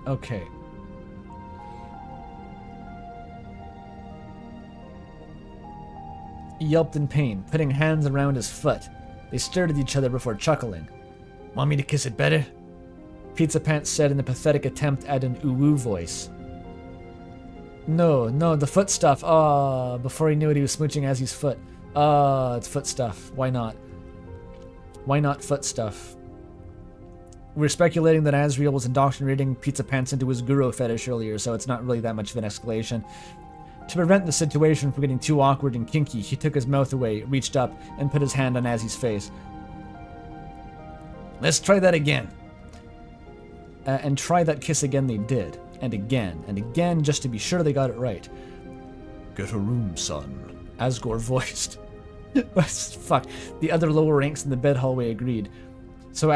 Okay. He yelped in pain, putting hands around his foot. They stared at each other before chuckling. Want me to kiss it better? Pizzapants said in a pathetic attempt at an uwu voice. No, the foot stuff. Before he knew it, he was smooching Azzy's foot. It's foot stuff. Why not? Why not foot stuff? We're speculating that Asriel was indoctrinating Pizzapants into his guru fetish earlier, so it's not really that much of an escalation. To prevent the situation from getting too awkward and kinky, he took his mouth away, reached up, and put his hand on Azzy's face. Let's try that again. And try that kiss again they did. And again, just to be sure they got it right. Get a room, son. Asgore voiced. Fuck. The other lower ranks in the bed hallway agreed. So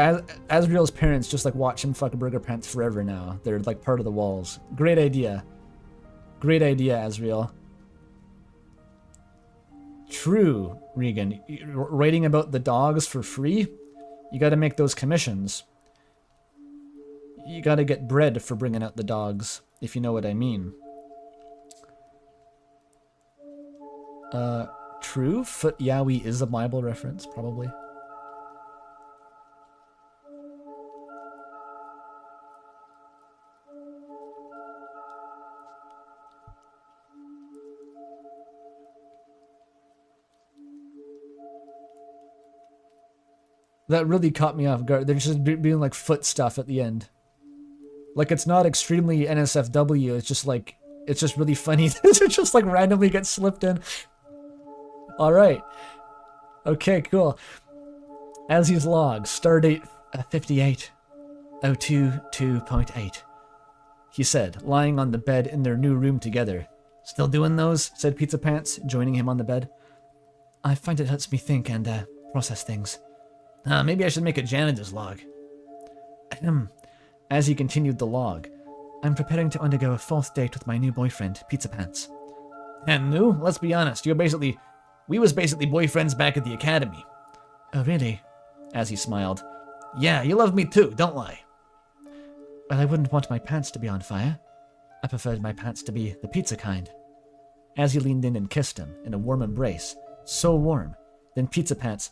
Asriel's parents just like watch him fuck Burger Pants forever now. They're like part of the walls. Great idea. Great idea, Asriel. True, Regan. Writing about the dogs for free? You gotta make those commissions. You gotta get bread for bringing out the dogs, if you know what I mean. True. Foot Yowie is a Bible reference, probably. That really caught me off guard. They're just being like foot stuff at the end. Like, it's not extremely NSFW, it's just like, it's just really funny. It just like randomly gets slipped in. Alright. Okay, cool. Azzy's log, stardate 5802.2.8. He said, lying on the bed in their new room together. Still doing those? Said Pizzapants, joining him on the bed. I find it helps me think and process things. Maybe I should make a janitor's log. As he continued the log, I'm preparing to undergo a 4th date with my new boyfriend, Pizzapants. And new? Let's be honest, we was basically boyfriends back at the academy. Oh, really? As he smiled. Yeah, you love me too, don't lie. Well, I wouldn't want my pants to be on fire. I preferred my pants to be the pizza kind. As he leaned in and kissed him in a warm embrace, so warm, then Pizzapants.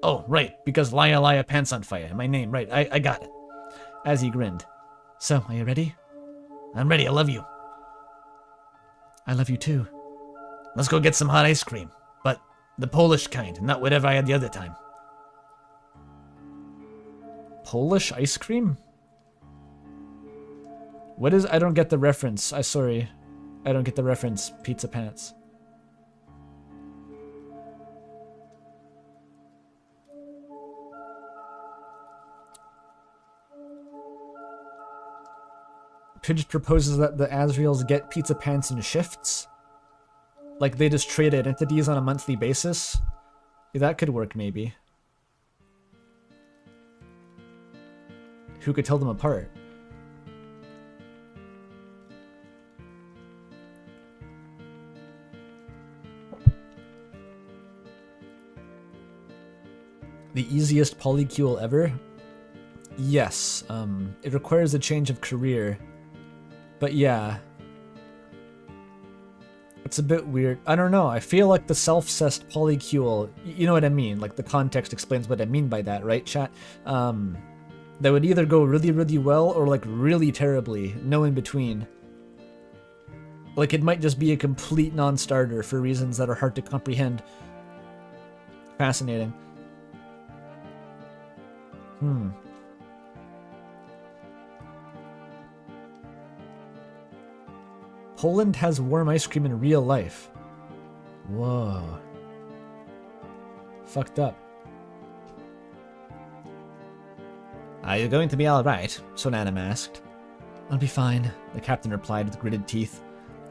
Oh, right, because Laya Pants on Fire, my name, right, I got it. As he grinned. So, are you ready? I'm ready, I love you. I love you too. Let's go get some hot ice cream, but the Polish kind, not whatever I had the other time. Polish ice cream? What is... I don't get the reference. Sorry. I don't get the reference, Pizzapants. Pidge proposes that the Asriels get Pizzapants in shifts. Like, they just trade identities on a monthly basis. Yeah, that could work, maybe. Who could tell them apart? The easiest polycule ever? Yes. It requires a change of career. But yeah. It's a bit weird. I don't know. I feel like the self-cessed polycule, you know what I mean? Like, the context explains what I mean by that, right, chat? That would either go really, really well or, like, really terribly. No in between. Like, it might just be a complete non-starter for reasons that are hard to comprehend. Fascinating. Poland has warm ice cream in real life. Whoa. Fucked up. Are you going to be alright? Solanum asked. I'll be fine, the captain replied with gritted teeth.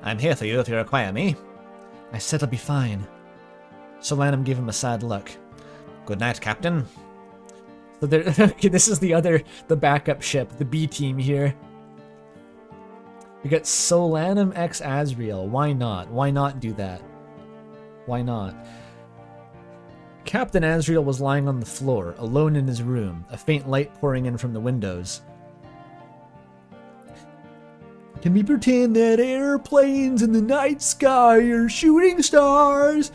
I'm here for you if you require me. I said I'll be fine. Solanum gave him a sad look. Good night, Captain. So okay, this is the backup ship, the B team here. We got Solanum x Asriel. Why not? Why not do that? Why not? Captain Asriel was lying on the floor, alone in his room, a faint light pouring in from the windows. Can we pretend that airplanes in the night sky are shooting stars?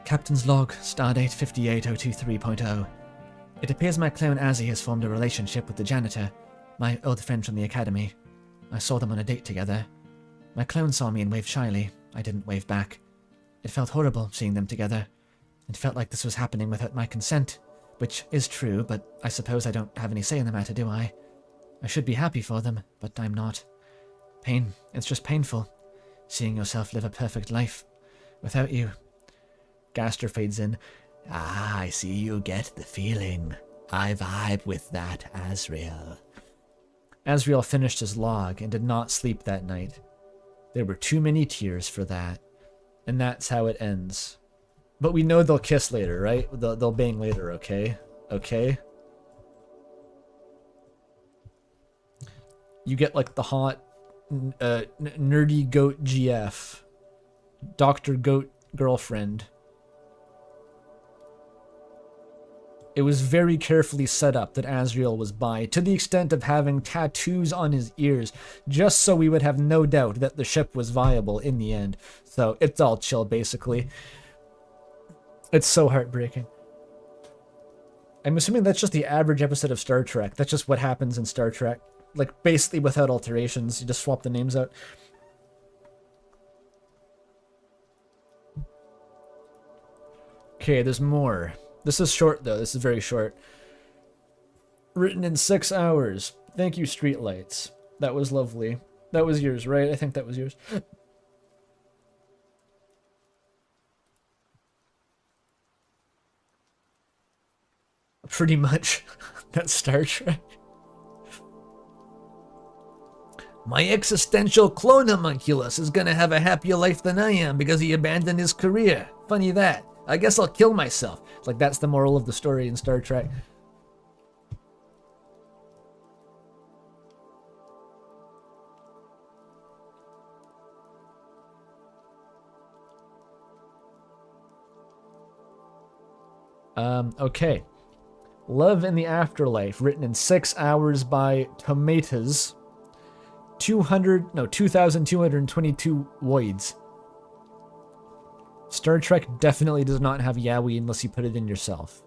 Captain's log, stardate 5802.3.0. It appears my clone Azzy has formed a relationship with the janitor, my old friend from the academy. I saw them on a date together. My clone saw me and waved shyly. I didn't wave back. It felt horrible seeing them together. It felt like this was happening without my consent, which is true, but I suppose I don't have any say in the matter, do I? I should be happy for them, but I'm not. Pain. It's just painful. Seeing yourself live a perfect life without you. Gaster fades in. Ah, I see you get the feeling. I vibe with that, Asriel. Asriel finished his log and did not sleep that night. There were too many tears for that. And that's how it ends. But we know they'll kiss later, right? They'll bang later, okay? Okay? You get like the hot, nerdy goat GF. Dr. Goat girlfriend. It was very carefully set up that Asriel was bi, to the extent of having tattoos on his ears, just so we would have no doubt that the ship was viable in the end. So it's all chill, basically. It's so heartbreaking. I'm assuming that's just the average episode of Star Trek. That's just what happens in Star Trek. Like, basically without alterations. You just swap the names out. Okay, there's more. This is short, though. This is very short. Written in 6 hours. Thank you, Streetlights. That was lovely. That was yours, right? I think that was yours. Pretty much. That's Star Trek. My existential clone homunculus is gonna have a happier life than I am because he abandoned his career. Funny that. I guess I'll kill myself. It's like that's the moral of the story in Star Trek. Okay. Love in the Afterlife, written in 6 hours by Tomatoes. 2,222 voids. Star Trek definitely does not have yaoi unless you put it in yourself.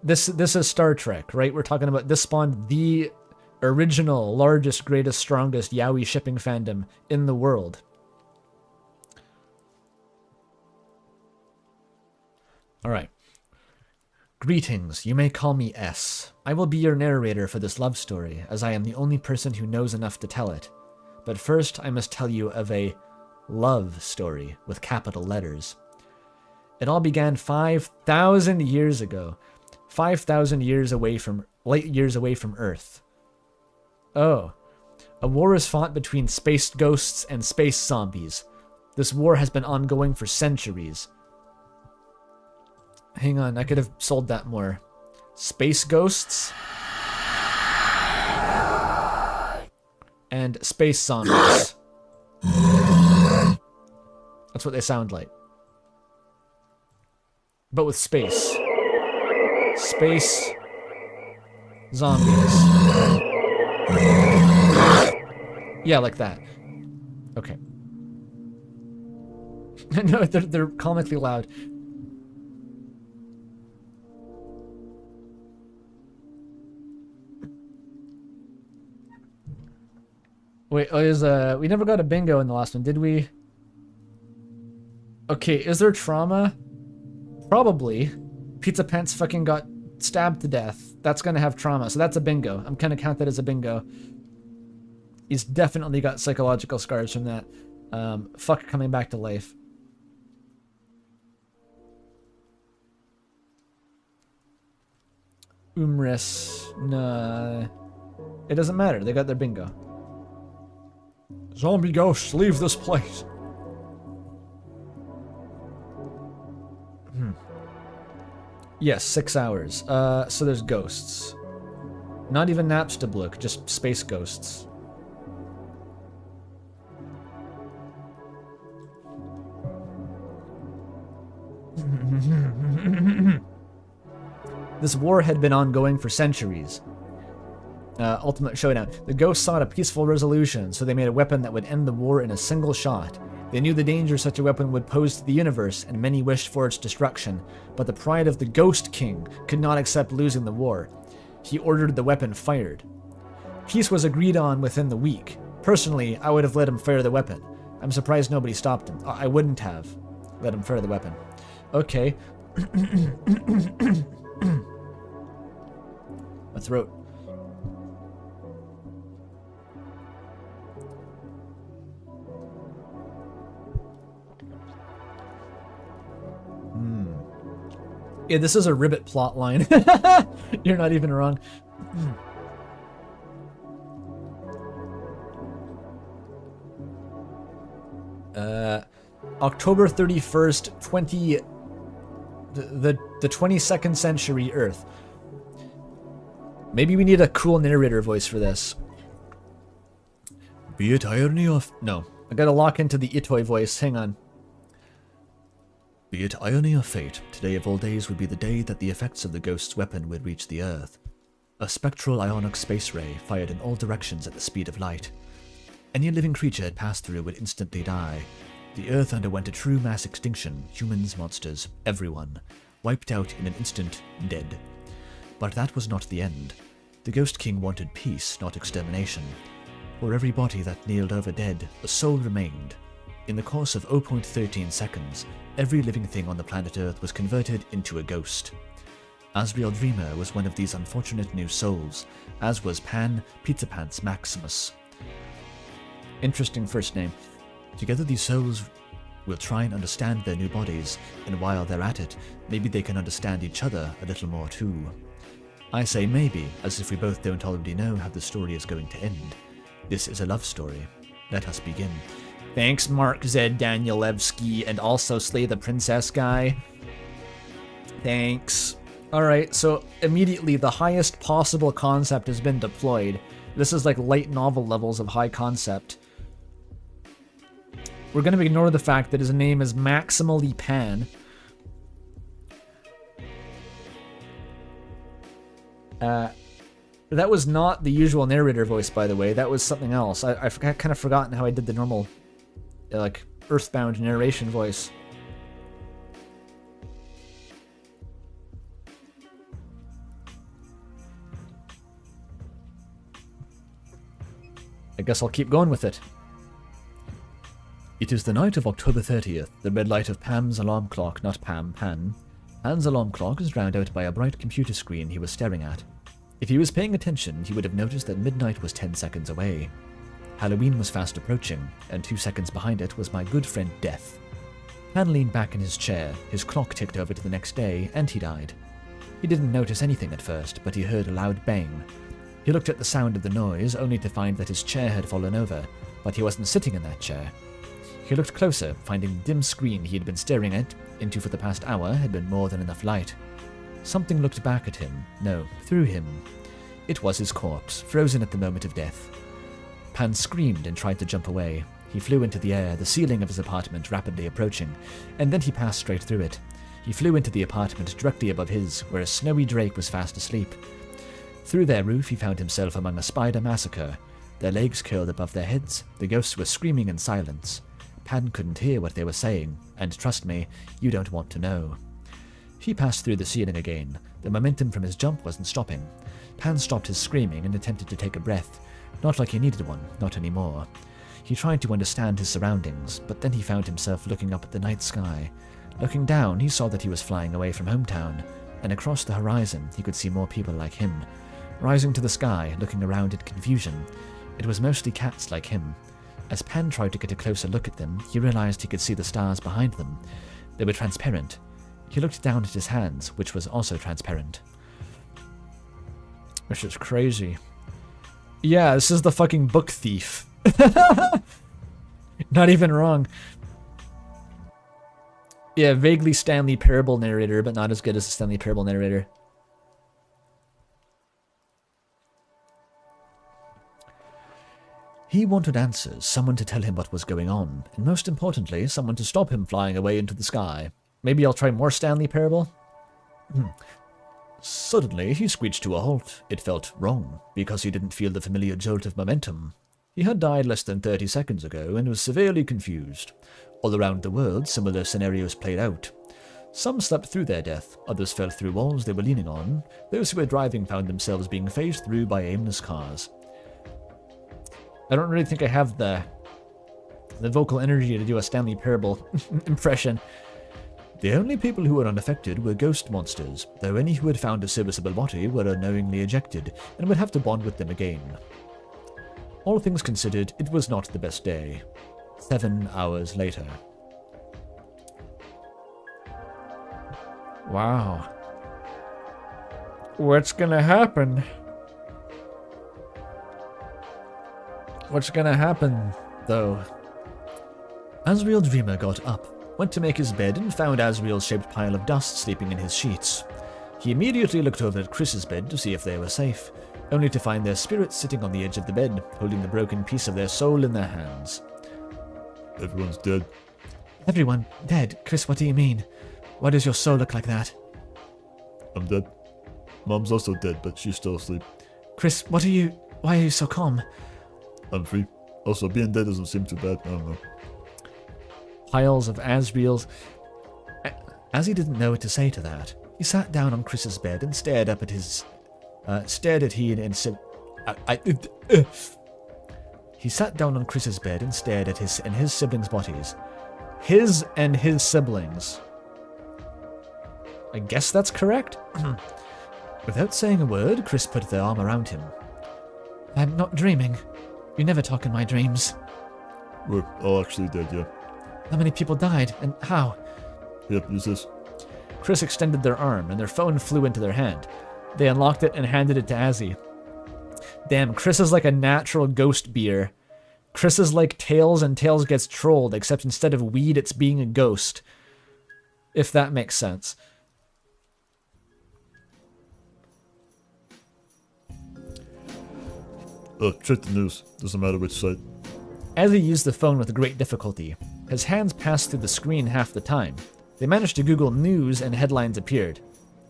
This is Star Trek, right? We're talking about this spawned the original, largest, greatest, strongest yaoi shipping fandom in the world. All right. Greetings, you may call me S. I will be your narrator for this love story, as I am the only person who knows enough to tell it. But first, I must tell you of a love story with capital letters. It all began 5,000 years ago. 5,000 years away from light years away from Earth. Oh. A war is fought between space ghosts and space zombies. This war has been ongoing for centuries. Hang on, I could have sold that more. Space ghosts and space zombies. That's what they sound like. But with space. Space zombies. Yeah, like that. Okay. No, they're comically loud. Wait, we never got a bingo in the last one, did we? Okay, is there trauma? Probably. Pizzapants fucking got stabbed to death. That's gonna have trauma, so that's a bingo. I'm gonna count that as a bingo. He's definitely got psychological scars from that. Fuck coming back to life. Umris. Nah. It doesn't matter, they got their bingo. Zombie ghosts, leave this place. Yes, 6 hours. So there's ghosts. Not even Napstablook, just space ghosts. This war had been ongoing for centuries. Ultimate Showdown. The ghosts sought a peaceful resolution, so they made a weapon that would end the war in a single shot. They knew the danger such a weapon would pose to the universe, and many wished for its destruction, but the pride of the Ghost King could not accept losing the war. He ordered the weapon fired. Peace was agreed on within the week, Personally, I would have let him fire the weapon. I'm surprised nobody stopped him. I wouldn't have let him fire the weapon. Okay. My throat. Yeah, this is a ribbit plot line. You're not even wrong. October 31st, the 22nd century Earth. Maybe we need a cool narrator voice for this. Be it irony of... No, I gotta lock into the Itoi voice. Hang on. Be it irony of fate, today of all days would be the day that the effects of the ghost's weapon would reach the Earth. A spectral ionic space ray fired in all directions at the speed of light. Any living creature it passed through would instantly die. The Earth underwent a true mass extinction, humans, monsters, everyone. Wiped out in an instant, dead. But that was not the end. The Ghost King wanted peace, not extermination. For every body that kneeled over dead, a soul remained. In the course of 0.13 seconds, every living thing on the planet Earth was converted into a ghost. Asriel Dreamer was one of these unfortunate new souls, as was Pan Pizzapants Maximus. Interesting first name. Together these souls will try and understand their new bodies, and while they're at it, maybe they can understand each other a little more too. I say maybe, as if we both don't already know how the story is going to end. This is a love story. Let us begin. Thanks, Mark Z. Danielewski, and also Slay the Princess guy. Thanks. Alright, so immediately the highest possible concept has been deployed. This is like light novel levels of high concept. We're going to ignore the fact that his name is Maximally Pan. That was not the usual narrator voice, by the way. That was something else. I've kind of forgotten how I did the normal, like, Earthbound narration voice. I guess I'll keep going with it. It is the night of October 30th, the red light of Pam's alarm clock, not Pam, Pan. Pan's alarm clock is drowned out by a bright computer screen he was staring at. If he was paying attention, he would have noticed that midnight was 10 seconds away. Halloween was fast approaching, and 2 seconds behind it was my good friend Death. Pan leaned back in his chair, his clock ticked over to the next day, and he died. He didn't notice anything at first, but he heard a loud bang. He looked at the sound of the noise, only to find that his chair had fallen over, but he wasn't sitting in that chair. He looked closer, finding the dim screen he had been staring into for the past hour had been more than enough light. Something looked back at him, no, through him. It was his corpse, frozen at the moment of death. Pan screamed and tried to jump away. He flew into the air, the ceiling of his apartment rapidly approaching, and then he passed straight through it. He flew into the apartment directly above his, where a snowy drake was fast asleep. Through their roof he found himself among a spider massacre. Their legs curled above their heads, the ghosts were screaming in silence. Pan couldn't hear what they were saying, and trust me, you don't want to know. He passed through the ceiling again. The momentum from his jump wasn't stopping. Pan stopped his screaming and attempted to take a breath. Not like he needed one, not anymore. He tried to understand his surroundings, but then he found himself looking up at the night sky. Looking down, he saw that he was flying away from hometown, and across the horizon he could see more people like him. Rising to the sky, looking around in confusion. It was mostly cats like him. As Pan tried to get a closer look at them, he realized he could see the stars behind them. They were transparent. He looked down at his hands, which was also transparent. This is crazy. Yeah, this is the fucking book thief. Not even wrong. Yeah, vaguely Stanley Parable narrator, but not as good as the Stanley Parable narrator. He wanted answers, someone to tell him what was going on, and most importantly, someone to stop him flying away into the sky. Maybe I'll try more Stanley Parable? Suddenly, he screeched to a halt. It felt wrong, because he didn't feel the familiar jolt of momentum. He had died less than 30 seconds ago and was severely confused. All around the world, similar scenarios played out. Some slept through their death, others fell through walls they were leaning on. Those who were driving found themselves being phased through by aimless cars. I don't really think I have the vocal energy to do a Stanley Parable impression. The only people who were unaffected were ghost monsters, though any who had found a serviceable body were unknowingly ejected and would have to bond with them again. All things considered, it was not the best day. 7 hours later. Wow. What's gonna happen? What's gonna happen, though? Asriel Dreamer got up, went to make his bed, and found Asriel's shaped pile of dust sleeping in his sheets. He immediately looked over at Chris's bed to see if they were safe, only to find their spirits sitting on the edge of the bed, holding the broken piece of their soul in their hands. Everyone's dead. Everyone dead? Chris, what do you mean? Why does your soul look like that? I'm dead. Mom's also dead, but she's still asleep. Chris, why are you so calm? I'm free. Also, being dead doesn't seem too bad. I don't know. Piles of Asriel's. As he didn't know what to say to that, he sat down on Chris's bed and stared up at his... He sat down on Chris's bed and stared at his and his siblings' bodies. His and his siblings. I guess that's correct? Without saying a word, Chris put their arm around him. I'm not dreaming. You never talk in my dreams. We're all actually dead, yeah. How many people died, and how? Yep, use this. Chris extended their arm, and their phone flew into their hand. They unlocked it and handed it to Azzy. Damn, Chris is like a natural ghost beer. Chris is like Tails, and Tails gets trolled, except instead of weed, it's being a ghost. If that makes sense. Check the news. Doesn't matter which site. Azzy used the phone with great difficulty. His hands passed through the screen half the time. They managed to Google news, and headlines appeared.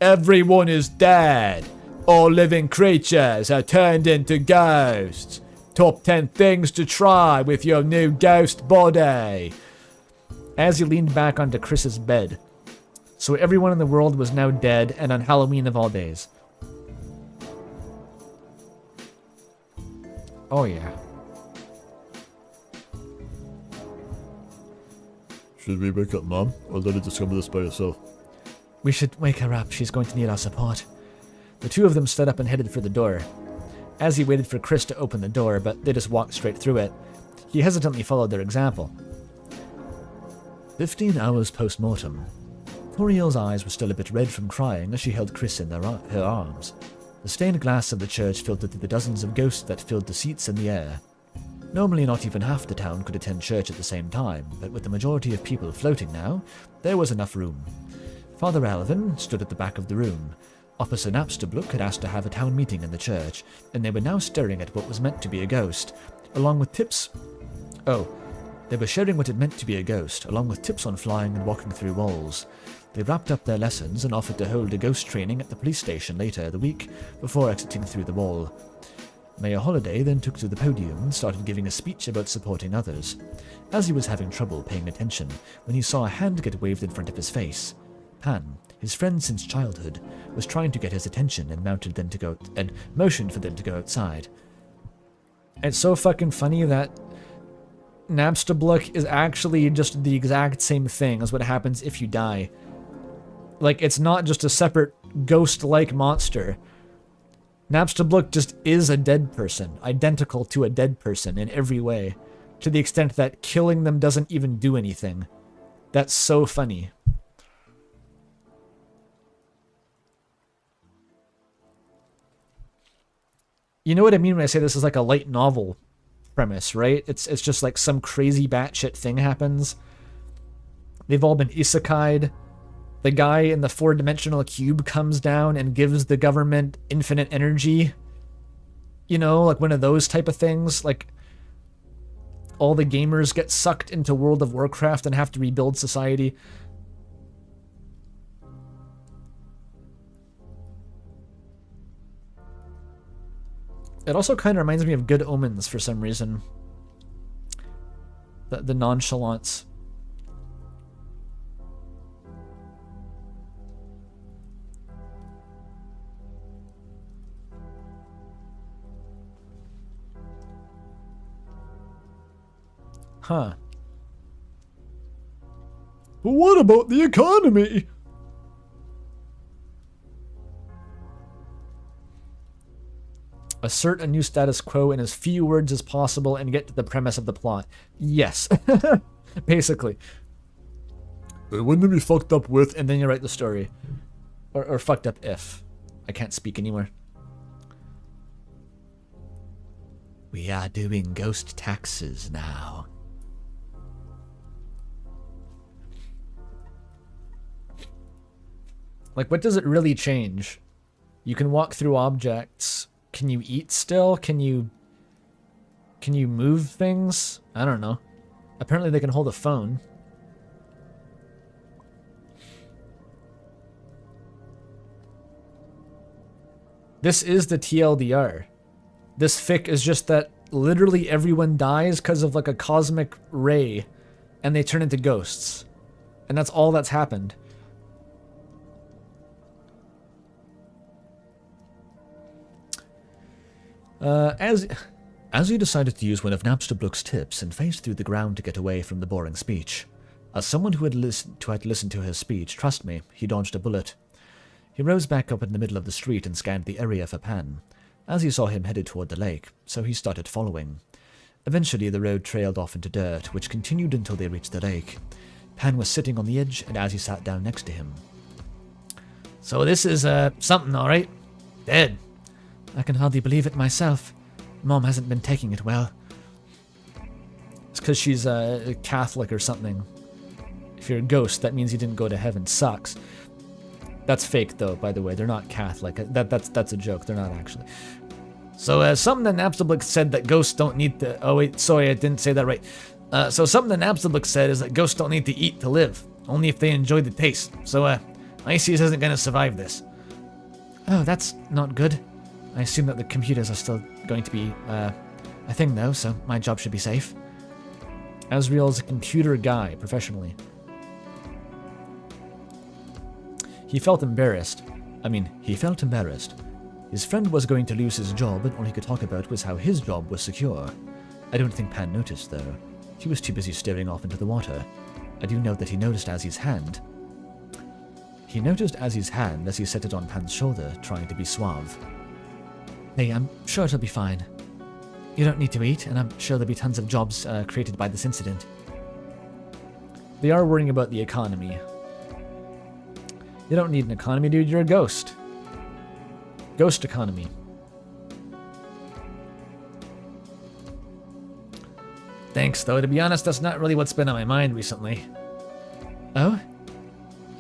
Everyone is dead. All living creatures are turned into ghosts. Top 10 things to try with your new ghost body. As he leaned back onto Chris's bed. So everyone in the world was now dead, and on Halloween of all days. Oh yeah. Should we wake up Mom, or let her discover this by herself? We should wake her up. She's going to need our support. The two of them stood up and headed for the door. As he waited for Chris to open the door, but they just walked straight through it, he hesitantly followed their example. 15 hours post-mortem. Toriel's eyes were still a bit red from crying as she held Chris in her arms. The stained glass of the church filtered through the dozens of ghosts that filled the seats in the air. Normally not even half the town could attend church at the same time, but with the majority of people floating now, there was enough room. Father Alvin stood at the back of the room. Officer Napstablook had asked to have a town meeting in the church, and they were now staring at what was meant to be a ghost, along with tips... Oh, they were sharing what it meant to be a ghost, along with tips on flying and walking through walls. They wrapped up their lessons and offered to hold a ghost training at the police station later the week, before exiting through the wall. Mayor Holliday then took to the podium and started giving a speech about supporting others. As he was having trouble paying attention, when he saw a hand get waved in front of his face. Pan, his friend since childhood, was trying to get his attention and motioned for them to go outside. It's so fucking funny that Napstablook is actually just the exact same thing as what happens if you die. Like, it's not just a separate ghost-like monster. Napstablook just is a dead person, identical to a dead person in every way, to the extent that killing them doesn't even do anything. That's so funny. You know what I mean when I say this is like a light novel premise, right? It's just like some crazy batshit thing happens. They've all been isekai'd. The guy in the 4-dimensional cube comes down and gives the government infinite energy. You know, like one of those type of things. Like, all the gamers get sucked into World of Warcraft and have to rebuild society. It also kind of reminds me of Good Omens for some reason. The nonchalance. Huh. But what about the economy? Assert a new status quo in as few words as possible and get to the premise of the plot. Yes. Basically. Wouldn't it be fucked up with? And then you write the story. Or fucked up if. I can't speak anymore. We are doing ghost taxes now. Like, what does it really change? You can walk through objects. Can you eat still? Can you move things? I don't know. Apparently they can hold a phone. This is the TLDR. This fic is just that literally everyone dies because of like a cosmic ray and they turn into ghosts. And that's all that's happened. As you decided to use one of Napster Blook's tips and faced through the ground to get away from the boring speech. As someone who had listened to his speech, trust me, he dodged a bullet. He rose back up in the middle of the street and scanned the area for Pan, as he saw him headed toward the lake, so he started following. Eventually the road trailed off into dirt, which continued until they reached the lake. Pan was sitting on the edge, and as he sat down next to him. So this is, something, alright? Dead. I can hardly believe it myself. Mom hasn't been taking it well. It's because she's a Catholic or something. If you're a ghost, that means you didn't go to heaven. Sucks. That's fake, though, by the way. They're not Catholic. That's a joke. They're not actually. So, something that Napstablik said that ghosts don't need to... Oh, wait, sorry, I didn't say that right. So something that Napstablik said is that ghosts don't need to eat to live, only if they enjoy the taste. So, Isis isn't going to survive this. Oh, that's not good. I assume that the computers are still going to be a thing, though, so my job should be safe. Asriel's a computer guy, professionally. He felt embarrassed. He felt embarrassed. His friend was going to lose his job, and all he could talk about was how his job was secure. I don't think Pan noticed, though. He was too busy staring off into the water. I do note that he noticed Azzy's hand. He noticed Azzy's hand as he set it on Pan's shoulder, trying to be suave. Hey, I'm sure it'll be fine. You don't need to eat, and I'm sure there'll be tons of jobs created by this incident. They are worrying about the economy. You don't need an economy, dude. You're a ghost. Ghost economy. Thanks, though. To be honest, that's not really what's been on my mind recently. Oh?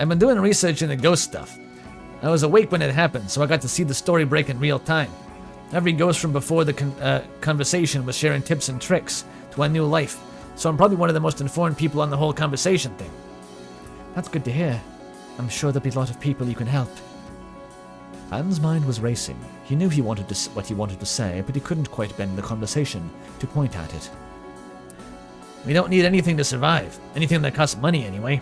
I've been doing research into ghost stuff. I was awake when it happened, so I got to see the story break in real time. Every ghost from before the conversation was sharing tips and tricks to a new life, so I'm probably one of the most informed people on the whole conversation thing. That's good to hear. I'm sure there'll be a lot of people you can help. Pan's mind was racing. He knew what he wanted to say, but he couldn't quite bend the conversation to point at it. We don't need anything to survive. Anything that costs money, anyway.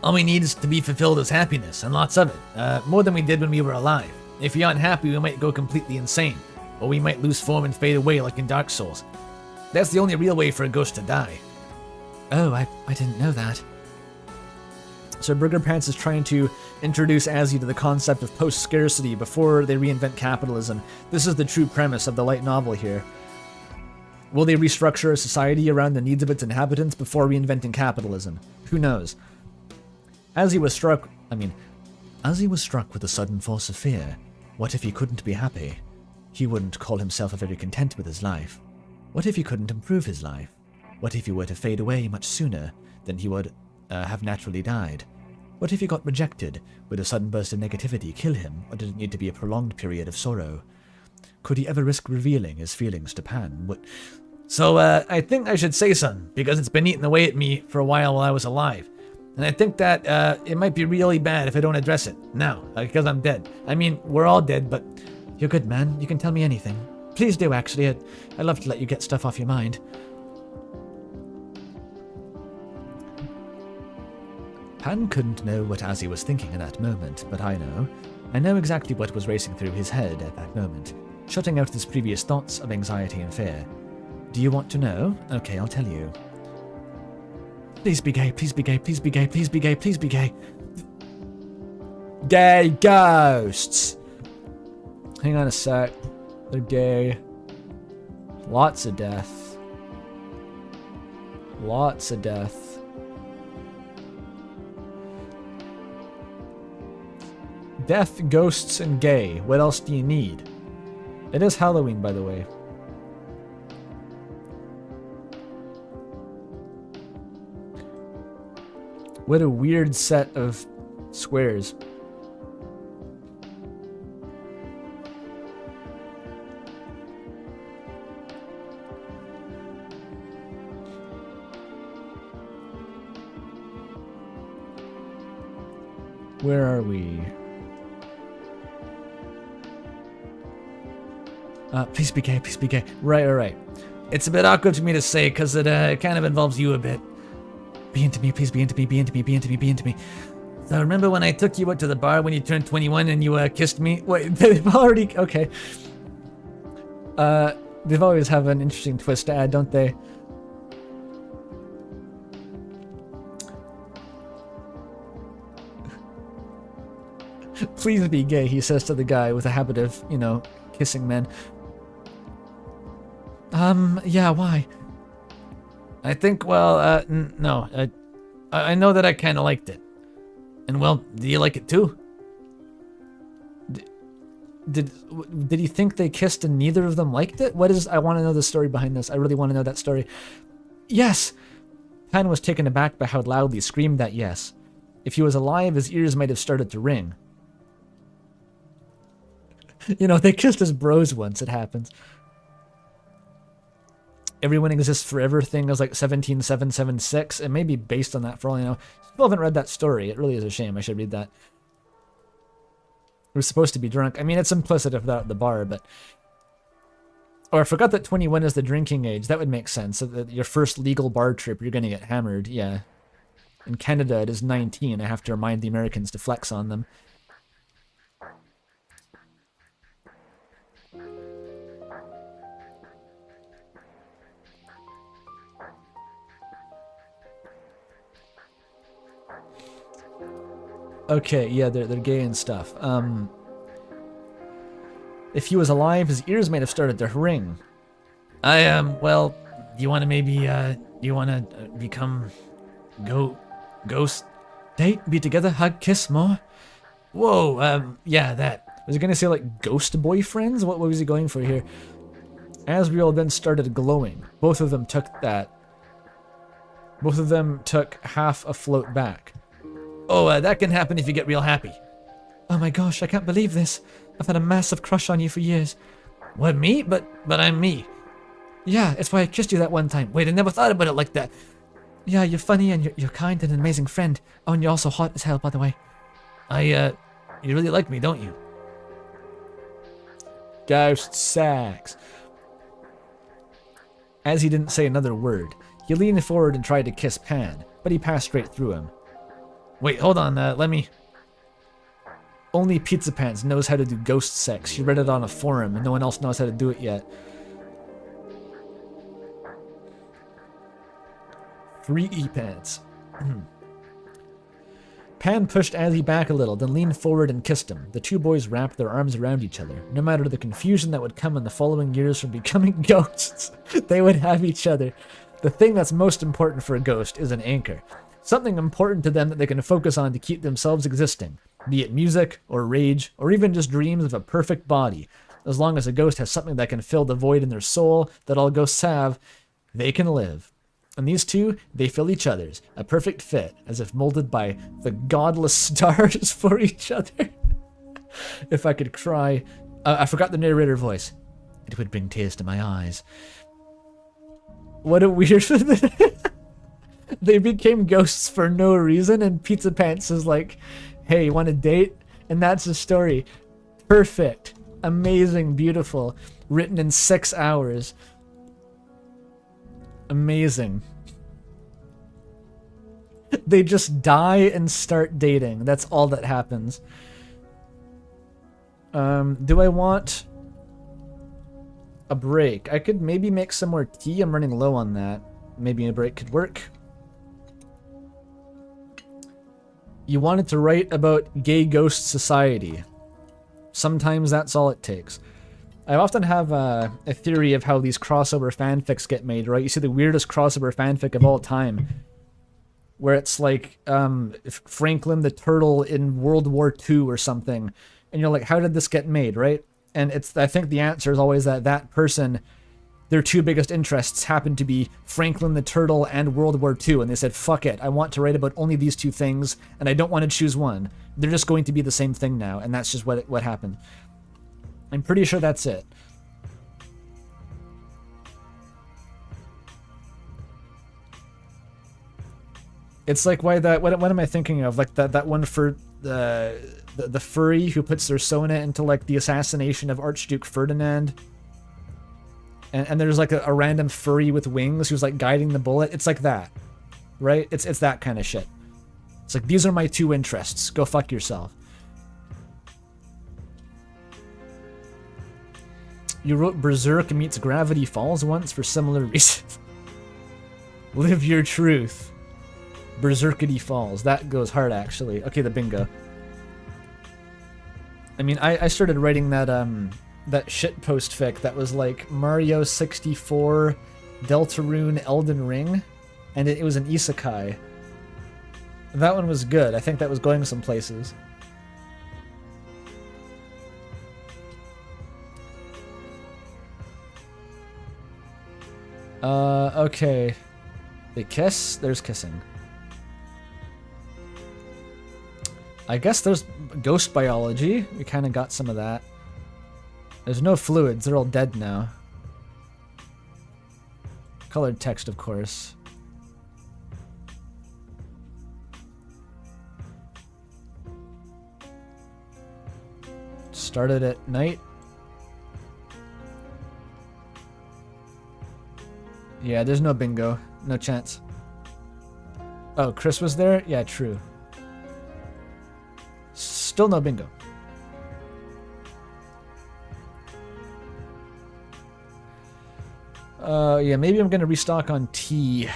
All we need is to be fulfilled is happiness, and lots of it. More than we did when we were alive. If we aren't happy, we might go completely insane. Or we might lose form and fade away like in Dark Souls. That's the only real way for a ghost to die. Oh, I didn't know that. So Burger Pants is trying to introduce Azzy to the concept of post-scarcity before they reinvent capitalism. This is the true premise of the light novel here. Will they restructure a society around the needs of its inhabitants before reinventing capitalism? Who knows? Azzy was struck with a sudden force of fear. What if he couldn't be happy? He wouldn't call himself very content with his life. What if he couldn't improve his life? What if he were to fade away much sooner than he would have naturally died? What if he got rejected? Would a sudden burst of negativity kill him, or did it need to be a prolonged period of sorrow? Could he ever risk revealing his feelings to Pan? So, I think I should say something, because it's been eating away at me for a while I was alive. And I think that it might be really bad if I don't address it now, because I'm dead. I mean, we're all dead, but... You're good, man. You can tell me anything. Please do, actually. I'd love to let you get stuff off your mind. Pan couldn't know what Azzy was thinking in that moment, but I know. I know exactly what was racing through his head at that moment. shutting out his previous thoughts of anxiety and fear. Do you want to know? Okay, I'll tell you. Please be gay, please be gay, please be gay, please be gay, please be gay. Gay ghosts! Hang on a sec. They're gay. Lots of death. Lots of death. Death, ghosts, and gay. What else do you need? It is Halloween, by the way. What a weird set of squares. Where are we? Please be gay, please be gay. Right. It's a bit awkward for me to say because it kind of involves you a bit. Be into me, please be into me, be into me, be into me, be into me. So remember when I took you out to the bar when you turned 21 and you kissed me? Wait, they've already... Okay. They've always have an interesting twist to add, don't they? Please be gay, he says to the guy with a habit of, you know, kissing men. Yeah, why? I think, well, no. I know that I kind of liked it. And, well, do you like it too? Did he think they kissed and neither of them liked it? What is... I want to know the story behind this. I really want to know that story. Yes! Pan was taken aback by how loudly screamed that yes. If he was alive, his ears might have started to ring. You know, they kissed as bros once, it happens. Everyone exists forever thing is like 17776. It may be based on that for all you know. Still haven't read that story. It really is a shame. I should read that. We're supposed to be drunk. I mean, it's implicit if they're at the bar, but... Oh, I forgot that 21 is the drinking age. That would make sense. So that your first legal bar trip, you're going to get hammered. Yeah. In Canada, it is 19. I have to remind the Americans to flex on them. Okay, yeah, they're gay and stuff. If he was alive, his ears might have started to ring. Well, do you want to maybe, do you want to become ghost? Date, be together, hug, kiss more? Whoa, yeah, that. Was he gonna say, like, ghost boyfriends? What was he going for here? Asriel then started glowing. Both of them took half a float back. Oh, that can happen if you get real happy. Oh my gosh, I can't believe this. I've had a massive crush on you for years. What, me? But I'm me. Yeah, it's why I kissed you that one time. Wait, I never thought about it like that. Yeah, you're funny and you're kind and an amazing friend. Oh, and you're also hot as hell, by the way. You really like me, don't you? Ghost sex. As he didn't say another word, he leaned forward and tried to kiss Pan, but he passed straight through him. Wait, hold on, let me... Only Pizzapants knows how to do ghost sex. She read it on a forum, and no one else knows how to do it yet. Free E-Pants. Pan pushed Azzy back a little, then leaned forward and kissed him. The two boys wrapped their arms around each other. No matter the confusion that would come in the following years from becoming ghosts, they would have each other. The thing that's most important for a ghost is an anchor. Something important to them that they can focus on to keep themselves existing. Be it music, or rage, or even just dreams of a perfect body. As long as a ghost has something that can fill the void in their soul that all ghosts have, they can live. And these two, they fill each other's. A perfect fit, as if molded by the godless stars for each other. If I could cry... I forgot the narrator voice. It would bring tears to my eyes. What a weird... They became ghosts for no reason, and Pizzapants is like, hey, want a date? And that's the story. Perfect. Amazing. Beautiful. Written in 6 hours. Amazing. They just die and start dating. That's all that happens. Do I want a break. I could maybe make some more tea. I'm running low on that. Maybe a break could work. You wanted to write about gay ghost society. Sometimes that's all it takes. I often have a theory of how these crossover fanfics get made, right? You see the weirdest crossover fanfic of all time, where it's like Franklin the Turtle in World War II or something, and you're like, how did this get made, right? And I think the answer is always that person, their two biggest interests happen to be Franklin the Turtle and World War II, and they said, fuck it, I want to write about only these two things, and I don't want to choose one. They're just going to be the same thing now, and that's just what happened. I'm pretty sure that's it. It's like what am I thinking of? Like that one for the furry who puts their sona into like the assassination of Archduke Ferdinand. And there's like a random furry with wings who's like guiding the bullet. It's like that, right? It's that kind of shit. It's like, these are my two interests. Go fuck yourself. You wrote Berserk meets Gravity Falls once for similar reasons. Live your truth. Berserkity Falls. That goes hard, actually. Okay, the bingo. I mean, I started writing that shitpost fic that was like Mario 64, Deltarune, Elden Ring, and it was an isekai. That one was good. I think that was going some places. Okay. They kiss? There's kissing. I guess there's ghost biology. We kind of got some of that. There's no fluids. They're all dead now. Colored text, of course. Started at night. Yeah, there's no bingo. No chance. Oh, Chris was there? Yeah, true. Still no bingo. Yeah, maybe I'm gonna restock on tea.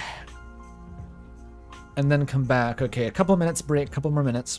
And then come back. Okay, a couple minutes break, couple more minutes.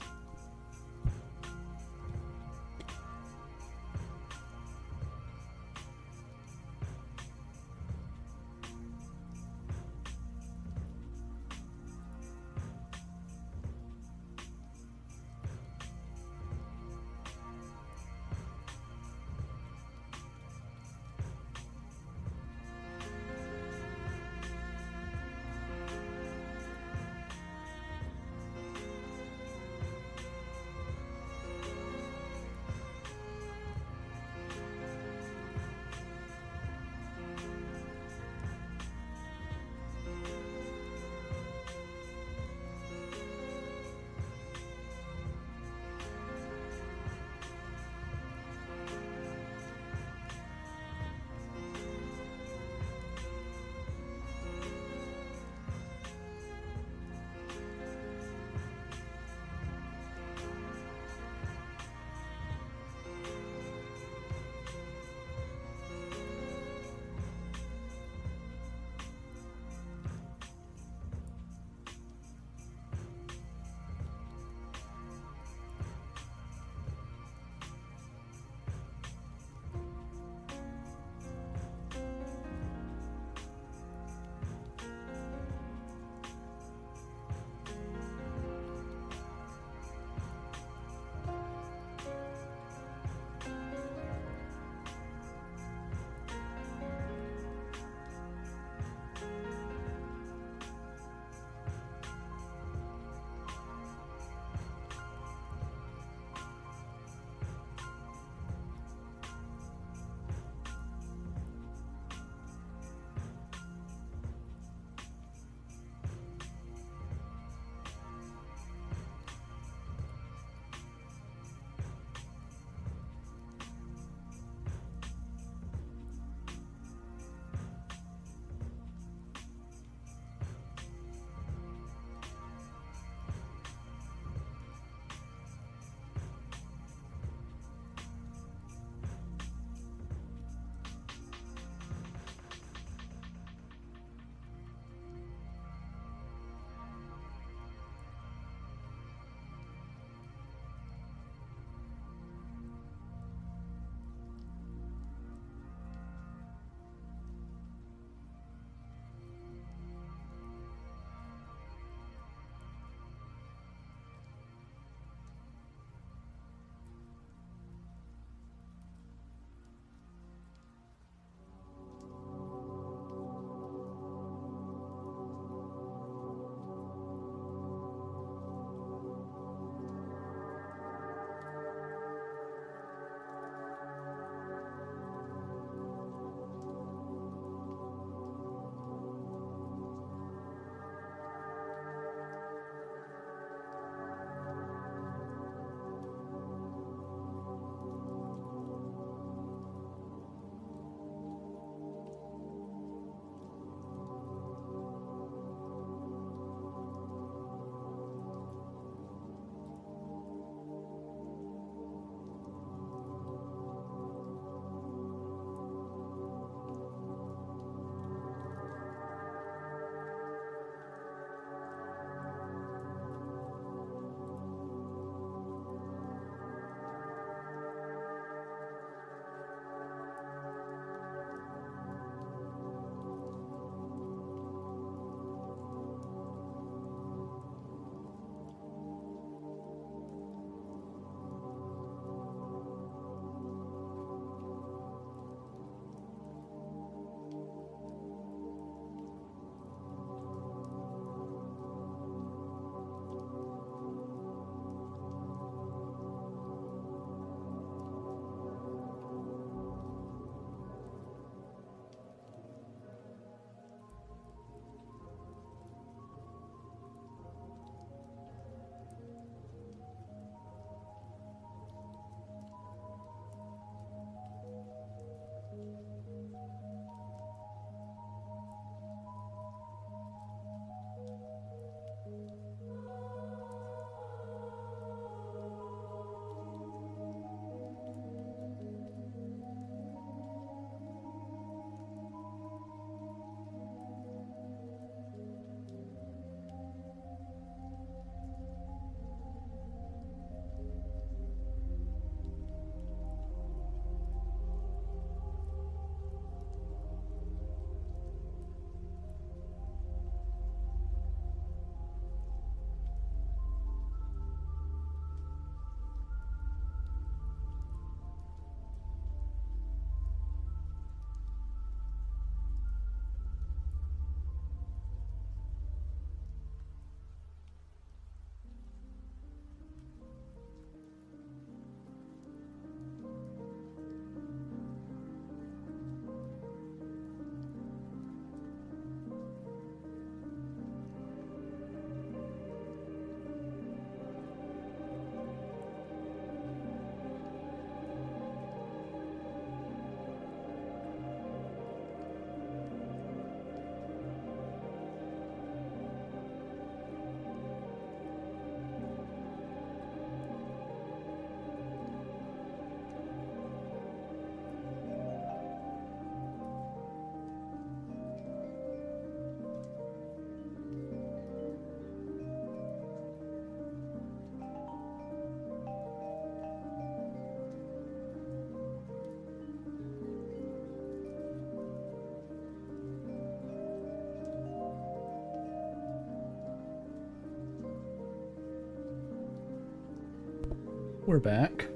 we're back.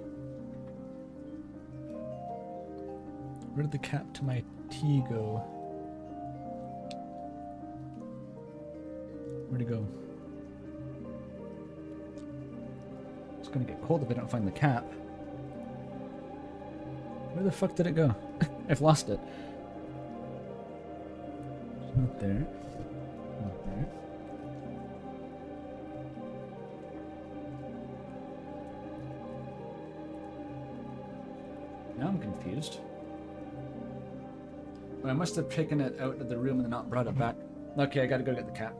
Where did the cap to my tea go? Where'd it go? It's gonna get cold if I don't find the cap. Where the fuck did it go? I've lost it. It's not there. Not there. Now I'm confused. I must have taken it out of the room and not brought it back. Okay, I gotta go get the cap.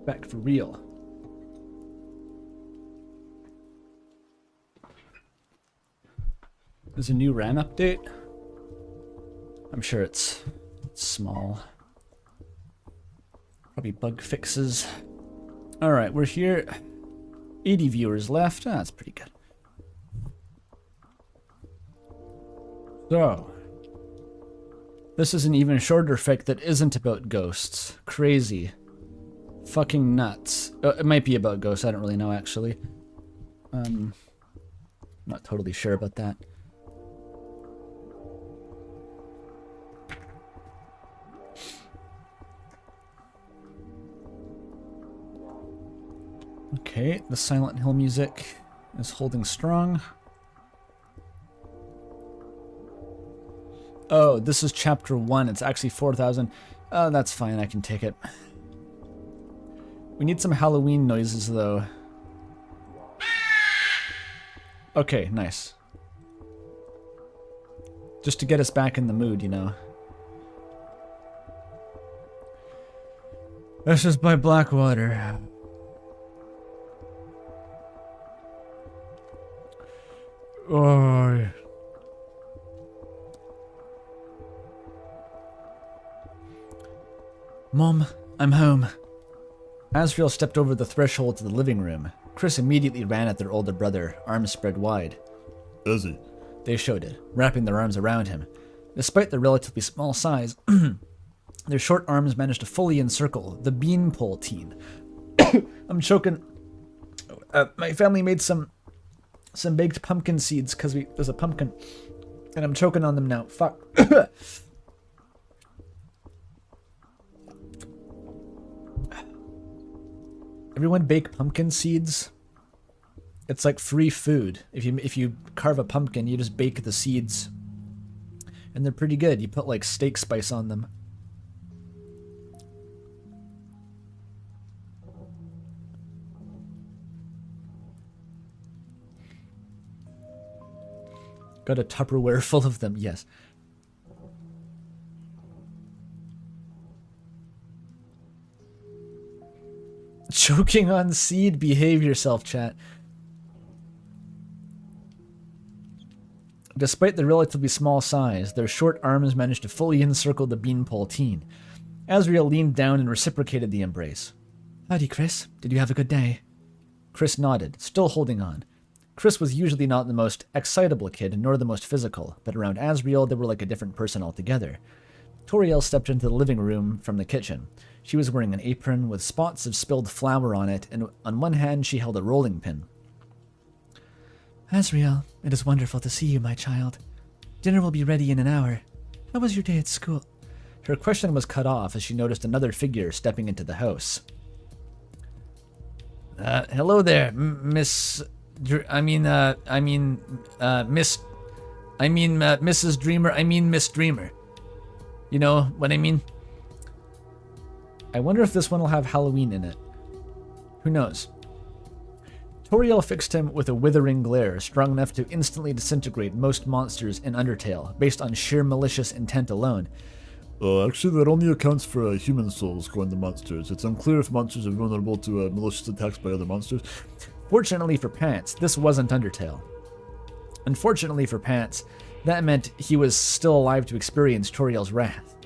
Back for real. There's a new RAM update. I'm sure it's small. Probably bug fixes. Alright, we're here. 80 viewers left. Ah, that's pretty good. So, this is an even shorter fic that isn't about ghosts. Crazy. Fucking nuts. It might be about ghosts, I don't really know actually. Not totally sure about that. Okay, the Silent Hill music is holding strong. Oh, this is chapter 1. It's actually 4,000. Oh, that's fine. I can take it. We need some Halloween noises, though. Okay, nice. Just to get us back in the mood, you know. This is by Blackwater. Oh. Mom, I'm home. Asriel stepped over the threshold to the living room. Chris immediately ran at their older brother, arms spread wide. Izzy. They shouted, wrapping their arms around him. Despite their relatively small size, their short arms managed to fully encircle the beanpole teen. I'm choking. My family made some baked pumpkin seeds because there's a pumpkin, and I'm choking on them now. Fuck. Everyone bake pumpkin seeds. It's like free food. If you carve a pumpkin, you just bake the seeds. And they're pretty good. You put like steak spice on them. Got a Tupperware full of them, yes. Choking on seed, behave yourself, chat. Despite their relatively small size, their short arms managed to fully encircle the beanpole teen. Asriel leaned down and reciprocated the embrace. Howdy, Chris. Did you have a good day? Chris nodded, still holding on. Chris was usually not the most excitable kid, nor the most physical, but around Asriel they were like a different person altogether. Toriel stepped into the living room from the kitchen. She was wearing an apron with spots of spilled flour on it, and on one hand she held a rolling pin. Asriel, it is wonderful to see you, my child. Dinner will be ready in an hour. How was your day at school? Her question was cut off as she noticed another figure stepping into the house. Hello there, Mrs. Dreamer. Miss Dreamer. You know what I mean? I wonder if this one will have Halloween in it. Who knows? Toriel fixed him with a withering glare strong enough to instantly disintegrate most monsters in Undertale, based on sheer malicious intent alone. Actually, that only accounts for human souls going to monsters. It's unclear if monsters are vulnerable to malicious attacks by other monsters. Fortunately for Pants, this wasn't Undertale. Unfortunately for Pants, that meant he was still alive to experience Toriel's wrath.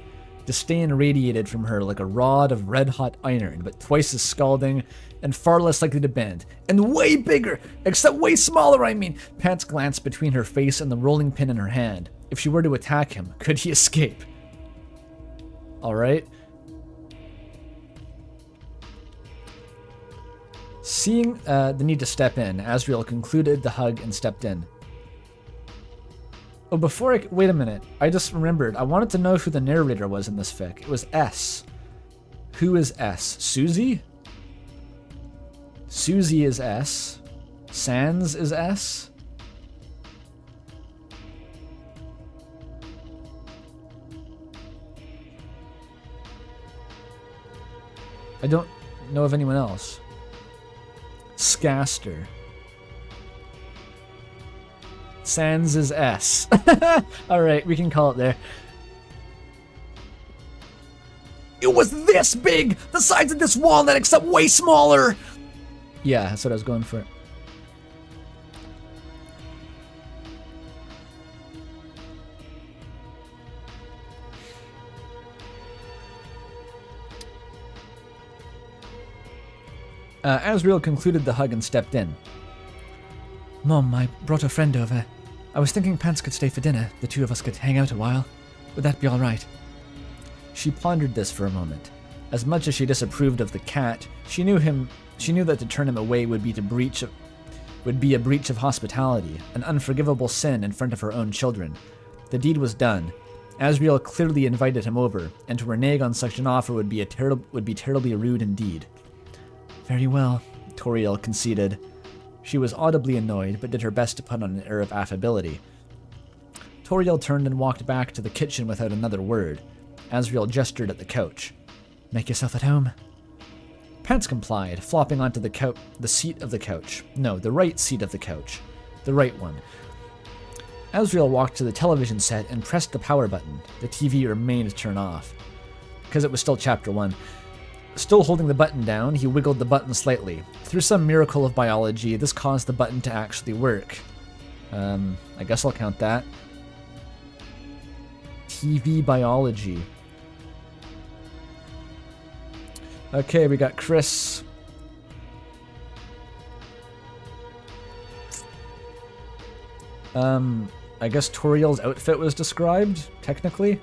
Disdain radiated from her like a rod of red-hot iron, but twice as scalding and far less likely to bend. And way bigger! Except way smaller, I mean! Pants glanced between her face and the rolling pin in her hand. If she were to attack him, could he escape? Alright. Seeing the need to step in, Asriel concluded the hug and stepped in. Oh, wait a minute. I just remembered. I wanted to know who the narrator was in this fic. It was S. Who is S? Susie? Susie is S. Sans is S. I don't know of anyone else. Scaster. Sans is S. Alright, we can call it there. It was this big! The size of this walnut, except way smaller! Yeah, that's what I was going for. Asriel concluded the hug and stepped in. Mom, I brought a friend over. I was thinking Pants could stay for dinner. The two of us could hang out a while. Would that be all right? She pondered this for a moment. As much as she disapproved of the cat, she knew that to turn him away would be a breach of hospitality, an unforgivable sin in front of her own children. The deed was done. Asriel clearly invited him over, and to renege on such an offer would be terribly rude indeed. Very well, Toriel conceded. She was audibly annoyed, but did her best to put on an air of affability. Toriel turned and walked back to the kitchen without another word. Asriel gestured at the couch. Make yourself at home. Pants complied, flopping onto the seat of the couch. No, the right seat of the couch. The right one. Asriel walked to the television set and pressed the power button. The TV remained turned off, because it was still Chapter 1. Still holding the button down, he wiggled the button slightly. Through some miracle of biology, this caused the button to actually work. I guess I'll count that. TV biology. Okay, we got Chris. I guess Toriel's outfit was described, technically.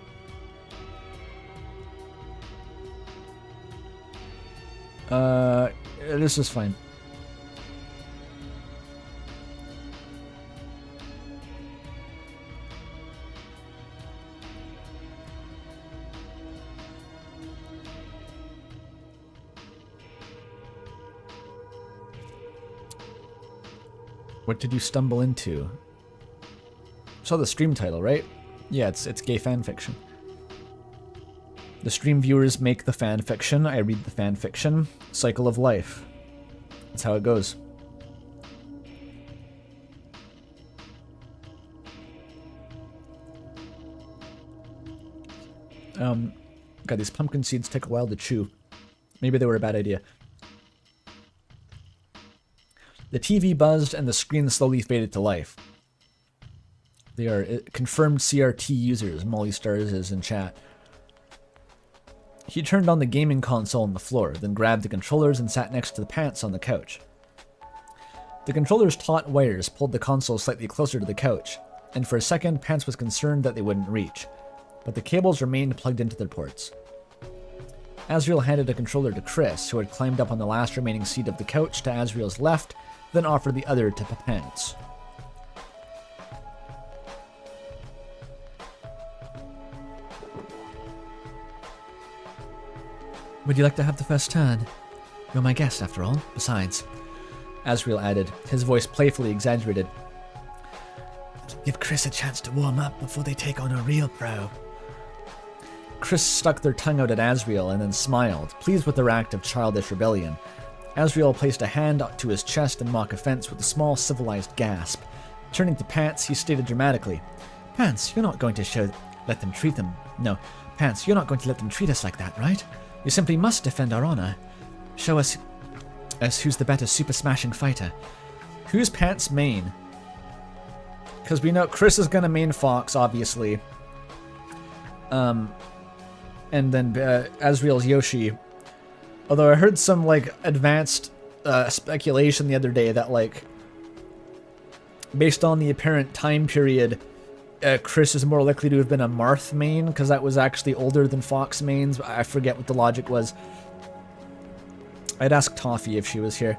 This is fine. What did you stumble into? Saw the stream title, right? Yeah, it's gay fanfiction. The stream viewers make the fanfiction, I read the fanfiction. Cycle of life. That's how it goes. God, these pumpkin seeds take a while to chew. Maybe they were a bad idea. The TV buzzed and the screen slowly faded to life. They are confirmed CRT users, Molly Stars is in chat. He turned on the gaming console on the floor, then grabbed the controllers and sat next to the Pants on the couch. The controller's taut wires pulled the console slightly closer to the couch, and for a second Pants was concerned that they wouldn't reach, but the cables remained plugged into their ports. Asriel handed a controller to Chris, who had climbed up on the last remaining seat of the couch to Asriel's left, then offered the other to Pants. Would you like to have the first turn? You're my guest, after all. Besides, Asriel added, his voice playfully exaggerated. Give Chris a chance to warm up before they take on a real pro. Chris stuck their tongue out at Asriel and then smiled, pleased with their act of childish rebellion. Asriel placed a hand to his chest in mock offense with a small civilized gasp. Turning to Pants, he stated dramatically, Pants, you're not going to let them treat them. No, Pants, you're not going to let them treat us like that, right? You simply must defend our honor. Show us who's the better super smashing fighter. Who's Pants main? Because we know Chris is gonna main Fox, obviously. And then Asriel's Yoshi. Although I heard some like advanced speculation the other day that like, based on the apparent time period, Chris is more likely to have been a Marth main because that was actually older than Fox mains. I forget what the logic was. I'd ask Toffee if she was here.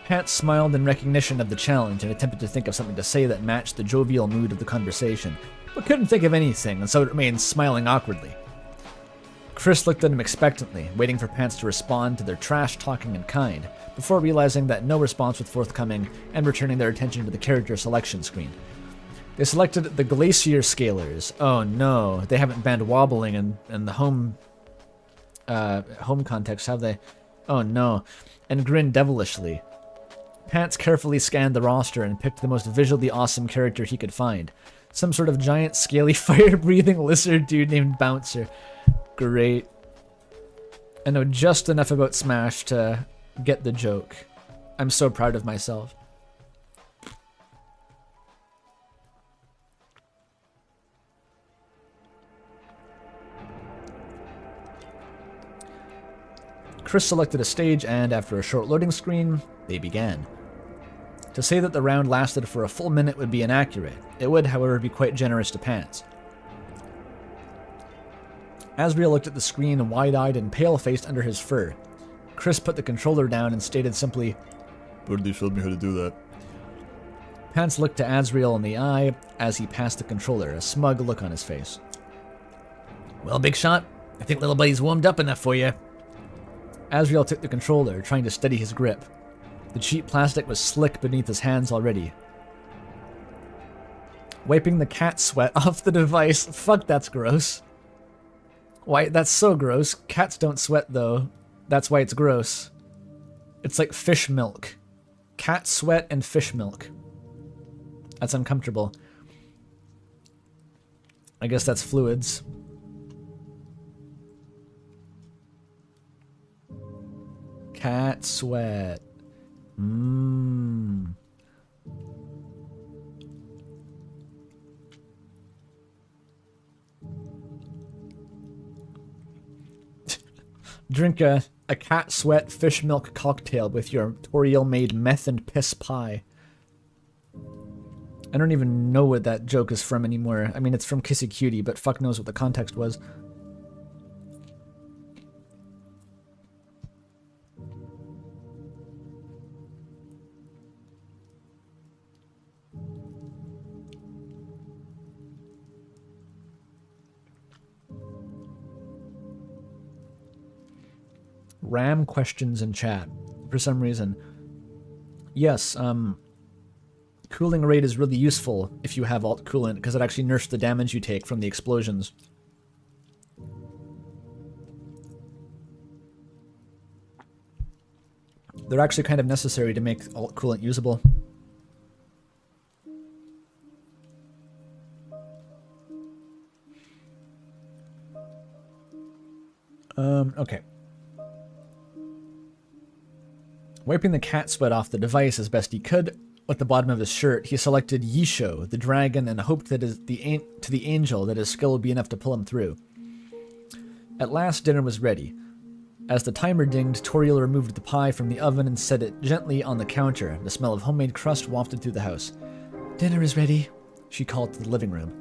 Pants smiled in recognition of the challenge and attempted to think of something to say that matched the jovial mood of the conversation, but couldn't think of anything, and so remained smiling awkwardly. Chris looked at him expectantly, waiting for Pants to respond to their trash-talking in kind, before realizing that no response was forthcoming and returning their attention to the character selection screen. They selected the Glacier Scalers. Oh no, they haven't banned wobbling in the home context, have they? Oh no, and grinned devilishly. Pants carefully scanned the roster and picked the most visually awesome character he could find. Some sort of giant, scaly, fire-breathing lizard dude named Bouncer. Great. I know just enough about Smash to get the joke. I'm so proud of myself. Chris selected a stage and, after a short loading screen, they began. To say that the round lasted for a full minute would be inaccurate. It would, however, be quite generous to Pants. Asriel looked at the screen wide-eyed and pale-faced under his fur. Chris put the controller down and stated simply, Birdie showed me how to do that. Pants looked to Asriel in the eye as he passed the controller, a smug look on his face. Well, big shot, I think little buddy's warmed up enough for you. Asriel took the controller, trying to steady his grip. The cheap plastic was slick beneath his hands already. Wiping the cat sweat off the device. Fuck, that's gross. Why, that's so gross. Cats don't sweat, though. That's why it's gross. It's like fish milk. Cat sweat and fish milk. That's uncomfortable. I guess that's fluids. Cat sweat. Mmm. Drink a cat sweat fish milk cocktail with your Toriel made meth and piss pie. I don't even know what that joke is from anymore. I mean, it's from Kissy Cutie, but fuck knows what the context was. Ram questions in chat, for some reason. Yes, cooling rate is really useful if you have alt coolant, because it actually nerfs the damage you take from the explosions. They're actually kind of necessary to make alt coolant usable. Okay. Wiping the cat sweat off the device as best he could, with the bottom of his shirt, he selected Yisho, the dragon, and hoped that to the angel that his skill would be enough to pull him through. At last, dinner was ready. As the timer dinged, Toriel removed the pie from the oven and set it gently on the counter. The smell of homemade crust wafted through the house. "Dinner is ready," she called to the living room.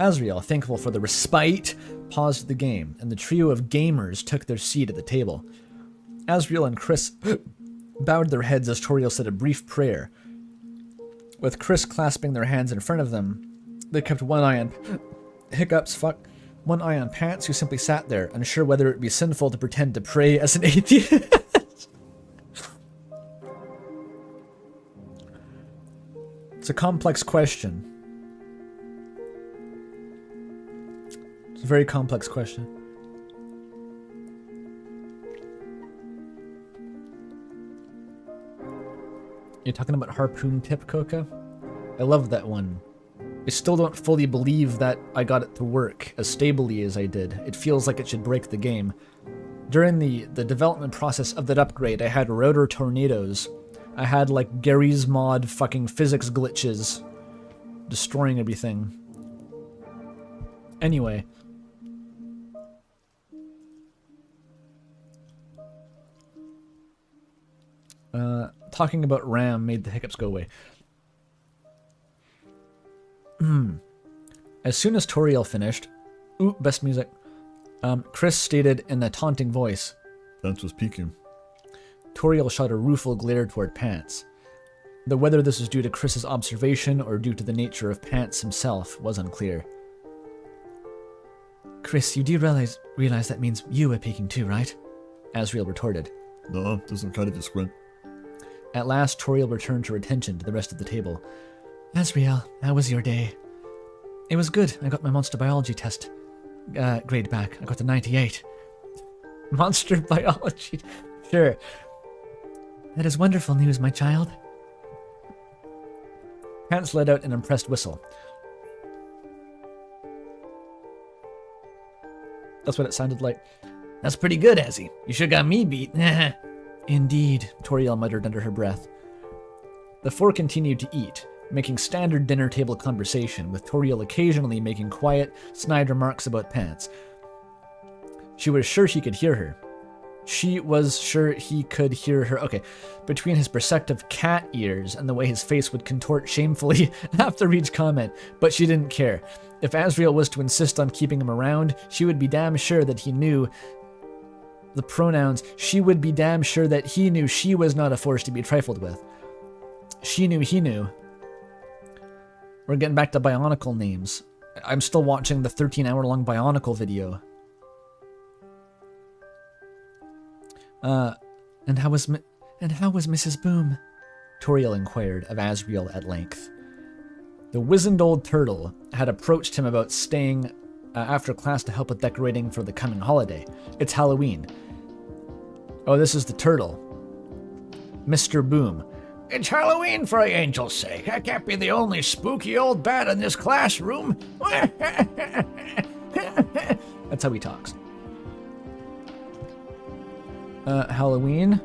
Asriel, thankful for the respite, paused the game, and the trio of gamers took their seat at the table. Asriel and Chris bowed their heads as Toriel said a brief prayer. With Chris clasping their hands in front of them, they kept one eye on one eye on Pants, who simply sat there, unsure whether it would be sinful to pretend to pray as an atheist. It's a complex question. It's a very complex question. You're talking about harpoon tip, Coca? I love that one. I still don't fully believe that I got it to work as stably as I did. It feels like it should break the game. During the development process of that upgrade, I had router tornadoes. I had like Gary's mod fucking physics glitches destroying everything. Anyway. Talking about RAM made the hiccups go away. As soon as Toriel finished, ooh, best music, Chris stated in a taunting voice. Pants was peeking. Toriel shot a rueful glare toward Pants. Though whether this was due to Chris's observation or due to the nature of Pants himself was unclear. Chris, you do realize that means you were peeking too, right? Asriel retorted. No, doesn't kind of just squint. At last, Toriel returned her attention to the rest of the table. Asriel, how was your day? It was good. I got my monster biology test grade back. I got a 98. Monster biology? Sure. That is wonderful news, my child. Pants let out an impressed whistle. That's what it sounded like. That's pretty good, Azzy. You sure got me beat. Indeed, Toriel muttered under her breath. The four continued to eat, making standard dinner table conversation, with Toriel occasionally making quiet, snide remarks about Pants. She was sure he could hear her. She was sure he could hear her. Okay, between his perceptive cat ears and the way his face would contort shamefully after each comment, but she didn't care. If Asriel was to insist on keeping him around, she would be damn sure that he knew the pronouns. She would be damn sure that he knew she was not a force to be trifled with. She knew he knew. We're getting back to Bionicle names. I'm still watching the 13-hour-long Bionicle video. And how was Mrs. Boom? Toriel inquired of Asriel at length. The wizened old turtle had approached him about staying after class to help with decorating for the coming holiday. It's Halloween. Oh, this is the turtle. Mr. Boom. It's Halloween, for angel's sake. I can't be the only spooky old bat in this classroom. That's how he talks. Halloween?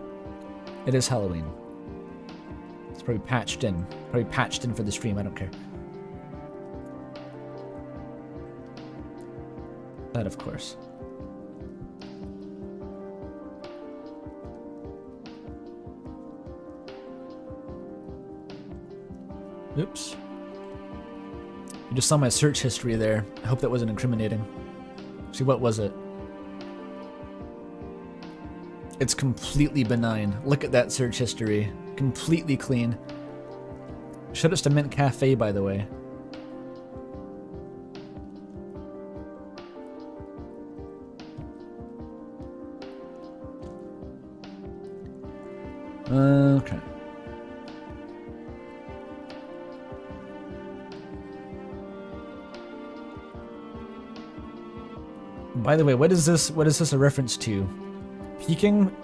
It is Halloween. It's probably patched in. Probably patched in for the stream, I don't care. That, of course. Oops. You just saw my search history there. I hope that wasn't incriminating. See, what was it? It's completely benign. Look at that search history. Completely clean. Shout outs to Mint Cafe, by the way. Okay. By the way, what is this a reference to? Peeking?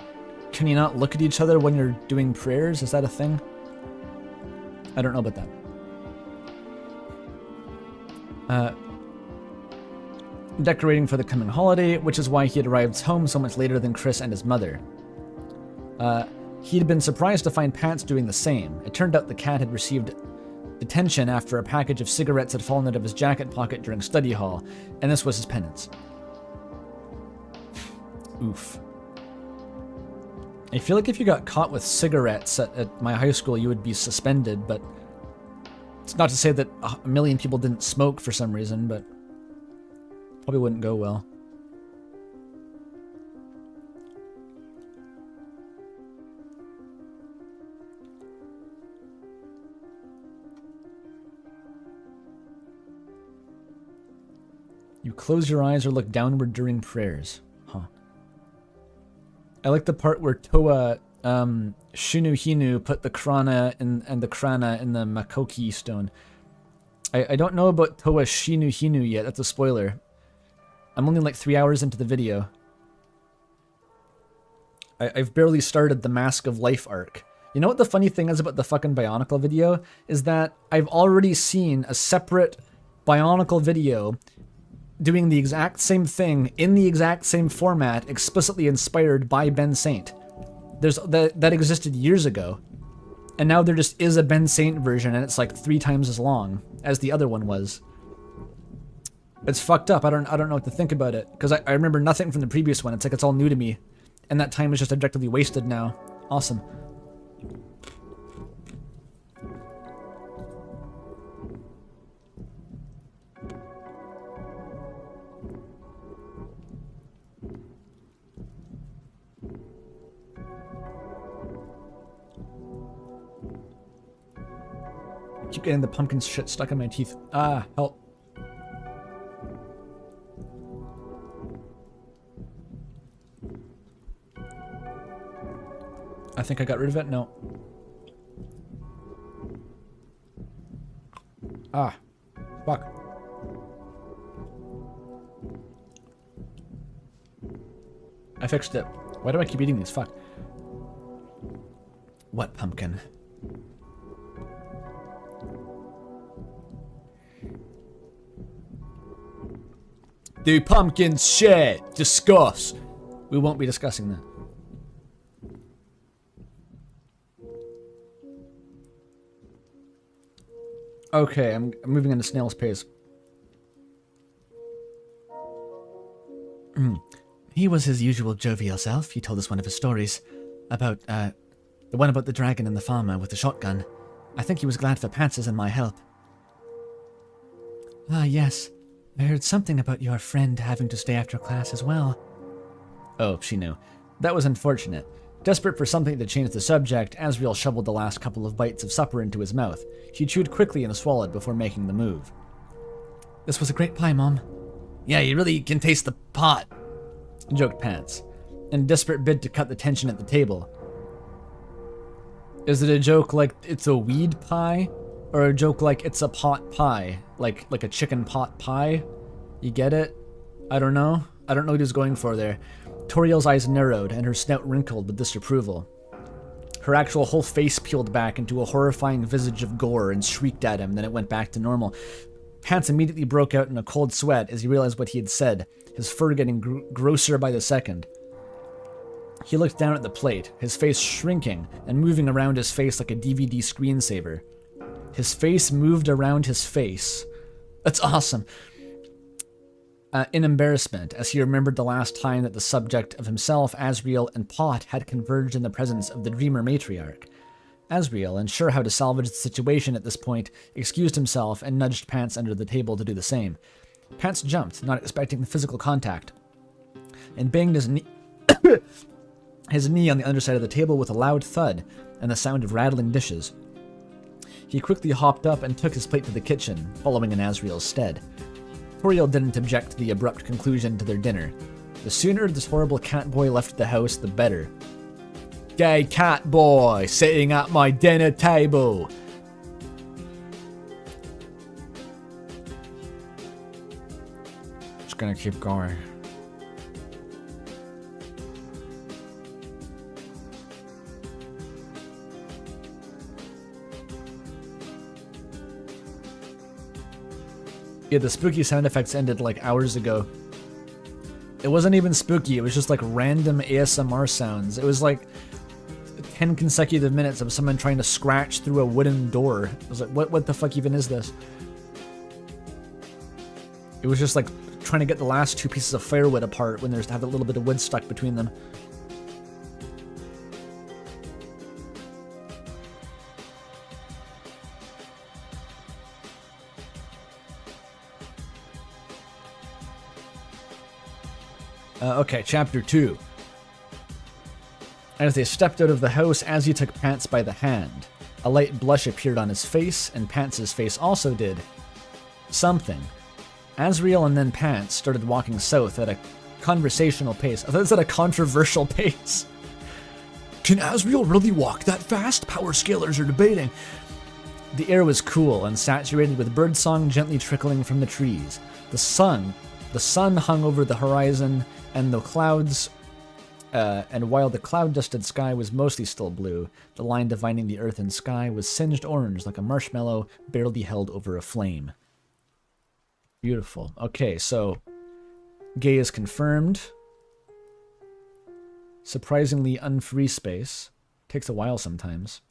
Can you not look at each other when you're doing prayers? Is that a thing? I don't know about that. Decorating for the coming holiday, which is why he had arrived home so much later than Chris and his mother. He'd been surprised to find Pants doing the same. It turned out the cat had received detention after a package of cigarettes had fallen out of his jacket pocket during study hall, and this was his penance. Oof. I feel like if you got caught with cigarettes at my high school, you would be suspended, but it's not to say that a million people didn't smoke for some reason, but probably wouldn't go well. You close your eyes or look downward during prayers. Huh. I like the part where Toa Shunu Hinu put the Krana and the Krana in the Makoki stone. I don't know about Toa Shinu Hinu yet. That's a spoiler. I'm only like 3 hours into the video. I've barely started the Mask of Life arc. You know what the funny thing is about the fucking Bionicle video? Is that I've already seen a separate Bionicle video doing the exact same thing in the exact same format, explicitly inspired by Ben Saint. That existed years ago, and now there just is a Ben Saint version, and it's like 3 times as long as the other one was. It's fucked up. I don't know what to think about it, because I remember nothing from the previous one. It's like it's all new to me, and that time is just objectively wasted now. Awesome. Keep getting the pumpkin shit stuck in my teeth. Ah, help. I think I got rid of it. No. Ah, fuck. I fixed it. Why do I keep eating these? Fuck. What pumpkin? Do pumpkins share? Discuss. We won't be discussing that. Okay, I'm moving into snail's pace. He was his usual jovial self. He told us one of his stories about, the one about the dragon and the farmer with the shotgun. I think he was glad for Pants's and my help. Ah, yes. I heard something about your friend having to stay after class as well. Oh, she knew. That was unfortunate. Desperate for something to change the subject, Asriel shoveled the last couple of bites of supper into his mouth. He chewed quickly and swallowed before making the move. This was a great pie, Mom. Yeah, you really can taste the pot, joked Pants, in a desperate bid to cut the tension at the table. Is it a joke like it's a weed pie? Or a joke like it's a pot pie? Like a chicken pot pie? You get it? I don't know. I don't know what he was going for there. Toriel's eyes narrowed and her snout wrinkled with disapproval. Her actual whole face peeled back into a horrifying visage of gore and shrieked at him, then it went back to normal. Pants immediately broke out in a cold sweat as he realized what he had said, his fur getting grosser by the second. He looked down at the plate, his face shrinking and moving around his face like a DVD screensaver. His face moved around his face. That's awesome. In embarrassment, as he remembered the last time that the subject of himself, Asriel, and Pot had converged in the presence of the Dreamer Matriarch. Asriel, unsure how to salvage the situation at this point, excused himself and nudged Pants under the table to do the same. Pants jumped, not expecting the physical contact, and banged his knee his knee on the underside of the table with a loud thud and the sound of rattling dishes. He quickly hopped up and took his plate to the kitchen, following in Asriel's stead. Toriel didn't object to the abrupt conclusion to their dinner. The sooner this horrible cat boy left the house, the better. Gay cat boy, sitting at my dinner table. Just gonna keep going. Yeah, the spooky sound effects ended like hours ago. It wasn't even spooky, it was just like random ASMR sounds. It was like 10 consecutive minutes of someone trying to scratch through a wooden door. I was like, what the fuck even is this? It was just like trying to get the last 2 pieces of firewood apart when there's have a little bit of wood stuck between them. Okay, chapter 2. As they stepped out of the house, Azzy took Pants by the hand. A light blush appeared on his face, and Pants's face also did. Something. Asriel and then Pants started walking south at a conversational pace. I thought it said a controversial pace. Can Asriel really walk that fast? Power scalers are debating. The air was cool and saturated with birdsong gently trickling from the trees. The sun hung over the horizon, and the clouds and while the cloud-dusted sky was mostly still blue, the line dividing the earth and sky was singed orange like a marshmallow barely held over a flame. Beautiful. Okay, so gay is confirmed. Surprisingly unfree space. Takes a while sometimes.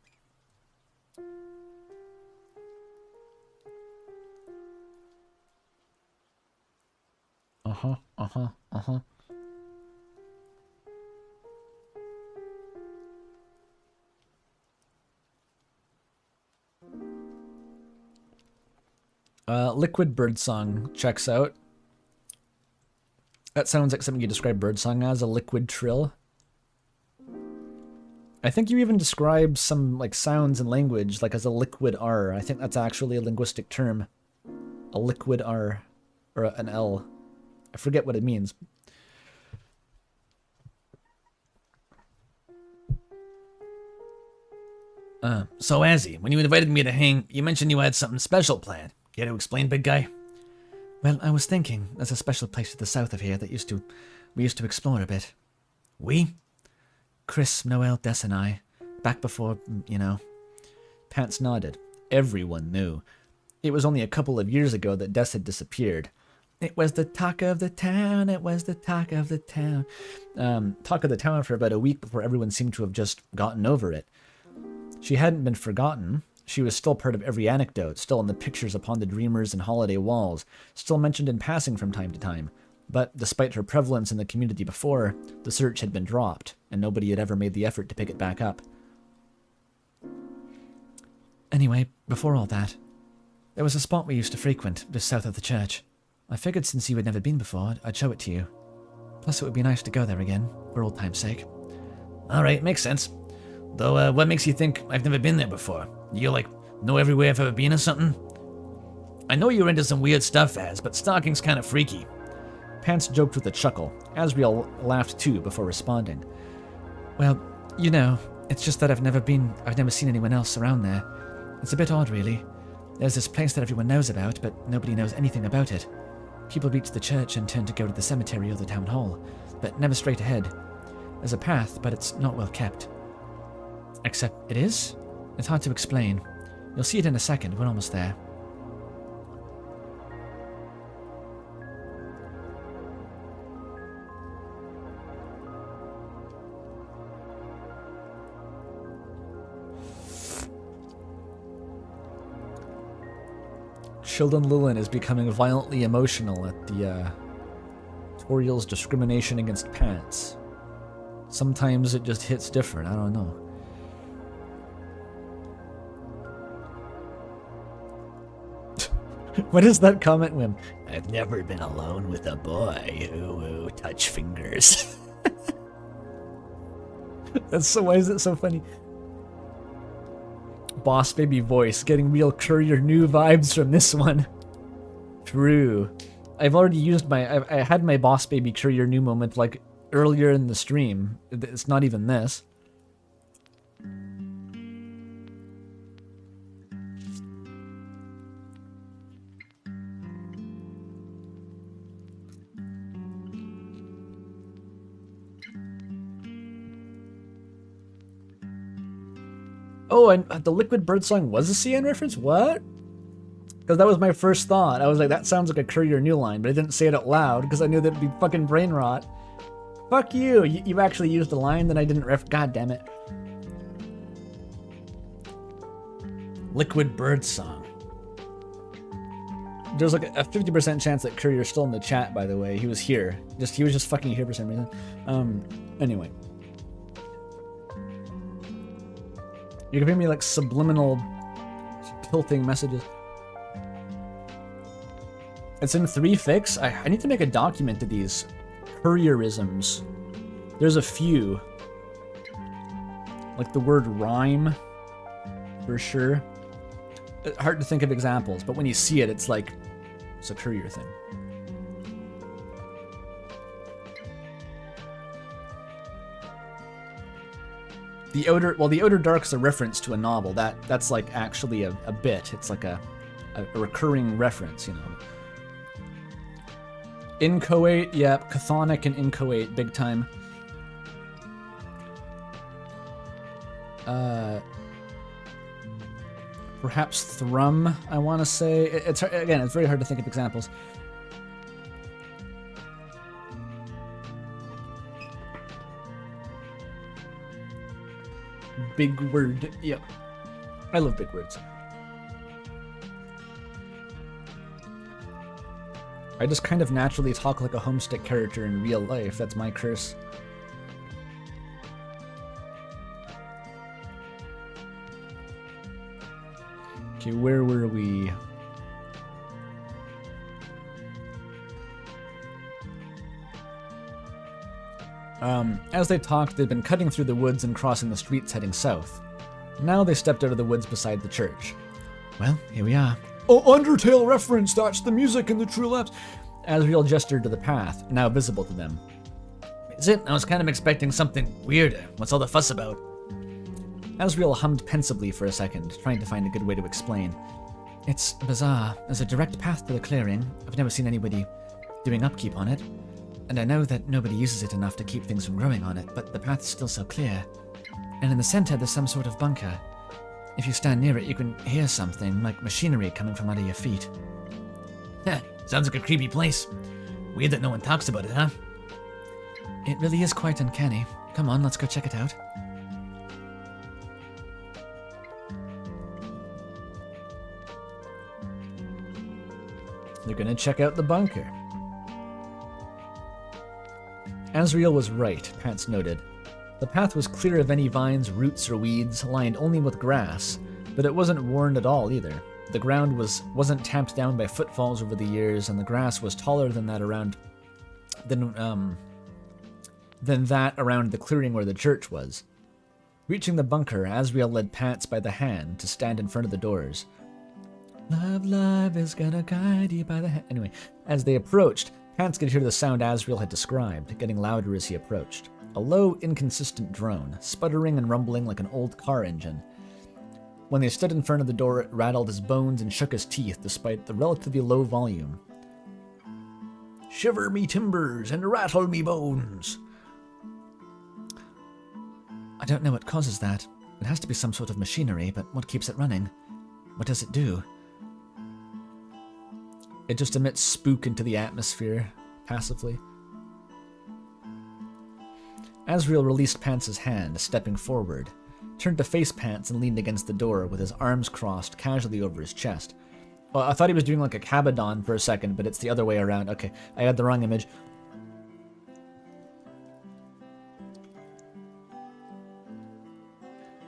Uh-huh, uh-huh, uh-huh. Liquid Birdsong checks out. That sounds like something you describe Birdsong as, a liquid trill. I think you even describe some like sounds in language like as a liquid R. I think that's actually a linguistic term. A liquid R. Or an L. I forget what it means. So Azzy, when you invited me to hang, you mentioned you had something special planned. Care to explain, big guy? Well, I was thinking, there's a special place to the south of here that we used to explore a bit. We? Chris, Noel, Des and I. Back before, you know. Pants nodded. Everyone knew. It was only a couple of years ago that Des had disappeared. It was the talk of the town, it was the talk of the town. Talk of the town for about a week before everyone seemed to have just gotten over it. She hadn't been forgotten. She was still part of every anecdote, still in the pictures upon the Dreamers and Holiday walls, still mentioned in passing from time to time. But despite her prevalence in the community before, the search had been dropped, and nobody had ever made the effort to pick it back up. Anyway, before all that, there was a spot we used to frequent, just south of the church. I figured since you had never been before, I'd show it to you. Plus it would be nice to go there again, for old time's sake. Alright, makes sense. Though, what makes you think I've never been there before? You, like, know everywhere I've ever been or something? I know you're into some weird stuff, Az, but stalking's kind of freaky. Pants joked with a chuckle. Asriel laughed too before responding. Well, you know, it's just that I've never seen anyone else around there. It's a bit odd, really. There's this place that everyone knows about, but nobody knows anything about it. People reach the church and turn to go to the cemetery or the town hall, but never straight ahead. There's a path, but it's not well kept. Except it is? It's hard to explain. You'll see it in a second, we're almost there. Sheldon Lillian is becoming violently emotional at the Toriel's discrimination against Pants. Sometimes it just hits different, I don't know. What is that comment, Wim? I've never been alone with a boy who touch fingers. That's so, why is it so funny? Boss baby voice, getting real CourierNew vibes from this one. True. I've already used I had my boss baby CourierNew moment like earlier in the stream. It's not even this. Oh, and the Liquid Birdsong was a CN reference? What? Because that was my first thought. I was like, that sounds like a CourierNew line, but I didn't say it out loud because I knew that'd be fucking brain rot. Fuck you. You actually used a line that I didn't God damn it. Liquid Birdsong. There's like a 50% chance that Courier's still in the chat, by the way. He was here. He was just fucking here for some reason. Anyway. You're giving me like subliminal tilting messages. It's in 3 fix. I need to make a document of these courierisms. There's a few. Like the word rhyme, for sure. Hard to think of examples, but when you see it, it's like, it's a courier thing. The Outer Dark is a reference to a novel. That's like actually a bit. It's like a recurring reference, you know. Inchoate, yeah, Chthonic and inchoate, big time. Perhaps thrum, I want to say. It's again, it's very hard to think of examples. Big word. Yep. I love big words. I just kind of naturally talk like a homestick character in real life. That's my curse. Okay, where were we? As they talked, they'd been cutting through the woods and crossing the streets heading south. Now they stepped out of the woods beside the church. Well, here we are. Oh, Undertale reference! That's the music in the True Laps. Asriel gestured to the path, now visible to them. Is it? I was kind of expecting something weirder. What's all the fuss about? Asriel hummed pensively for a second, trying to find a good way to explain. It's bizarre. There's a direct path to the clearing. I've never seen anybody doing upkeep on it. And I know that nobody uses it enough to keep things from growing on it, but the path's still so clear. And in the center, there's some sort of bunker. If you stand near it, you can hear something, like machinery coming from under your feet. Heh, sounds like a creepy place. Weird that no one talks about it, huh? It really is quite uncanny. Come on, let's go check it out. They're gonna check out the bunker. Asriel was right, Pants noted. The path was clear of any vines, roots, or weeds, lined only with grass, but it wasn't worn at all either. The ground wasn't tamped down by footfalls over the years, and the grass was taller than that around the clearing where the church was. Reaching the bunker, Asriel led Pants by the hand to stand in front of the doors. Love is gonna guide you by the hand. Anyway, as they approached, Pants could hear the sound Asriel had described, getting louder as he approached. A low, inconsistent drone, sputtering and rumbling like an old car engine. When they stood in front of the door, it rattled his bones and shook his teeth despite the relatively low volume. Shiver me timbers and rattle me bones. I don't know what causes that. It has to be some sort of machinery, but what keeps it running? What does it do? It just emits spook into the atmosphere, passively. Asriel released Pants' hand, stepping forward, turned to face Pants and leaned against the door with his arms crossed casually over his chest. Well, I thought he was doing like a Cabadon for a second, but it's the other way around. Okay, I had the wrong image.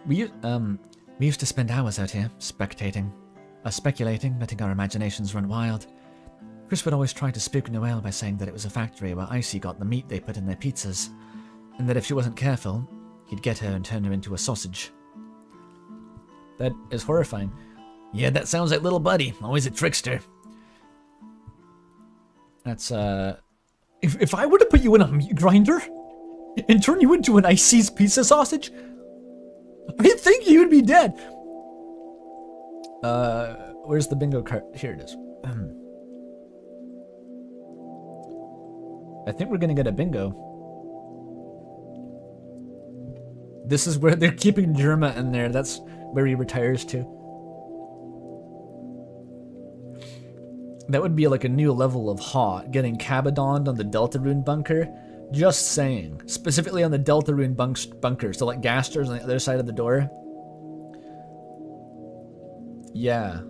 We used to spend hours out here, speculating, letting our imaginations run wild. Chris would always try to spook Noelle by saying that it was a factory where Icy got the meat they put in their pizzas, and that if she wasn't careful, he'd get her and turn her into a sausage. That is horrifying. Yeah, that sounds like little buddy, always a trickster. That's, If I were to put you in a meat grinder and turn you into an Icy's pizza sausage, I think you'd be dead. where's the bingo card? Here it is. I think we're gonna get a bingo. This is where they're keeping Germa in there. That's where he retires to. That would be like a new level of hot, getting Cabadoned on the Deltarune bunker. Just saying. Specifically on the Deltarune bunker. So like Gaster's on the other side of the door. Yeah.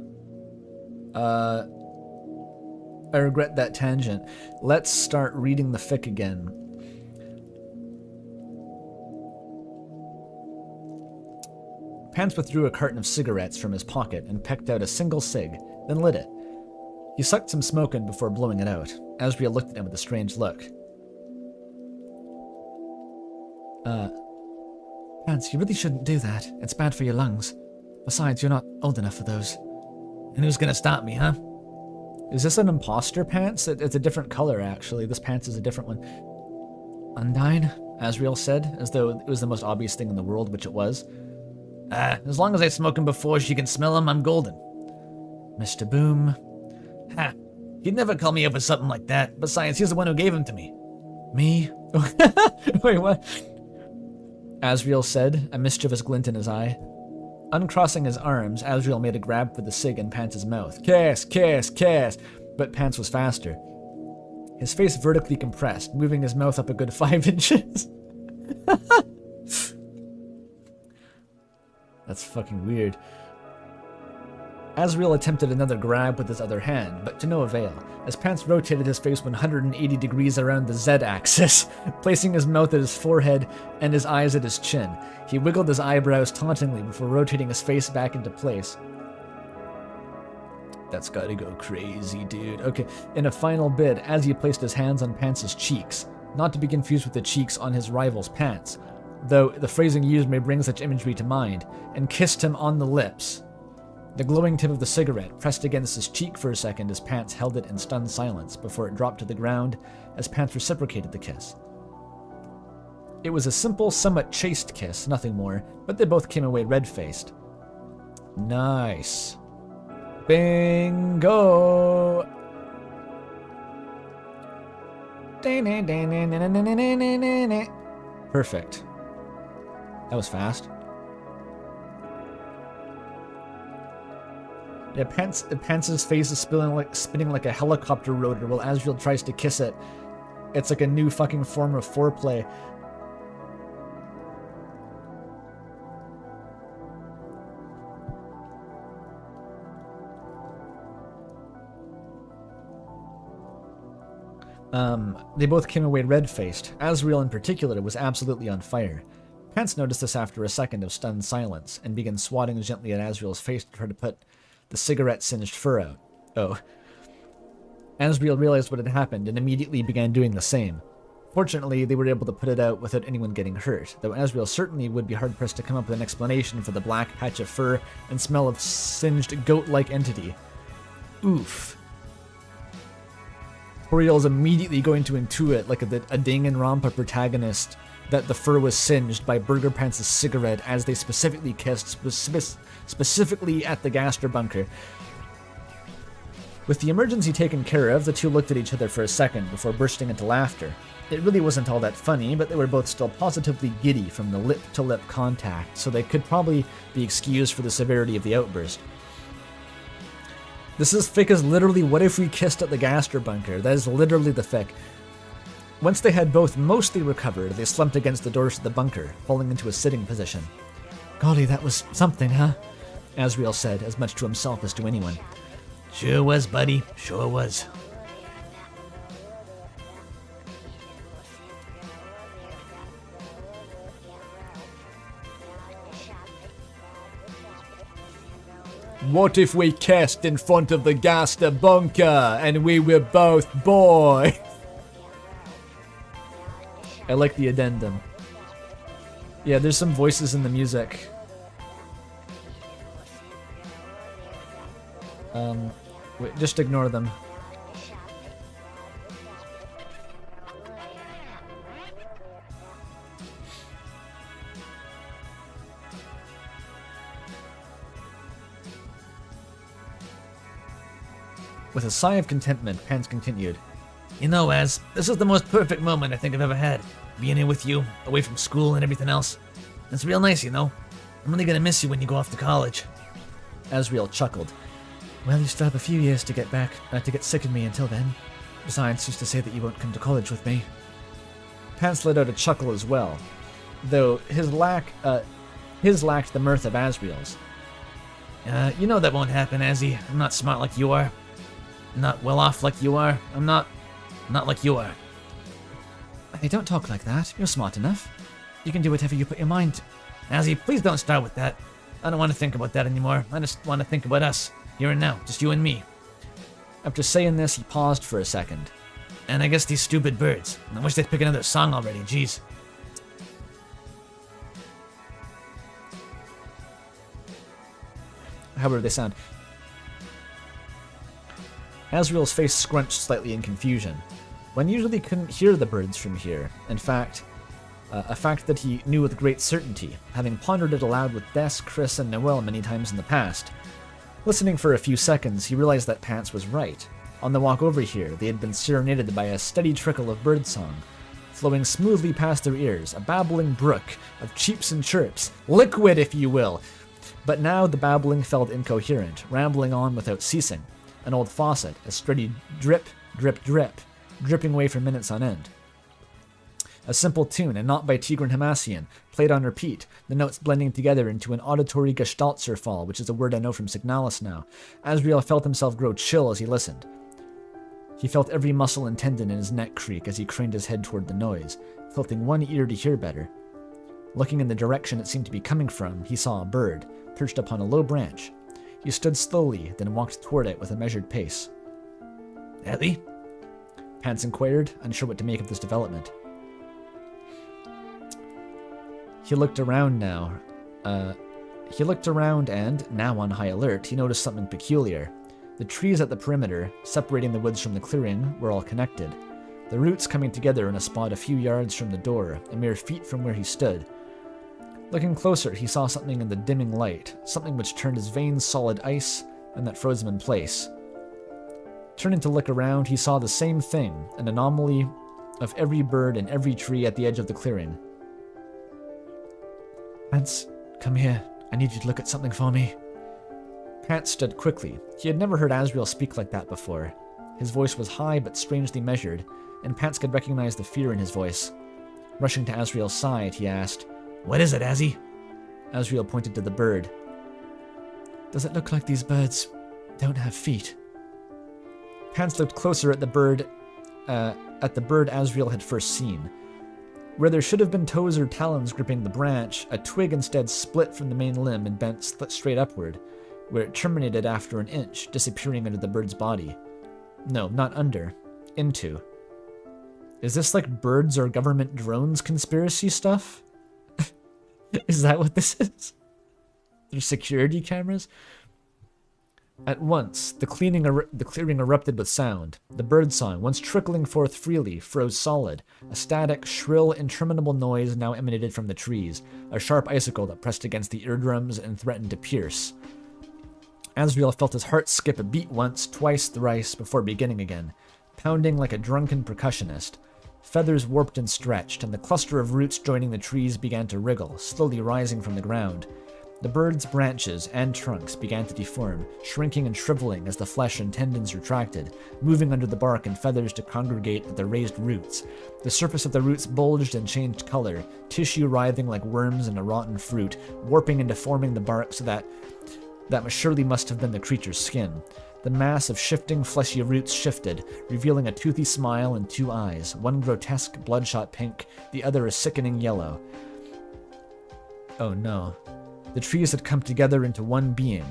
I regret that tangent. Let's start reading the fic again. Pants withdrew a carton of cigarettes from his pocket and pecked out a single cig, then lit it. He sucked some smoke in before blowing it out. Asriel looked at him with a strange look. Pants, you really shouldn't do that. It's bad for your lungs. Besides, you're not old enough for those. And who's gonna stop me, huh? Is this an imposter pants? It's a different color, actually. This pants is a different one. Undyne? Asriel said, as though it was the most obvious thing in the world, which it was. As long as I smoke him before she can smell him, I'm golden. Mr. Boom. Ha! He'd never call me up for something like that. Besides, he's the one who gave him to me. Me? Wait, what? Asriel said, a mischievous glint in his eye. Uncrossing his arms, Asriel made a grab for the cig in Pants' mouth. Kiss, kiss, kiss! But Pants was faster. His face vertically compressed, moving his mouth up a good 5 inches. That's fucking weird. Asriel attempted another grab with his other hand, but to no avail, as Pants rotated his face 180 degrees around the Z-axis, placing his mouth at his forehead and his eyes at his chin. He wiggled his eyebrows tauntingly before rotating his face back into place. That's gotta go crazy, dude. Okay, in a final bid, Azzy placed his hands on Pants' cheeks, not to be confused with the cheeks on his rival's pants, though the phrasing used may bring such imagery to mind, and kissed him on the lips. The glowing tip of the cigarette pressed against his cheek for a second as Pants held it in stunned silence before it dropped to the ground as Pants reciprocated the kiss. It was a simple, somewhat chaste kiss, nothing more, but they both came away red-faced. Nice. Bingo! Perfect. That was fast. Yeah, Pants' face is spinning like a helicopter rotor while Asriel tries to kiss it. It's like a new fucking form of foreplay. They both came away red-faced. Asriel in particular was absolutely on fire. Pants noticed this after a second of stunned silence and began swatting gently at Asriel's face to try to put the cigarette-singed fur out. Oh. Asriel realized what had happened and immediately began doing the same. Fortunately, they were able to put it out without anyone getting hurt, though Asriel certainly would be hard-pressed to come up with an explanation for the black patch of fur and smell of singed goat-like entity. Oof. Toriel's immediately going to intuit, like a Danganronpa protagonist, that the fur was singed by Burger Pants' cigarette as they specifically kissed, specifically at the Gaster bunker. With the emergency taken care of, the two looked at each other for a second before bursting into laughter. It really wasn't all that funny, but they were both still positively giddy from the lip-to-lip contact, so they could probably be excused for the severity of the outburst. This is fic as literally what if we kissed at the Gaster bunker. That is literally the fic. Once they had both mostly recovered, they slumped against the doors of the bunker, falling into a sitting position. Golly, that was something, huh? Asriel said, as much to himself as to anyone. Sure was, buddy. Sure was. What if we kissed in front of the Gaster bunker and we were both boys? I like the addendum. Yeah, there's some voices in the music. Wait, just ignore them. With a sigh of contentment, Pants continued. You know, Az, this is the most perfect moment I think I've ever had. Being here with you, away from school and everything else. It's real nice, you know. I'm really gonna miss you when you go off to college. Asriel chuckled. Well, you still have a few years to get back, to get sick of me until then. Besides, who's to say that you won't come to college with me? Pants let out a chuckle as well, though his lacked the mirth of Asriel's. You know that won't happen, Azzy. I'm not smart like you are. I'm not well off like you are. I'm not like you are. Hey, don't talk like that. You're smart enough. You can do whatever you put your mind to. Azzy, please don't start with that. I don't want to think about that anymore. I just want to think about us, here and now, just you and me. After saying this, he paused for a second. And I guess these stupid birds. I wish they'd pick another song already, jeez. However they sound. Asriel's face scrunched slightly in confusion. One usually couldn't hear the birds from here. In fact, a fact that he knew with great certainty, having pondered it aloud with Bess, Chris, and Noelle many times in the past. Listening for a few seconds, he realized that Pants was right. On the walk over here, they had been serenaded by a steady trickle of birdsong. flowing smoothly past their ears, a babbling brook of cheeps and chirps, liquid if you will. But now the babbling felt incoherent, rambling on without ceasing. An old faucet, a steady drip, drip, drip, dripping away for minutes on end. A simple tune, and not by Tigran Hamassian, played on repeat, the notes blending together into an auditory Gestaltzerfall, which is a word I know from Signalis now. Asriel felt himself grow chill as he listened. He felt every muscle and tendon in his neck creak as he craned his head toward the noise, tilting one ear to hear better. Looking in the direction it seemed to be coming from, he saw a bird, perched upon a low branch. He stood slowly, then walked toward it with a measured pace. Ellie? Pants inquired, unsure what to make of this development. He looked around now. And, now on high alert, he noticed something peculiar. The trees at the perimeter, separating the woods from the clearing, were all connected. The roots coming together in a spot a few yards from the door, a mere feet from where he stood. Looking closer, he saw something in the dimming light, something which turned his veins solid ice, and that froze him in place. Turning to look around, he saw the same thing, an anomaly of every bird and every tree at the edge of the clearing. Pants, come here. I need you to look at something for me. Pants stood quickly. He had never heard Asriel speak like that before. His voice was high but strangely measured, and Pants could recognize the fear in his voice. Rushing to Asriel's side, he asked, What is it, Azzy? Asriel pointed to the bird. Does it look like these birds don't have feet? Pants looked closer at the bird Asriel had first seen. Where there should have been toes or talons gripping the branch, a twig instead split from the main limb and bent straight upward, where it terminated after an inch, disappearing under the bird's body. No, not under. Into. Is this like birds or government drones conspiracy stuff? Is that what this is? There's security cameras? At once, the clearing erupted with sound. The birdsong, once trickling forth freely, froze solid. A static, shrill, interminable noise now emanated from the trees, a sharp icicle that pressed against the eardrums and threatened to pierce. Asriel felt his heart skip a beat once, twice, thrice, before beginning again, pounding like a drunken percussionist. Feathers warped and stretched, and the cluster of roots joining the trees began to wriggle, slowly rising from the ground. The bird's branches and trunks began to deform, shrinking and shriveling as the flesh and tendons retracted, moving under the bark and feathers to congregate at the raised roots. The surface of the roots bulged and changed color, tissue writhing like worms in a rotten fruit, warping and deforming the bark so that surely must have been the creature's skin. The mass of shifting, fleshy roots shifted, revealing a toothy smile and two eyes, one grotesque, bloodshot pink, the other a sickening yellow. Oh no. The trees had come together into one being.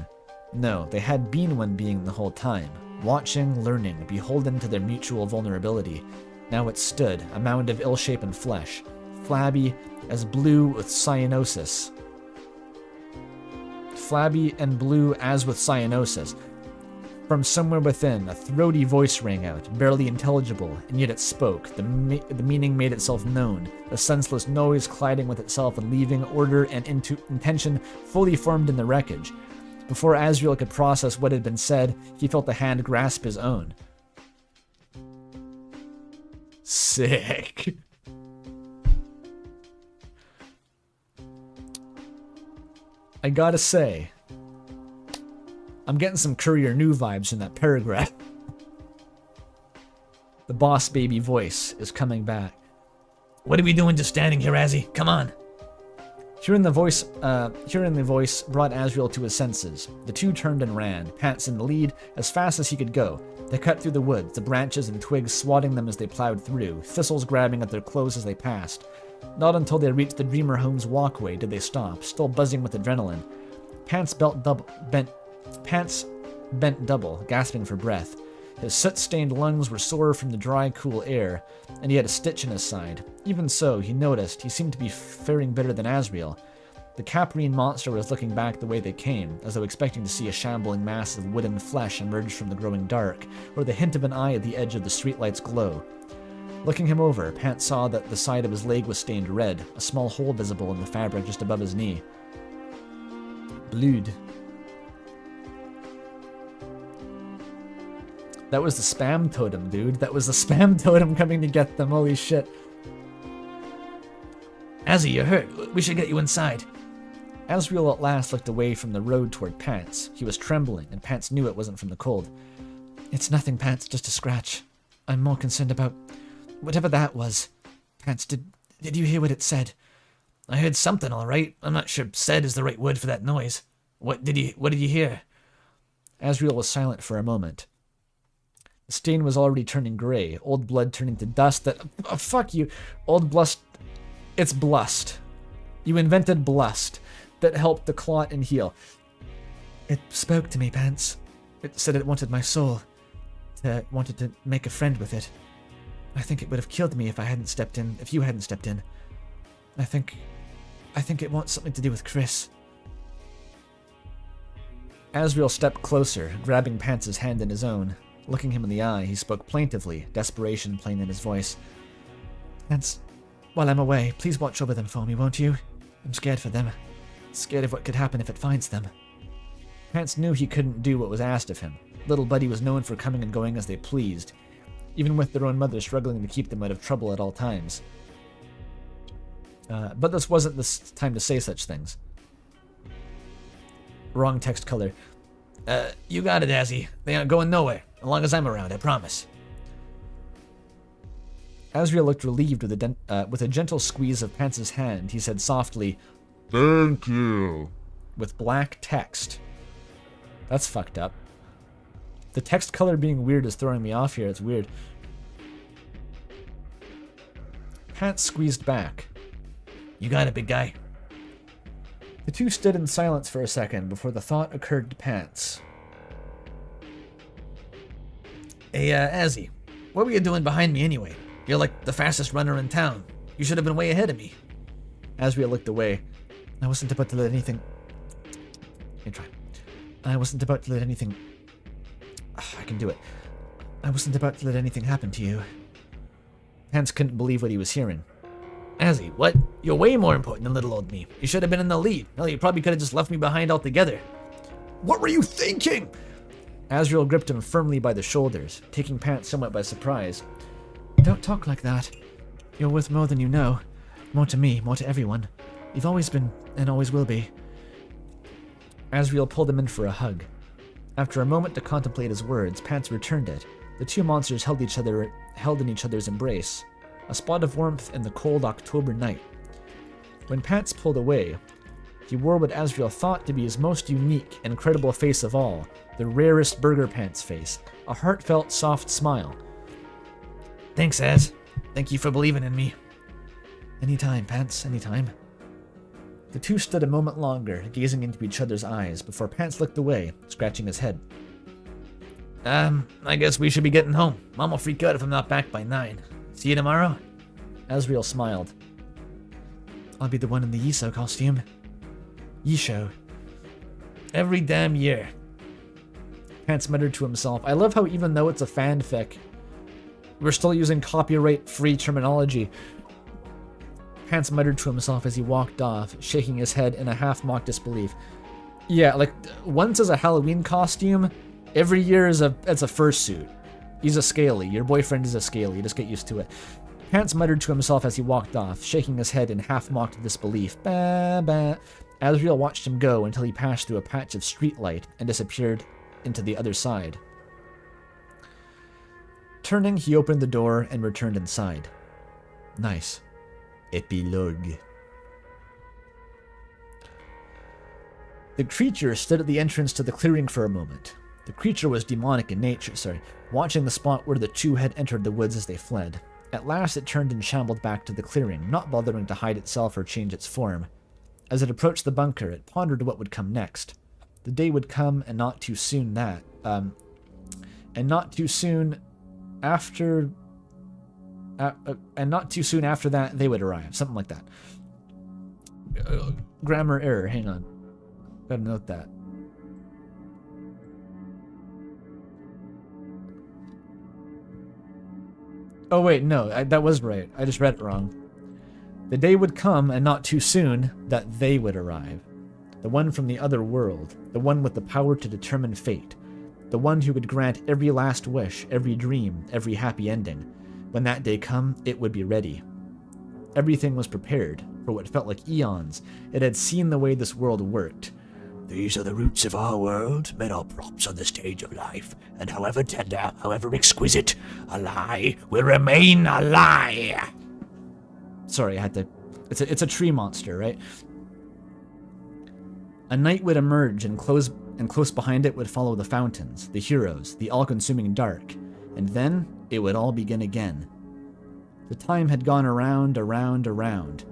No, they had been one being the whole time, watching, learning, beholden to their mutual vulnerability. Now it stood, a mound of ill-shapen flesh, flabby as blue with cyanosis. Flabby and blue as with cyanosis. From somewhere within, a throaty voice rang out, barely intelligible, and yet it spoke. The meaning made itself known, the senseless noise colliding with itself and leaving order and intention fully formed in the wreckage. Before Asriel could process what had been said, he felt the hand grasp his own. Sick. I gotta say, I'm getting some CourierNew vibes in that paragraph. The boss baby voice is coming back. What are we doing just standing here, Azzy? Come on. Hearing the voice brought Asriel to his senses. The two turned and ran, Pants in the lead, as fast as he could go. They cut through the woods, the branches and twigs swatting them as they plowed through, thistles grabbing at their clothes as they passed. Not until they reached the Dreamer home's walkway did they stop, still buzzing with adrenaline. Pants bent double, gasping for breath. His soot-stained lungs were sore from the dry, cool air, and he had a stitch in his side. Even so, he noticed, he seemed to be faring better than Asriel. The Caprine monster was looking back the way they came, as though expecting to see a shambling mass of wooden flesh emerge from the growing dark, or the hint of an eye at the edge of the streetlight's glow. Looking him over, Pants saw that the side of his leg was stained red, a small hole visible in the fabric just above his knee. Blood. That was the spam totem, dude. That was the spam totem coming to get them. Holy shit. Azzy, you're hurt. We should get you inside. Asriel at last looked away from the road toward Pants. He was trembling, and Pants knew it wasn't from the cold. It's nothing, Pants, just a scratch. I'm more concerned about whatever that was. Pants, did you hear what it said? I heard something, all right. I'm not sure said is the right word for that noise. What did you hear? Asriel was silent for a moment. The stain was already turning gray, old blood turning to dust that... Oh, fuck you. Old blust... It's blust. You invented blust that helped the clot and heal. It spoke to me, Pants. It said it wanted my soul. It wanted to make a friend with it. I think it would have killed me if I hadn't stepped in, if you hadn't stepped in. I think it wants something to do with Chris. Asriel stepped closer, grabbing Pants' hand in his own. Looking him in the eye, he spoke plaintively, desperation plain in his voice. Pants, while I'm away, please watch over them for me, won't you? I'm scared for them. Scared of what could happen if it finds them. Pants knew he couldn't do what was asked of him. Little Buddy was known for coming and going as they pleased, even with their own mother struggling to keep them out of trouble at all times. But this wasn't the time to say such things. Wrong text color. You got it, Azzy. They aren't going nowhere, as long as I'm around, I promise. Asriel looked relieved with a gentle squeeze of Pants' hand. He said softly, Thank you. with black text. That's fucked up. The text color being weird is throwing me off here. It's weird. Pants squeezed back. You got it, big guy. The two stood in silence for a second before the thought occurred to Pants. Hey, Azzy, what were you doing behind me anyway? You're like the fastest runner in town. You should have been way ahead of me. Asriel looked away. I wasn't about to let anything... Let me try. I wasn't about to let anything... I can do it. I wasn't about to let anything happen to you. Pants couldn't believe what he was hearing. Azzy, what? You're way more important than little old me. You should have been in the lead. Hell, you probably could have just left me behind altogether. What were you thinking? Asriel gripped him firmly by the shoulders, taking Pants somewhat by surprise. Don't talk like that. You're worth more than you know. More to me, more to everyone. You've always been, and always will be. Asriel pulled him in for a hug. After a moment to contemplate his words, Pants returned it. The two monsters held in each other's embrace, a spot of warmth in the cold October night. When Pants pulled away, he wore what Asriel thought to be his most unique and credible face of all, the rarest Burger Pants face, a heartfelt, soft smile. Thanks, Az. Thank you for believing in me. Anytime, Pants, anytime. The two stood a moment longer, gazing into each other's eyes, before Pants looked away, scratching his head. I guess we should be getting home. Mom will freak out if I'm not back by 9. See you tomorrow? Asriel smiled. I'll be the one in the Yiso costume. Yisho. Every damn year. Pants muttered to himself. I love how even though it's a fanfic, we're still using copyright-free terminology. Pants muttered to himself as he walked off, shaking his head in a half-mock disbelief. Yeah, like, once as a Halloween costume, every year it's a fursuit. He's a scaly. Your boyfriend is a scaly. Just get used to it. Pants muttered to himself as he walked off, shaking his head in half-mocked disbelief. Bah, bah. Asriel watched him go until he passed through a patch of streetlight and disappeared into the other side. Turning, he opened the door and returned inside. Nice. Epilogue. The creature stood at the entrance to the clearing for a moment. The creature was demonic in nature, watching the spot where the two had entered the woods as they fled. At last it turned and shambled back to the clearing, not bothering to hide itself or change its form. As it approached the bunker, it pondered what would come next. The day would come, and not too soon after that, they would arrive. Something like that. Grammar error. Hang on. Gotta note that. Oh wait, no, that was right. I just read it wrong. The day would come, and not too soon, that they would arrive. The one from the other world. The one with the power to determine fate. The one who would grant every last wish, every dream, every happy ending. When that day come, it would be ready. Everything was prepared for what felt like eons. It had seen the way this world worked. These are the roots of our world. Men are props on the stage of life, and however tender, however exquisite, a lie will remain a lie. Sorry, I had to... It's a tree monster, right? A night would emerge, and close behind it would follow the fountains, the heroes, the all-consuming dark. And then it would all begin again. The time had gone around, around, around.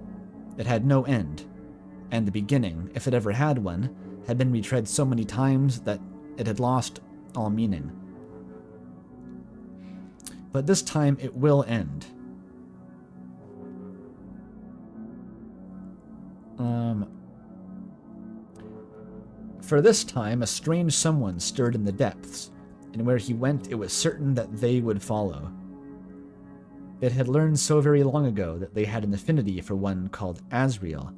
It had no end. And the beginning, if it ever had one, had been retread so many times that it had lost all meaning. But this time it will end. For this time, a strange someone stirred in the depths, and where he went, it was certain that they would follow. It had learned so very long ago that they had an affinity for one called Asriel.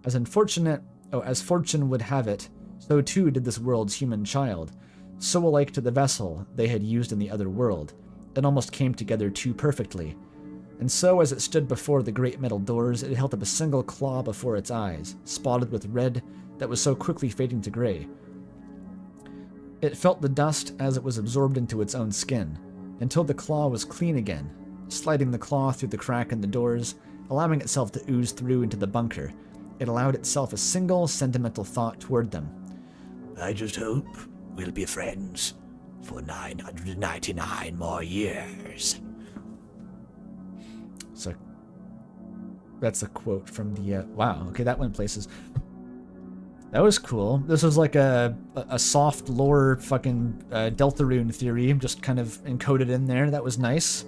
As fortune would have it, so too did this world's human child. So alike to the vessel they had used in the other world, it almost came together too perfectly. And so as it stood before the great metal doors, it held up a single claw before its eyes, spotted with red that was so quickly fading to gray. It felt the dust as it was absorbed into its own skin, until the claw was clean again, sliding the claw through the crack in the doors, allowing itself to ooze through into the bunker. It allowed itself a single sentimental thought toward them. I just hope we'll be friends for 999 more years. So that's a quote from the wow, okay, that went places. That was cool. This was like a soft lore fucking Deltarune theory, just kind of encoded in there. That was nice.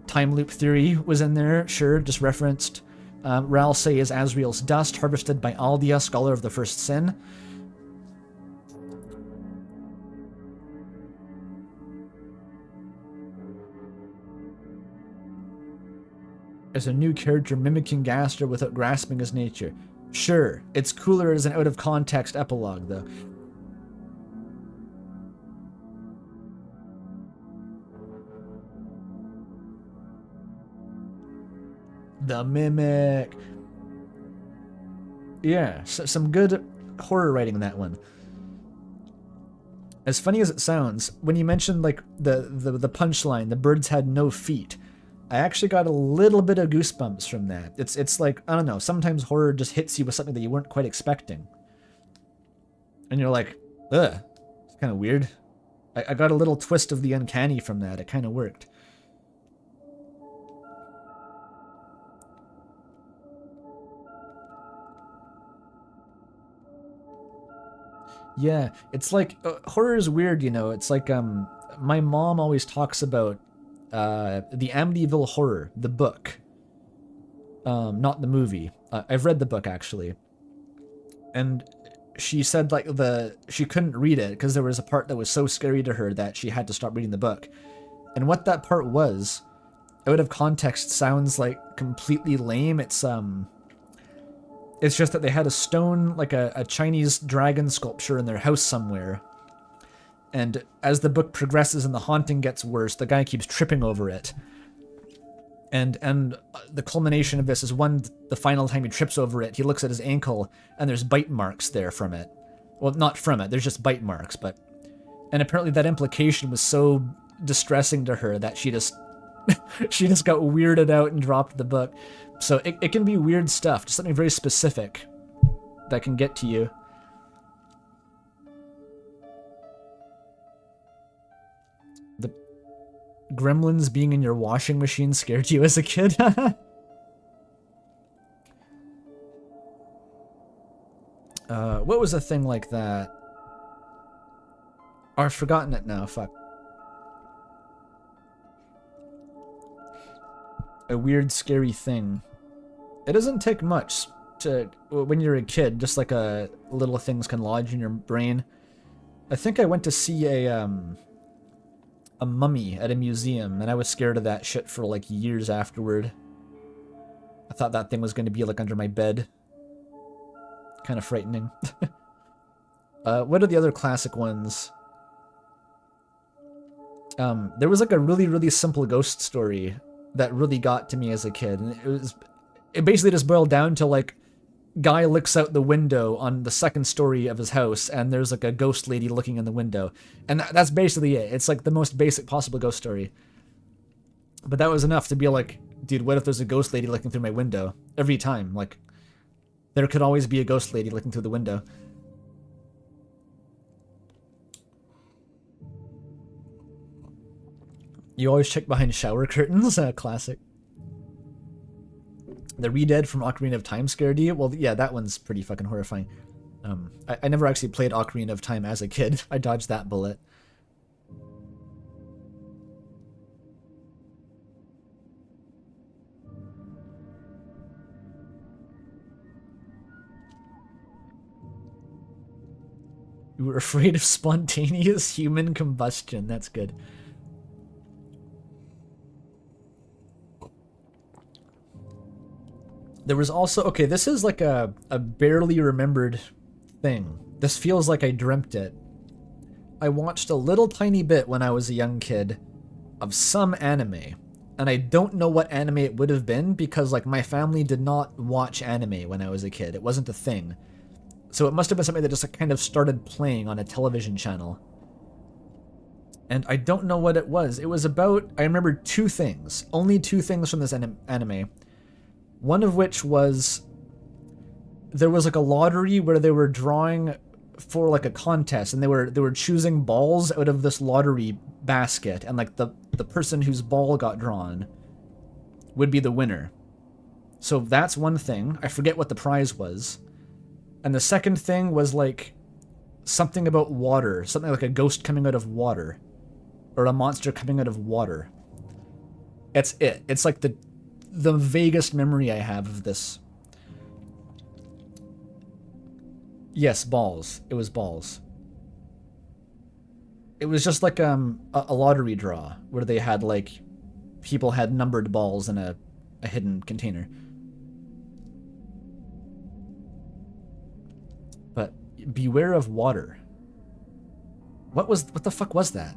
Time loop theory was in there, sure, just referenced. Ralsei is Asriel's dust, harvested by Aldia, scholar of the first sin. As a new character mimicking Gaster without grasping his nature. Sure, it's cooler as an out-of-context epilogue, though. The Mimic. Yeah, some good horror writing in that one. As funny as it sounds, when you mentioned like the punchline, the birds had no feet, I actually got a little bit of goosebumps from that. It's like, I don't know, sometimes horror just hits you with something that you weren't quite expecting. And you're like, ugh, it's kind of weird. I got a little twist of the uncanny from that. It kind of worked. Yeah, it's like, horror is weird, you know. It's like, my mom always talks about the Amityville Horror, the book. Not the movie. I've read the book, actually. And she said, like, she couldn't read it because there was a part that was so scary to her that she had to stop reading the book. And what that part was, out of context, sounds like completely lame. It's just that they had a stone, like a Chinese dragon sculpture in their house somewhere. And as the book progresses and the haunting gets worse, the guy keeps tripping over it. And the culmination of this is the final time he trips over it, he looks at his ankle and there's bite marks there from it. Well, not from it, there's just bite marks, but... And apparently that implication was so distressing to her that she just got weirded out and dropped the book. So it can be weird stuff, just something very specific that can get to you. The gremlins being in your washing machine scared you as a kid? What was a thing like that? Oh, I've forgotten it now, fuck. A weird, scary thing. It doesn't take much to, when you're a kid, just like little things can lodge in your brain. I think I went to see a mummy at a museum, and I was scared of that shit for like years afterward. I thought that thing was going to be like under my bed. Kind of frightening. What are the other classic ones? There was like a really, really simple ghost story that really got to me as a kid, and it basically just boiled down to like, guy looks out the window on the second story of his house, and there's like a ghost lady looking in the window, and that's basically it. It's like the most basic possible ghost story. But that was enough to be like, dude, what if there's a ghost lady looking through my window every time? Like, there could always be a ghost lady looking through the window. You always check behind shower curtains. Classic. The Re-Dead from Ocarina of Time scared you? Well, yeah, that one's pretty fucking horrifying. I never actually played Ocarina of Time as a kid. I dodged that bullet. You were afraid of spontaneous human combustion. That's good. There was also... Okay, this is like a barely remembered thing. This feels like I dreamt it. I watched a little tiny bit when I was a young kid of some anime. And I don't know what anime it would have been because like my family did not watch anime when I was a kid. It wasn't a thing. So it must have been something that just kind of started playing on a television channel. And I don't know what it was. It was about... I remember two things. Only two things from this anime. One of which was, there was like a lottery where they were drawing for like a contest, and they were choosing balls out of this lottery basket, and like the person whose ball got drawn would be the winner. So that's one thing. I forget what the prize was. And the second thing was like something about water, something like a ghost coming out of water, or a monster coming out of water. It's it. It's like the vaguest memory I have of this. Yes, balls. It was balls. It was just like a lottery draw where they had like people had numbered balls in a hidden container. But beware of water. What the fuck was that?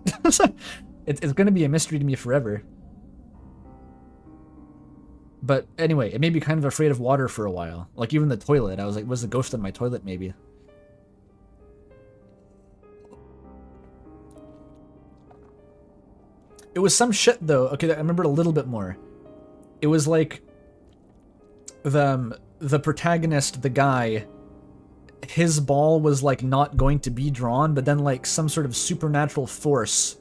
It's gonna be a mystery to me forever. But anyway, it made me kind of afraid of water for a while. Like even the toilet, I was like, was the ghost in my toilet maybe? It was some shit though. Okay, I remember a little bit more. It was like the protagonist, the guy, his ball was like not going to be drawn, but then like some sort of supernatural force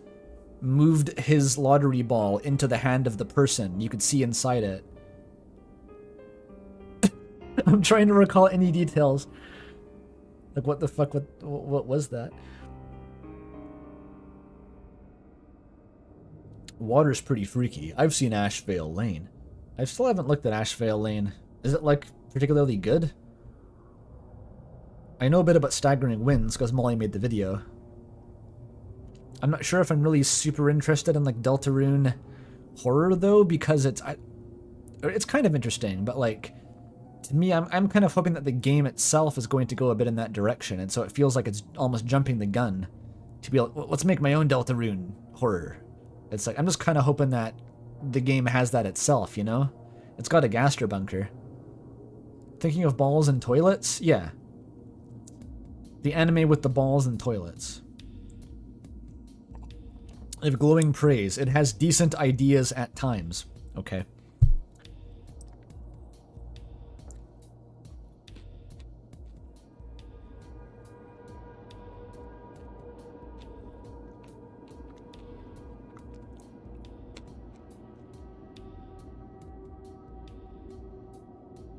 moved his lottery ball into the hand of the person. You could see inside it. I'm trying to recall any details. Like, what the fuck? What was that? Water's pretty freaky. I've seen Ashvale Lane. I still haven't looked at Ashvale Lane. Is it, like, particularly good? I know a bit about Staggering Winds, because Molly made the video. I'm not sure if I'm really super interested in, like, Deltarune horror, though, because it's kind of interesting, but, like... To me, I'm kind of hoping that the game itself is going to go a bit in that direction, and so it feels like it's almost jumping the gun to be like, well, let's make my own Deltarune horror. It's like, I'm just kind of hoping that the game has that itself, you know? It's got a gaster bunker. Thinking of balls and toilets? Yeah. The anime with the balls and toilets. I have glowing praise. It has decent ideas at times. Okay.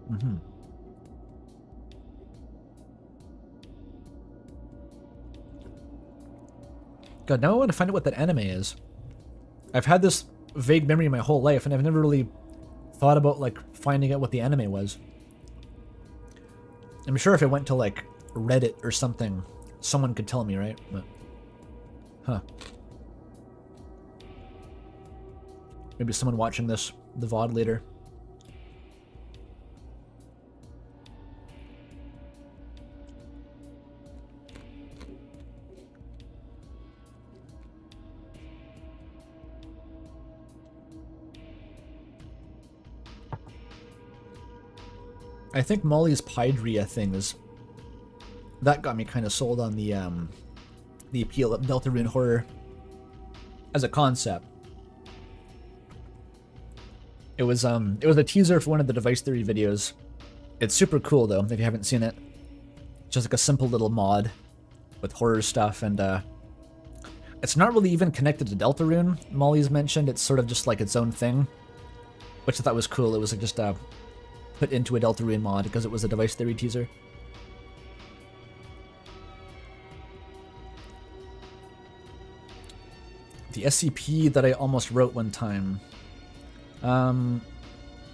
Mm-hmm. God, now I want to find out what that anime is. I've had this vague memory my whole life, and I've never really thought about, like, finding out what the anime was. I'm sure if I went to, like, Reddit or something, someone could tell me, right? But, huh. Maybe someone watching this, the VOD later. I think Molly's Pydria thing is... That got me kind of sold on the appeal of Deltarune horror as a concept. It was a teaser for one of the Device Theory videos. It's super cool though, if you haven't seen it. Just like a simple little mod with horror stuff, and it's not really even connected to Deltarune. Molly's mentioned it's sort of just like its own thing, which I thought was cool. It was like just put into a Deltarune mod because it was a Device Theory teaser. The SCP that I almost wrote one time.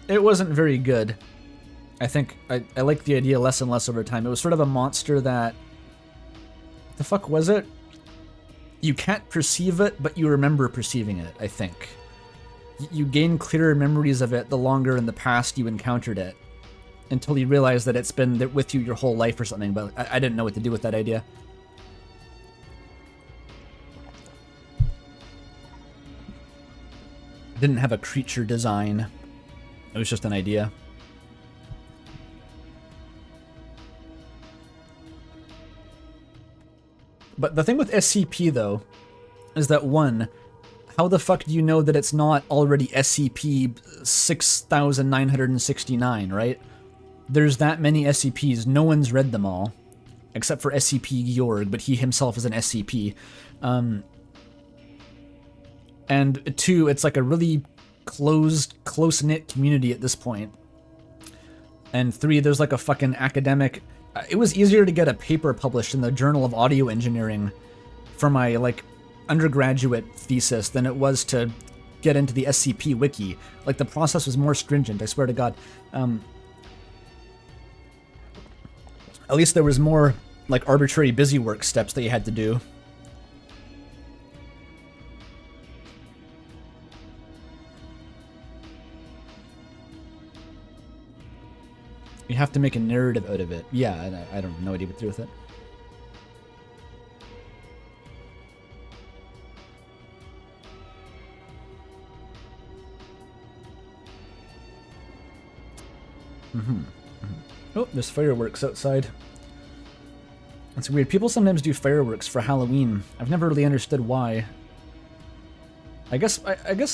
It wasn't very good. I think I liked the idea less and less over time. It was sort of a monster that... What the fuck was it? You can't perceive it, but you remember perceiving it, I think. You gain clearer memories of it the longer in the past you encountered it. Until you realize that it's been with you your whole life or something, but I didn't know what to do with that idea. Didn't have a creature design. It was just an idea. But the thing with SCP, though, is that, one, how the fuck do you know that it's not already SCP-6969, right? There's that many SCPs, no one's read them all, except for SCP-Georg, but he himself is an SCP. And two, it's like a really close-knit community at this point. And three, there's like a fucking academic... It was easier to get a paper published in the Journal of Audio Engineering for my, like, undergraduate thesis than it was to get into the SCP wiki. Like, the process was more stringent, I swear to God. At least there was more, like, arbitrary busywork steps that you had to do. You have to make a narrative out of it. Yeah, and I don't know what you would do with it. Oh, there's fireworks outside. That's weird. People sometimes do fireworks for Halloween. I've never really understood why. I guess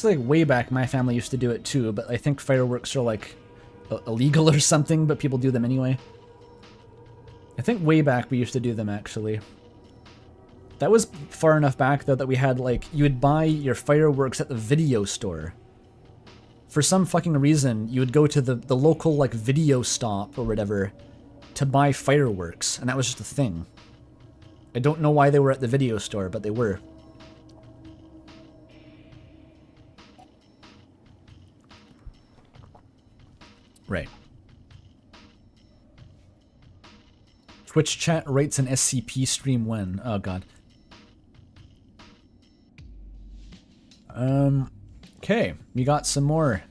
like way back my family used to do it too, but I think fireworks are like illegal or something, but people do them anyway. I think way back we used to do them, actually. That was far enough back, though, that we had, like, you would buy your fireworks at the video store. For some fucking reason, you would go to the local, like, video stop or whatever to buy fireworks, and that was just a thing. I don't know why they were at the video store, but they were. Right. Twitch chat rates an SCP stream when? Oh god. Okay, we got some more.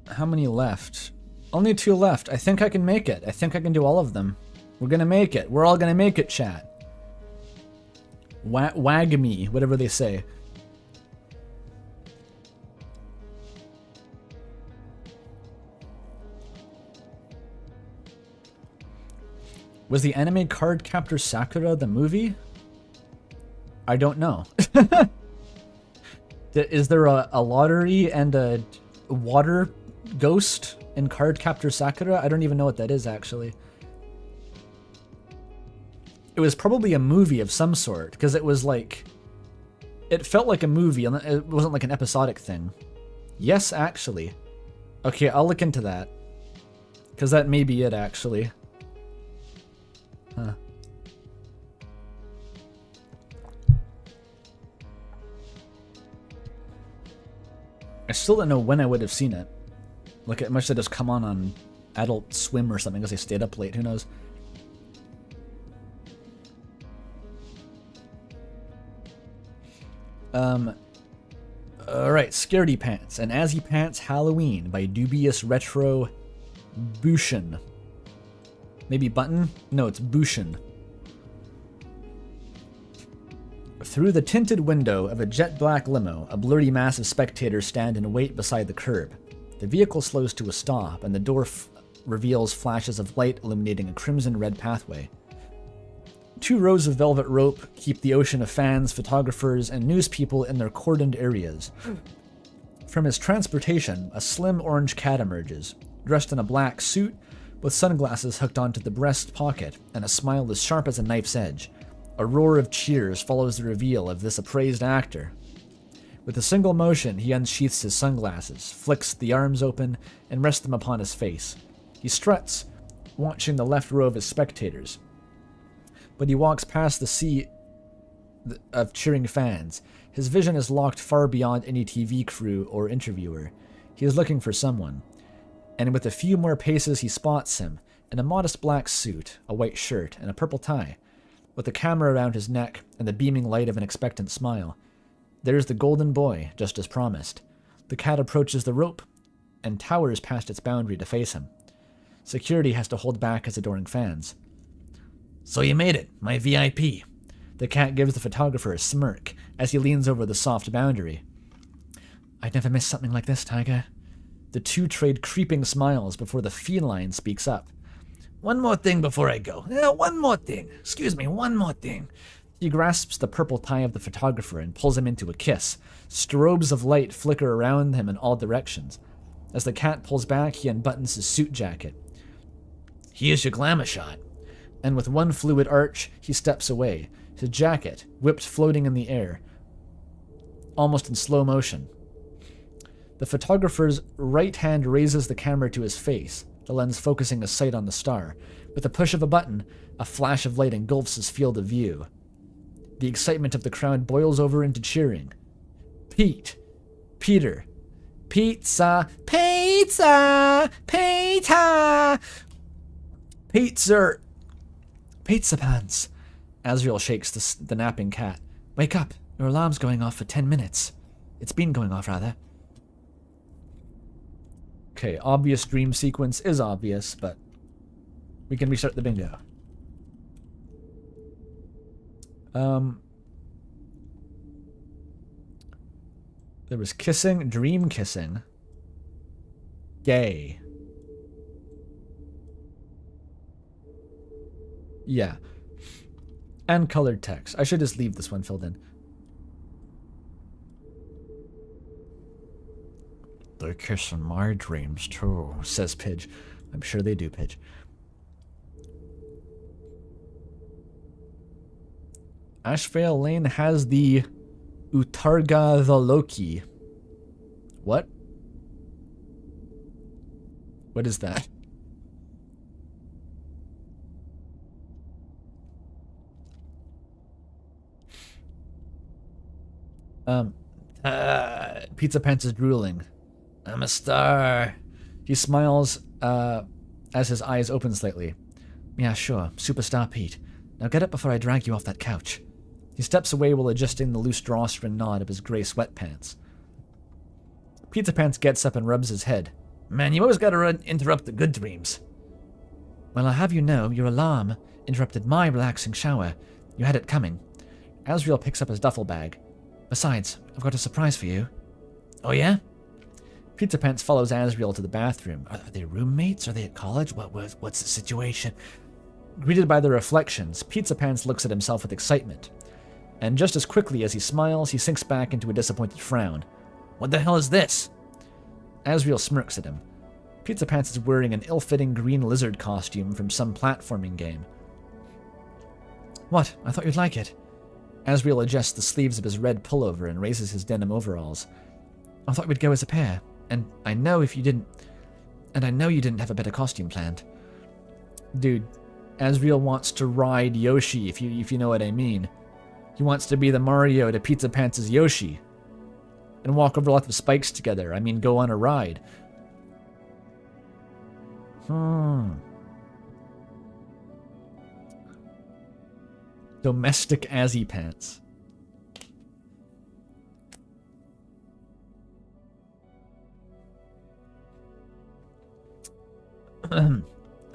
How many left? Only 2 left. I think I can make it. I think I can do all of them. We're gonna make it. We're all gonna make it, chat. Wag me, whatever they say. Was the anime Card Captor Sakura the movie? I don't know. Is there a lottery and a water ghost in Card Captor Sakura? I don't even know what that is, actually. It was probably a movie of some sort, because it was like... It felt like a movie, and it wasn't like an episodic thing. Yes, actually. Okay, I'll look into that. Because that may be it, actually. Huh. I still don't know when I would have seen it. Like, it must have just come on Adult Swim or something because I stayed up late. Who knows? Alright, Scaredy Pants and Azzy Pants Halloween by Dubious Retro Bushin. Maybe Button? No, it's Bushin. Through the tinted window of a jet black limo, a blurry mass of spectators stand and wait beside the curb. The vehicle slows to a stop, and the door reveals flashes of light illuminating a crimson-red pathway. 2 rows of velvet rope keep the ocean of fans, photographers, and news people in their cordoned areas. From his transportation, a slim orange cat emerges, dressed in a black suit with sunglasses hooked onto the breast pocket and a smile as sharp as a knife's edge. A roar of cheers follows the reveal of this appraised actor. With a single motion, he unsheaths his sunglasses, flicks the arms open, and rests them upon his face. He struts, watching the left row of his spectators. But he walks past the sea of cheering fans. His vision is locked far beyond any TV crew or interviewer. He is looking for someone. And with a few more paces he spots him, in a modest black suit, a white shirt, and a purple tie, with a camera around his neck and the beaming light of an expectant smile. There's the golden boy, just as promised. The cat approaches the rope and towers past its boundary to face him. Security has to hold back his adoring fans. So you made it, my VIP. The cat gives the photographer a smirk as he leans over the soft boundary. I'd never miss something like this, Tiger. The 2 trade creeping smiles before the feline speaks up. One more thing before I go. One more thing. Excuse me, one more thing. He grasps the purple tie of the photographer and pulls him into a kiss. Strobes of light flicker around him in all directions. As the cat pulls back, he unbuttons his suit jacket. Here's your glamour shot. And with one fluid arch, he steps away, his jacket whipped floating in the air, almost in slow motion. The photographer's right hand raises the camera to his face, the lens focusing his sight on the star. With a push of a button, a flash of light engulfs his field of view. The excitement of the crowd boils over into cheering. Peter, pizza, pizza, pizza, pizza, Pizzapants. Asriel shakes the napping cat. Wake up, your alarm's going off for 10 minutes. It's been going off, rather. Okay, obvious dream sequence is obvious, but we can restart the bingo. There was kissing, dream kissing, gay. Yeah. And colored text. I should just leave this one filled in. They kiss in my dreams, too, Says Pidge. I'm sure they do, Pidge. Ashvale Lane has the Utarga the Loki. What? What is that? Pizza Pants is drooling. I'm a star. He smiles as his eyes open slightly. Yeah, sure. Superstar Pete. Now get up before I drag you off that couch. He steps away while adjusting the loose drawstring knot of his gray sweatpants. Pizza Pants gets up and rubs his head. Man, you always gotta interrupt the good dreams. Well, I'll have you know, your alarm interrupted my relaxing shower. You had it coming. Asriel picks up his duffel bag. Besides, I've got a surprise for you. Oh yeah? Pizza Pants follows Asriel to the bathroom. Are they roommates? Are they at college? What's the situation? Greeted by their reflections, Pizza Pants looks at himself with excitement. And just as quickly as he smiles, he sinks back into a disappointed frown. What the hell is this? Asriel smirks at him. Pizza Pants is wearing an ill-fitting green lizard costume from some platforming game. What? I thought you'd like it. Asriel adjusts the sleeves of his red pullover and raises his denim overalls. I thought we'd go as a pair, and I know you didn't have a better costume planned. Dude, Asriel wants to ride Yoshi, if you know what I mean. He wants to be the Mario to Pizza Pants' Yoshi. And walk over lots of spikes together. I mean, go on a ride. Domestic Azzy Pants.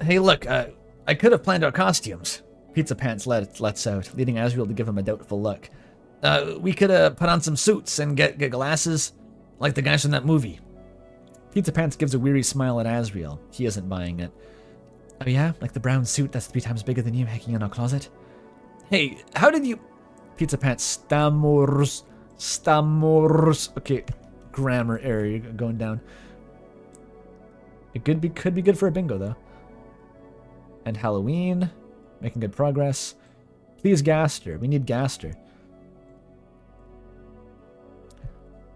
Hey, look, I could have planned our costumes. Pizza Pants lets out, leading Asriel to give him a doubtful look. We could put on some suits and get glasses, like the guys from that movie. Pizza Pants gives a weary smile at Asriel. He isn't buying it. Oh yeah? Like the brown suit that's 3 times bigger than you hanging in our closet? Hey, how did you... Pizza Pants stammers. Okay, grammar error, you're going down. It could be good for a bingo, though. And Halloween. Making good progress. Please, Gaster. We need Gaster.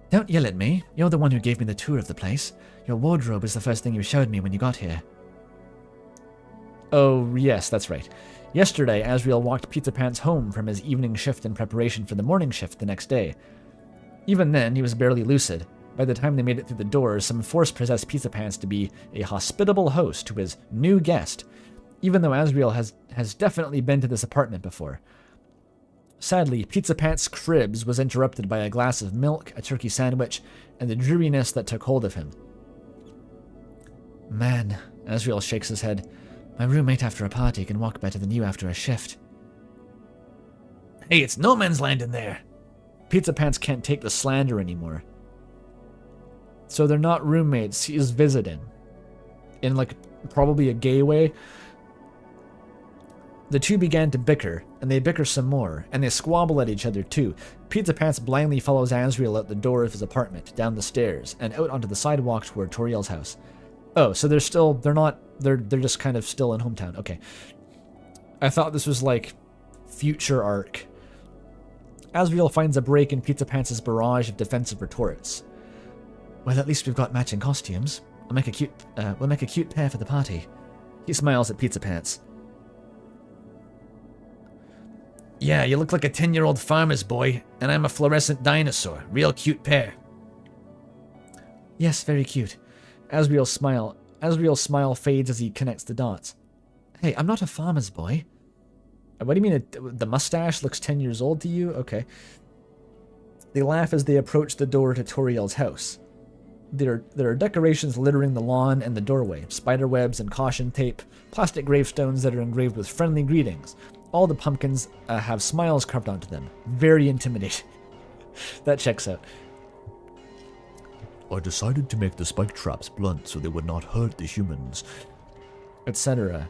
Don't yell at me. You're the one who gave me the tour of the place. Your wardrobe is the first thing you showed me when you got here. Oh, yes, that's right. Yesterday, Asriel walked Pizza Pants home from his evening shift in preparation for the morning shift the next day. Even then, he was barely lucid. By the time they made it through the doors, some force possessed Pizza Pants to be a hospitable host to his new guest, even though Asriel has definitely been to this apartment before. Sadly, Pizza Pants' cribs was interrupted by a glass of milk, a turkey sandwich, and the dreariness that took hold of him. Man, Asriel shakes his head. My roommate after a party can walk better than you after a shift. Hey, it's no man's land in there. Pizza Pants can't take the slander anymore. So they're not roommates, he is visiting. In like, probably a gay way. The two began to bicker, and they bicker some more, and they squabble at each other too. Pizza Pants blindly follows Asriel out the door of his apartment, down the stairs, and out onto the sidewalk toward Toriel's house. Oh, so they're just kind of still in hometown. Okay. I thought this was like future arc. Asriel finds a break in Pizza Pants' barrage of defensive retorts. Well, at least we've got matching costumes. We'll make a cute pair for the party. He smiles at Pizza Pants. Yeah, you look like a 10-year-old farmer's boy, and I'm a fluorescent dinosaur. Real cute pair. Yes, very cute. Asriel's smile fades as he connects the dots. Hey, I'm not a farmer's boy. What do you mean the mustache looks 10 years old to you? Okay. They laugh as they approach the door to Toriel's house. There are decorations littering the lawn and the doorway, spiderwebs and caution tape, plastic gravestones that are engraved with friendly greetings. All the pumpkins have smiles carved onto them. Very intimidating. That checks out. I decided to make the spike traps blunt so they would not hurt the humans, etc.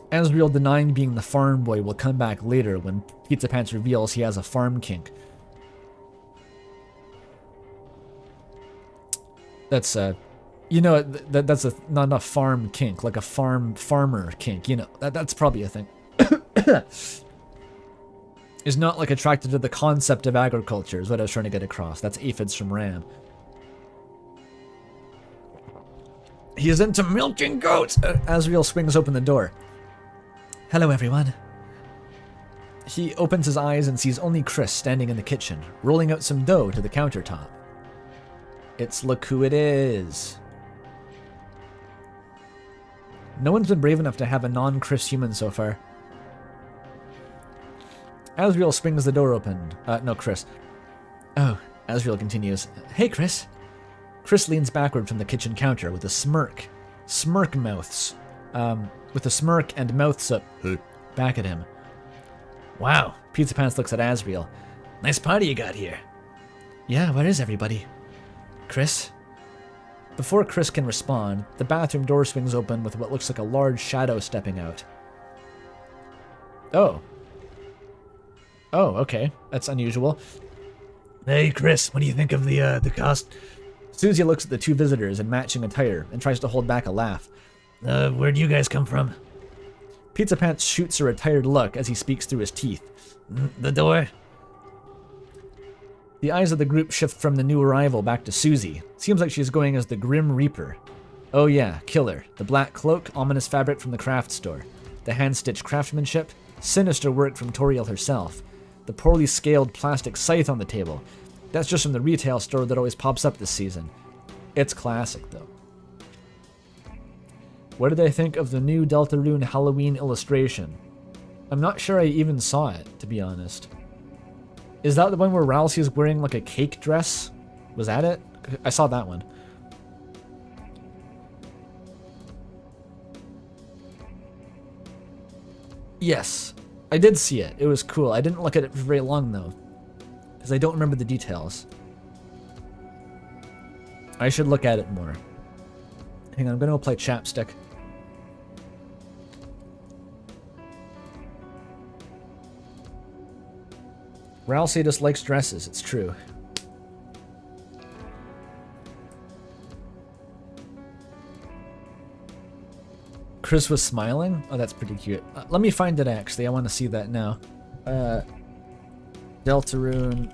Asriel denying being the farm boy will come back later when Pizza Pants reveals he has a farm kink. That's that's not a farm kink, like a farmer kink. You know, that's probably a thing. Is not like attracted to the concept of agriculture is what I was trying to get across. That's aphids from Ram. He is into milking goats. Asriel swings open the door. Hello, everyone. He opens his eyes and sees only Chris standing in the kitchen, rolling out some dough to the countertop. It's look who it is. No one's been brave enough to have a non-Chris human so far. Asriel swings the door open. No, Chris. Oh, Asriel continues. Hey, Chris. Chris leans backward from the kitchen counter with a smirk. Smirk mouths. With a smirk and mouths up back at him. Wow. Pizza Pants looks at Asriel. Nice party you got here. Yeah, where is everybody? Chris? Before Chris can respond, the bathroom door swings open with what looks like a large shadow stepping out. Oh. Oh, okay. That's unusual. Hey, Chris, what do you think of the cost? Susie looks at the two visitors in matching attire and tries to hold back a laugh. Where'd you guys come from? Pizza Pants shoots a retired look as he speaks through his teeth. The door? The eyes of the group shift from the new arrival back to Susie. Seems like she's going as the Grim Reaper. Oh yeah, killer. The black cloak, ominous fabric from the craft store. The hand-stitched craftsmanship, sinister work from Toriel herself. The poorly scaled plastic scythe on the table. That's just from the retail store that always pops up this season. It's classic, though. What did I think of the new Deltarune Halloween illustration? I'm not sure I even saw it, to be honest. Is that the one where Ralsei's wearing like a cake dress? Was that it? I saw that one. Yes, I did see it. It was cool. I didn't look at it for very long, though. because I don't remember the details. I should look at it more. Hang on, I'm going to apply chapstick. Ralsei just likes dresses, it's true. Chris was smiling? Oh, that's pretty cute. Let me find it actually, I want to see that now. Deltarune,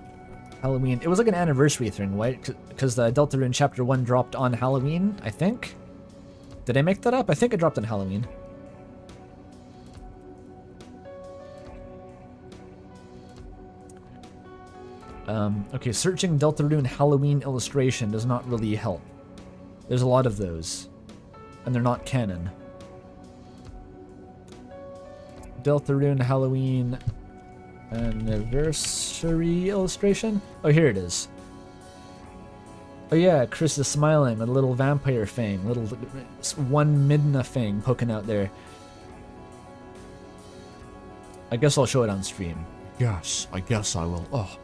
Halloween. It was like an anniversary thing, right? Because the Deltarune Chapter 1 dropped on Halloween, I think? Did I make that up? I think it dropped on Halloween. Okay, searching Deltarune Halloween illustration does not really help. There's a lot of those. And they're not canon. Deltarune Halloween anniversary illustration? Oh, here it is. Oh yeah, Chris is smiling, a little vampire fang, little one Midna fang poking out there. I guess I'll show it on stream. Yes, I guess I will. Oh.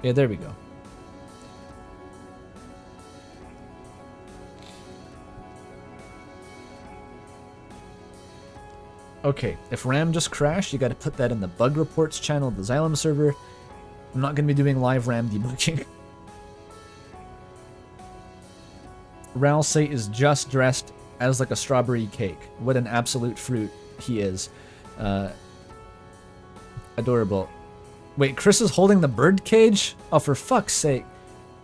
Yeah, there we go. Okay, if RAM just crashed, you gotta put that in the bug reports channel of the Xylem server. I'm not gonna be doing live RAM debugging. Ralsei is just dressed as like a strawberry cake. What an absolute fruit he is. Adorable. Wait, Chris is holding the bird cage? Oh, for fuck's sake.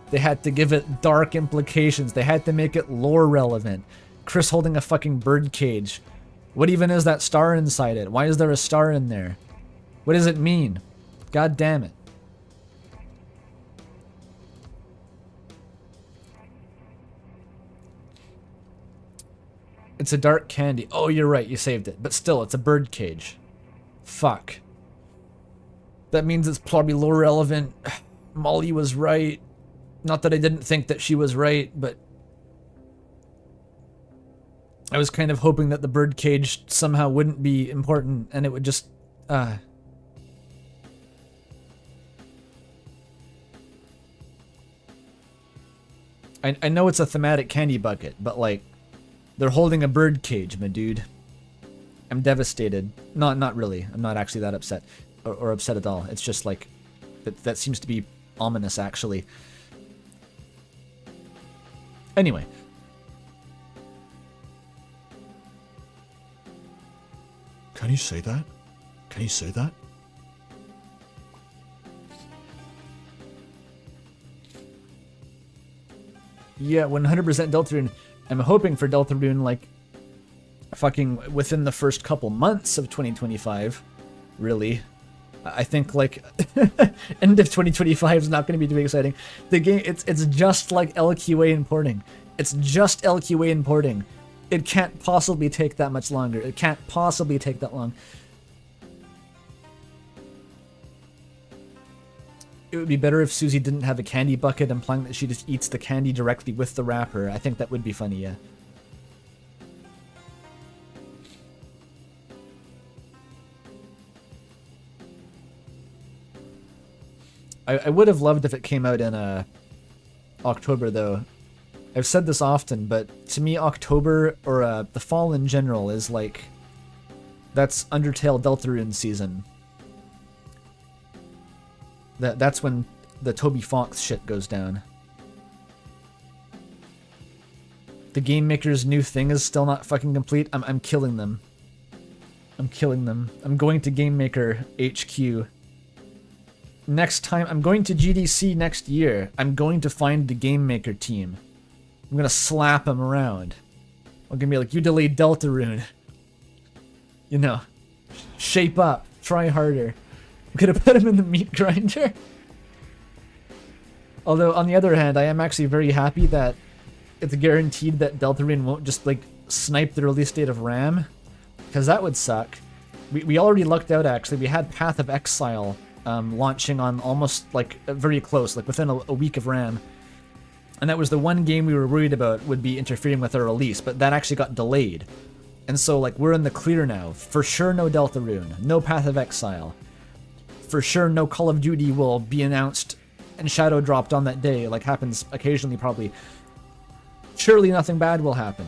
They had to give it dark implications. They had to make it lore relevant. Chris holding a fucking bird cage. What even is that star inside it? Why is there a star in there? What does it mean? God damn it. It's a dark candy. Oh, you're right, you saved it. But still, it's a bird cage. Fuck. That means it's probably lore relevant. Molly was right. Not that I didn't think that she was right, but I was kind of hoping that the bird cage somehow wouldn't be important and it would just I know it's a thematic candy bucket, but like they're holding a bird cage, my dude. I'm devastated. Not really. I'm not actually that upset or upset at all. It's just like that seems to be ominous actually. Anyway, can you say that? Can you say that? yeah, 100% Deltarune. I'm hoping for Deltarune like fucking within the first couple months of 2025. Really. I think like end of 2025 is not going to be too exciting. The game, it's just like LQA importing. It's just LQA importing. It can't possibly take that much longer. It can't possibly take that long. It would be better if Susie didn't have a candy bucket, implying that she just eats the candy directly with the wrapper. I think that would be funny, yeah. I would have loved if it came out in October, though. I've said this often, but to me, October, or the fall in general, is like... That's Undertale Deltarune season. That's when the Toby Fox shit goes down. The Game Maker's new thing is still not fucking complete. I'm killing them. I'm killing them. I'm going to Game Maker HQ. Next time, I'm going to GDC next year. I'm going to find the Game Maker team. I'm gonna slap them around. I'm gonna be like, you delayed Deltarune. You know, shape up, try harder. I'm gonna put him in the meat grinder. Although, on the other hand, I am actually very happy that it's guaranteed that Deltarune won't just, like, snipe the release date of RAM. Because that would suck. We already lucked out, actually. We had Path of Exile launching on almost, like, very close, like, within a week of RAM. And that was the one game we were worried about would be interfering with our release, but that actually got delayed. And so, like, we're in the clear now. For sure, no Deltarune. No Path of Exile. For sure, no Call of Duty will be announced and shadow dropped on that day, like happens occasionally, probably. Surely nothing bad will happen.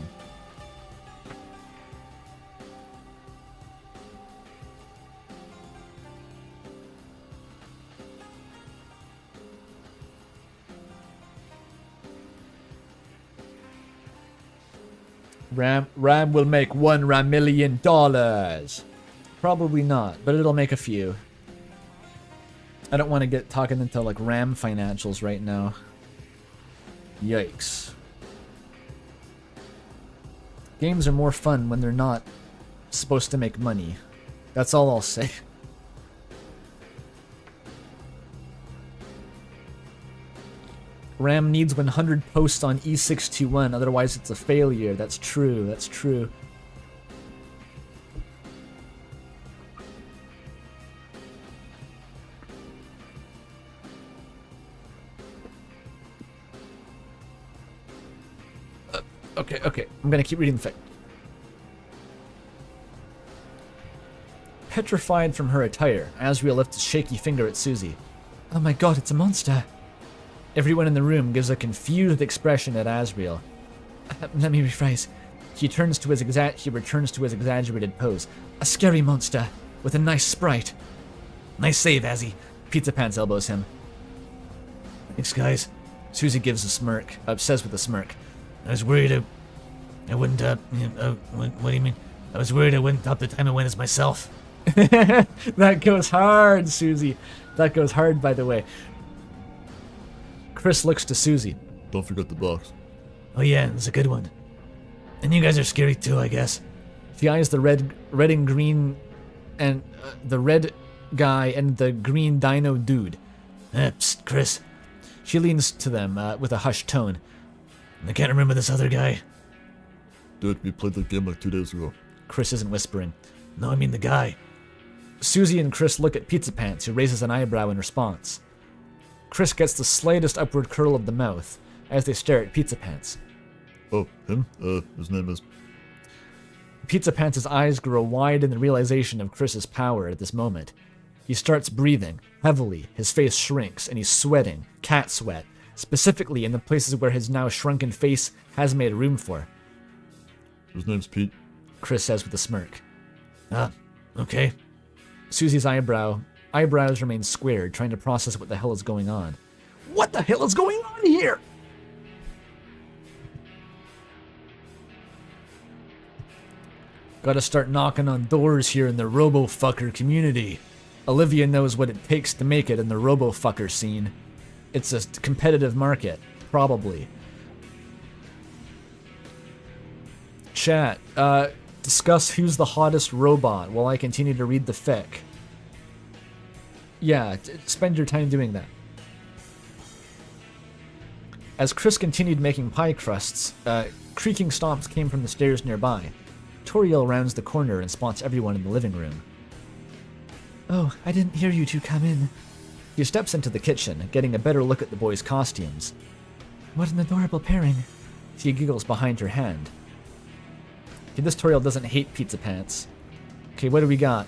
Ram will make $1 million. Probably not, but it'll make a few. I don't want to get talking into like RAM financials right now. Yikes. Games are more fun when they're not supposed to make money. That's all I'll say. RAM needs 100 posts on E621, otherwise it's a failure. That's true, that's true. Okay, I'm gonna keep reading the fic. Petrified from her attire, Asriel lifts a shaky finger at Susie. Oh my god, it's a monster. Everyone in the room gives a confused expression at Asriel. Let me rephrase. He returns to his exaggerated pose. A scary monster with a nice sprite. Nice save, Azzy. Pizzapants elbows him. Thanks, guys. Susie gives a smirk. Says with a smirk. I was worried I wouldn't, what do you mean? I was worried I wouldn't top the time I went as myself. That goes hard, Susie. That goes hard, by the way. Chris looks to Susie. Don't forget the box. Oh yeah, it's a good one. And you guys are scary too, I guess. She eyes the red and green, and the red guy and the green dino dude. Psst, Chris. She leans to them with a hushed tone. I can't remember this other guy. Dude, we played the game like 2 days ago. Chris isn't whispering. No, I mean the guy. Susie and Chris look at Pizzapants, who raises an eyebrow in response. Chris gets the slightest upward curl of the mouth as they stare at Pizzapants. Oh, him? His name is... Pizzapants' eyes grow wide in the realization of Chris's power at this moment. He starts breathing heavily, his face shrinks, and he's sweating, cat sweat, specifically in the places where his now shrunken face has made room for. His name's Pete. Chris says with a smirk. Okay. Susie's eyebrows remain squared, trying to process what the hell is going on. What the hell is going on here? Gotta start knocking on doors here in the robo-fucker community. Olivia knows what it takes to make it in the robo-fucker scene. It's a competitive market, probably. Chat, discuss who's the hottest robot while I continue to read the fic. Yeah, spend your time doing that. As Chris continued making pie crusts, creaking stomps came from the stairs nearby. Toriel rounds the corner and spots everyone in the living room. Oh, I didn't hear you two come in. He steps into the kitchen, getting a better look at the boys' costumes. What an adorable pairing. She giggles behind her hand. Okay, this Toriel doesn't hate Pizzapants. Okay, what do we got?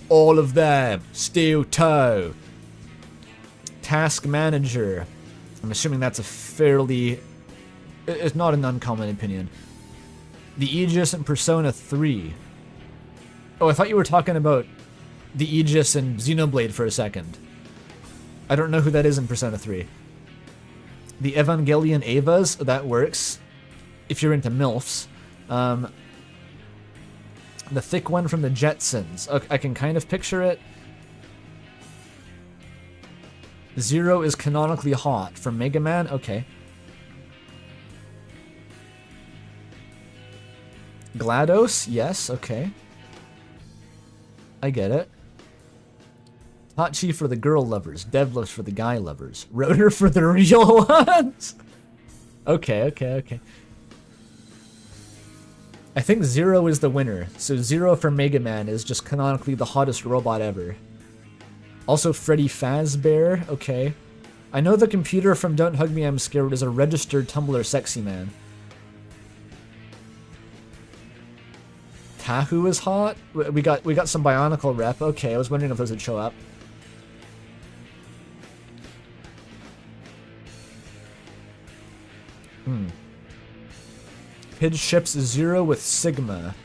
All of them. Steel toe. Task manager. I'm assuming that's a fairly... It's not an uncommon opinion. The Aegis in Persona 3. Oh, I thought you were talking about the Aegis and Xenoblade for a second. I don't know who that is in Persona 3. The Evangelion Evas, that works. If you're into MILFs. The thick one from the Jetsons. Okay, I can kind of picture it. Zero is canonically hot from Mega Man. Okay. GLaDOS? Yes, okay. I get it. Hachi for the girl lovers. Devlos for the guy lovers. Rotor for the real ones! Okay. I think Zero is the winner, so Zero for Mega Man is just canonically the hottest robot ever. Also Freddy Fazbear, okay. I know the computer from Don't Hug Me I'm Scared is a registered Tumblr sexy man. Tahu is hot. We got some Bionicle rep. Okay, I was wondering if those would show up. Pidge ships 0 with Sigma.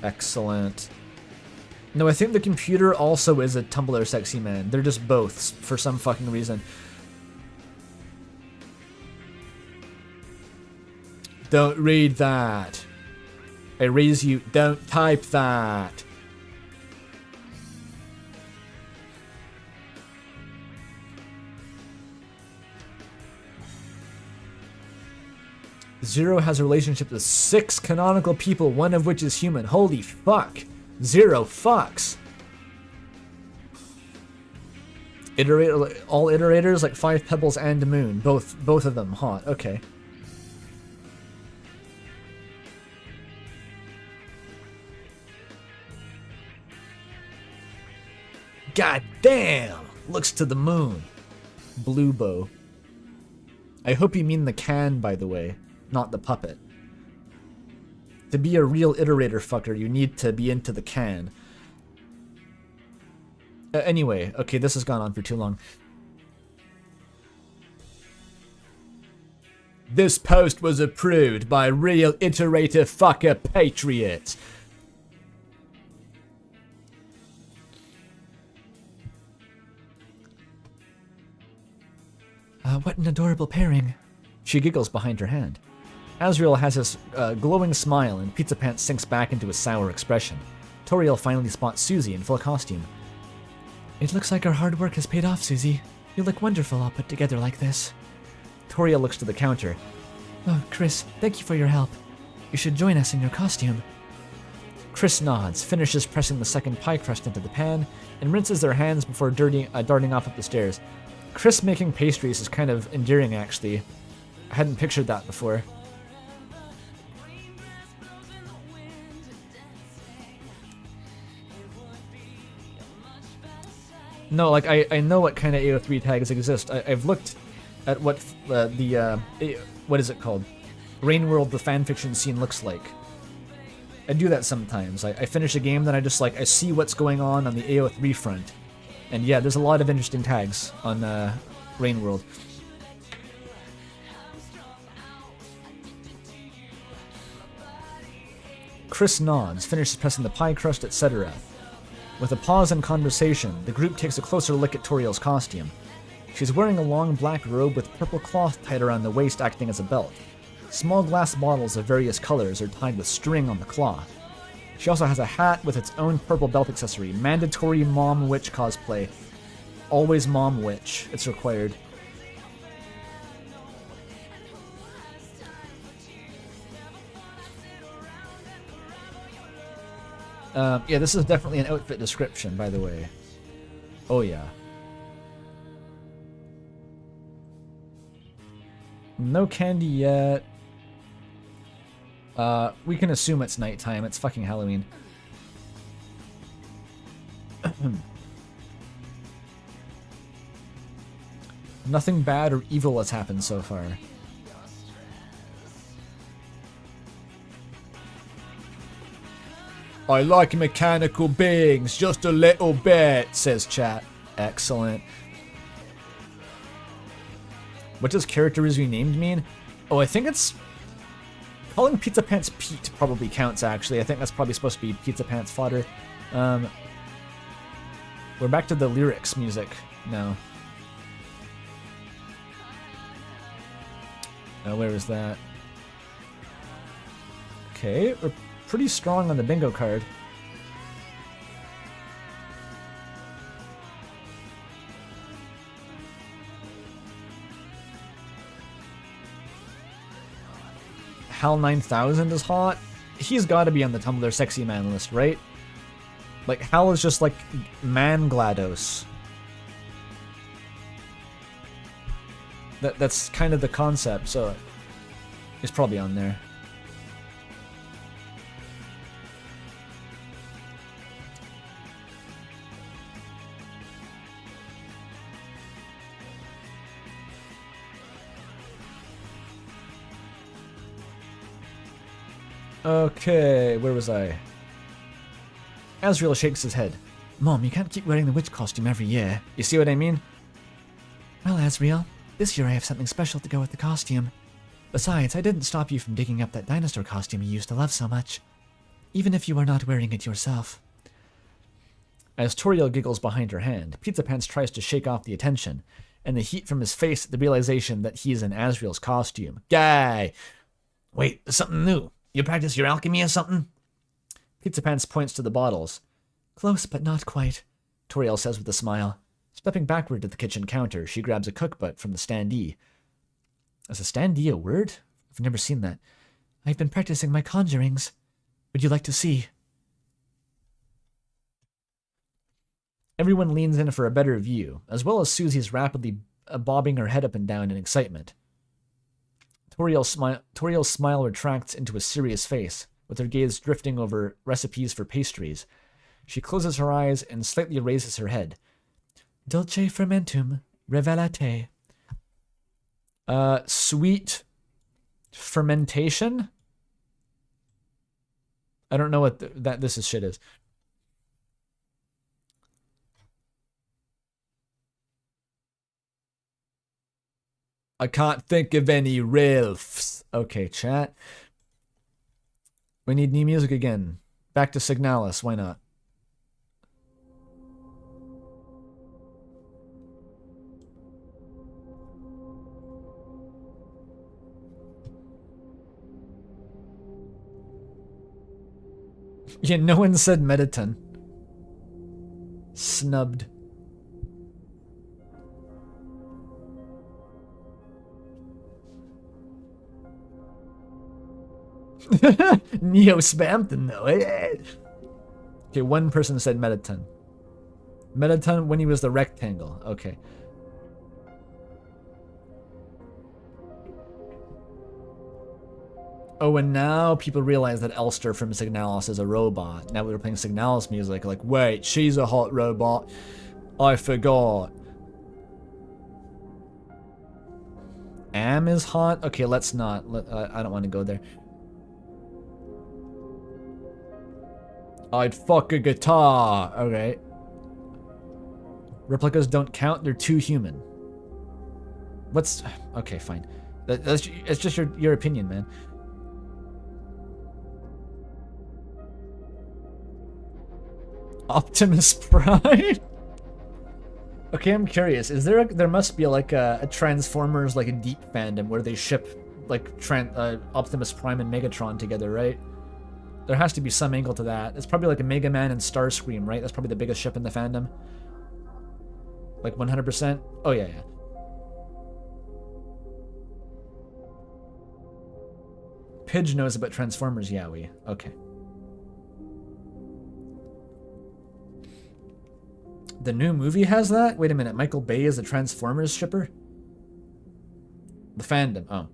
Excellent. No, I think the computer also is a Tumblr sexy man. They're just both for some fucking reason. Don't read that. I raise you. Don't type that. Zero has a relationship with 6 canonical people, one of which is human. Holy fuck. 0 fucks. All iterators, like 5 Pebbles and Moon. Both of them hot. Okay. God damn! Looks to the moon. Blue bow. I hope you mean the can, by the way, not the puppet. To be a real iterator fucker, you need to be into the can. Anyway, okay, this has gone on for too long. This post was approved by real iterator fucker patriots. What an adorable pairing. She giggles behind her hand. Asriel has his glowing smile and Pizzapants sinks back into his sour expression. Toriel finally spots Susie in full costume. It looks like our hard work has paid off, Susie. You look wonderful all put together like this. Toriel looks to the counter. Oh, Chris, thank you for your help. You should join us in your costume. Chris nods, finishes pressing the second pie crust into the pan, and rinses their hands before darting off up the stairs. Chris making pastries is kind of endearing, actually. I hadn't pictured that before. No, like, I know what kind of AO3 tags exist. I've looked at what what is it called? Rainworld, the fanfiction scene looks like. I do that sometimes. I finish a game, then I just, like, I see what's going on the AO3 front. And yeah, there's a lot of interesting tags on Rainworld. Chris nods, finishes pressing the pie crust, etc. With a pause in conversation, the group takes a closer look at Toriel's costume. She's wearing a long black robe with purple cloth tied around the waist acting as a belt. Small glass bottles of various colors are tied with string on the cloth. She also has a hat with its own purple belt accessory. Mandatory Mom Witch cosplay. Always Mom Witch. It's required. Yeah, this is definitely an outfit description, by the way. Oh, yeah. No candy yet. We can assume it's nighttime. It's fucking Halloween. Nothing bad or evil has happened so far. I like mechanical beings just a little bit, says chat. Excellent. What does character is renamed mean? Oh, I think it's... Calling Pizzapants Pete probably counts, actually. I think that's probably supposed to be Pizzapants fodder. We're back to the lyrics music now. Where is that? Okay, we're pretty strong on the bingo card. Hal 9000 is hot. He's got to be on the Tumblr sexy man list, right? Like, Hal is just like man GLaDOS. That's kind of the concept, so he's probably on there. Okay, where was I? Asriel shakes his head. Mom, you can't keep wearing the witch costume every year. You see what I mean? Well, Asriel, this year I have something special to go with the costume. Besides, I didn't stop you from digging up that dinosaur costume you used to love so much. Even if you are not wearing it yourself. As Toriel giggles behind her hand, Pizzapants tries to shake off the attention, and the heat from his face at the realization that he is in Asriel's costume. Guy! Wait, there's something new. You practice your alchemy or something? Pizzapants points to the bottles. Close, but not quite. Toriel says with a smile. Stepping backward to the kitchen counter, she grabs a cookbook from the standee. Is a standee a word? I've never seen that. I've been practicing my conjurings. Would you like to see? Everyone leans in for a better view, as well as Susie's rapidly bobbing her head up and down in excitement. Toriel's smile retracts into a serious face, with her gaze drifting over recipes for pastries. She closes her eyes and slightly raises her head. Dulce fermentum revelate. Sweet fermentation? I don't know what this shit is. I can't think of any riffs. Okay, chat. We need new music again. Back to Signalis, why not? Yeah, no one said Mediton. Snubbed. Neo spammed them though. Okay, one person said Mediton. Mediton when he was the rectangle. Okay. Oh, and now people realize that Elster from Signalis is a robot. Now we were playing Signalis music. Like, wait, she's a hot robot. I forgot. Am is hot? Okay, let's not. I don't want to go there. I'd fuck a guitar. Okay. Replicas don't count. They're too human. What's... Okay, fine. It's just your opinion, man. Optimus Prime? Okay, I'm curious. Is there must be like a Transformers, like a deep fandom where they ship like Optimus Prime and Megatron together, right? There has to be some angle to that. It's probably like a Mega Man and Starscream, right? That's probably the biggest ship in the fandom. Like 100%? Oh, yeah, yeah. Pidge knows about Transformers, Yowie. Okay. The new movie has that? Wait a minute, Michael Bay is the Transformers shipper? The fandom, oh.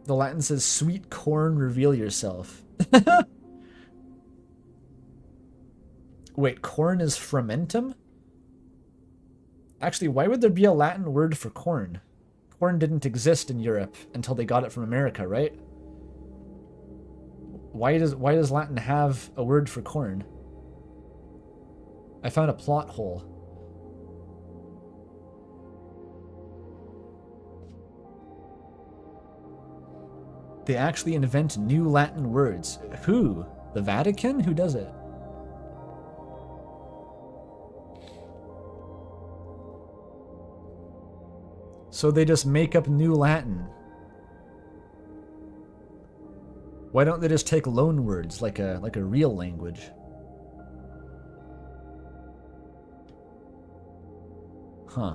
The Latin says, sweet corn, reveal yourself. Wait, corn is fermentum? Actually, why would there be a Latin word for corn? Corn didn't exist in Europe until they got it from America, right? Why does Latin have a word for corn? I found a plot hole. They actually invent new Latin words. Who? The Vatican? Who does it? So they just make up new Latin. Why don't they just take loan words like a real language? Huh.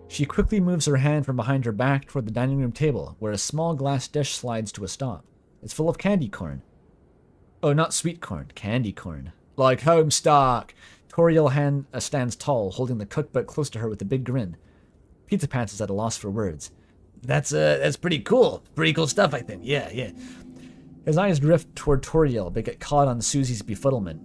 She quickly moves her hand from behind her back toward the dining room table, where a small glass dish slides to a stop. It's full of candy corn. Oh, not sweet corn, candy corn. Like Homestuck. Toriel stands tall, holding the cookbook close to her with a big grin. Pizzapants is at a loss for words. That's pretty cool. Pretty cool stuff, I think. Yeah, yeah. His eyes drift toward Toriel, but get caught on Susie's befuddlement.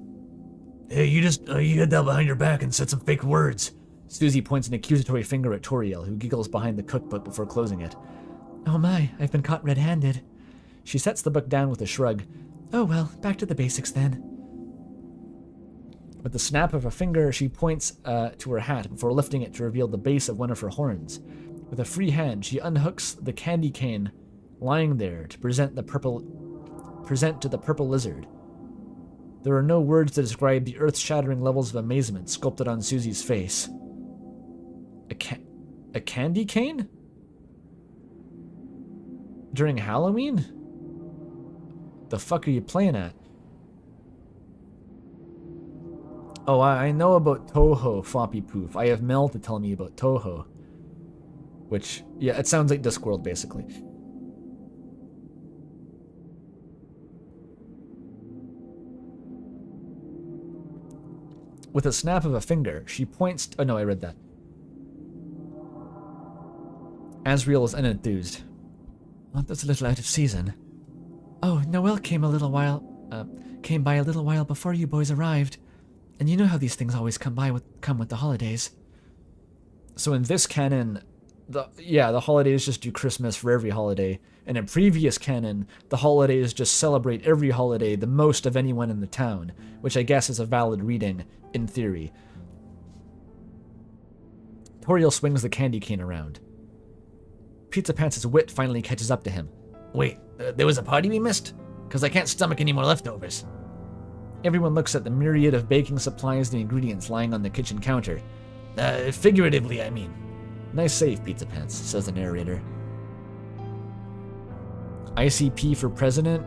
Hey, you had that behind your back and said some fake words. Susie points an accusatory finger at Toriel, who giggles behind the cookbook before closing it. Oh my, I've been caught red-handed. She sets the book down with a shrug. Oh well, back to the basics then. With the snap of a finger, she points to her hat before lifting it to reveal the base of one of her horns. With a free hand, she unhooks the candy cane lying there to present to the purple lizard. There are no words to describe the earth-shattering levels of amazement sculpted on Susie's face. A candy cane? During Halloween? The fuck are you playing at? Oh, I know about Toho, Floppy Poof. I have Mel to tell me about Toho. Which, yeah, it sounds like Discworld, basically. With a snap of a finger, she points... Oh, no, I read that. Asriel is unenthused. Well, that's a little out of season. Oh, Noel came by a little while before you boys arrived. And you know how these things always come with the holidays. So in this canon, the holidays just do Christmas for every holiday. And in previous canon, the holidays just celebrate every holiday the most of anyone in the town, which I guess is a valid reading, in theory. Toriel swings the candy cane around. Pizzapants' wit finally catches up to him. Wait, there was a party we missed? Because I can't stomach any more leftovers. Everyone looks at the myriad of baking supplies and ingredients lying on the kitchen counter. Figuratively, I mean. Nice save, Pizzapants, says the narrator. ICP for president?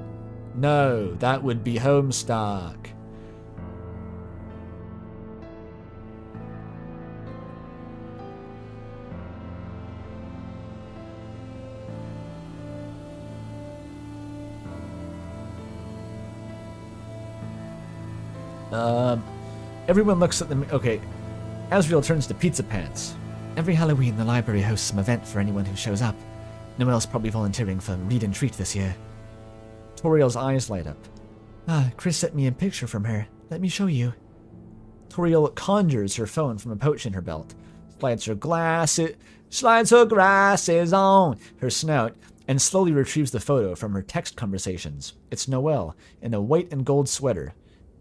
No, that would be Homestuck. Everyone looks at them. Okay, Asriel turns to Pizzapants. Every Halloween, the library hosts some event for anyone who shows up. Noelle's probably volunteering for Read and Treat this year. Toriel's eyes light up. Ah, Chris sent me a picture from her. Let me show you. Toriel conjures her phone from a pouch in her belt, slides her glasses on her snout, and slowly retrieves the photo from her text conversations. It's Noelle in a white and gold sweater.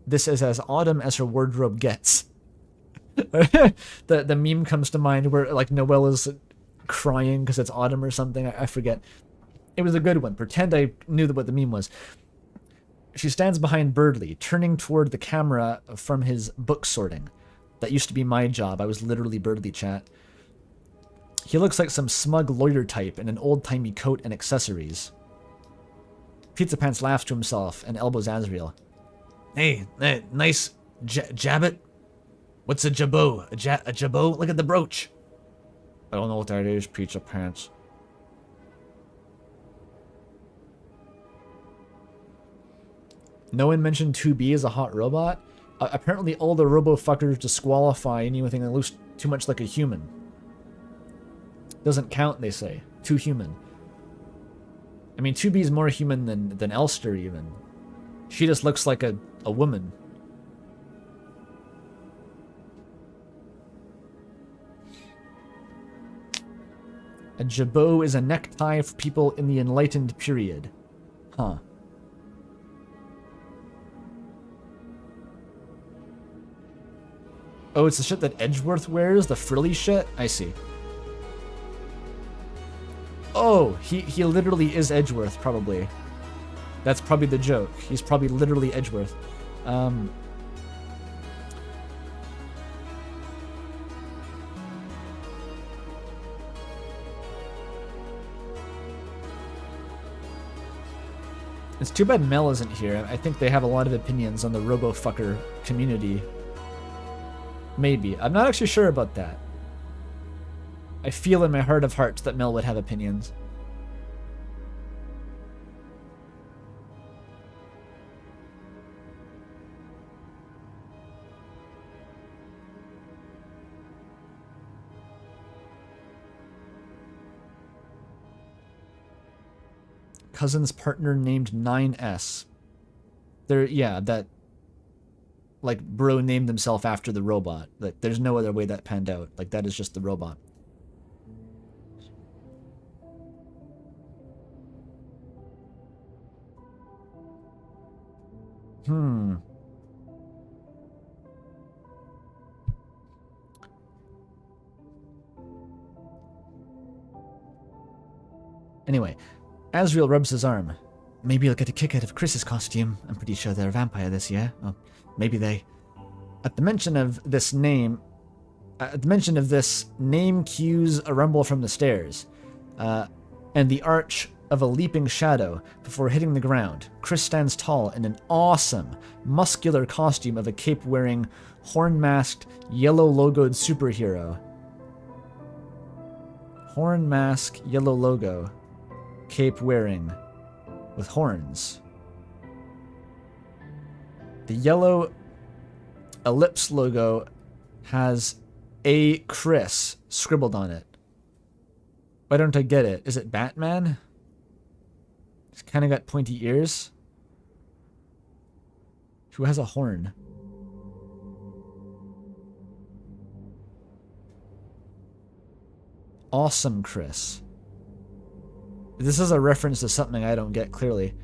This is as autumn as her wardrobe gets. the meme comes to mind where like Noelle is crying because it's autumn or something. I forget. It was a good one. Pretend I knew what the meme was. She stands behind Birdley, turning toward the camera from his book sorting. That used to be my job. I was literally Birdley chat. He looks like some smug lawyer type in an old-timey coat and accessories. Pizzapants laughs to himself and elbows Asriel. Hey, nice jabbit. What's a jabot? A jabot? Look at the brooch. I don't know what that is, Pizzapants. No one mentioned 2B as a hot robot. Apparently all the robo-fuckers disqualify anything that looks too much like a human. Doesn't count, they say. Too human. I mean, 2B is more human than Elster, even. She just looks like a woman. A jabot is a necktie for people in the Enlightened period. Huh. Oh, it's the shit that Edgeworth wears? The frilly shit? I see. Oh, he literally is Edgeworth, probably. That's probably the joke. He's probably literally Edgeworth. It's too bad Mel isn't here. I think they have a lot of opinions on the robo-fucker community. Maybe. I'm not actually sure about that. I feel in my heart of hearts that Mel would have opinions. Cousin's partner named 9S. That like bro named himself after the robot. Like there's no other way that panned out. Like that is just the robot. Anyway, Asriel rubs his arm. Maybe you'll get a kick out of Chris's costume. I'm pretty sure they're a vampire this year. Oh, maybe they... At the mention of this name cues a rumble from the stairs, and the arch of a leaping shadow before hitting the ground. Chris stands tall in an awesome, muscular costume of a cape-wearing, horn-masked, yellow-logoed superhero. Horn mask, yellow logo, cape-wearing, with horns. The yellow ellipse logo has a Chris scribbled on it. Why don't I get it? Is it Batman? He's kind of got pointy ears. Who has a horn? Awesome Chris. This is a reference to something I don't get clearly.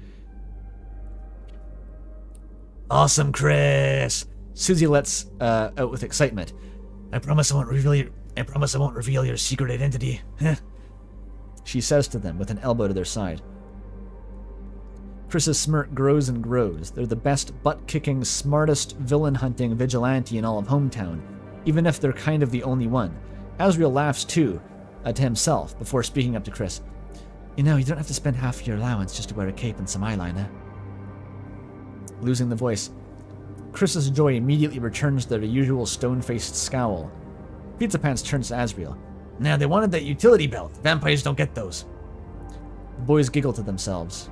Awesome, Chris. Susie lets out with excitement. I promise I won't reveal your secret identity. She says to them with an elbow to their side. Chris's smirk grows and grows. They're the best butt-kicking, smartest villain-hunting vigilante in all of Hometown, even if they're kind of the only one. Asriel laughs too, to himself, before speaking up to Chris. You know, you don't have to spend half your allowance just to wear a cape and some eyeliner. Losing the voice, Chris's joy immediately returns to their usual stone-faced scowl. Pizzapants turns to Asriel. Now, they wanted that utility belt. Vampires don't get those. The boys giggle to themselves.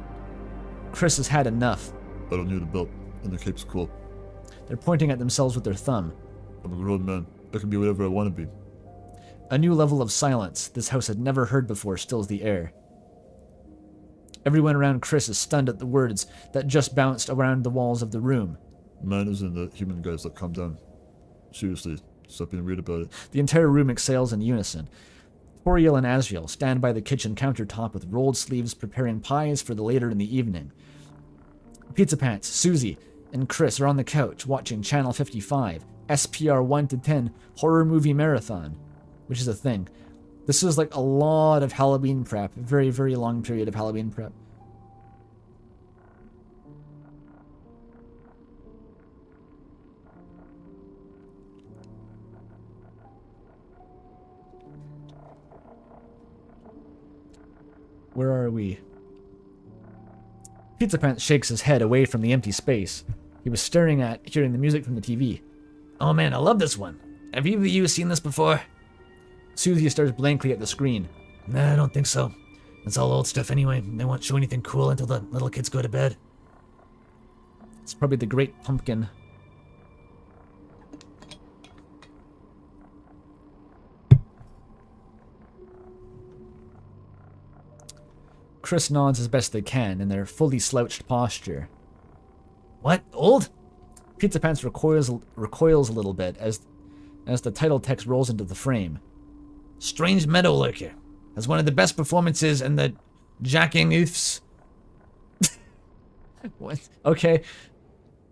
Chris has had enough. I don't need a belt, and the cape's cool. They're pointing at themselves with their thumb. I'm a grown man. I can be whatever I want to be. A new level of silence this house had never heard before stills the air. Everyone around Chris is stunned at the words that just bounced around the walls of the room. Man isn't the human guys that calm down. Seriously, stop being weird about it. The entire room exhales in unison. Toriel and Asriel stand by the kitchen countertop with rolled sleeves preparing pies for the later in the evening. Pizzapants, Susie, and Chris are on the couch watching Channel 55, SPR 1 to 10 horror movie marathon, which is a thing. This is like a lot of Halloween prep, a very, very long period of Halloween prep. Where are we? Pizzapants shakes his head away from the empty space he was staring at, hearing the music from the TV. Oh man, I love this one. Have either of you seen this before? Susie stares blankly at the screen. Nah, I don't think so. It's all old stuff anyway. They won't show anything cool until the little kids go to bed. It's probably the Great Pumpkin. Chris nods as best they can in their fully slouched posture. What? Old? Pizzapants recoils a little bit as the title text rolls into the frame. Strange Meadow Lurker has one of the best performances in the Jacking Oof's. What? Okay.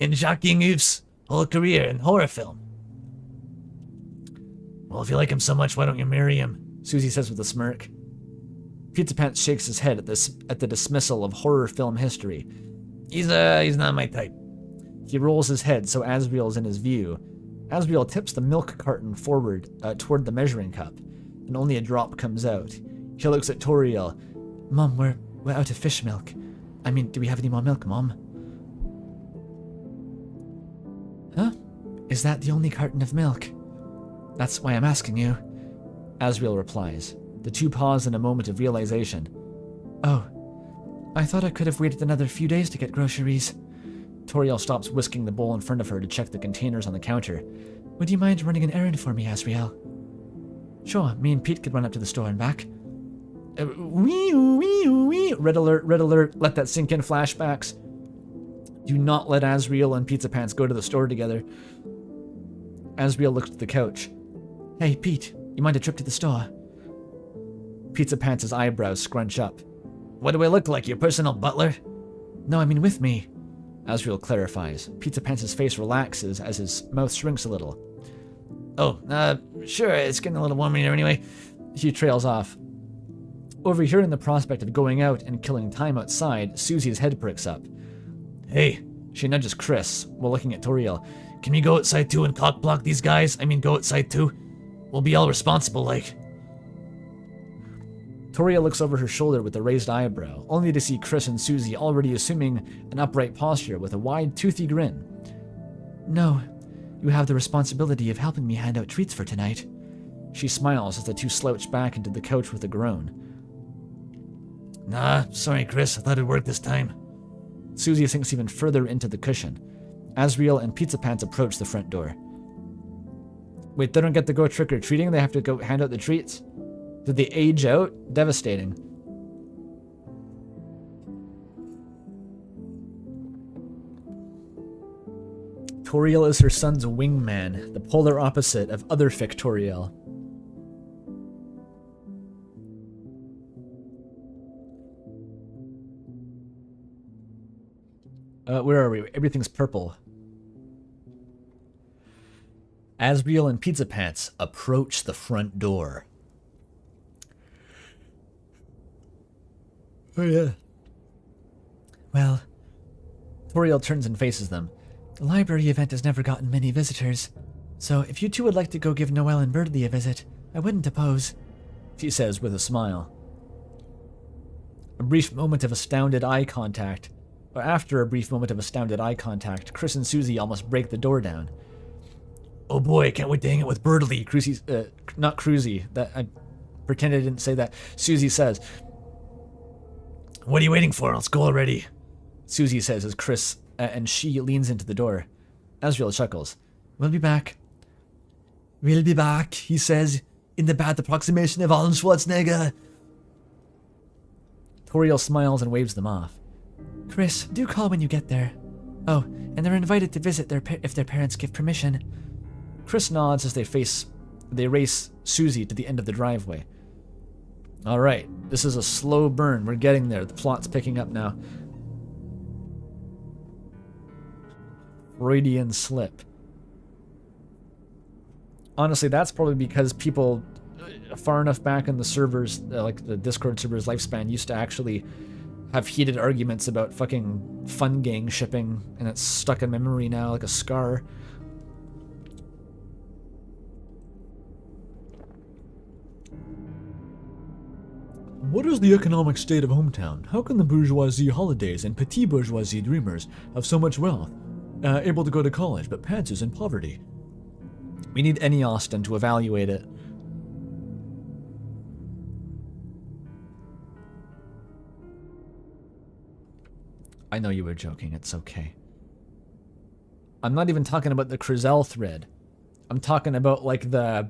In Jacking Oof's whole career in horror film. Well, if you like him so much, why don't you marry him? Susie says with a smirk. Pizzapants shakes his head at the dismissal of horror film history. He's not my type. He rolls his head so Asriel's in his view. Asriel tips the milk carton forward toward the measuring cup, and only a drop comes out. He looks at Toriel. Mom, we're out of fish milk. I mean, do we have any more milk, Mom? Huh? Is that the only carton of milk? That's why I'm asking you. Asriel replies. The two pause in a moment of realization. Oh, I thought I could have waited another few days to get groceries. Toriel stops whisking the bowl in front of her to check the containers on the counter. Would you mind running an errand for me, Asriel? Sure, me and Pete could run up to the store and back. Red alert, let that sink in flashbacks. Do not let Asriel and Pizzapants go to the store together. Asriel looks at the couch. Hey, Pete, you mind a trip to the store? Pizzapants' eyebrows scrunch up. What do I look like, your personal butler? No, I mean with me. Asriel clarifies. Pizzapants' face relaxes as his mouth shrinks a little. Oh, sure, it's getting a little warmer here anyway. He trails off. Overhearing the prospect of going out and killing time outside, Susie's head pricks up. Hey, She nudges Chris while looking at Toriel. can we go outside too and cock block these guys? I mean, go outside too? We'll be all responsible, like. Toriel looks over her shoulder with a raised eyebrow, only to see Chris and Susie already assuming an upright posture with a wide, toothy grin. No, you have the responsibility of helping me hand out treats for tonight. She smiles as the two slouch back into the couch with a groan. Nah, sorry, Chris. I thought it'd work this time. Susie sinks even further into the cushion. Asriel and Pizzapants approach the front door. Wait, they don't get to go trick-or-treating? They have to go hand out the treats? Did they age out? Devastating. Toriel is her son's wingman, the polar opposite of other fic Toriel. Where are we? Everything's purple. Asriel and Pizzapants approach the front door. Oh yeah. Well, Toriel turns and faces them. The library event has never gotten many visitors, so if you two would like to go give Noelle and Birdie a visit, I wouldn't oppose, she says with a smile. A brief moment of astounded eye contact. Or after a brief moment of astounded eye contact, Chris and Susie almost break the door down. Oh boy, can't wait to hang out with Birdie. Not Cruzy. That I pretended I didn't say that. Susie says. What are you waiting for? Let's go already. Susie says as Chris and she leans into the door. Asriel chuckles. We'll be back. We'll be back, he says, in the bad approximation of Arnold Schwarzenegger. Toriel smiles and waves them off. Chris, do call when you get there. Oh, and they're invited to visit if their parents give permission. Chris nods as they race Susie to the end of the driveway. All right, this is a slow burn. We're getting there. The plot's picking up now. Freudian slip. Honestly, that's probably because people far enough back in the servers, like the Discord server's lifespan, used to actually have heated arguments about fucking fun gang shipping, and it's stuck in memory now like a scar. What is the economic state of hometown? How can the bourgeoisie holidays and petit bourgeoisie dreamers have so much wealth, able to go to college, but Pants is in poverty? We need any Austin to evaluate it. I know you were joking, it's okay. I'm not even talking about the Crizel thread. I'm talking about like the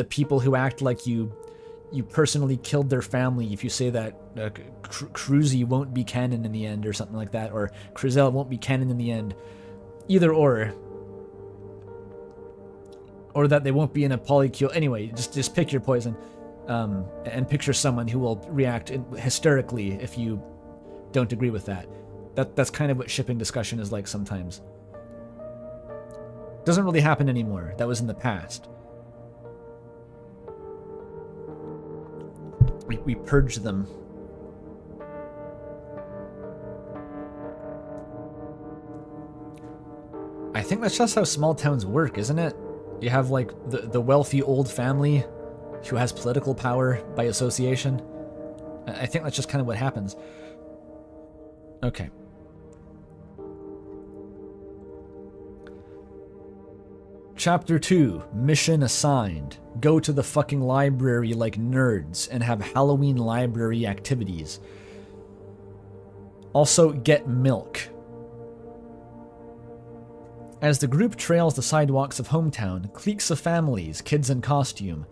people who act like you personally killed their family if you say that Cruzy won't be canon in the end or something like that, or Crizel won't be canon in the end. Either or that they won't be in a polycule. Anyway, just pick your poison, and picture someone who will react hysterically if you don't agree with that. That's kind of what shipping discussion is like sometimes. Doesn't really happen anymore. That was in the past. We purge them. I think that's just how small towns work, isn't it? You have like the wealthy old family who has political power by association. I think that's just kind of what happens. Okay. Chapter 2, Mission Assigned. Go to the fucking library like nerds and have Halloween library activities. Also, get milk. As the group trails the sidewalks of hometown, cliques of families, kids in costume,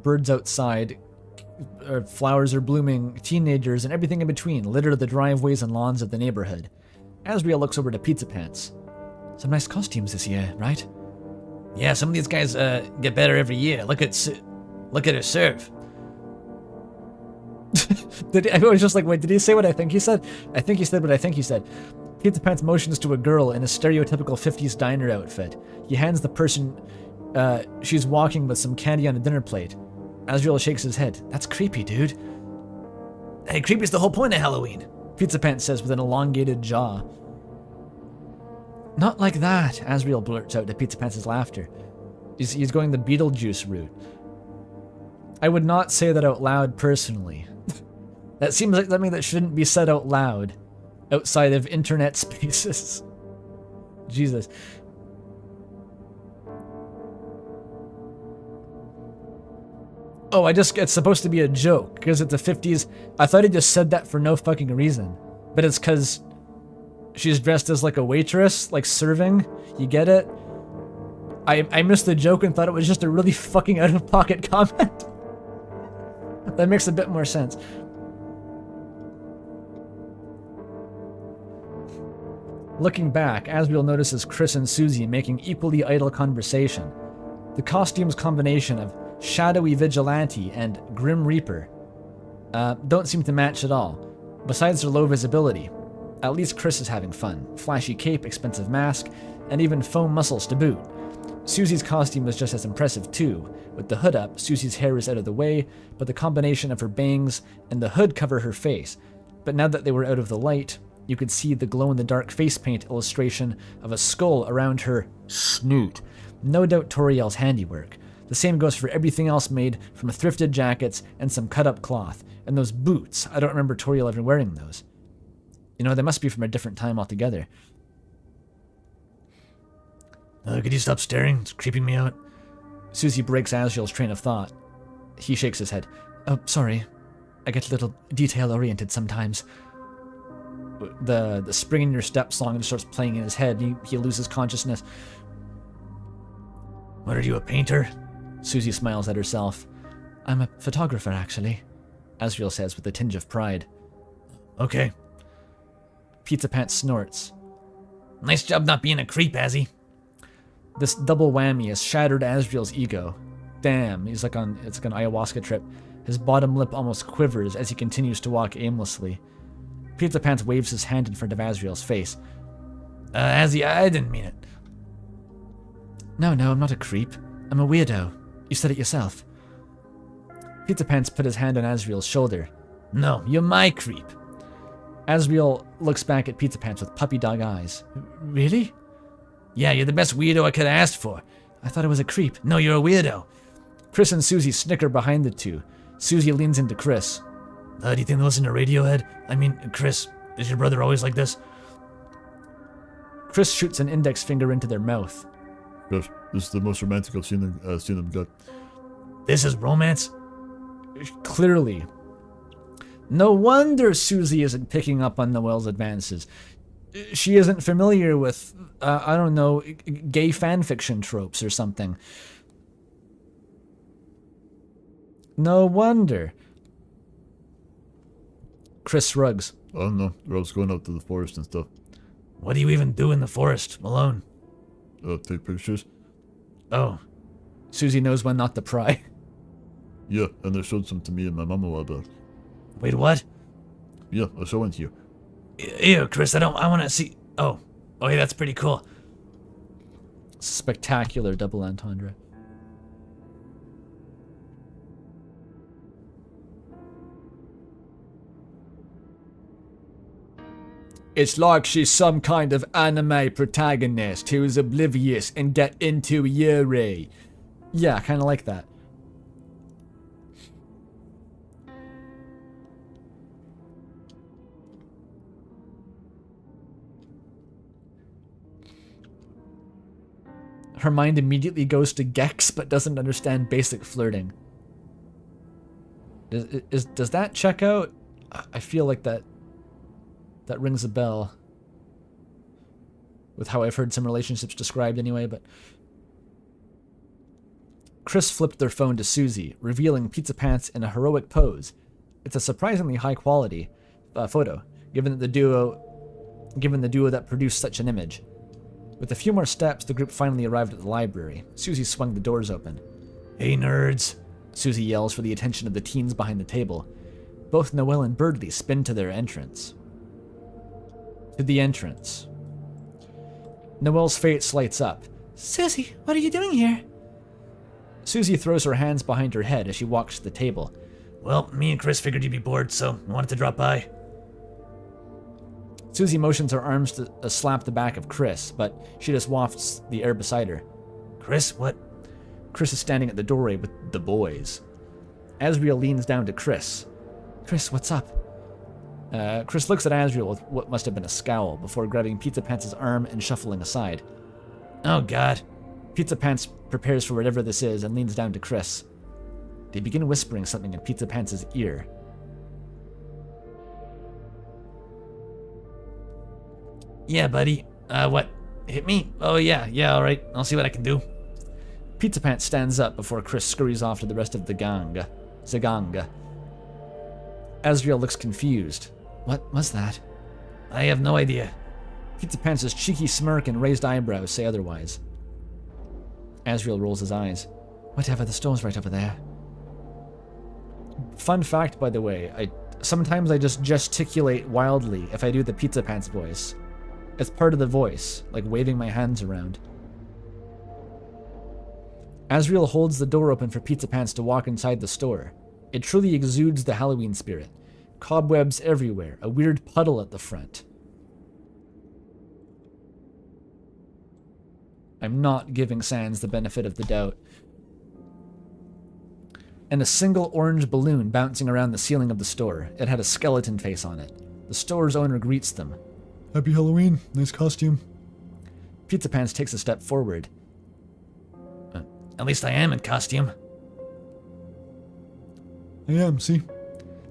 birds outside, flowers are blooming, teenagers, and everything in between litter the driveways and lawns of the neighborhood. Asriel looks over to Pizzapants. Some nice costumes this year, right? Yeah, some of these guys get better every year. Look at her serve. I was just like, wait, did he say what I think he said? I think he said what I think he said. Pizza Pants motions to a girl in a stereotypical 50s diner outfit. He hands the person she's walking with some candy on a dinner plate. Asriel shakes his head. That's creepy, dude. Hey, creepy's the whole point of Halloween. Pizza Pants says with an elongated jaw. Not like that, Asriel blurts out to Pizza Pants' laughter. He's going the Beetlejuice route. I would not say that out loud personally. That seems like something that shouldn't be said out loud outside of internet spaces. Jesus. Oh, it's supposed to be a joke because it's the 50s. I thought he just said that for no fucking reason. But it's because she's dressed as like a waitress, like serving. You get it? I missed the joke and thought it was just a really fucking out-of-pocket comment. That makes a bit more sense. Looking back, Asriel notices Chris and Susie making equally idle conversation. The costume's combination of shadowy vigilante and grim reaper don't seem to match at all. Besides their low visibility, at least Chris is having fun. Flashy cape, expensive mask, and even foam muscles to boot. Susie's costume was just as impressive too. With the hood up, Susie's hair is out of the way, but the combination of her bangs and the hood cover her face. But now that they were out of the light, you could see the glow-in-the-dark face paint illustration of a skull around her snoot. No doubt Toriel's handiwork. The same goes for everything else made from thrifted jackets and some cut-up cloth. And those boots, I don't remember Toriel ever wearing those. You know, they must be from a different time altogether. Could you stop staring? It's creeping me out. Susie breaks Asriel's train of thought. He shakes his head. Oh, sorry. I get a little detail-oriented sometimes. The Spring in Your Step song starts playing in his head. He loses consciousness. What are you, a painter? Susie smiles at herself. I'm a photographer, actually, Asriel says with a tinge of pride. Okay. Pizza Pants snorts. Nice job not being a creep, Azzy. This double whammy has shattered Asriel's ego. Damn, it's like an ayahuasca trip. His bottom lip almost quivers as he continues to walk aimlessly. Pizza Pants waves his hand in front of Asriel's face. Azzy, I didn't mean it. No, I'm not a creep. I'm a weirdo. You said it yourself. Pizza Pants put his hand on Asriel's shoulder. No, you're my creep. Asriel looks back at Pizza Pants with puppy dog eyes. Really? Yeah, you're the best weirdo I could have asked for. I thought I was a creep. No, you're a weirdo. Chris and Susie snicker behind the two. Susie leans into Chris. Do you think they listen to Radiohead? I mean, Chris, is your brother always like this? Chris shoots an index finger into their mouth. Gosh, this is the most romantic I've seen them get. This is romance? Clearly. No wonder Susie isn't picking up on Noelle's advances. She isn't familiar with, I don't know, gay fanfiction tropes or something. No wonder. Chris shrugs. I don't know. They're always going out to the forest and stuff. What do you even do in the forest, alone? Take pictures. Oh. Susie knows when not to pry. Yeah, and they showed some to me and my mom a while back. Wait, what? Yeah, I'll show one to you. Ew, Chris, I want to see... Oh, yeah, that's pretty cool. Spectacular double entendre. It's like she's some kind of anime protagonist who is oblivious and get into Yuri. Yeah, kind of like that. Her mind immediately goes to Gex, but doesn't understand basic flirting. Does that check out? I feel like that rings a bell. With how I've heard some relationships described anyway, but... Chris flipped their phone to Susie, revealing Pizza Pants in a heroic pose. It's a surprisingly high quality photo, given the duo that produced such an image. With a few more steps, the group finally arrived at the library. Susie swung the doors open. Hey, nerds, Susie yells for the attention of the teens behind the table. Both Noelle and Birdley spin to their entrance. to the entrance. Noelle's face lights up. Susie, what are you doing here? Susie throws her hands behind her head as she walks to the table. Well, me and Chris figured you'd be bored, so I wanted to drop by. Susie motions her arms to slap the back of Chris, but she just wafts the air beside her. Chris, what? Chris is standing at the doorway with the boys. Asriel leans down to Chris. Chris, what's up? Chris looks at Asriel with what must have been a scowl before grabbing Pizza Pants' arm and shuffling aside. Oh, God. Pizza Pants prepares for whatever this is and leans down to Chris. They begin whispering something in Pizza Pants' ear. Yeah, buddy. What? Hit me? Oh, yeah, alright. I'll see what I can do. Pizza Pants stands up before Chris scurries off to the rest of the gang. Zaganga. Asriel looks confused. What was that? I have no idea. Pizza Pants' cheeky smirk and raised eyebrows say otherwise. Asriel rolls his eyes. Whatever, the store's right over there. Fun fact, by the way, sometimes I just gesticulate wildly if I do the Pizza Pants voice. It's part of the voice, like waving my hands around. Asriel holds the door open for Pizza Pants to walk inside the store. It truly exudes the Halloween spirit. Cobwebs everywhere, a weird puddle at the front. I'm not giving Sans the benefit of the doubt. And a single orange balloon bouncing around the ceiling of the store. It had a skeleton face on it. The store's owner greets them. Happy Halloween. Nice costume. Pizza Pants takes a step forward. At least I am in costume. I am, see?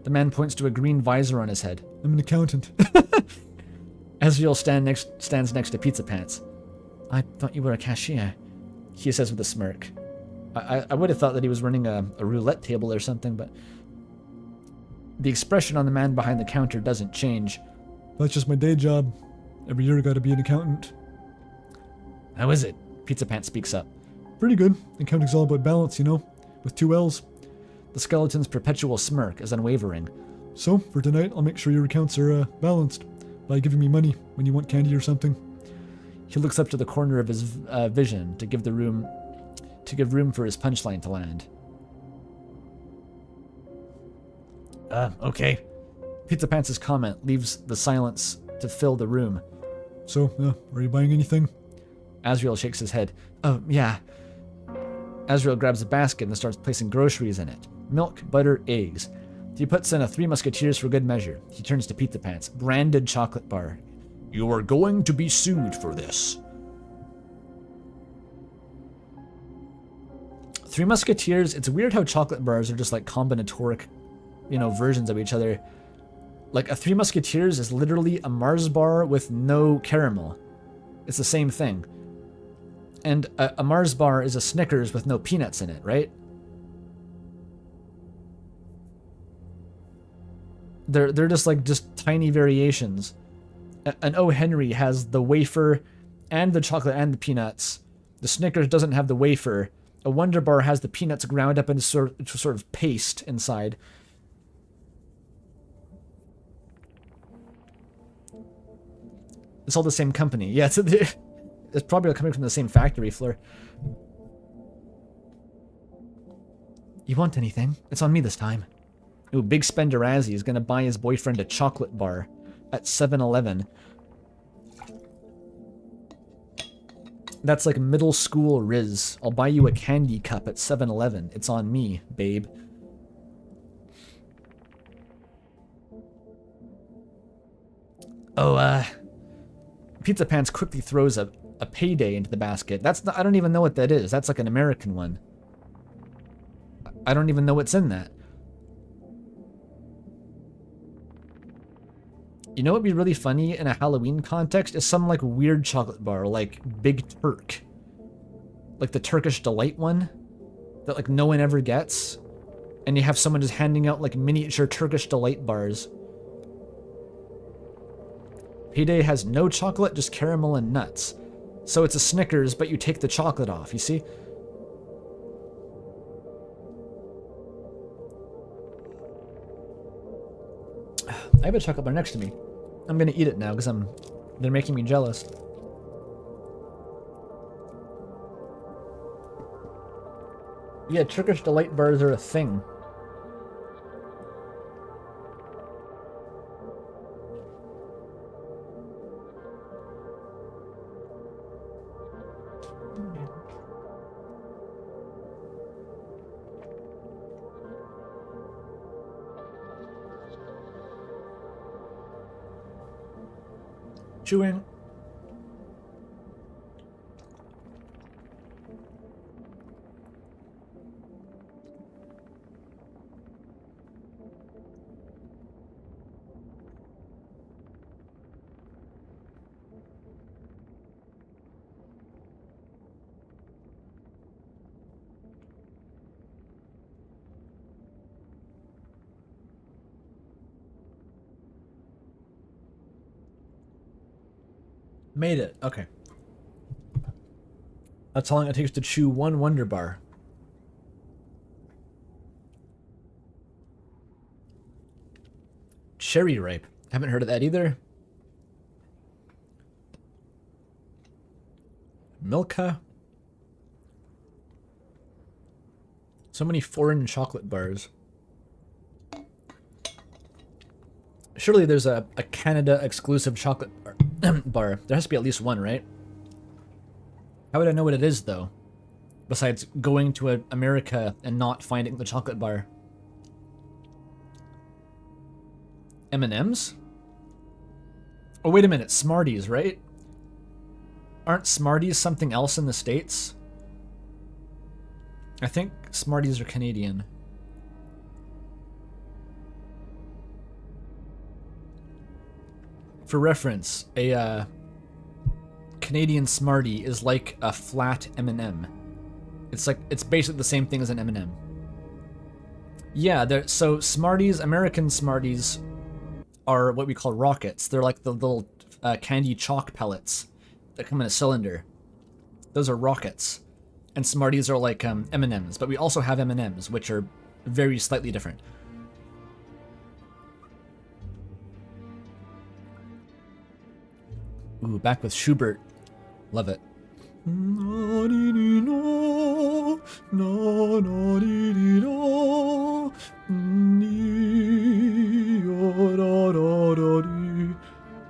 The man points to a green visor on his head. I'm an accountant. Asriel stands next to Pizza Pants. I thought you were a cashier. He says with a smirk. I would have thought that he was running a roulette table or something, but the expression on the man behind the counter doesn't change. That's just my day job. Every year I gotta be an accountant. How is it? Pizza Pants speaks up. Pretty good. Accounting's all about balance, you know? With 2 L's. The skeleton's perpetual smirk is unwavering. So, for tonight, I'll make sure your accounts are balanced by giving me money when you want candy or something. He looks up to the corner of his vision to give room for his punchline to land. Okay. Pizza Pants' comment leaves the silence to fill the room. So, are you buying anything? Asriel shakes his head. Oh, yeah. Asriel grabs a basket and starts placing groceries in it. Milk, butter, eggs. He puts in a 3 Musketeers for good measure. He turns to Pizza Pants. Branded chocolate bar. You are going to be sued for this. 3 Musketeers, it's weird how chocolate bars are just like combinatoric, versions of each other. Like a 3 Musketeers is literally a Mars bar with no caramel. It's the same thing. And a Mars bar is a Snickers with no peanuts in it, right? They're just tiny variations. An O. Henry has the wafer and the chocolate and the peanuts. The Snickers doesn't have the wafer. A Wonder Bar has the peanuts ground up into sort of paste inside. It's all the same company. Yeah, it's probably coming from the same factory floor. You want anything? It's on me this time. Ooh, Big Spender Razzie is gonna buy his boyfriend a chocolate bar at 7-Eleven. That's like middle school Riz. I'll buy you a candy cup at 7-Eleven. It's on me, babe. Oh, Pizza Pants quickly throws a payday into the basket. I don't even know what that is. That's like an American one. I don't even know what's in that. You know what would be really funny in a Halloween context is some like weird chocolate bar, like Big Turk. Like the Turkish Delight one that like no one ever gets. And you have someone just handing out like miniature Turkish Delight bars. Payday has no chocolate, just caramel and nuts. So it's a Snickers, but you take the chocolate off, you see? I have a chocolate bar next to me. I'm gonna eat it now because I'm They're making me jealous. Yeah, Turkish Delight bars are a thing. Chewing. Made it. Okay. That's how long it takes to chew one Wonder Bar. Cherry Ripe. Haven't heard of that either. Milka. So many foreign chocolate bars. Surely there's a Canada exclusive chocolate bar. bar. There has to be at least one, right? How would I know what it is, though? Besides going to America and not finding the chocolate bar. M&M's? Oh, wait a minute. Smarties, right? Aren't Smarties something else in the States? I think Smarties are Canadian. For reference, a Canadian Smartie is like a flat M&M. It's basically the same thing as an M&M. Yeah, so Smarties, American Smarties, are what we call rockets. They're like the little candy chalk pellets that come in a cylinder. Those are rockets. And Smarties are like M&Ms, but we also have M&Ms, which are very slightly different. Ooh, back with Schubert. Love it.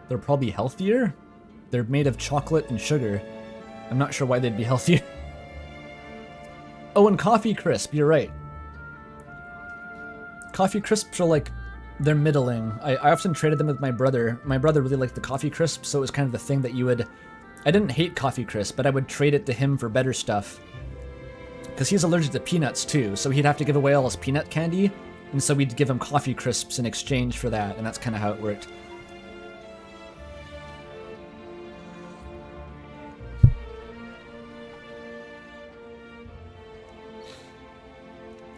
They're probably healthier? They're made of chocolate and sugar. I'm not sure why they'd be healthier. Oh, and Coffee Crisp, you're right. Coffee Crisps are like, they're middling. I often traded them with my brother. My brother really liked the Coffee Crisp, so it was kind of the thing that you would... I didn't hate Coffee Crisp, but I would trade it to him for better stuff. Because he's allergic to peanuts too, so he'd have to give away all his peanut candy, and so we'd give him Coffee Crisps in exchange for that, and that's kind of how it worked.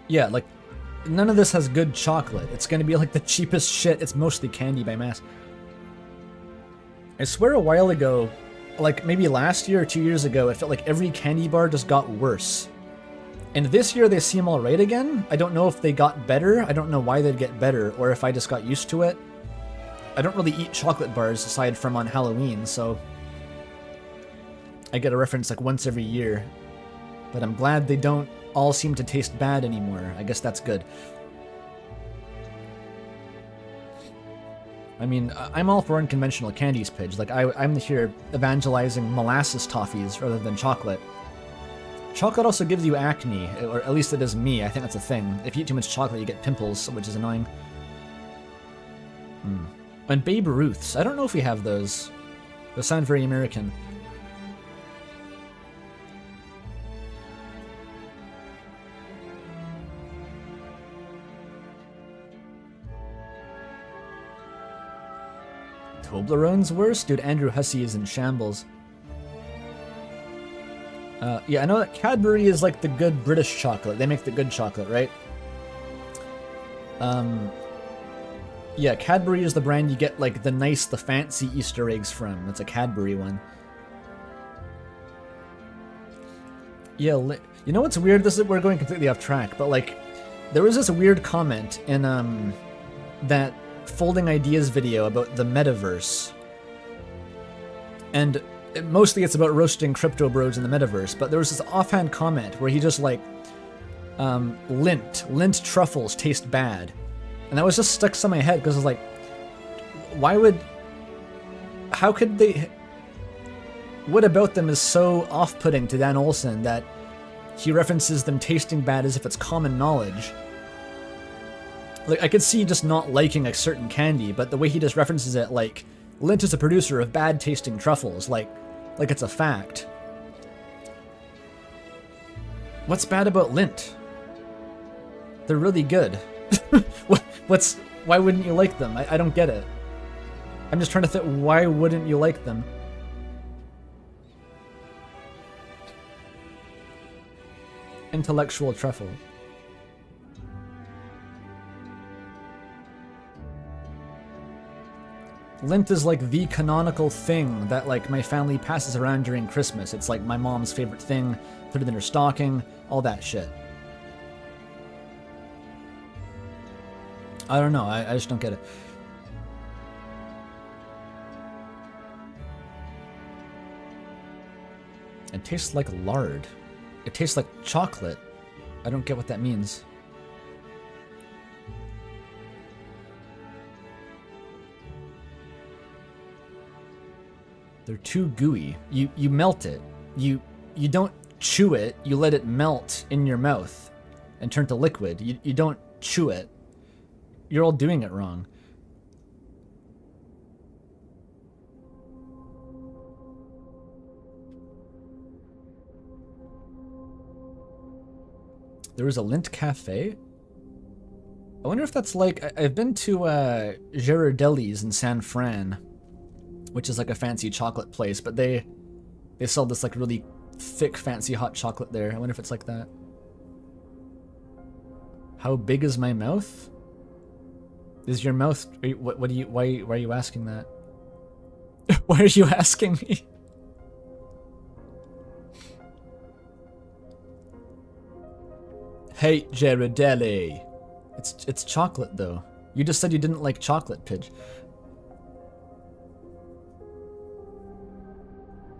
Yeah, like, none of this has good chocolate. It's gonna be like the cheapest shit. It's mostly candy by mass. I swear a while ago, like maybe last year or 2 years ago, it felt like every candy bar just got worse. And this year they seem alright again. I don't know if they got better. I don't know why they'd get better, or if I just got used to it. I don't really eat chocolate bars aside from on Halloween, so I get a reference like once every year. But I'm glad they don't all seem to taste bad anymore. I guess that's good. I mean, I'm all for unconventional candies, Pidge. Like, I'm here evangelizing molasses toffees rather than chocolate. Chocolate also gives you acne, or at least it does me. I think that's a thing. If you eat too much chocolate, you get pimples, which is annoying. And Babe Ruths. I don't know if we have those. Those sound very American. Toblerone's worse? Dude, Andrew Hussey is in shambles. Yeah, I know that Cadbury is like the good British chocolate. They make the good chocolate, right? Yeah, Cadbury is the brand you get like the nice, the fancy Easter eggs from. It's a Cadbury one. Yeah, you know what's weird? We're going completely off track, but like, there was this weird comment in that Folding Ideas video about the metaverse. And mostly it's about roasting crypto bros in the metaverse, but there was this offhand comment where he just like, lint truffles taste bad. And that was just stuck in my head because I was like, how could they, what about them is so off-putting to Dan Olson that he references them tasting bad as if it's common knowledge? Like, I could see just not liking a certain candy, but the way he just references it, like, Lindt is a producer of bad-tasting truffles, like it's a fact. What's bad about Lindt? They're really good. Why wouldn't you like them? I don't get it. I'm just trying to think, why wouldn't you like them? Intellectual truffle. Lindt is like the canonical thing that like my family passes around during Christmas. It's like my mom's favorite thing, put it in her stocking, all that shit. I don't know, I just don't get it. It tastes like lard. It tastes like chocolate. I don't get what that means. They're too gooey. You melt it. You don't chew it, you let it melt in your mouth and turn to liquid. You don't chew it. You're all doing it wrong. There was a Lindt cafe? I wonder if that's like, I've been to Girardelli's in San Fran, which is like a fancy chocolate place, but they sell this like really thick, fancy hot chocolate there. I wonder if it's like that. How big is my mouth? Is your mouth? Why are you asking that? Why are you asking me? Hey, Girardelli. It's chocolate though. You just said you didn't like chocolate, Pidge.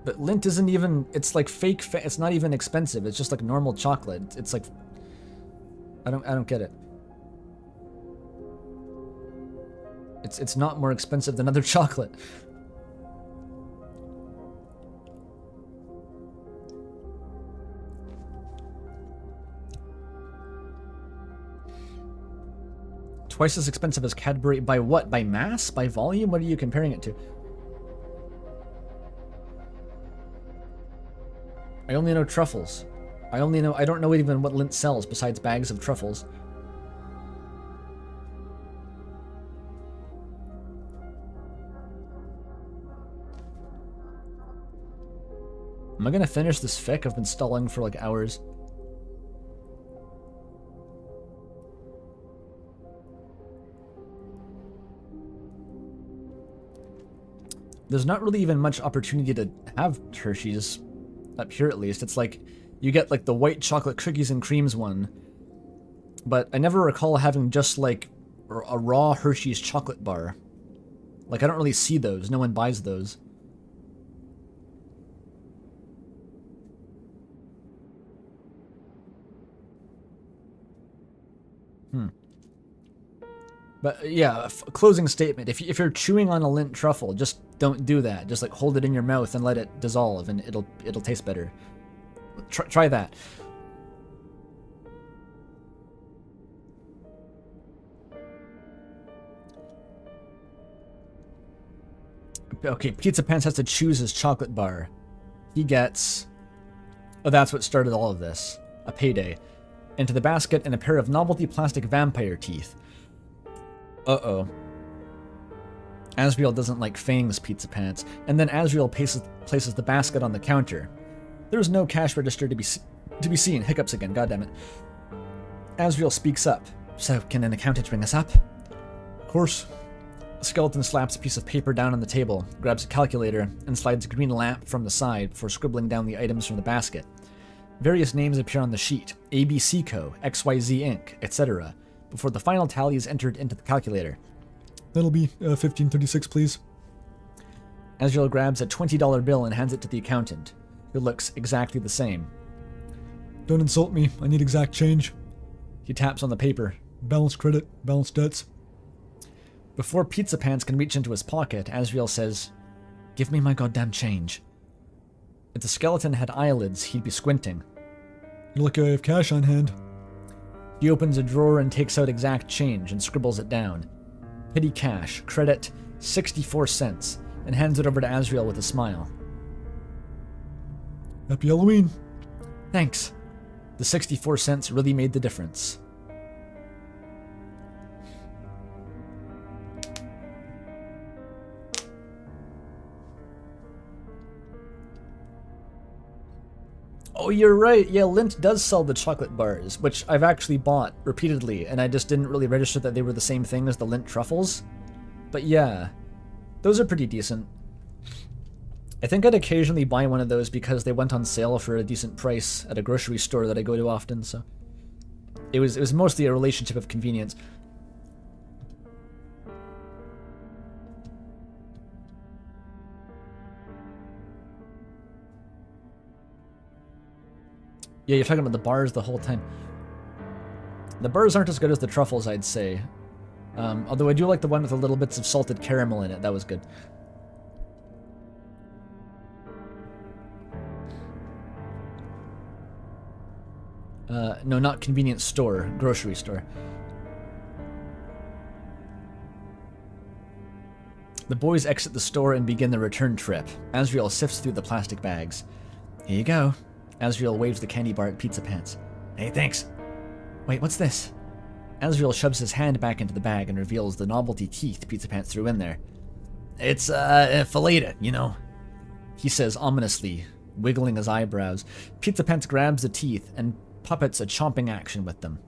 But Lindt isn't even, it's like fake, it's not even expensive. It's just like normal chocolate. It's like, I don't get it. It's not more expensive than other chocolate. Twice as expensive as Cadbury. By what? By mass? By volume? What are you comparing it to? I only know truffles. I don't know even what Lindt sells besides bags of truffles. Am I gonna finish this fic? I've been stalling for like hours. There's not really even much opportunity to have Hershey's. Up here at least. It's like, you get like the white chocolate cookies and creams one. But I never recall having just like a raw Hershey's chocolate bar. Like, I don't really see those. No one buys those. But yeah, closing statement. If you're chewing on a Lindt truffle, just don't do that. Just like hold it in your mouth and let it dissolve, and it'll taste better. Try that. Okay, Pizzapants has to choose his chocolate bar. He gets... Oh, that's what started all of this. A payday. Into the basket and a pair of novelty plastic vampire teeth. Uh-oh. Asriel doesn't like fangs, Pizzapants. And then Asriel places the basket on the counter. There's no cash register to be seen. Hiccups again, goddammit. Asriel speaks up. So, can an accountant ring us up? Of course. Skeleton slaps a piece of paper down on the table, grabs a calculator, and slides a green lamp from the side before scribbling down the items from the basket. Various names appear on the sheet. ABC Co., XYZ Inc., etc., before the final tally is entered into the calculator. That'll be 1536, please. Asriel grabs a $20 bill and hands it to the accountant, who looks exactly the same. Don't insult me. I need exact change. He taps on the paper. Balance credit, balance debts. Before Pizzapants can reach into his pocket, Asriel says, "Give me my goddamn change." If the skeleton had eyelids, he'd be squinting. You're lucky I have cash on hand. He opens a drawer and takes out exact change and scribbles it down. Petty cash, credit 64 cents, and hands it over to Asriel with a smile. Happy Halloween. Thanks. The 64 cents really made the difference. Oh, you're right. Yeah, Lindt does sell the chocolate bars, which I've actually bought repeatedly, and I just didn't really register that they were the same thing as the Lindt truffles. But yeah, those are pretty decent. I think I'd occasionally buy one of those because they went on sale for a decent price at a grocery store that I go to often, so it was mostly a relationship of convenience. Yeah, you're talking about the bars the whole time. The bars aren't as good as the truffles, I'd say. Although I do like the one with the little bits of salted caramel in it. That was good. No, not convenience store. Grocery store. The boys exit the store and begin the return trip. Asriel sifts through the plastic bags. Here you go. Asriel waves the candy bar at Pizzapants. Hey, thanks. Wait, what's this? Asriel shoves his hand back into the bag and reveals the novelty teeth Pizzapants threw in there. It's, filleta, you know, he says ominously, wiggling his eyebrows. Pizzapants grabs the teeth and puppets a chomping action with them.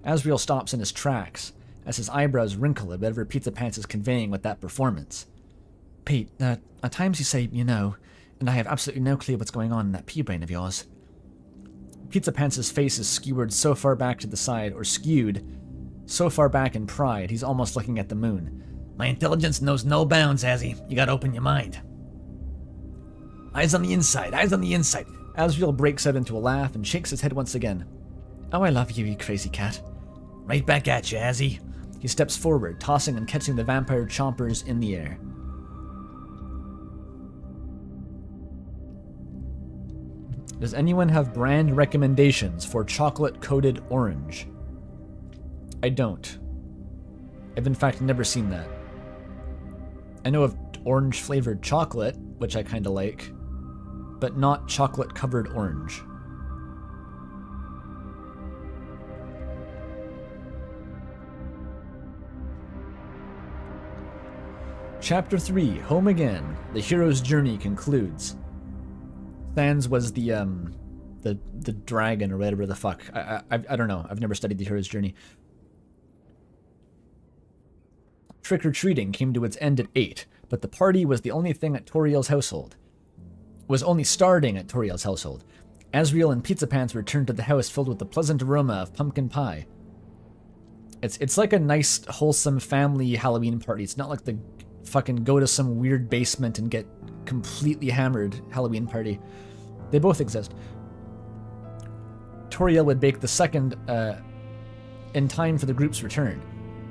Asriel stops in his tracks as his eyebrows wrinkle at whatever Pizzapants is conveying with that performance. Pete, at times you say, you know, and I have absolutely no clue what's going on in that pea brain of yours. Pizzapants' face is skewered so far back to the side, or skewed so far back in pride, he's almost looking at the moon. My intelligence knows no bounds, Azzy. You gotta open your mind. Eyes on the inside, eyes on the inside. Asriel breaks out into a laugh and shakes his head once again. Oh, I love you, you crazy cat. Right back at you, Azzy. He steps forward, tossing and catching the vampire chompers in the air. Does anyone have brand recommendations for chocolate-coated orange? I don't. I've in fact never seen that. I know of orange-flavored chocolate, which I kinda like, but not chocolate-covered orange. Chapter 3, Home Again. The hero's journey concludes. Sans was the dragon or whatever the fuck. I don't know. I've never studied the hero's journey. Trick-or-treating came to its end at 8, but the party was the only thing at Toriel's household. Was only starting at Toriel's household. Asriel and Pizzapants returned to the house filled with the pleasant aroma of pumpkin pie. It's like a nice, wholesome family Halloween party. It's not like the fucking go to some weird basement and get completely hammered Halloween party. They both exist. Toriel would bake the second in time for the group's return.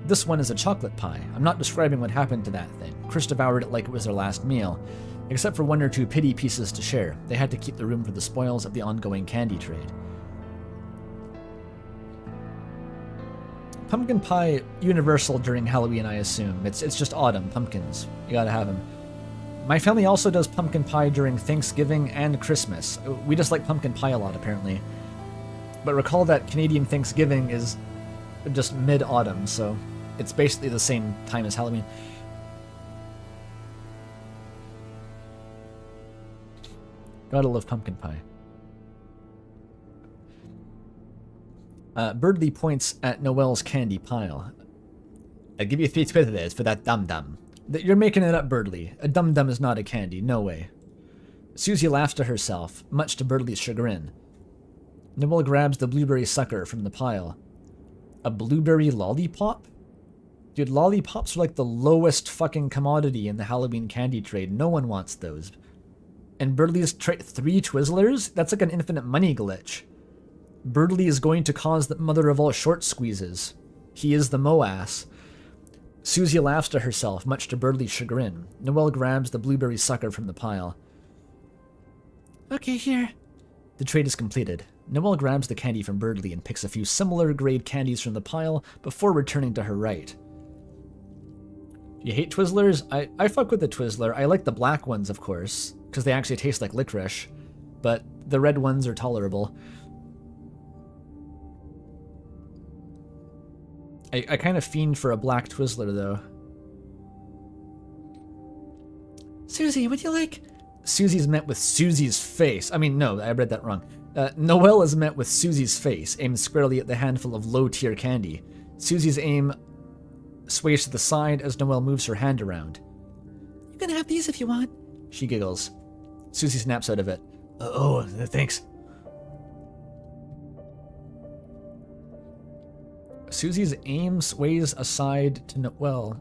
This one is a chocolate pie. I'm not describing what happened to that thing. Chris devoured it like it was their last meal, except for 1 or 2 pity pieces to share. They had to keep the room for the spoils of the ongoing candy trade. Pumpkin pie, universal during Halloween, I assume. It's just autumn, pumpkins. You gotta have them. My family also does pumpkin pie during Thanksgiving and Christmas. We just like pumpkin pie a lot, apparently. But recall that Canadian Thanksgiving is just mid-autumn, so it's basically the same time as Halloween. Gotta love pumpkin pie. Birdley points at Noelle's candy pile. I'll give you 3 Twizzlers for that dum-dum. You're making it up, Birdley. A dum-dum is not a candy, no way. Susie laughs to herself, much to Birdley's chagrin. Noelle grabs the blueberry sucker from the pile. A blueberry lollipop? Dude, lollipops are like the lowest fucking commodity in the Halloween candy trade. No one wants those. And Birdley's 3 Twizzlers? That's like an infinite money glitch. Birdley is going to cause the mother of all short squeezes. He is the Moass. Susie laughs to herself, much to Birdley's chagrin. Noelle grabs the blueberry sucker from the pile. Okay, here. The trade is completed. Noelle grabs the candy from Birdley and picks a few similar grade candies from the pile before returning to her right. You hate Twizzlers? I fuck with the Twizzler. I like the black ones, of course, because they actually taste like licorice. But the red ones are tolerable. I kind of fiend for a black Twizzler, though. Susie, would you like... Susie's met with Susie's face. I mean, no, I read that wrong. Noelle is met with Susie's face, aimed squarely at the handful of low-tier candy. Susie's aim sways to the side as Noelle moves her hand around. You can have these if you want. She giggles. Susie snaps out of it. Thanks. Susie's aim sways aside to Noelle.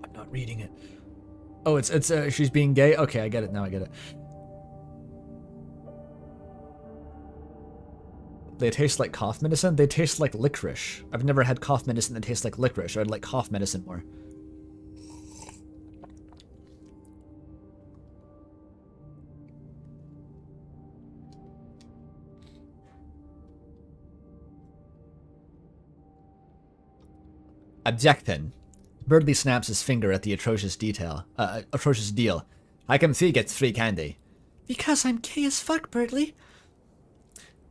I'm not reading it. Oh, it's she's being gay? Okay, I get it now, I get it. They taste like cough medicine? They taste like licorice. I've never had cough medicine that tastes like licorice, or I'd like cough medicine more. Objection. Birdley snaps his finger at the atrocious deal. I can see gets free candy. Because I'm gay as fuck, Birdley.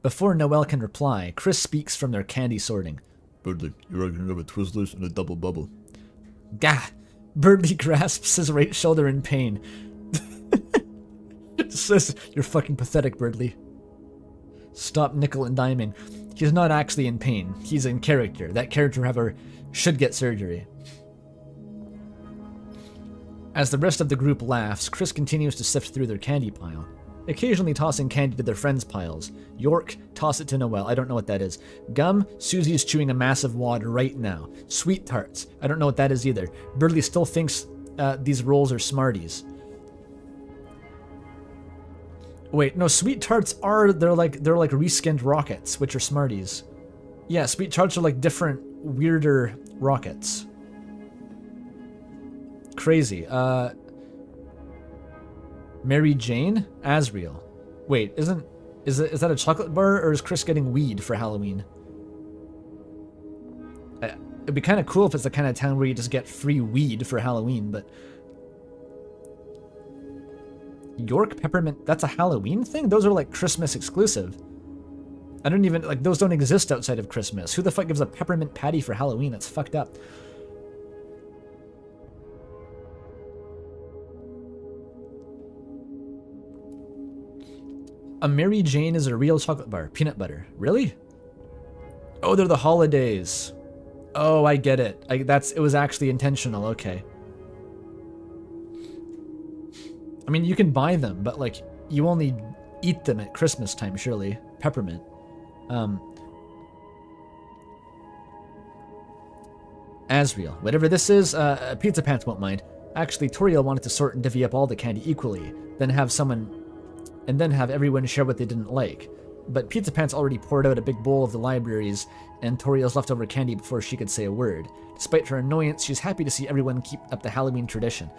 Before Noelle can reply, Chris speaks from their candy sorting. Birdley, you're arguing over Twizzlers and a double bubble. Gah! Birdley grasps his right shoulder in pain. You're fucking pathetic, Birdley. Stop nickel and diming. He's not actually in pain. He's in character. That character, however, should get surgery. As the rest of the group laughs, Chris continues to sift through their candy pile, occasionally tossing candy to their friends' piles. York, toss it to Noelle. I don't know what that is. Gum, Susie's chewing a massive wad right now. Sweet tarts. I don't know what that is either. Birdley still thinks these rolls are Smarties. Wait, no, sweet tarts are they're like reskinned rockets, which are Smarties. Yeah, sweet tarts are like different, weirder rockets. Crazy. Mary Jane? Asriel. Wait, is that a chocolate bar, or is Chris getting weed for Halloween? It'd be kind of cool if it's the kind of town where you just get free weed for Halloween, but... York Peppermint, that's a Halloween thing? Those are like Christmas exclusive. I don't even, like, those don't exist outside of Christmas. Who the fuck gives a peppermint patty for Halloween? That's fucked up. A Mary Jane is a real chocolate bar. Peanut butter. Really? Oh, they're the holidays. Oh, I get it. It was actually intentional. Okay. I mean, you can buy them, but like, you only eat them at Christmas time, surely. Peppermint. Asriel. Whatever this is, Pizzapants won't mind. Actually, Toriel wanted to sort and divvy up all the candy equally, then have everyone share what they didn't like. But Pizzapants already poured out a big bowl of the libraries and Toriel's leftover candy before she could say a word. Despite her annoyance, she's happy to see everyone keep up the Halloween tradition.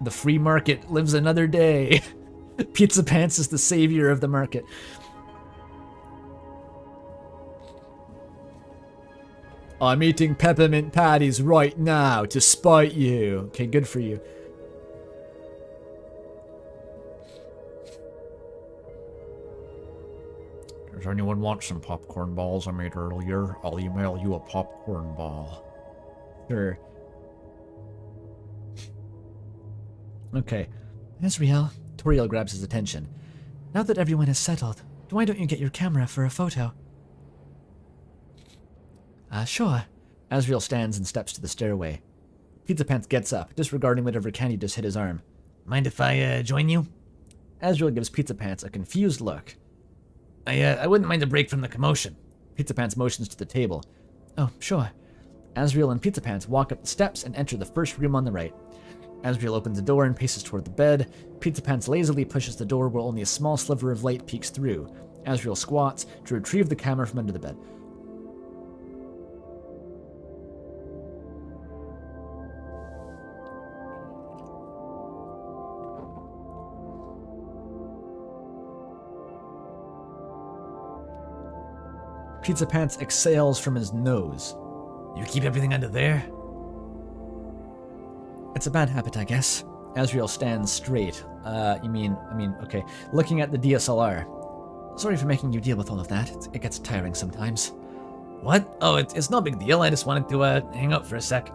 The free market lives another day. Pizzapants is the savior of the market. I'm eating peppermint patties right now to spite you. Okay, good for you. Does anyone want some popcorn balls I made earlier? I'll email you a popcorn ball. Sure. Okay. Asriel, Toriel grabs his attention. now that everyone is settled, why don't you get your camera for a photo? Sure. Asriel stands and steps to the stairway. Pizzapants gets up, disregarding whatever candy just hit his arm. Mind if I join you? Asriel gives Pizzapants a confused look. I wouldn't mind a break from the commotion. Pizzapants motions to the table. Oh, sure. Asriel and Pizzapants walk up the steps and enter the first room on the right. Asriel opens the door and paces toward the bed. Pizzapants lazily pushes the door where only a small sliver of light peeks through. Asriel squats to retrieve the camera from under the bed. Pizzapants exhales from his nose. You keep everything under there? It's a bad habit, I guess. Asriel stands straight. Okay. Looking at the DSLR. Sorry for making you deal with all of that. It gets tiring sometimes. What? Oh, it's no big deal. I just wanted to hang out for a sec.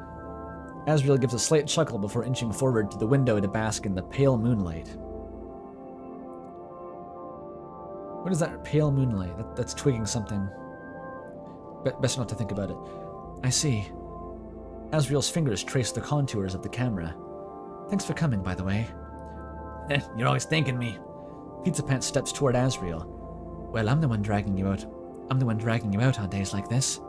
Asriel gives a slight chuckle before inching forward to the window to bask in the pale moonlight. What is that pale moonlight? That's twigging something. Best not to think about it. I see. Asriel's fingers trace the contours of the camera. Thanks for coming, by the way. You're always thanking me. Pizzapants steps toward Asriel. Well, I'm the one dragging you out. I'm the one dragging you out on days like this.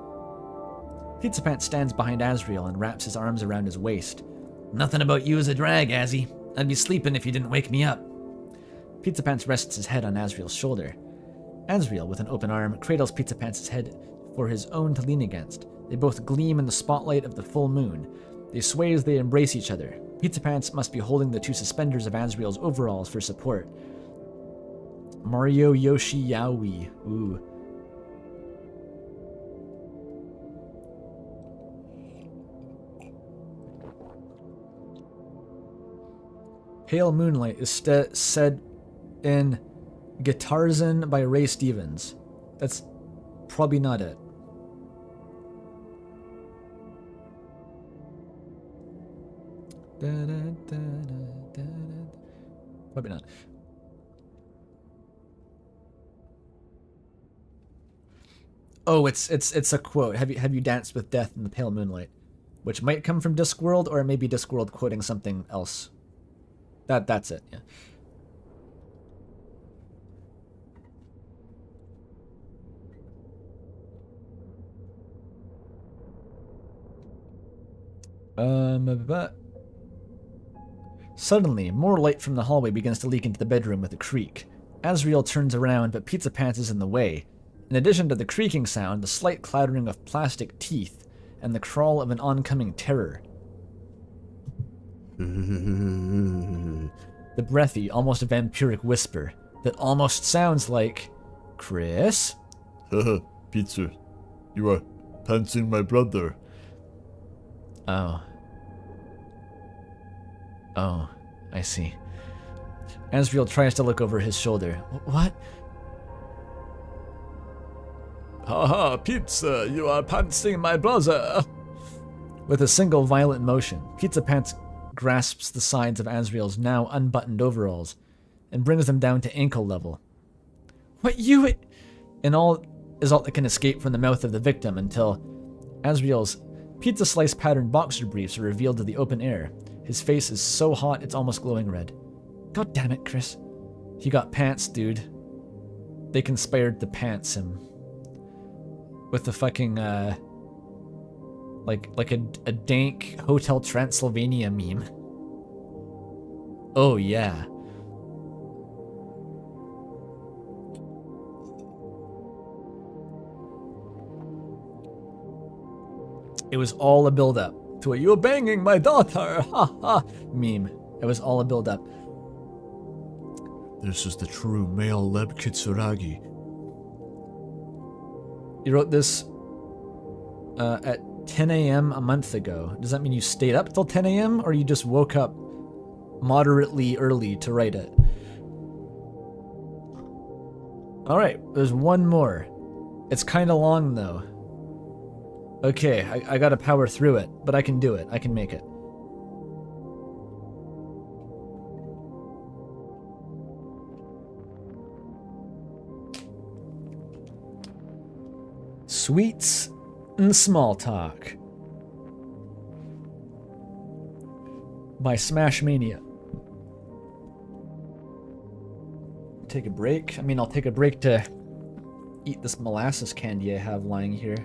Pizzapants stands behind Asriel and wraps his arms around his waist. Nothing about you as a drag, Azzy. I'd be sleeping if you didn't wake me up. Pizzapants rests his head on Asriel's shoulder. Asriel, with an open arm, cradles Pizzapants' head for his own to lean against. They both gleam in the spotlight of the full moon. They sway as they embrace each other. Pizzapants must be holding the two suspenders of Asriel's overalls for support. Mario Yoshi Yaoi. Ooh. Pale Moonlight is said in Guitarzon by Ray Stevens. That's probably not it. Probably not. Oh, it's a quote. Have you danced with death in the pale moonlight? Which might come from Discworld, or maybe Discworld quoting something else. That's it, yeah. But suddenly, more light from the hallway begins to leak into the bedroom with a creak. Asriel turns around, but Pizzapants is in the way. In addition to the creaking sound, the slight clattering of plastic teeth, and the crawl of an oncoming terror. The breathy, almost vampiric whisper that almost sounds like, Chris? Haha, Pizza. You are pantsing my brother. Oh, I see. Asriel tries to look over his shoulder. What? Haha, Pizza, you are pantsing my brother. With a single violent motion, Pizzapants grasps the sides of Asriel's now unbuttoned overalls and brings them down to ankle level. What you... And all that can escape from the mouth of the victim until Asriel's pizza slice patterned boxer briefs are revealed to the open air. His face is so hot it's almost glowing red. God damn it, Chris. He got pants, dude. They conspired to pants him. With the fucking, like a dank Hotel Transylvania meme. Oh, yeah. It was all a build-up to a "you're banging my daughter, ha ha" meme. It was all a build-up. This is the true male Leb Kitsuragi. You wrote this at 10 a.m. a month ago. Does that mean you stayed up till 10 a.m. or you just woke up moderately early to write it? Alright, there's one more. It's kind of long though. Okay, I gotta power through it, but I can do it. I can make it. Sweets and Small Talk by Smashmania. Take a break. I mean, I'll take a break to eat this molasses candy I have lying here.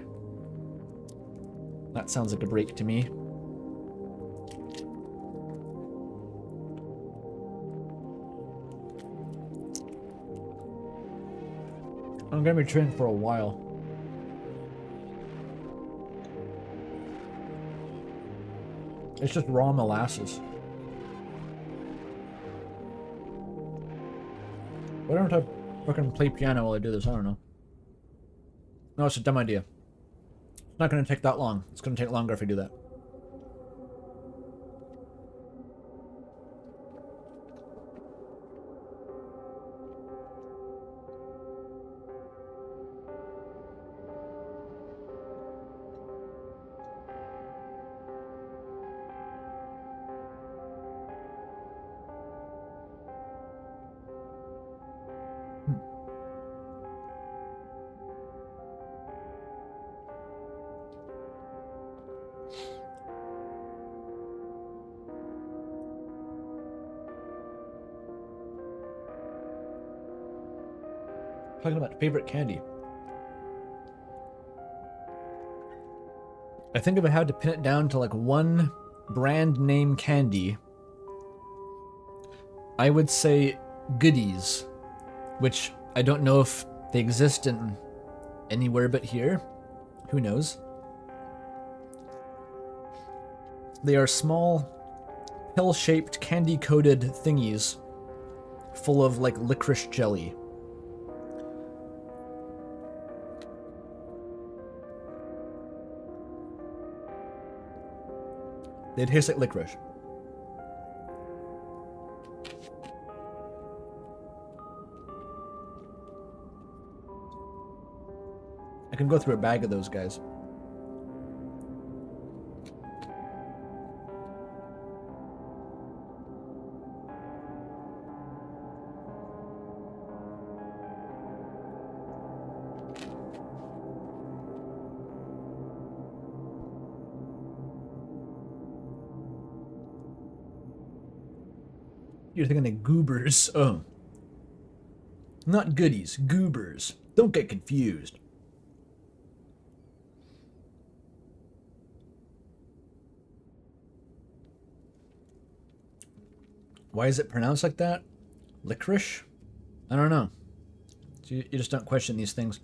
That sounds like a break to me. I'm gonna be chewing for a while. It's just raw molasses. Why don't I fucking play piano while I do this? I don't know. No, it's a dumb idea. It's not gonna take that long. It's gonna take longer if I do that. Talking about favorite candy. I think if I had to pin it down to like one brand name candy, I would say Goodies, which I don't know if they exist in anywhere but here. Who knows? They are small, pill-shaped, candy-coated thingies full of like licorice jelly. They taste like licorice. I can go through a bag of those guys. You're thinking of goobers. Oh. Not goodies, goobers. Don't get confused. Why is it pronounced like that? Licorice? I don't know. You just don't question these things.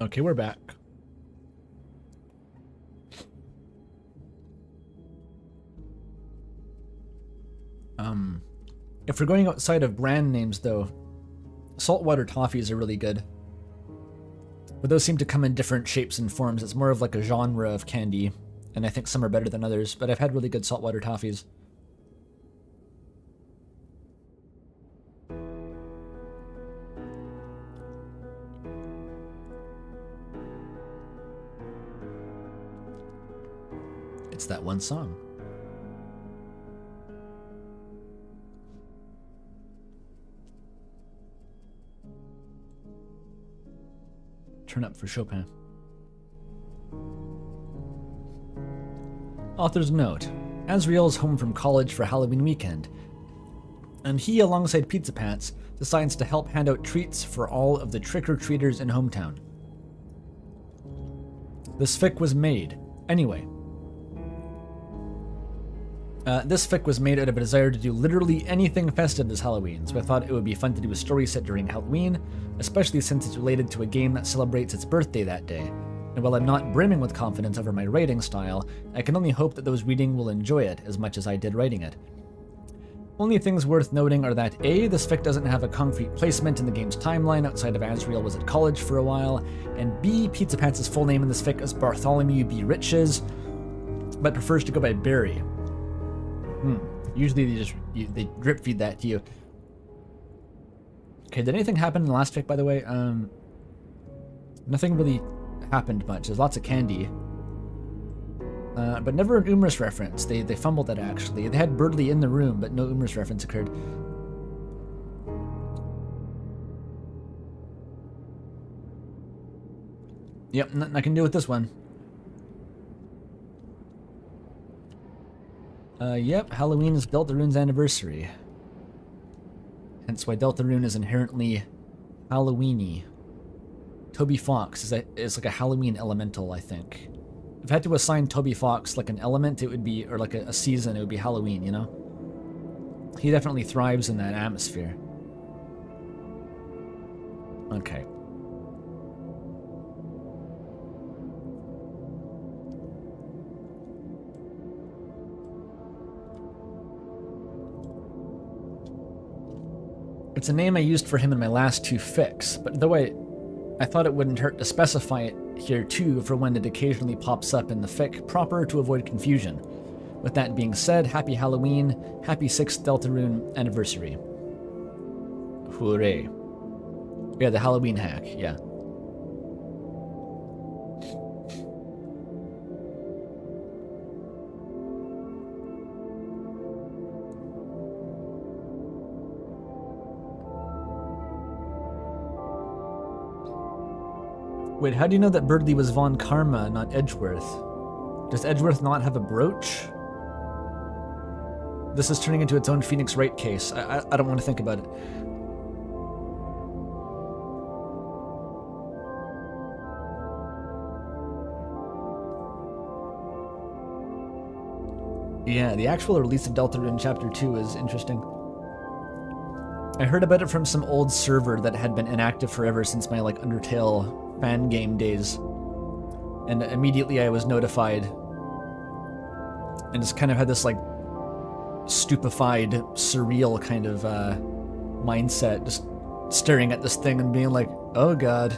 Okay, we're back. If we're going outside of brand names, though, saltwater toffees are really good. But those seem to come in different shapes and forms. It's more of like a genre of candy, and I think some are better than others, but I've had really good saltwater toffees. It's that one song. Turn up for Chopin. Author's note. Asriel is home from college for Halloween weekend, and he, alongside Pizzapants, decides to help hand out treats for all of the trick-or-treaters in hometown. This fic was made. Anyway. This fic was made out of a desire to do literally anything festive this Halloween, so I thought it would be fun to do a story set during Halloween, especially since it's related to a game that celebrates its birthday that day. And while I'm not brimming with confidence over my writing style, I can only hope that those reading will enjoy it as much as I did writing it. Only things worth noting are that A, this fic doesn't have a concrete placement in the game's timeline outside of Asriel was at college for a while, and B, Pizzapants' full name in this fic is Bartholomew B. Riches, but prefers to go by Barry. Usually they drip feed that to you. Okay, did anything happen in the last fic, by the way? Nothing really happened much. There's lots of candy. But never an Umris reference. They fumbled that, actually. They had Birdley in the room, but no Umris reference occurred. Yep, nothing I can do with this one. Yep, Halloween is Deltarune's anniversary. Hence why Deltarune is inherently Halloweeny. Toby Fox is like a Halloween elemental, I think. If I had to assign Toby Fox like an element, it would be, or like a season, it would be Halloween, you know? He definitely thrives in that atmosphere. Okay. It's a name I used for him in my last 2 fics, but though I thought it wouldn't hurt to specify it here too for when it occasionally pops up in the fic proper to avoid confusion. With that being said, happy Halloween, happy 6th Deltarune anniversary. Hooray. Yeah, the Halloween hack, yeah. Wait, how do you know that Birdley was Von Karma, not Edgeworth? Does Edgeworth not have a brooch? This is turning into its own Phoenix Wright case. I don't want to think about it. Yeah, the actual release of Deltarune Chapter 2 is interesting. I heard about it from some old server that had been inactive forever since my, like, Undertale fan game days. And immediately I was notified. And just kind of had this, like, stupefied, surreal kind of mindset. Just staring at this thing and being like, oh god,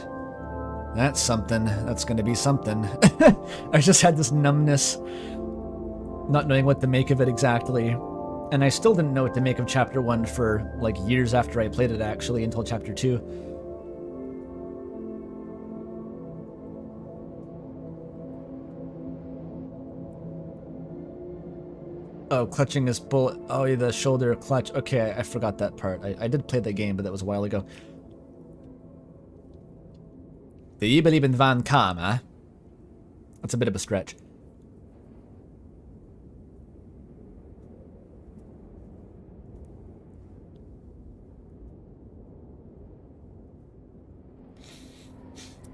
that's something. That's gonna be something. I just had this numbness, not knowing what to make of it exactly. And I still didn't know what to make of Chapter 1 for, like, years after I played it, actually, until Chapter 2. Oh, clutching his bullet. Oh, yeah, the shoulder clutch. Okay, I forgot that part. I did play that game, but that was a while ago. Do you believe in Von Karma? That's a bit of a stretch.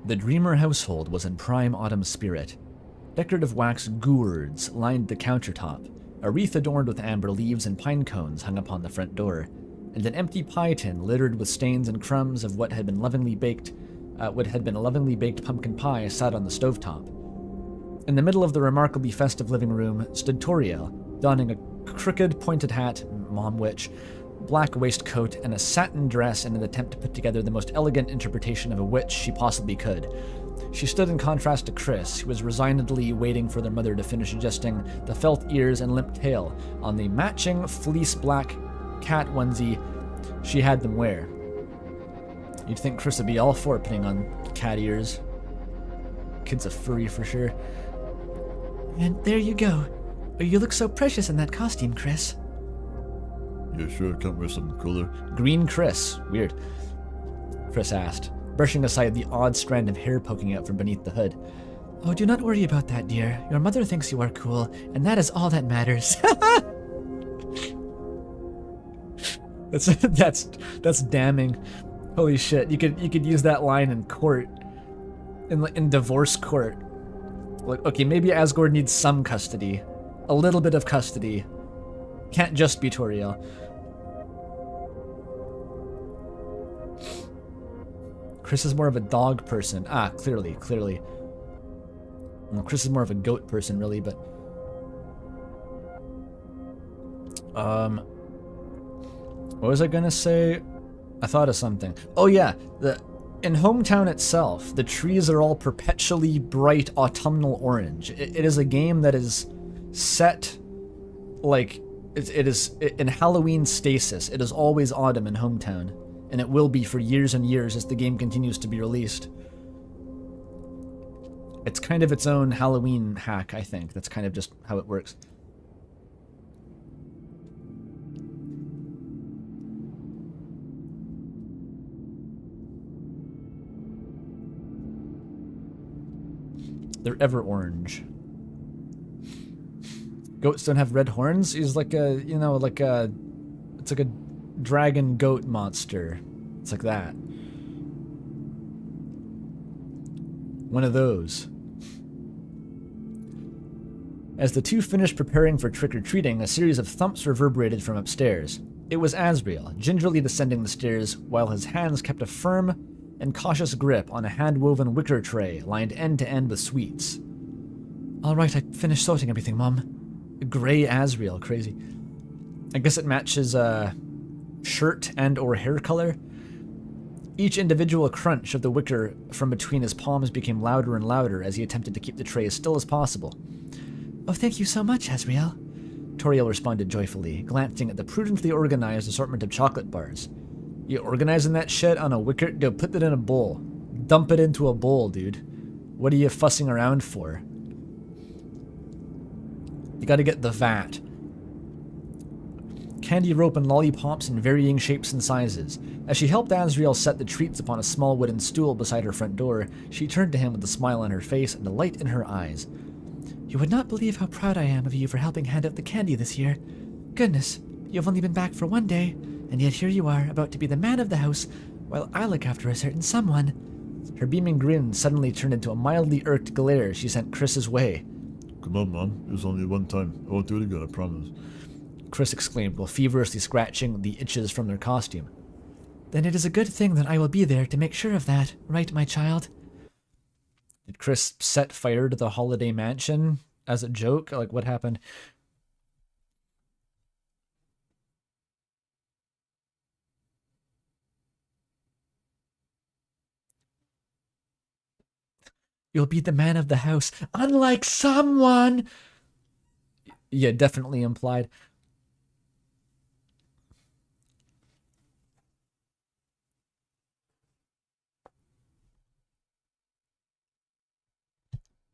The Dreamer household was in prime autumn spirit. Decorative wax gourds lined the countertop. A wreath adorned with amber leaves and pine cones hung upon the front door, and an empty pie tin littered with stains and crumbs of what had been lovingly baked pumpkin pie sat on the stovetop. In the middle of the remarkably festive living room stood Toriel, donning a crooked pointed hat, mom witch, black waistcoat, and a satin dress in an attempt to put together the most elegant interpretation of a witch she possibly could. She stood in contrast to Chris, who was resignedly waiting for their mother to finish adjusting the felt ears and limp tail on the matching fleece black cat onesie she had them wear. You'd think Chris would be all for putting on cat ears. Kid's a furry for sure. And there you go. Oh, you look so precious in that costume, Chris. Yeah, sure, can't wear something cooler. Green Chris. Weird. Chris asked, brushing aside the odd strand of hair poking out from beneath the hood. Oh, do not worry about that, dear. Your mother thinks you are cool, and that is all that matters. That's damning. Holy shit! You could use that line in court, in divorce court. Like, okay, maybe Asgore needs some custody, a little bit of custody. Can't just be Toriel. Chris is more of a dog person. Ah, clearly. Well, Chris is more of a goat person, really, but... What was I gonna say? I thought of something. Oh yeah, in Hometown itself, the trees are all perpetually bright autumnal orange. It is a game that is set, like, it is in Halloween stasis. It is always autumn in Hometown. And it will be for years and years as the game continues to be released. It's kind of its own Halloween hack, I think. That's kind of just how it works. They're ever orange. Goats don't have red horns? He's like a, you know, like a... It's like a dragon goat monster. It's like that. One of those. As the two finished preparing for trick-or-treating, a series of thumps reverberated from upstairs. It was Asriel, gingerly descending the stairs while his hands kept a firm and cautious grip on a hand-woven wicker tray lined end-to-end with sweets. All right, I finished sorting everything, Mom. Gray Asriel, crazy. I guess it matches shirt and or hair color. Each individual crunch of the wicker from between his palms became louder and louder as he attempted to keep the tray as still as possible. Oh, thank you so much, Asriel. Toriel responded joyfully, glancing at the prudently organized assortment of chocolate bars. You organizing that shit on a wicker? Go put it in a bowl. Dump it into a bowl, dude. What are you fussing around for? You gotta get the vat. Candy rope and lollipops in varying shapes and sizes. As she helped Asriel set the treats upon a small wooden stool beside her front door, she turned to him with a smile on her face and a light in her eyes. You would not believe how proud I am of you for helping hand out the candy this year. Goodness, you've only been back for one day, and yet here you are, about to be the man of the house, while I look after a certain someone. Her beaming grin suddenly turned into a mildly irked glare she sent Chris's way. Come on, Mom. It was only one time. I won't do it again, I promise. Chris exclaimed while feverishly scratching the itches from their costume. Then it is a good thing that I will be there to make sure of that, right, my child? Did Chris set fire to the holiday mansion as a joke? Like, what happened? You'll be the man of the house, unlike someone! Yeah, definitely implied.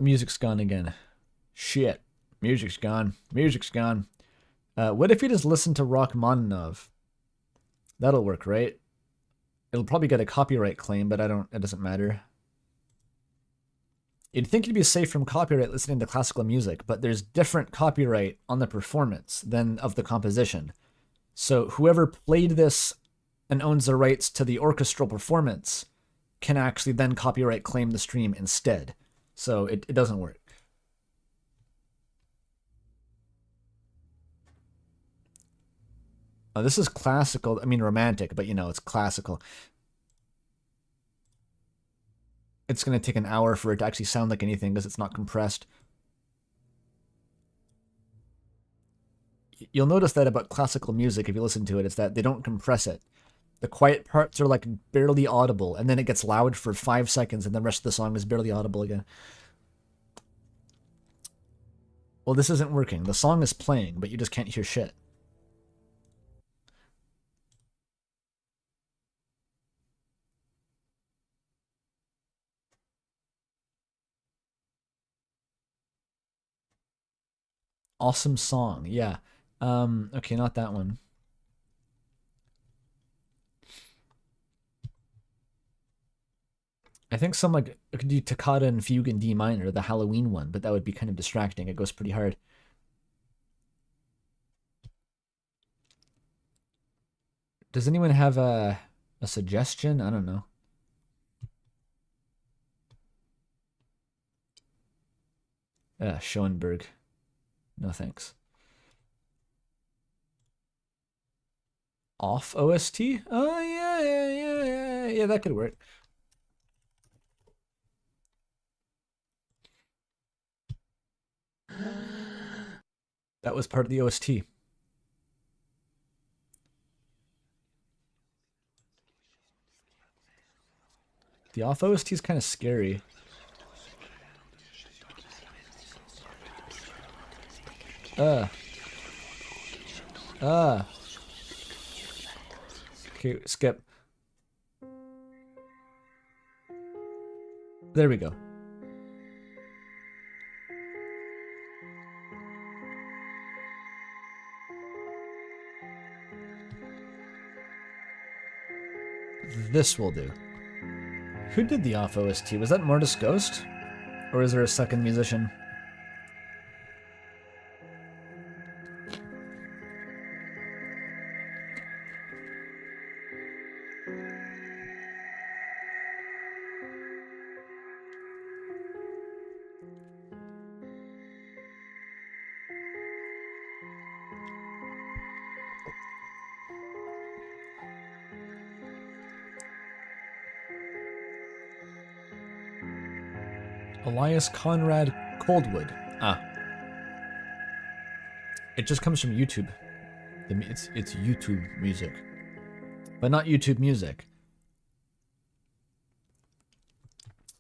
Music's gone again. Shit. Music's gone. Music's gone. What if you just listen to Rachmaninoff? That'll work, right? It'll probably get a copyright claim, but it doesn't matter. You'd think you'd be safe from copyright listening to classical music, but there's different copyright on the performance than of the composition. So whoever played this and owns the rights to the orchestral performance can actually then copyright claim the stream instead. So it doesn't work. Oh, this is classical. I mean romantic, but you know, it's classical. It's going to take an hour for it to actually sound like anything because it's not compressed. You'll notice that about classical music, if you listen to it, it's that they don't compress it. The quiet parts are like barely audible, and then it gets loud for 5 seconds, and the rest of the song is barely audible again. Well, this isn't working. The song is playing, but you just can't hear shit. Awesome song, yeah. Okay, not that one. I think some like I could do Toccata and Fugue in D minor, the Halloween one, but that would be kind of distracting. It goes pretty hard. Does anyone have a suggestion? I don't know. Schoenberg. No thanks. Off OST? Oh yeah, that could work. That was part of the OST. The off OST is kind of scary. Okay, skip. There we go. This will do. Who did the off OST? Was that Mortis Ghost? Or is there a second musician? Elias Conrad Coldwood. Ah. It just comes from YouTube. It's YouTube music. But not YouTube music.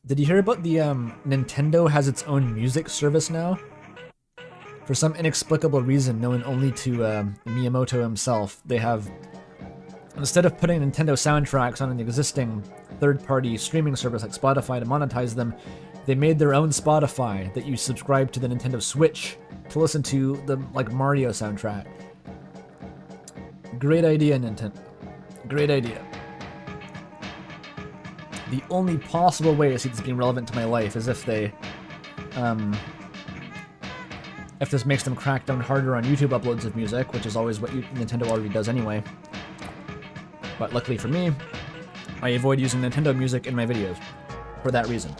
Did you hear about the Nintendo has its own music service now? For some inexplicable reason known only to Miyamoto himself, they have, instead of putting Nintendo soundtracks on an existing third-party streaming service like Spotify to monetize them, they made their own Spotify that you subscribe to the Nintendo Switch to listen to the Mario soundtrack. Great idea, Nintendo. Great idea. The only possible way I see this being relevant to my life is if they, if this makes them crack down harder on YouTube uploads of music, which is always what Nintendo already does anyway. But luckily for me, I avoid using Nintendo music in my videos for that reason.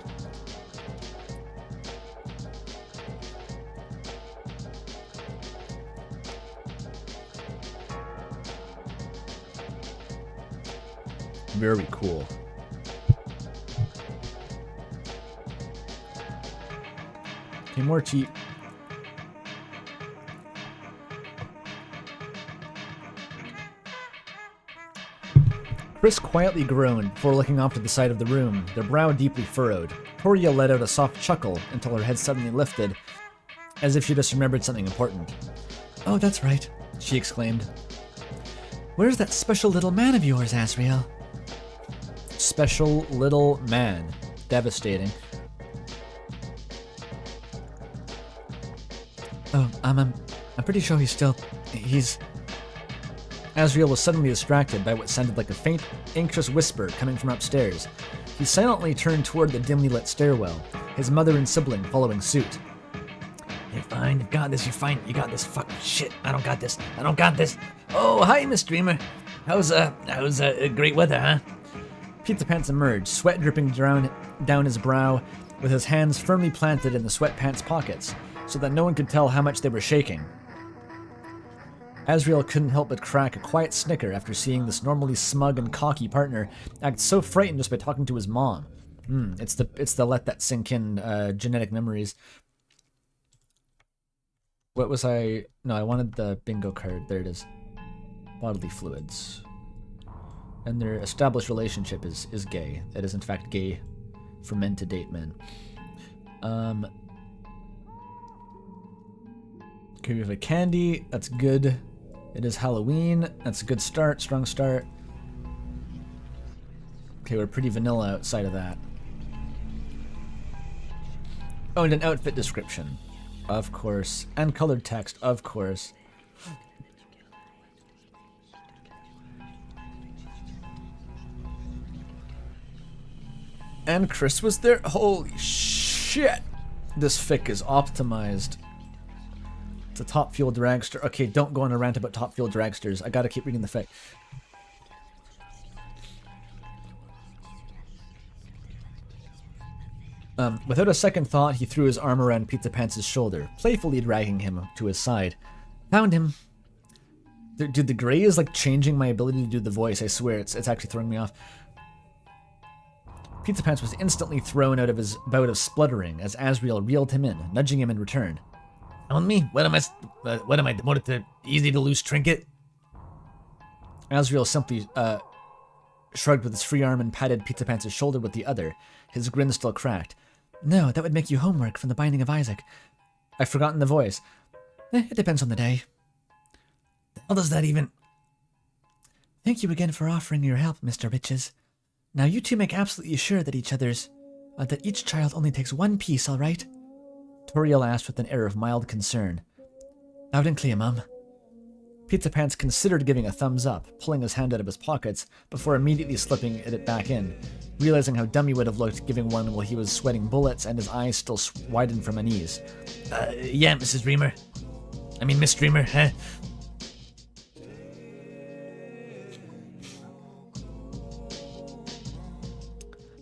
Very cool. Okay, more tea. Chris quietly groaned before looking off to the side of the room, their brow deeply furrowed. Toriel let out a soft chuckle until her head suddenly lifted, as if she just remembered something important. Oh, that's right, she exclaimed. Where's that special little man of yours, Asriel? Special little man. Devastating. Oh, I'm pretty sure he's... Asriel was suddenly distracted by what sounded like a faint, anxious whisper coming from upstairs. He silently turned toward the dimly lit stairwell, his mother and sibling following suit. You're fine, you've got this, you're fine, you got this, fuck shit, I don't got this, I don't got this. Oh, hi, Miss Dreamer. How's great weather, huh? Pizzapants emerged, sweat dripping down his brow, with his hands firmly planted in the sweatpants pockets, so that no one could tell how much they were shaking. Asriel couldn't help but crack a quiet snicker after seeing this normally smug and cocky partner act so frightened just by talking to his mom. It's the let that sink in genetic memories. What was I? No, I wanted the bingo card. There it is. Bodily fluids. And their established relationship is gay. It is in fact gay for men to date men. Okay, we have a candy. That's good. It is Halloween. That's a good start. Strong start. Okay, we're pretty vanilla outside of that. Oh, and an outfit description. Of course. And colored text. Of course. And Chris was there. Holy shit. This fic is optimized. It's a Top Fuel dragster. Okay, don't go on a rant about Top Fuel dragsters. I gotta keep reading the fic. Without a second thought, he threw his arm around Pizzapants' shoulder, playfully dragging him to his side. Found him. Dude, the gray is like changing my ability to do the voice. I swear, it's actually throwing me off. Pizzapants was instantly thrown out of his bout of spluttering as Asriel reeled him in, nudging him in return. On me? What am I demoted to easy to lose trinket? Asriel simply shrugged with his free arm and patted Pizzapants' shoulder with the other, his grin still cracked. No, that would make you homework from the Binding of Isaac. I've forgotten the voice. It depends on the day. The hell does that even... Thank you again for offering your help, Mr. Riches. Now you two make absolutely sure that that each child only takes one piece, all right? Toriel asked with an air of mild concern. Loud and clear, Mum. Pizza Pants considered giving a thumbs up, pulling his hand out of his pockets, before immediately slipping it back in, realizing how dumb he would have looked giving one while he was sweating bullets and his eyes still widened from unease. Yeah, Mrs. Dreamer. I mean, Miss Dreamer, huh?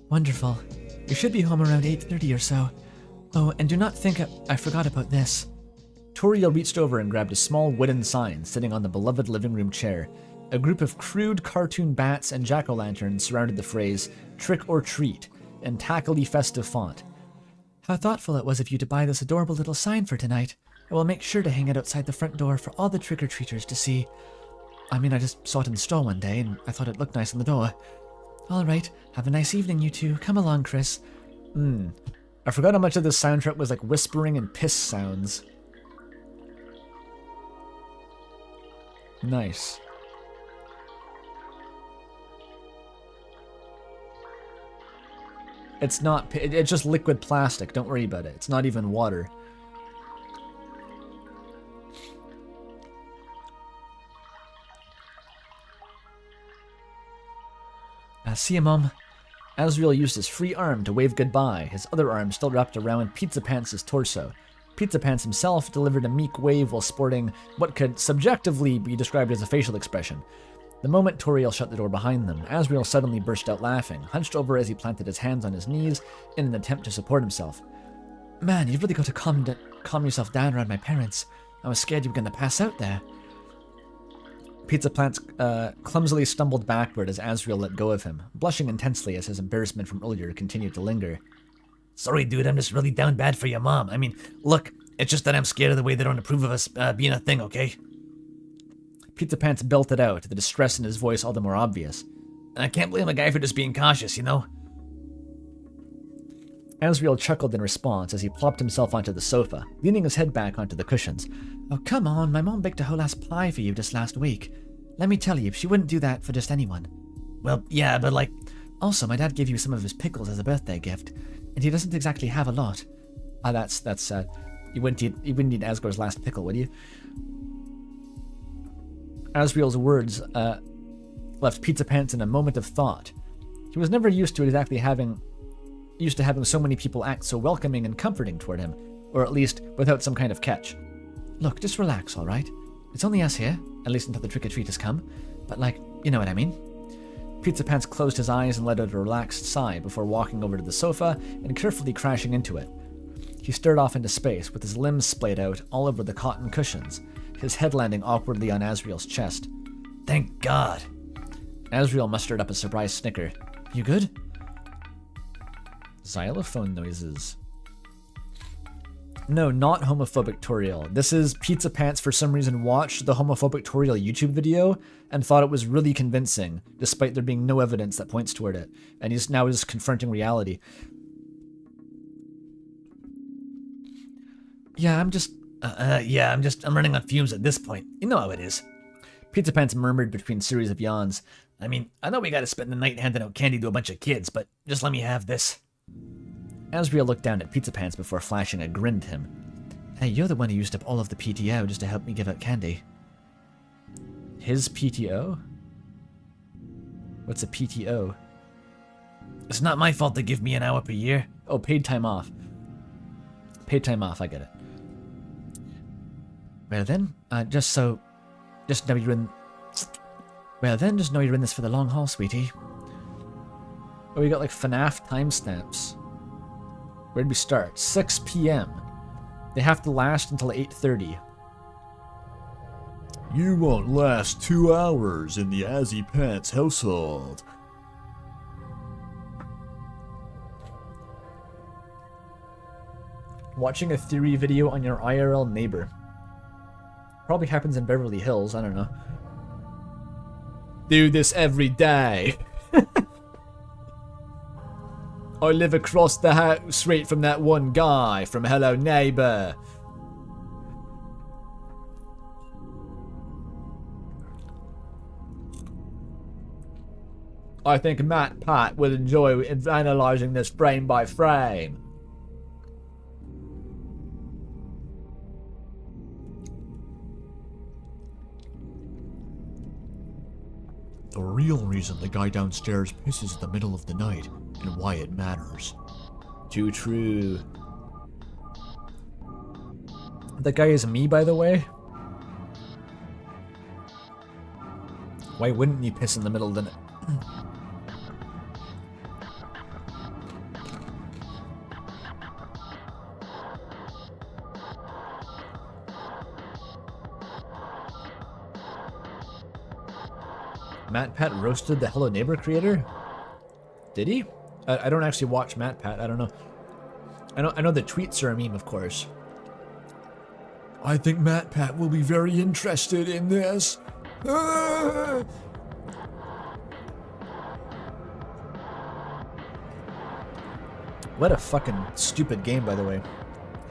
Wonderful. You should be home around 8:30 or so. Oh, and do not think I forgot about this. Toriel reached over and grabbed a small wooden sign sitting on the beloved living room chair. A group of crude cartoon bats and jack-o'-lanterns surrounded the phrase, "Trick or treat," in tackily festive font. How thoughtful it was of you to buy this adorable little sign for tonight. I will make sure to hang it outside the front door for all the trick-or-treaters to see. I mean, I just saw it in the store one day, and I thought it looked nice on the door. All right, have a nice evening, you two. Come along, Chris. I forgot how much of this soundtrack was like whispering and piss sounds. Nice. It's not, it's just liquid plastic, don't worry about it. It's not even water. See you, Mom. Asriel used his free arm to wave goodbye, his other arm still wrapped around Pizza Pants' torso. Pizza Pants himself delivered a meek wave while sporting what could subjectively be described as a facial expression. The moment Toriel shut the door behind them, Asriel suddenly burst out laughing, hunched over as he planted his hands on his knees in an attempt to support himself. Man, you've really got to calm yourself down around my parents. I was scared you were going to pass out there. Pizza Pants clumsily stumbled backward as Asriel let go of him, blushing intensely as his embarrassment from earlier continued to linger. Sorry, dude, I'm just really down bad for your mom. I mean, look, it's just that I'm scared of the way they don't approve of us being a thing, okay? Pizza Pants belted out, the distress in his voice all the more obvious. I can't blame a guy for just being cautious, you know? Asriel chuckled in response as he plopped himself onto the sofa, leaning his head back onto the cushions. Oh, come on, my mom baked a whole ass pie for you just last week. Let me tell you, she wouldn't do that for just anyone. Well, yeah, but like... Also, my dad gave you some of his pickles as a birthday gift, and he doesn't exactly have a lot. That's you wouldn't eat Asgore's last pickle, would you? Asriel's words left Pizza Pants in a moment of thought. He was never used to having so many people act so welcoming and comforting toward him, or at least without some kind of catch. Look, just relax, all right? It's only us here, at least until the trick-or-treaters come. But like, you know what I mean? Pizza Pants closed his eyes and let out a relaxed sigh before walking over to the sofa and carefully crashing into it. He stared off into space with his limbs splayed out all over the cotton cushions, his head landing awkwardly on Asriel's chest. Thank God. Asriel mustered up a surprised snicker. You good? Xylophone noises. No, not homophobic Toriel. This is Pizza Pants for some reason watched the homophobic Toriel YouTube video and thought it was really convincing, despite there being no evidence that points toward it. And he's now just confronting reality. Yeah, I'm running on fumes at this point. You know how it is. Pizza Pants murmured between series of yawns. I mean, I know we gotta spend the night handing out candy to a bunch of kids, but just let me have this. Asriel looked down at Pizza Pants before flashing a grin at him. Hey, you're the one who used up all of the PTO just to help me give out candy. His PTO? What's a PTO? It's not my fault they give me an hour per year. Oh, paid time off. Paid time off, I get it. Well then, just know you're in... Well then, just know you're in this for the long haul, sweetie. Oh, we got like FNAF timestamps. Where'd we start? 6 p.m. They have to last until 8:30. You won't last 2 hours in the Azzy Pants household. Watching a theory video on your IRL neighbor. Probably happens in Beverly Hills, I don't know. Do this every day. I live across the street from that one guy from Hello Neighbor. I think Matt Pat will enjoy analysing this frame by frame. the real reason the guy downstairs pisses in the middle of the night and why it matters. Too true. That guy is me, by the way. Why wouldn't you piss in the middle of the night? MatPat roasted the Hello Neighbor creator? Did he? I don't actually watch MatPat. I don't know. I know the tweets are a meme, of course. I think MatPat will be very interested in this. What a fucking stupid game, by the way.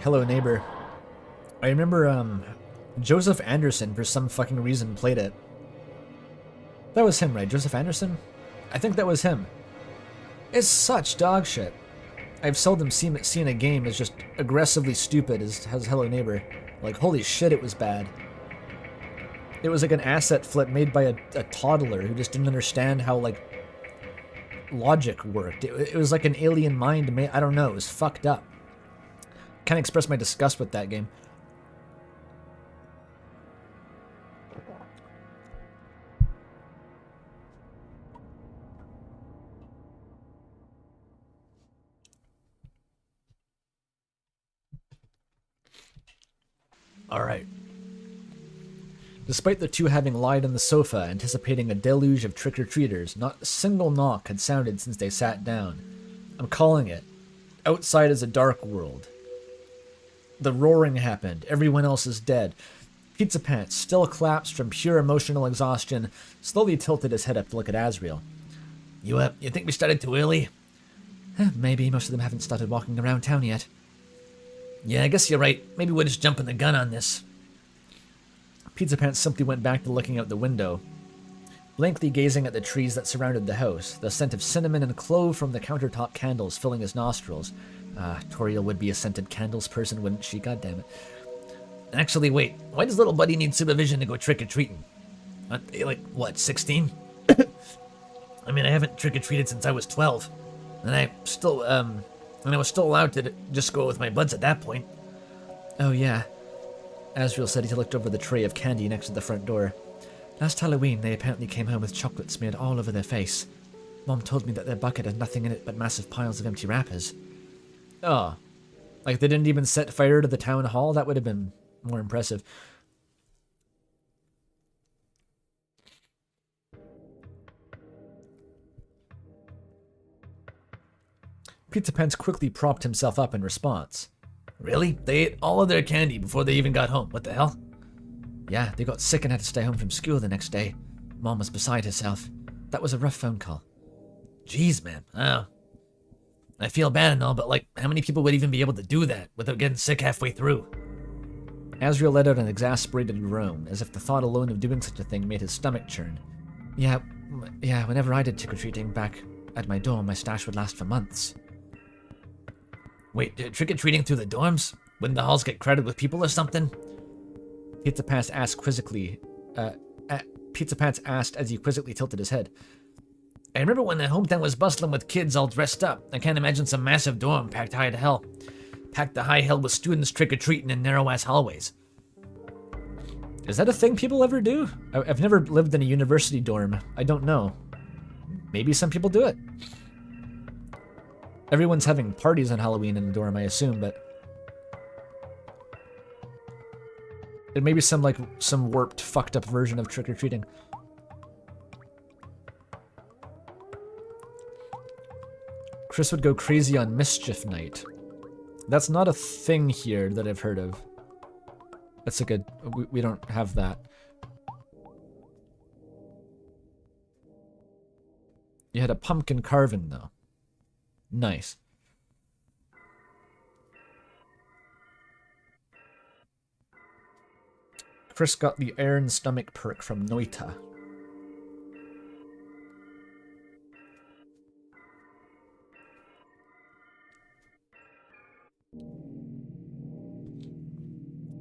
Hello Neighbor. I remember Joseph Anderson, for some fucking reason, played it. That was him, right? Joseph Anderson? I think that was him. It's such dog shit. I've seldom seen a game as just aggressively stupid as Hello Neighbor. Like, holy shit, it was bad. It was like an asset flip made by a toddler who just didn't understand how, like, logic worked. It was like an alien mind made. I don't know. It was fucked up. Can't express my disgust with that game. Alright. Despite the two having lied on the sofa, anticipating a deluge of trick-or-treaters, not a single knock had sounded since they sat down. I'm calling it. Outside is a dark world. The roaring happened. Everyone else is dead. Pizzapants, still collapsed from pure emotional exhaustion, slowly tilted his head up to look at Asriel. You think we started too early? Maybe most of them haven't started walking around town yet. Yeah, I guess you're right. Maybe we're just jumping the gun on this. Pizzapants simply went back to looking out the window, blankly gazing at the trees that surrounded the house, the scent of cinnamon and clove from the countertop candles filling his nostrils. Toriel would be a scented candles person, wouldn't she? God damn it. Actually, wait. Why does little buddy need supervision to go trick-or-treating? Like, what, 16? I mean, I haven't trick-or-treated since I was 12. And I was still allowed to just go with my buds at that point. Oh, yeah. Asriel said he looked over the tray of candy next to the front door. Last Halloween, they apparently came home with chocolate smeared all over their face. Mom told me that their bucket had nothing in it but massive piles of empty wrappers. Oh. Like they didn't even set fire to the town hall? That would have been more impressive. Pizzapants quickly propped himself up in response. Really? They ate all of their candy before they even got home. What the hell? Yeah, they got sick and had to stay home from school the next day. Mom was beside herself. That was a rough phone call. Jeez, man. Oh. I feel bad and all, but like, how many people would even be able to do that without getting sick halfway through? Asriel let out an exasperated groan, as if the thought alone of doing such a thing made his stomach churn. Yeah, whenever I did trick-or-treating back at my dorm, my stash would last for months. Wait, trick-or-treating through the dorms? Wouldn't the halls get crowded with people or something? Pizzapants asked quizzically. Pizzapants asked as he quizzically tilted his head. I remember when the hometown was bustling with kids all dressed up. I can't imagine some massive dorm packed high to hell. Packed to high hell with students trick-or-treating in narrow-ass hallways. Is that a thing people ever do? I've never lived in a university dorm. I don't know. Maybe some people do it. Everyone's having parties on Halloween in the dorm, I assume, but it may be some warped, fucked up version of trick-or-treating. Chris would go crazy on mischief night. That's not a thing here that I've heard of. That's like we don't have that. You had a pumpkin carving though. Nice. Chris got the iron stomach perk from Noita.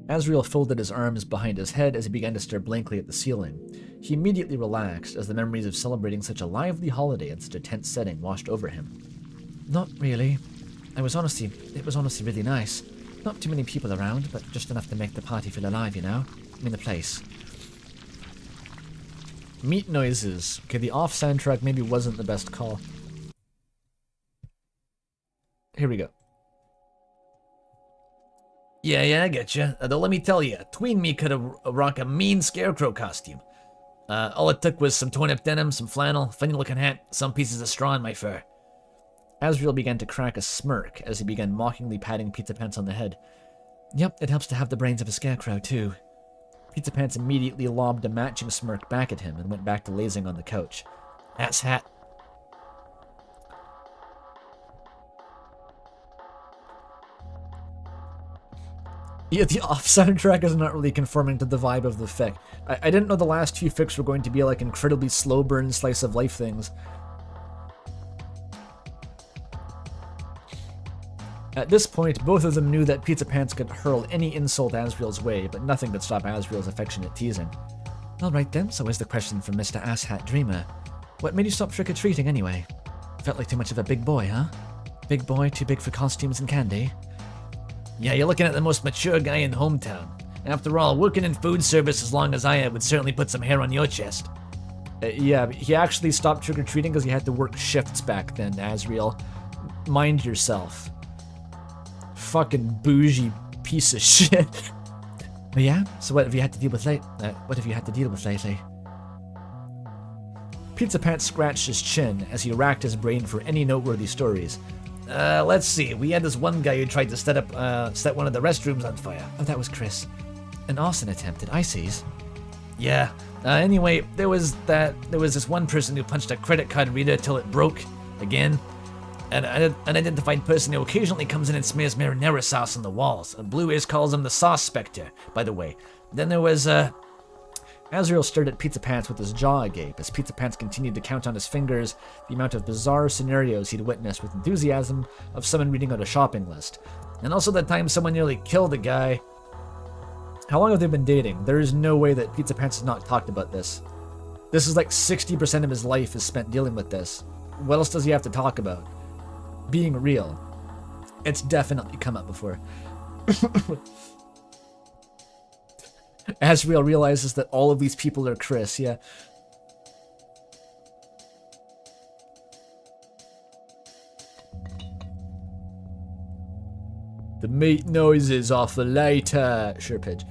Asriel folded his arms behind his head as he began to stare blankly at the ceiling. He immediately relaxed as the memories of celebrating such a lively holiday in such a tense setting washed over him. Not really. It was honestly really nice. Not too many people around, but just enough to make the party feel alive, you know? I mean, the place. Meat noises. Okay, the off soundtrack maybe wasn't the best call. Here we go. Yeah, I get you. Though let me tell you, tween me could have rock a mean scarecrow costume. All it took was some torn-up denim, some flannel, funny-looking hat, some pieces of straw in my fur. Asriel began to crack a smirk as he began mockingly patting Pizzapants on the head. Yep, it helps to have the brains of a scarecrow, too. Pizzapants immediately lobbed a matching smirk back at him and went back to lazing on the couch. Ass hat. Yeah, the off soundtrack is not really conforming to the vibe of the fic. I didn't know the last two fics were going to be like incredibly slow burn slice of life things. At this point, both of them knew that Pizzapants could hurl any insult Asriel's way, but nothing could stop Asriel's affectionate teasing. Alright then, so here's the question from Mr. Asshat Dreamer. What made you stop trick-or-treating anyway? Felt like too much of a big boy, huh? Big boy, too big for costumes and candy? Yeah, you're looking at the most mature guy in hometown. After all, working in food service as long as I have would certainly put some hair on your chest. Yeah, he actually stopped trick-or-treating because he had to work shifts back then, Asriel. Mind yourself. Fucking bougie piece of shit. But yeah, so what have you had to deal with lately? Pizzapants scratched his chin as he racked his brain for any noteworthy stories. Let's see. We had this one guy who tried to set one of the restrooms on fire. Oh, that was Chris. An arson attempt at Icy's. Yeah. Anyway, there was this one person who punched a credit card reader till it broke again. And an unidentified person who occasionally comes in and smears marinara sauce on the walls. Blue Ace calls him the Sauce Spectre, by the way. Then there was, Asriel stared at Pizzapants with his jaw agape as Pizzapants continued to count on his fingers the amount of bizarre scenarios he'd witnessed with enthusiasm of someone reading out a shopping list. And also the time someone nearly killed a guy. How long have they been dating? There is no way that Pizzapants has not talked about this. This is like 60% of his life is spent dealing with this. What else does he have to talk about? Being real. It's definitely come up before. Asriel realizes that all of these people are Chris, yeah. The meat noises are for later. Sure, Pidge.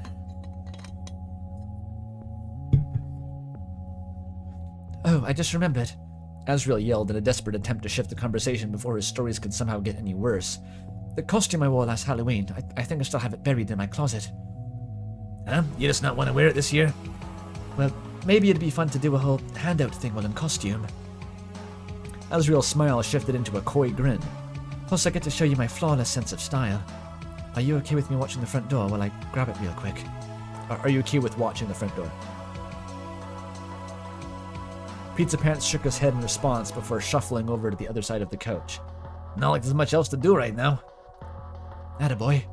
Oh, I just remembered. Asriel yelled in a desperate attempt to shift the conversation before his stories could somehow get any worse. The costume I wore last Halloween, I think I still have it buried in my closet. Huh? You just not want to wear it this year? Well, maybe it'd be fun to do a whole handout thing while in costume. Asriel's smile shifted into a coy grin. Plus I get to show you my flawless sense of style. Are you okay with me watching the front door while I grab it real quick? Are you okay with watching the front door? Pizzapants shook his head in response before shuffling over to the other side of the couch. Not like there's much else to do right now. Attaboy.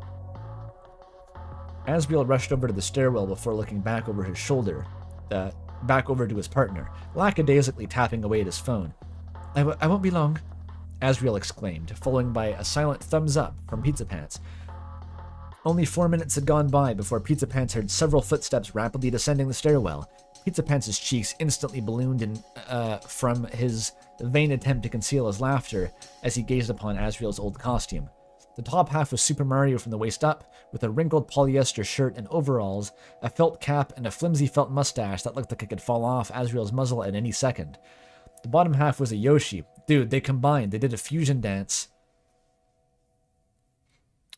Asriel rushed over to the stairwell before looking back over his shoulder, back over to his partner, lackadaisically tapping away at his phone. I won't be long, Asriel exclaimed, followed by a silent thumbs up from Pizzapants. Only 4 minutes had gone by before Pizzapants heard several footsteps rapidly descending the stairwell. Pizzapants' cheeks instantly ballooned from his vain attempt to conceal his laughter as he gazed upon Asriel's old costume. The top half was Super Mario from the waist up, with a wrinkled polyester shirt and overalls, a felt cap, and a flimsy felt mustache that looked like it could fall off Asriel's muzzle at any second. The bottom half was a Yoshi. Dude, they combined. They did a fusion dance.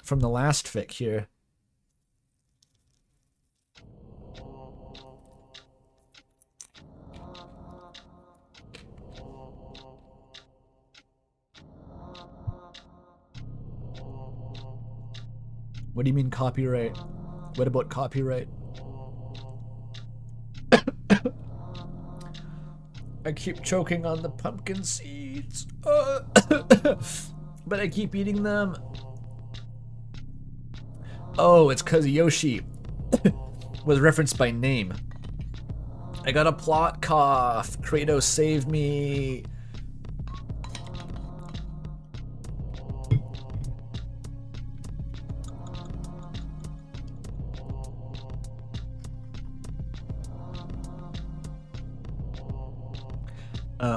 From the last fic here. What do you mean copyright? What about copyright? I keep choking on the pumpkin seeds. But I keep eating them. Oh, it's 'cause Yoshi. was referenced by name. I got a plot cough. Kratos, save me.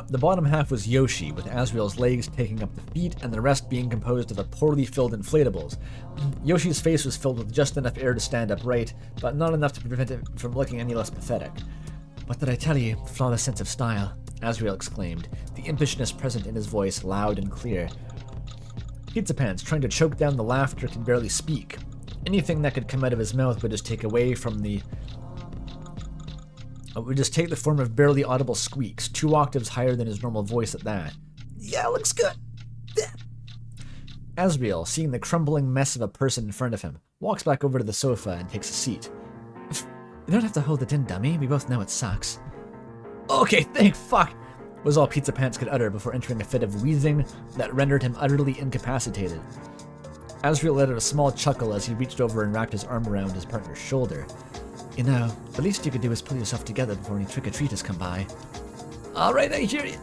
The bottom half was Yoshi, with Asriel's legs taking up the feet and the rest being composed of a poorly filled inflatables. Yoshi's face was filled with just enough air to stand upright, but not enough to prevent it from looking any less pathetic. What did I tell you? Flawless sense of style, Asriel exclaimed, the impishness present in his voice loud and clear. Pizzapants, trying to choke down the laughter, could barely speak. Anything that could come out of his mouth would just take the form of barely audible squeaks, 2 octaves higher than his normal voice at that. Yeah, looks good. Asriel, seeing the crumbling mess of a person in front of him, walks back over to the sofa and takes a seat. You don't have to hold it in, dummy. We both know it sucks. Okay, thank fuck, was all Pizzapants could utter before entering a fit of wheezing that rendered him utterly incapacitated. Asriel let out a small chuckle as he reached over and wrapped his arm around his partner's shoulder. You know, the least you could do is pull yourself together before any trick-or-treaters come by. All right, I hear you.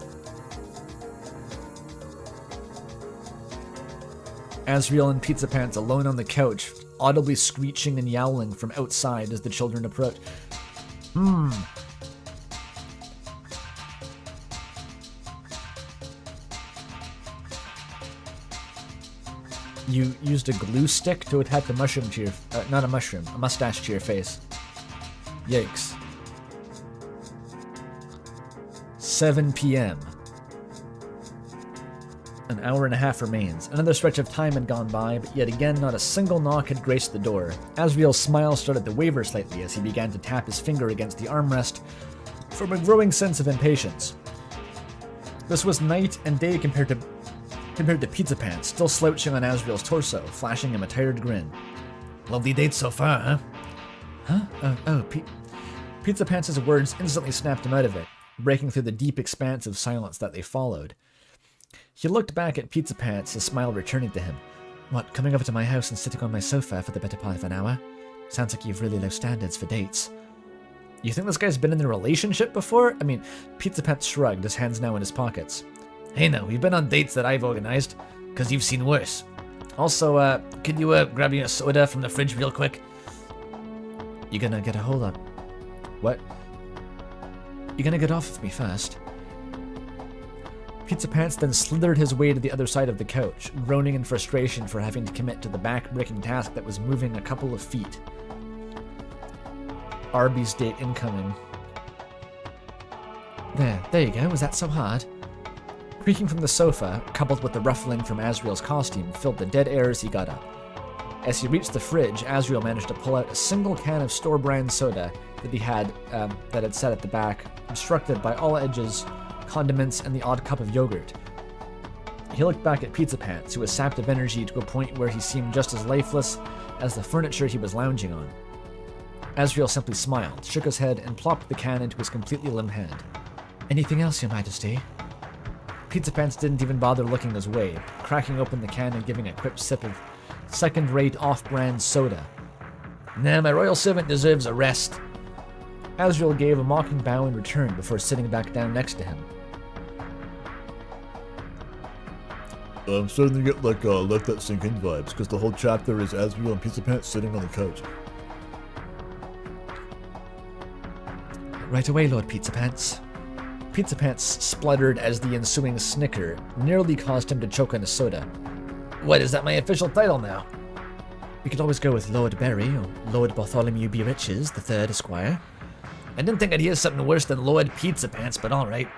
Asriel and Pizzapants alone on the couch, audibly screeching and yowling from outside as the children approach. You used a glue stick to attach a mushroom to your... not a mushroom, a mustache to your face. Yikes. 7 p.m. An hour and a half remains. Another stretch of time had gone by, but yet again not a single knock had graced the door. Asriel's smile started to waver slightly as he began to tap his finger against the armrest from a growing sense of impatience. This was night and day compared to Pizzapants, still slouching on Asriel's torso, flashing him a tired grin. Lovely date so far, huh? Pizzapants' words instantly snapped him out of it, breaking through the deep expanse of silence that they followed. He looked back at Pizzapants, his smile returning to him. What, coming over to my house and sitting on my sofa for the better part of an hour? Sounds like you've really low standards for dates. You think this guy's been in a relationship before? I mean, Pizzapants shrugged, his hands now in his pockets. Hey now, we've been on dates that I've organized, because you've seen worse. Also, could you grab me a soda from the fridge real quick? You gonna get a hold up? What? You gonna get off of me first? Pizzapants then slithered his way to the other side of the couch, groaning in frustration for having to commit to the back-breaking task that was moving a couple of feet. Arby's date incoming. There you go. Was that so hard? Creaking from the sofa, coupled with the ruffling from Asriel's costume, filled the dead air as he got up. As he reached the fridge, Asriel managed to pull out a single can of store-brand soda that had sat at the back, obstructed by all edges, condiments, and the odd cup of yogurt. He looked back at Pizzapants, who was sapped of energy to a point where he seemed just as lifeless as the furniture he was lounging on. Asriel simply smiled, shook his head, and plopped the can into his completely limp hand. Anything else, Your Majesty? Pizzapants didn't even bother looking his way, cracking open the can and giving a quick sip of second-rate off-brand soda. Nah, my royal servant deserves a rest. Asriel gave a mocking bow in return before sitting back down next to him. I'm starting to get like let that sink in vibes, because the whole chapter is Asriel and Pizzapants sitting on the couch. Right away, Lord Pizzapants. Pizzapants spluttered as the ensuing snicker nearly caused him to choke on a soda. What, is that my official title now? We could always go with Lord Berry or Lord Bartholomew B. Riches, the third Esquire. I didn't think I'd hear something worse than Lord Pizzapants, but alright.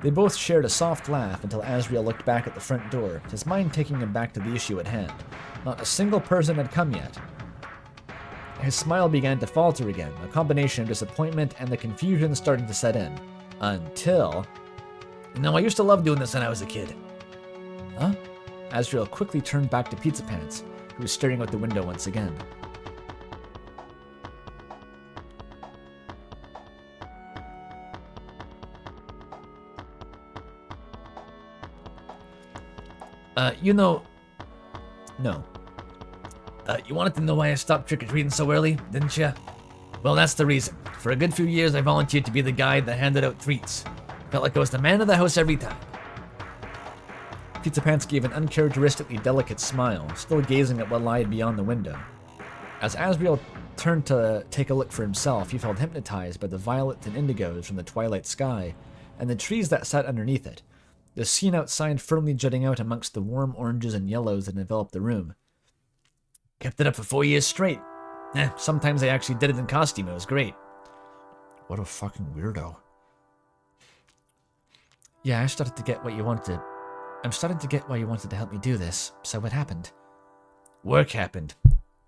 They both shared a soft laugh until Asriel looked back at the front door, his mind taking him back to the issue at hand. Not a single person had come yet. His smile began to falter again, a combination of disappointment and the confusion starting to set in. Until... No, I used to love doing this when I was a kid. Huh? Asriel quickly turned back to Pizzapants, who was staring out the window once again. You know... No. You wanted to know why I stopped trick-or-treating so early, didn't you? Well, that's the reason. For a good few years, I volunteered to be the guy that handed out treats. Felt like I was the man of the house every time. Pizzapants gave an uncharacteristically delicate smile, still gazing at what lied beyond the window. As Asriel turned to take a look for himself, he felt hypnotized by the violets and indigos from the twilight sky, and the trees that sat underneath it, the scene outside firmly jutting out amongst the warm oranges and yellows that enveloped the room. Kept it up for 4 years straight. Sometimes I actually did it in costume. It was great. What a fucking weirdo. Yeah, I'm starting to get why you wanted to help me do this. So what happened? Work happened.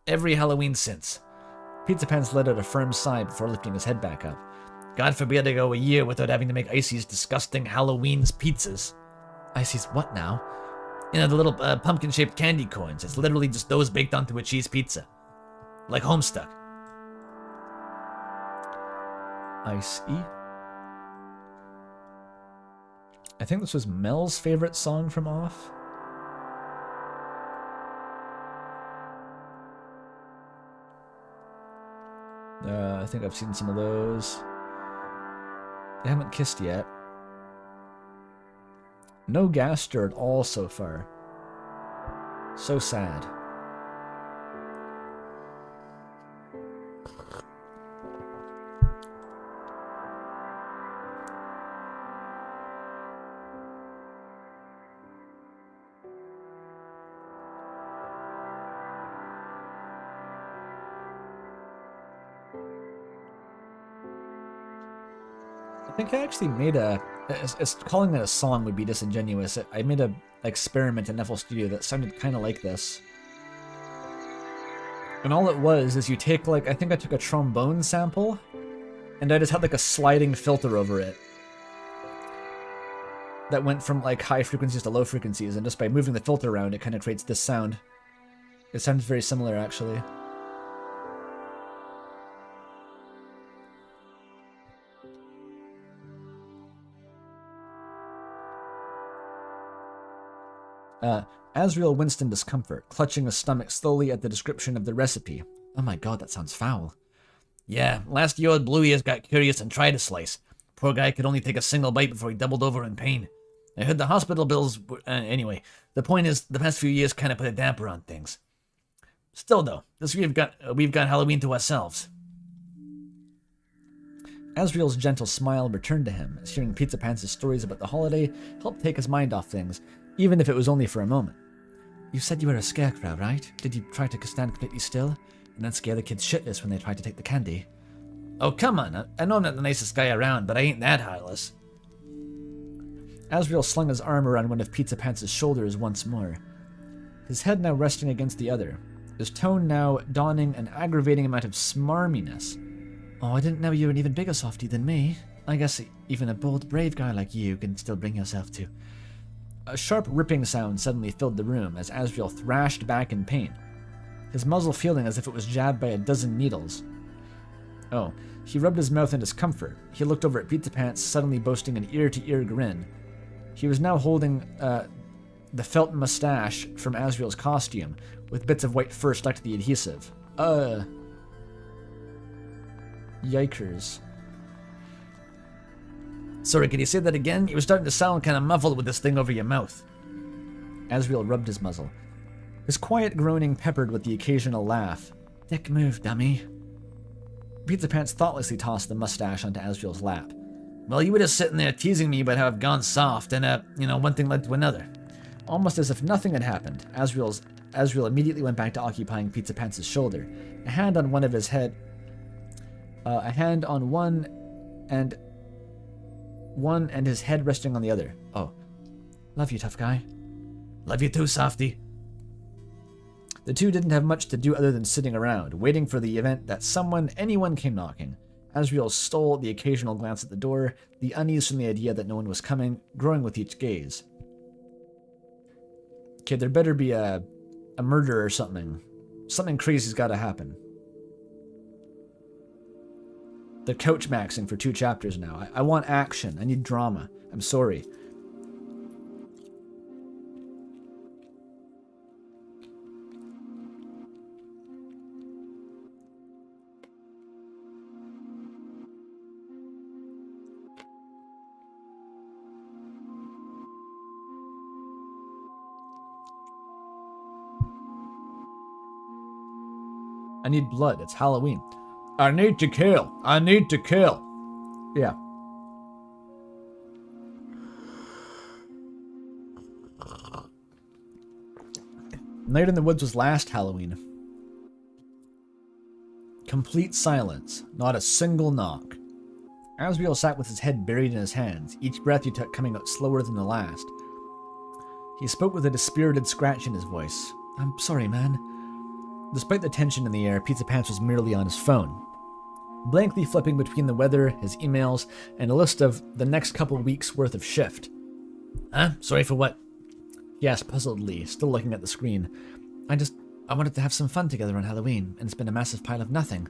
Every Halloween since. Pizzapants let out a firm sigh before lifting his head back up. God forbid I go a year without having to make Icy's disgusting Halloween's pizzas. Icy's what now? You know, the little pumpkin-shaped candy corns. It's literally just those baked onto a cheese pizza. Like Homestuck. Ice-E? I think this was Mel's favorite song from Off. I think I've seen some of those. They haven't kissed yet. No Gaster at all so far. So sad. I think I actually made it's calling it a song would be disingenuous. I made a experiment in FL Studio that sounded kind of like this. And all it was is you take I think I took a trombone sample and I just had a sliding filter over it that went from high frequencies to low frequencies, and just by moving the filter around it kind of creates this sound. It sounds very similar actually. Asriel winced in discomfort, clutching his stomach slowly at the description of the recipe. Oh my god, that sounds foul. Yeah, last year old Bluey got curious and tried a slice. Poor guy could only take a single bite before he doubled over in pain. I heard the hospital bills were, anyway, the point is, the past few years kind of put a damper on things. Still though, this year we've got Halloween to ourselves. Asriel's gentle smile returned to him, as hearing Pizzapants' stories about the holiday helped take his mind off things, even if it was only for a moment. You said you were a scarecrow, right? Did you try to stand completely still, and then scare the kids shitless when they tried to take the candy? Oh, come on. I know I'm not the nicest guy around, but I ain't that heartless. Asriel slung his arm around one of Pizzapants' shoulders once more, his head now resting against the other, his tone now donning an aggravating amount of smarminess. Oh, I didn't know you were an even bigger softie than me. I guess even a bold, brave guy like you can still bring yourself to... A sharp ripping sound suddenly filled the room as Asriel thrashed back in pain, his muzzle feeling as if it was jabbed by a dozen needles. Oh, he rubbed his mouth in discomfort. He looked over at Pizzapants, suddenly boasting an ear-to-ear grin. He was now holding the felt mustache from Asriel's costume, with bits of white fur stuck to the adhesive. Yikers. Sorry, can you say that again? You were starting to sound kind of muffled with this thing over your mouth. Asriel rubbed his muzzle, his quiet groaning peppered with the occasional laugh. Dick move, dummy. Pizzapants thoughtlessly tossed the mustache onto Asriel's lap. Well, you were just sitting there teasing me about how I've gone soft, and, one thing led to another. Almost as if nothing had happened, Asriel immediately went back to occupying Pizzapants' shoulder, a hand on one of his head, a hand on one and his head resting on the other. Oh. Love you, tough guy. Love you too, softy. The two didn't have much to do other than sitting around, waiting for the event that anyone came knocking. Asriel stole the occasional glance at the door, the unease from the idea that no one was coming, growing with each gaze. Okay, there better be a murder or something. Something crazy's gotta happen. They're couch maxing for 2 chapters now. I want action. I need drama. I'm sorry. I need blood. It's Halloween. I need to kill. I need to kill. Yeah. Night in the Woods was last Halloween. Complete silence. Not a single knock. Asriel sat with his head buried in his hands, each breath he took coming out slower than the last. He spoke with a dispirited scratch in his voice. I'm sorry, man. Despite the tension in the air, Pizzapants was merely on his phone, blankly flipping between the weather, his emails, and a list of the next couple weeks' worth of shift. Huh? Sorry for what? He asked puzzledly, still looking at the screen. I wanted to have some fun together on Halloween, and it's been a massive pile of nothing.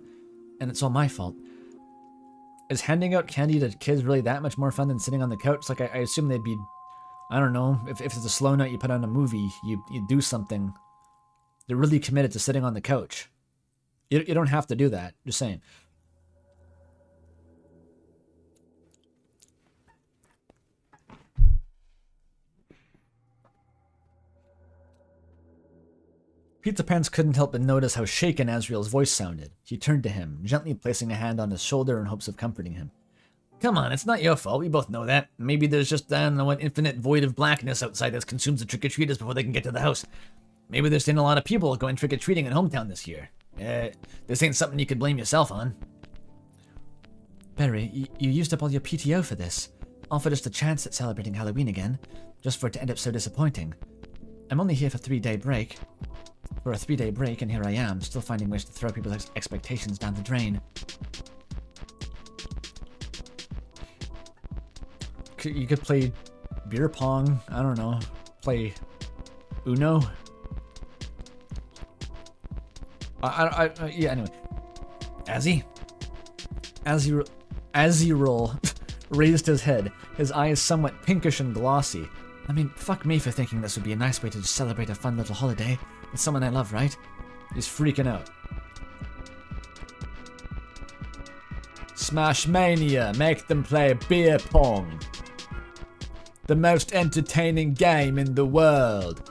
And it's all my fault. Is handing out candy to kids really that much more fun than sitting on the couch? Like, I assume they'd be... I don't know. If it's a slow night you put on a movie, you do something. They're really committed to sitting on the couch. You don't have to do that. Just saying. Pizzapants couldn't help but notice how shaken Asriel's voice sounded. He turned to him, gently placing a hand on his shoulder in hopes of comforting him. Come on, it's not your fault. We both know that. Maybe there's just, I don't know, an infinite void of blackness outside that consumes the trick-or-treaters before they can get to the house. Maybe there's been a lot of people going trick-or-treating in hometown this year. This ain't something you could blame yourself on. Barry, you used up all your PTO for this. Offered us the chance at celebrating Halloween again, just for it to end up so disappointing. I'm only here for a 3-day break. For a 3-day break, and here I am, still finding ways to throw people's expectations down the drain. You could play beer pong. I don't know. Play Uno. Yeah, anyway. Asriel raised his head, his eyes somewhat pinkish and glossy. I mean, fuck me for thinking this would be a nice way to just celebrate a fun little holiday with someone I love, right? He's freaking out. Smash Mania, make them play beer pong. The most entertaining game in the world.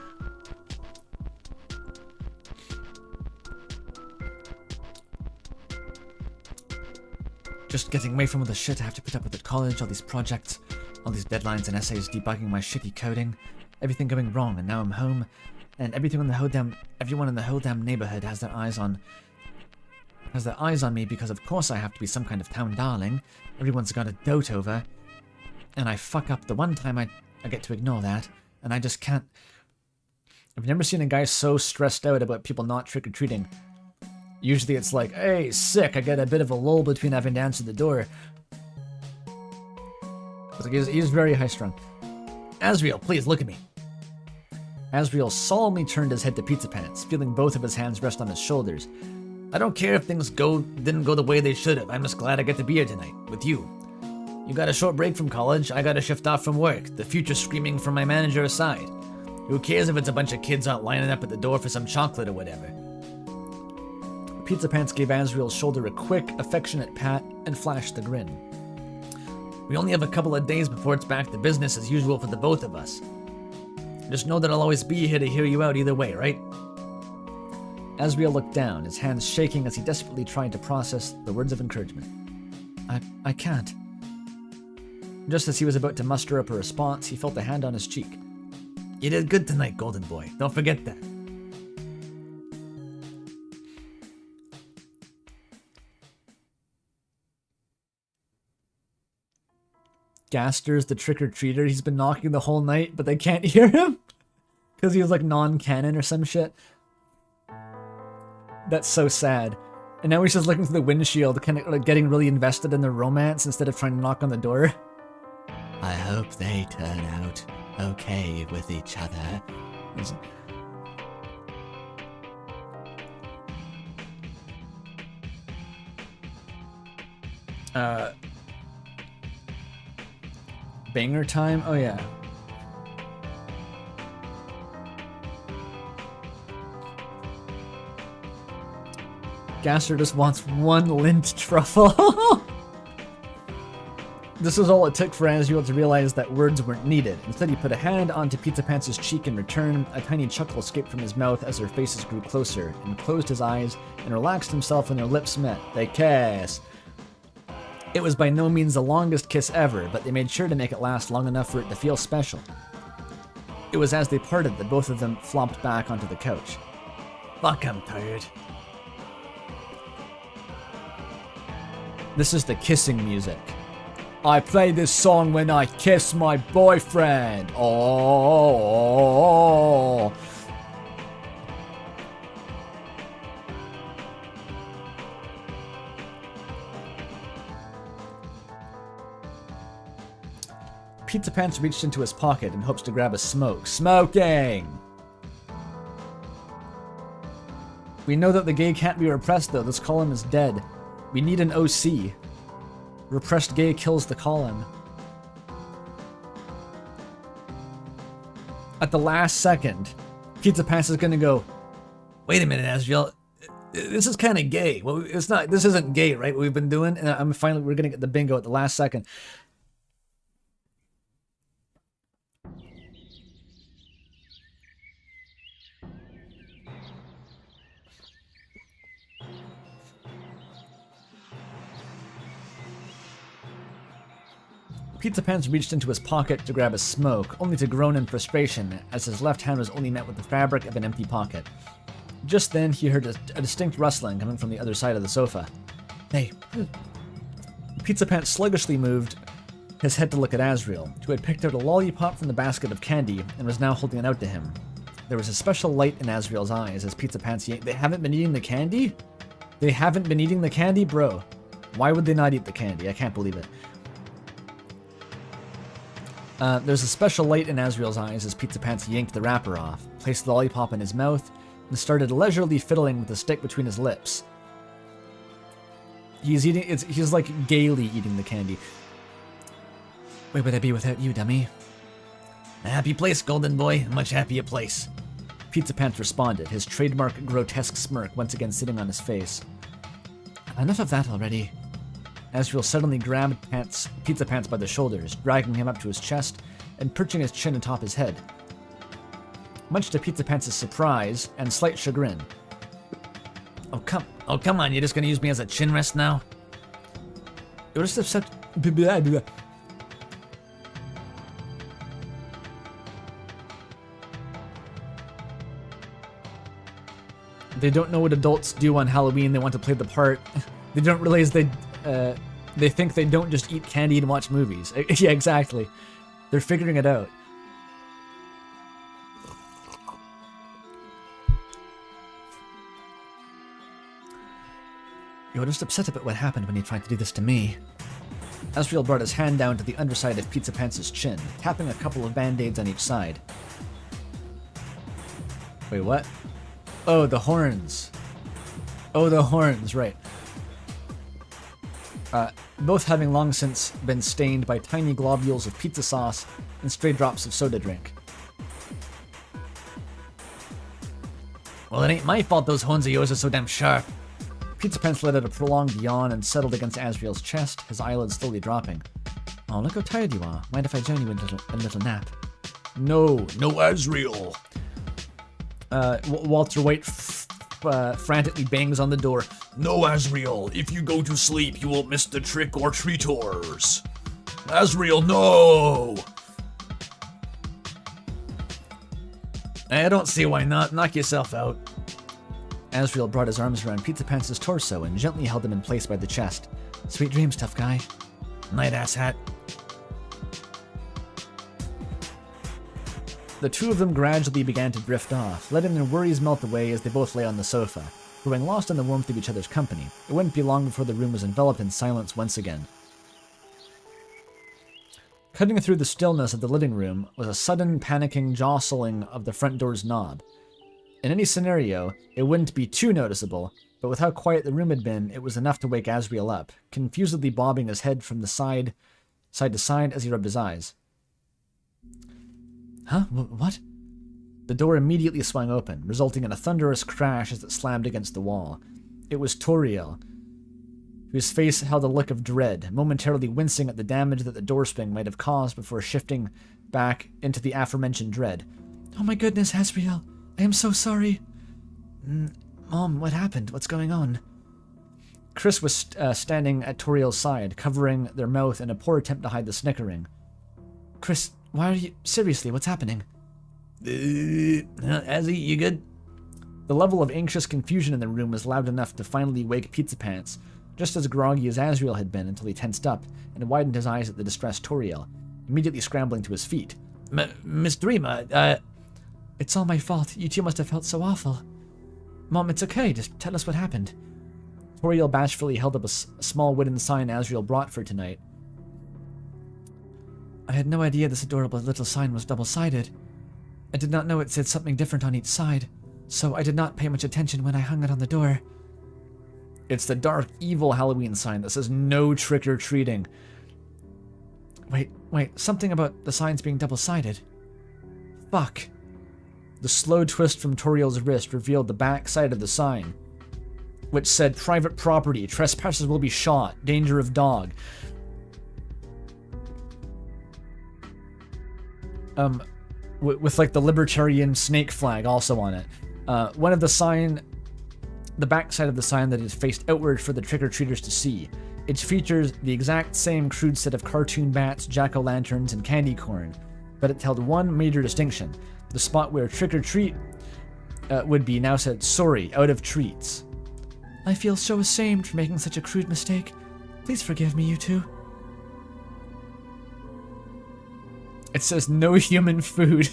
Just getting away from all the shit I have to put up with at college, all these projects, all these deadlines and essays debugging my shitty coding, everything going wrong, and now I'm home, and everyone in the whole damn neighborhood has their eyes on me because of course I have to be some kind of town darling. Everyone's got a dote over, and I fuck up the one time I get to ignore that, and I just can't. I've never seen a guy so stressed out about people not trick-or-treating. Usually it's like, hey, sick, I get a bit of a lull between having to answer the door. It's like he's very high-strung. Asriel, please look at me. Asriel solemnly turned his head to Pizzapants, feeling both of his hands rest on his shoulders. I don't care if things didn't go the way they should have. I'm just glad I get to be here tonight, with you. You got a short break from college, I got a shift off from work, the future screaming from my manager aside. Who cares if it's a bunch of kids out lining up at the door for some chocolate or whatever? Pizzapants gave Asriel's shoulder a quick, affectionate pat and flashed the grin. We only have a couple of days before it's back to business as usual for the both of us. Just know that I'll always be here to hear you out either way, right? Asriel looked down, his hands shaking as he desperately tried to process the words of encouragement. I can't. Just as he was about to muster up a response, he felt a hand on his cheek. You did good tonight, Golden Boy. Don't forget that. Gaster's the trick-or-treater. He's been knocking the whole night, but they can't hear him because he was like non-canon or some shit. That's so sad. And now he's just looking through the windshield, kind of like getting really invested in the romance instead of trying to knock on the door. I hope they turn out okay with each other. Banger time? Oh yeah. Gaster just wants one lint truffle. This was all it took for Asriel to realize that words weren't needed. Instead, he put a hand onto Pizzapants' cheek in return. A tiny chuckle escaped from his mouth as their faces grew closer, and closed his eyes and relaxed himself when their lips met. They kissed. It was by no means the longest kiss ever, but they made sure to make it last long enough for it to feel special. It was as they parted that both of them flopped back onto the couch. Fuck, I'm tired. This is the kissing music. I play this song when I kiss my boyfriend. Oh. Pizzapants reached into his pocket in hopes to grab a smoke. Smoking! We know that the gay can't be repressed, though. This column is dead. We need an OC. Repressed gay kills the column. At the last second, Pizzapants is gonna go, Wait a minute, Asriel. This is kind of gay. Well, it's not. This isn't gay, right? What we've been doing, and we're gonna get the bingo at the last second. Pizzapants reached into his pocket to grab a smoke, only to groan in frustration as his left hand was only met with the fabric of an empty pocket. Just then, he heard a distinct rustling coming from the other side of the sofa. Hey. Pizzapants sluggishly moved his head to look at Asriel, who had picked out a lollipop from the basket of candy and was now holding it out to him. There was a special light in Asriel's eyes as Pizzapants yanked. They haven't been eating the candy? They haven't been eating the candy? Bro, why would they not eat the candy? I can't believe it. There's a special light in Asriel's eyes as Pizzapants yanked the wrapper off, placed the lollipop in his mouth, and started leisurely fiddling with the stick between his lips. He's like gaily eating the candy. Where would I be without you, dummy? A happy place, golden boy. A much happier place. Pizzapants responded, his trademark grotesque smirk once again sitting on his face. Enough of that already. Asriel suddenly grabbed Pizzapants by the shoulders, dragging him up to his chest and perching his chin atop his head. Much to Pizzapants' surprise and slight chagrin. Oh come on! You're just gonna use me as a chin rest now? It was just such. They don't know what adults do on Halloween. They want to play the part. They don't realize they think they don't just eat candy and watch movies. Yeah, exactly. They're figuring it out. You're just upset about what happened when you tried to do this to me. Asriel brought his hand down to the underside of Pizzapants' chin, tapping a couple of band-aids on each side. Wait, what? Oh, the horns. Oh, the horns, right. Both having long since been stained by tiny globules of pizza sauce and stray drops of soda drink. Well, it ain't my fault those horns of yours are so damn sharp. Pizzapants let out a prolonged yawn and settled against Asriel's chest, his eyelids slowly dropping. Oh, look how tired you are. Mind if I join you in a little nap? No. No, Asriel. Walter White frantically bangs on the door. No, Asriel. If you go to sleep, you won't miss the trick-or-treaters. Asriel, no! I don't see why not. Knock yourself out. Asriel brought his arms around Pizzapants' torso and gently held him in place by the chest. Sweet dreams, tough guy. Night, asshat. The two of them gradually began to drift off, letting their worries melt away as they both lay on the sofa, growing lost in the warmth of each other's company. It wouldn't be long before the room was enveloped in silence once again. Cutting through the stillness of the living room was a sudden, panicking jostling of the front door's knob. In any scenario, it wouldn't be too noticeable, but with how quiet the room had been, it was enough to wake Asriel up, confusedly bobbing his head from the side to side as he rubbed his eyes. Huh? What? The door immediately swung open, resulting in a thunderous crash as it slammed against the wall. It was Toriel. whose face held a look of dread, momentarily wincing at the damage that the door spring might have caused before shifting back into the aforementioned dread. Oh my goodness, Asriel. I am so sorry. Mom, what happened? What's going on? Chris was standing at Toriel's side, covering their mouth in a poor attempt to hide the snickering. Chris, why are you... Seriously, what's happening? Azzy, you good? The level of anxious confusion in the room was loud enough to finally wake Pizzapants, just as groggy as Asriel had been until he tensed up and widened his eyes at the distressed Toriel, immediately scrambling to his feet. Miss Dreamer, It's all my fault. You two must have felt so awful. Mom, it's okay. Just tell us what happened. Toriel bashfully held up a small wooden sign Asriel brought for tonight. I had no idea this adorable little sign was double-sided. I did not know it said something different on each side, so I did not pay much attention when I hung it on the door. It's the dark, evil Halloween sign that says no trick-or-treating. Wait, something about the signs being double-sided. Fuck. The slow twist from Toriel's wrist revealed the back side of the sign, which said private property, trespassers will be shot, danger of dog. With like the libertarian snake flag also on it. One of the back side of the sign that is faced outward for the trick-or-treaters to see. It features the exact same crude set of cartoon bats, jack-o'-lanterns, and candy corn, but it held one major distinction. The spot where trick-or-treat would be now said, sorry, out of treats. I feel so ashamed for making such a crude mistake. Please forgive me, you two. It says no human food.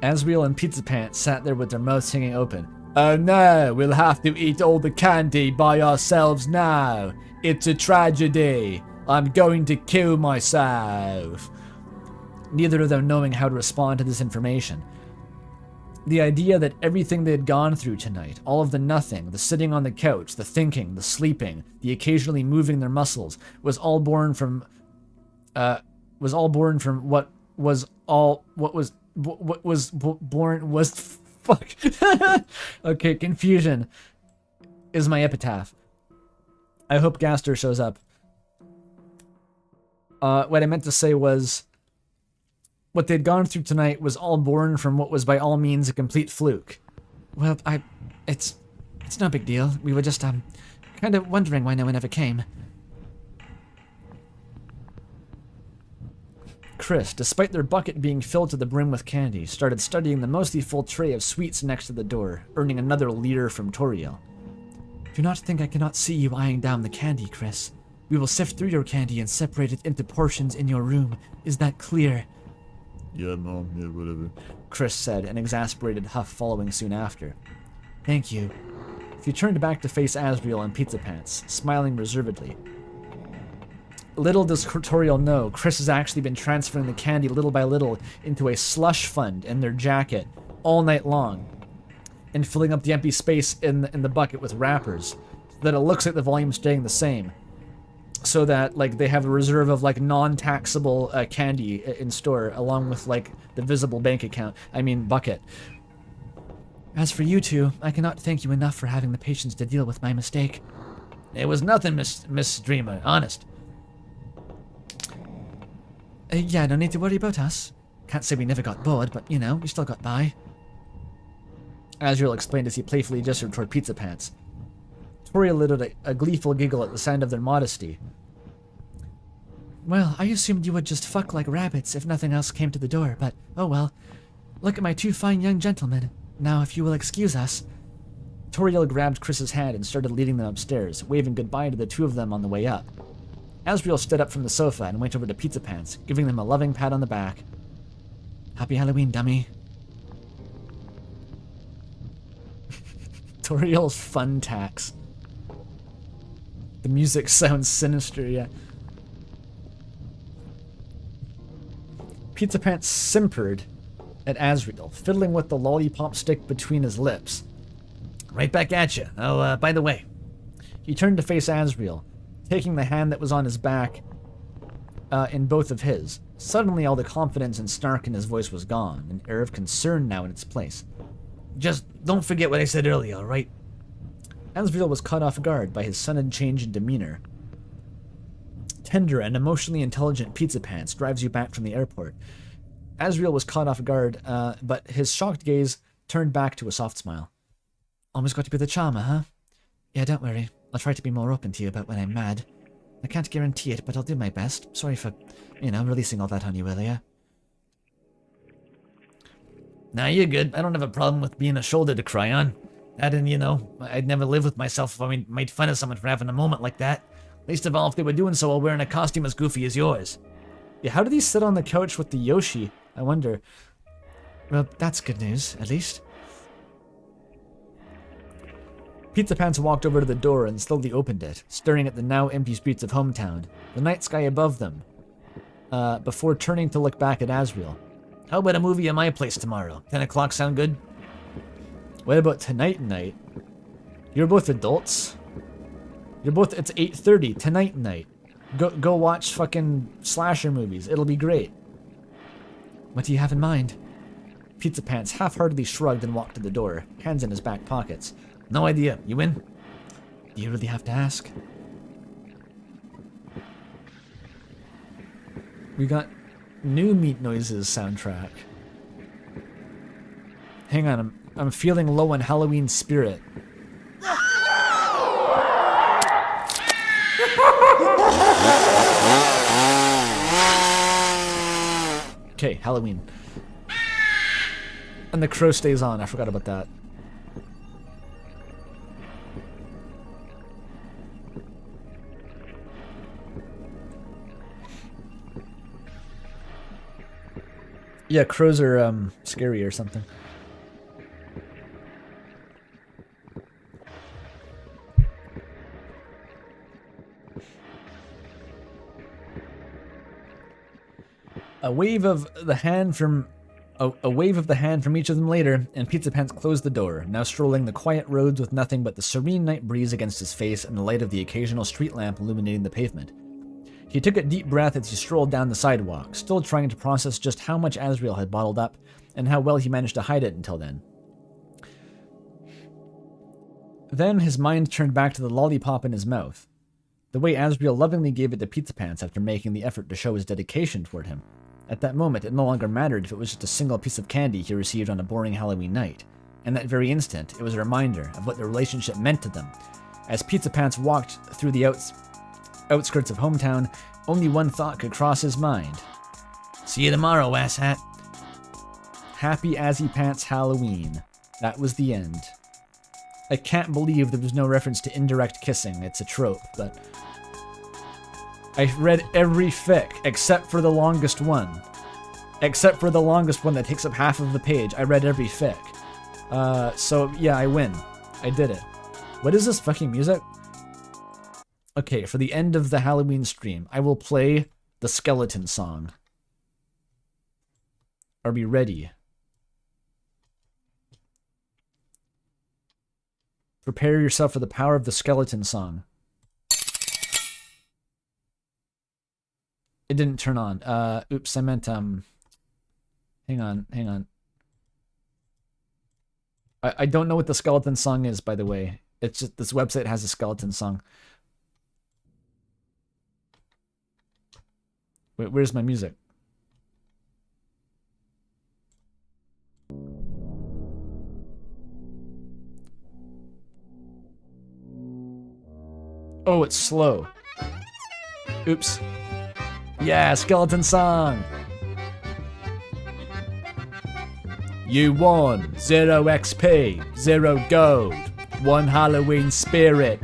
Asriel and Pizzapants sat there with their mouths hanging open. Oh no, we'll have to eat all the candy by ourselves now. It's a tragedy. I'm going to kill myself. Neither of them knowing how to respond to this information. The idea that everything they had gone through tonight, all of the nothing, the sitting on the couch, the thinking, the sleeping, the occasionally moving their muscles, was all born from what was born was fuck. Okay, confusion is my epitaph. I hope Gaster shows up. What I meant to say was, what they'd gone through tonight was all born from what was by all means a complete fluke. Well, it's no big deal. We were just, kind of wondering why no one ever came. Chris, despite their bucket being filled to the brim with candy, started studying the mostly full tray of sweets next to the door, earning another leer from Toriel. Do not think I cannot see you eyeing down the candy, Chris. We will sift through your candy and separate it into portions in your room. Is that clear? Yeah, Mom, yeah, whatever. Chris said, an exasperated huff following soon after. Thank you. She turned back to face Asriel and Pizzapants, smiling reservedly. Little does Toriel know, Chris has actually been transferring the candy little by little into a slush fund in their jacket all night long, and filling up the empty space in the bucket with wrappers, so that it looks like the volume's staying the same. So that, like, they have a reserve of, like, non-taxable candy in store, along with, like, the visible bank account. Bucket. As for you two, I cannot thank you enough for having the patience to deal with my mistake. It was nothing, Miss Dreamer, honest. Yeah, no need to worry about us. Can't say we never got bored, but, you know, we still got by. Asriel explained as he playfully gestured toward Pizzapants. Toriel lit a gleeful giggle at the sound of their modesty. Well, I assumed you would just fuck like rabbits if nothing else came to the door, but oh well. Look at my two fine young gentlemen. Now, if you will excuse us. Toriel grabbed Chris's hand and started leading them upstairs, waving goodbye to the two of them on the way up. Asriel stood up from the sofa and went over to Pizzapants, giving them a loving pat on the back. Happy Halloween, dummy. Toriel's fun tax. The music sounds sinister, yeah. Pizzapants simpered at Asriel, fiddling with the lollipop stick between his lips. Right back at you. Oh, by the way. He turned to face Asriel, taking the hand that was on his back in both of his. Suddenly all the confidence and snark in his voice was gone, an air of concern now in its place. Just don't forget what I said earlier, alright? Asriel was caught off guard by his sudden change in demeanor. Tender and emotionally intelligent Pizzapants drives you back from the airport. Asriel was caught off guard, but his shocked gaze turned back to a soft smile. Always got to be the charmer, huh? Yeah, don't worry. I'll try to be more open to you about when I'm mad. I can't guarantee it, but I'll do my best. Sorry for, releasing all that on you earlier. Nah, you're good. I don't have a problem with being a shoulder to cry on. That and, I'd never live with myself if I made fun of someone for having a moment like that. Least of all if they were doing so while wearing a costume as goofy as yours. Yeah, how did he sit on the couch with the Yoshi? I wonder. Well, that's good news, at least. Pizzapants walked over to the door and slowly opened it, staring at the now empty streets of hometown, the night sky above them, before turning to look back at Asriel. How about a movie at my place tomorrow? 10 o'clock sound good? What about tonight night? You're both adults. It's 8:30 tonight night. Go watch fucking slasher movies. It'll be great. What do you have in mind? Pizzapants half-heartedly shrugged and walked to the door, hands in his back pockets. No idea. You in? Do you really have to ask? We got new Meat Noises soundtrack. Hang on, I'm feeling low on Halloween spirit. Okay, Halloween. And the crow stays on. I forgot about that. Yeah, crows are scary or something. A wave of the hand from each of them later, and Pizzapants closed the door, now strolling the quiet roads with nothing but the serene night breeze against his face and the light of the occasional street lamp illuminating the pavement. He took a deep breath as he strolled down the sidewalk, still trying to process just how much Asriel had bottled up, and how well he managed to hide it until then. Then his mind turned back to the lollipop in his mouth. The way Asriel lovingly gave it to Pizzapants after making the effort to show his dedication toward him. At that moment, it no longer mattered if it was just a single piece of candy he received on a boring Halloween night. In that very instant, it was a reminder of what their relationship meant to them. As Pizzapants walked through the outskirts of hometown, only one thought could cross his mind. See you tomorrow, asshat. Happy Azzy Pants Halloween. That was the end. I can't believe there was no reference to indirect kissing. It's a trope, but I read every fic except for the longest one. Except for the longest one that takes up half of the page. I read every fic. So yeah, I win. I did it. What is this fucking music? Okay, for the end of the Halloween stream, I will play the skeleton song. Are we ready? Prepare yourself for the power of the skeleton song. It didn't turn on. Oops, I meant, hang on. I don't know what the skeleton song is, by the way. It's just, this website has a skeleton song. Wait, where's my music? Oh, it's slow. Oops. Yeah, skeleton song. You won 0 XP, 0 gold, 1 Halloween spirit.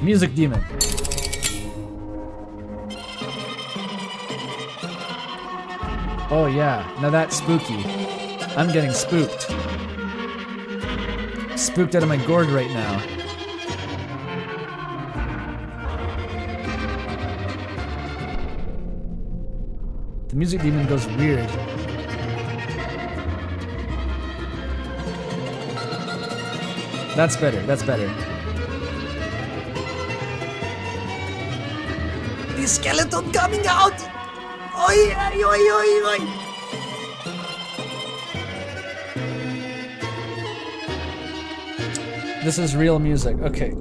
Music demon. Oh yeah, now that's spooky. I'm getting spooked. Spooked out of my gourd right now. The music demon goes weird. That's better, that's better. The skeleton coming out! Oi, oi, oi, oi, oi. This is real music. Okay.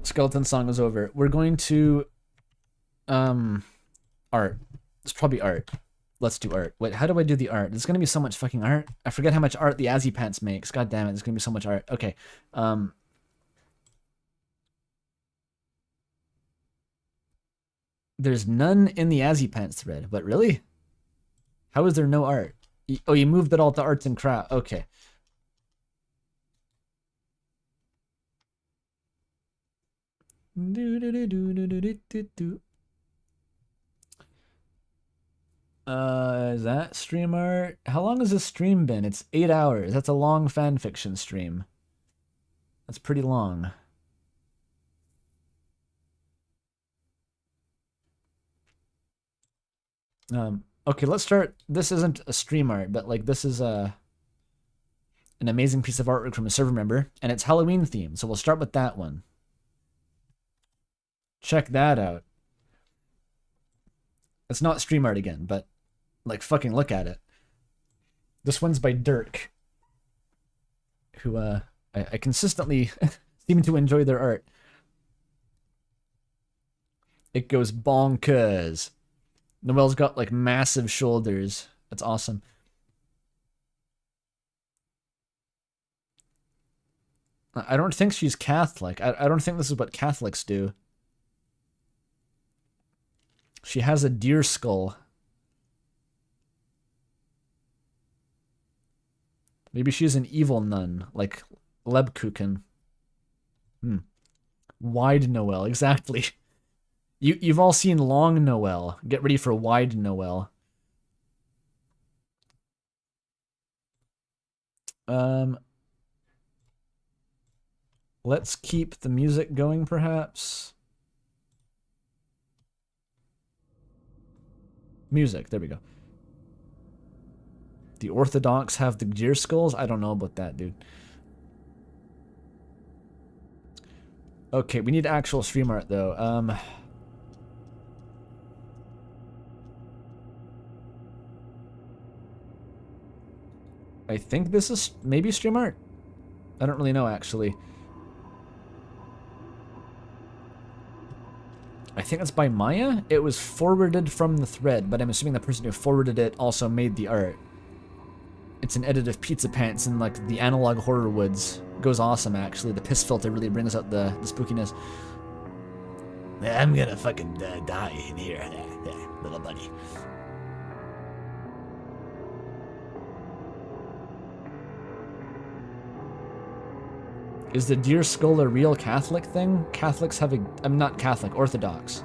Skeleton song is over. We're going to art. It's probably art. Let's do art. Wait, how do I do the art? There's gonna be so much fucking art. I forget how much art the Pants makes. God damn it, there's gonna be so much art. Okay. There's none in the Pants thread, but really? How is there no art? Oh, you moved it all to arts and craft. Okay. Is that stream art? How long has this stream been? It's 8 hours. That's a long fanfiction stream. That's pretty long. Okay, let's start. This isn't a stream art, but like this is an amazing piece of artwork from a server member, and it's Halloween themed. So we'll start with that one. Check that out. It's not stream art again, but like fucking look at it. This one's by Dirk, who I consistently seem to enjoy their art. It goes bonkers. Noelle's got like massive shoulders. That's awesome. I don't think she's Catholic. I don't think this is what Catholics do. She has a deer skull. Maybe she's an evil nun, like Lebkuchen. Wide Noel, exactly. You've all seen Long Noel. Get ready for Wide Noel. Let's keep the music going, perhaps. Music, there we go. The Orthodox have the deer skulls? I don't know about that, dude. Okay, we need actual stream art, though. I think this is maybe stream art. I don't really know, actually. I think it's by Maya. It was forwarded from the thread, but I'm assuming the person who forwarded it also made the art. It's an edit of Pizzapants in like the analog horror woods. It goes awesome, actually. The piss filter really brings out the spookiness. I'm gonna fucking die in here, little buddy. Is the deer skull a real Catholic thing? Catholics have a... I'm not Catholic, Orthodox.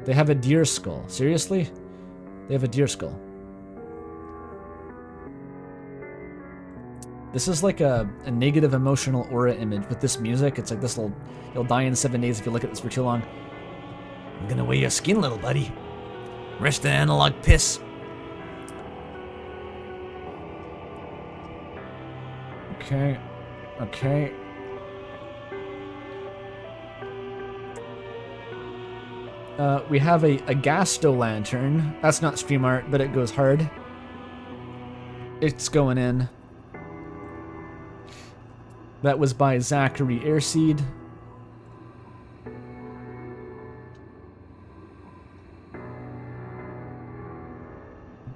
They have a deer skull. Seriously? They have a deer skull. This is like a negative emotional aura image with this music. It's like this will... You'll die in 7 days if you look at this for too long. I'm gonna weigh your skin, little buddy. Rest of analog piss. Okay. Okay. We have a Gasto lantern. That's not stream art, but it goes hard. It's going in. That was by Zachary Airseed.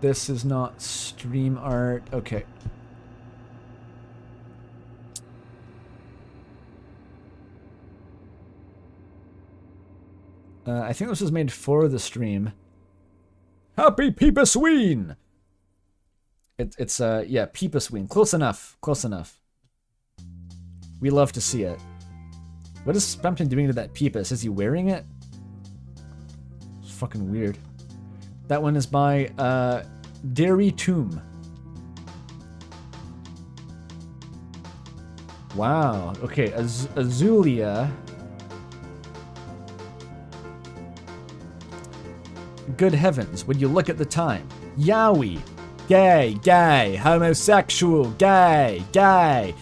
This is not stream art. Okay. I think this was made for the stream. Happy Peepasween! It's yeah, Peepasween. Close enough. Close enough. We love to see it. What is Spempton doing to that Peepus? Is he wearing it? It's fucking weird. That one is by Dairy Tomb. Wow. Okay, Azulia. Good heavens, would you look at the time? Yowie! Gay, gay, homosexual, gay, gay.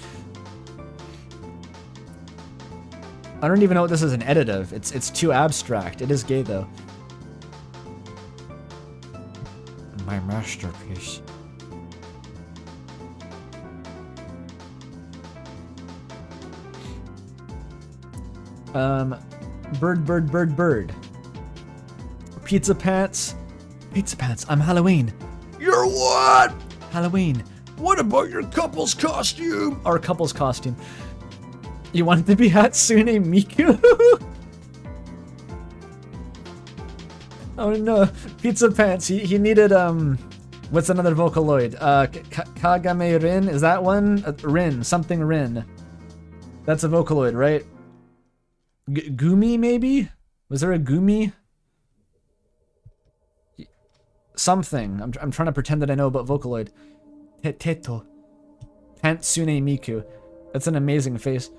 I don't even know what this is an edit of. It's too abstract. It is gay though. My masterpiece. Bird. Pizza Pants. Pizza Pants, I'm Halloween. You're what? Halloween. What about your couple's costume? Our couple's costume. You wanted to be Hatsune Miku? Oh no, Pizza Pants. He needed what's another Vocaloid? Kagame Rin. Is that one? Rin. Something Rin. That's a Vocaloid, right? Gumi maybe? Was there a Gumi? Something. I'm trying to pretend that I know about Vocaloid. Teto. Hatsune Miku. That's an amazing face.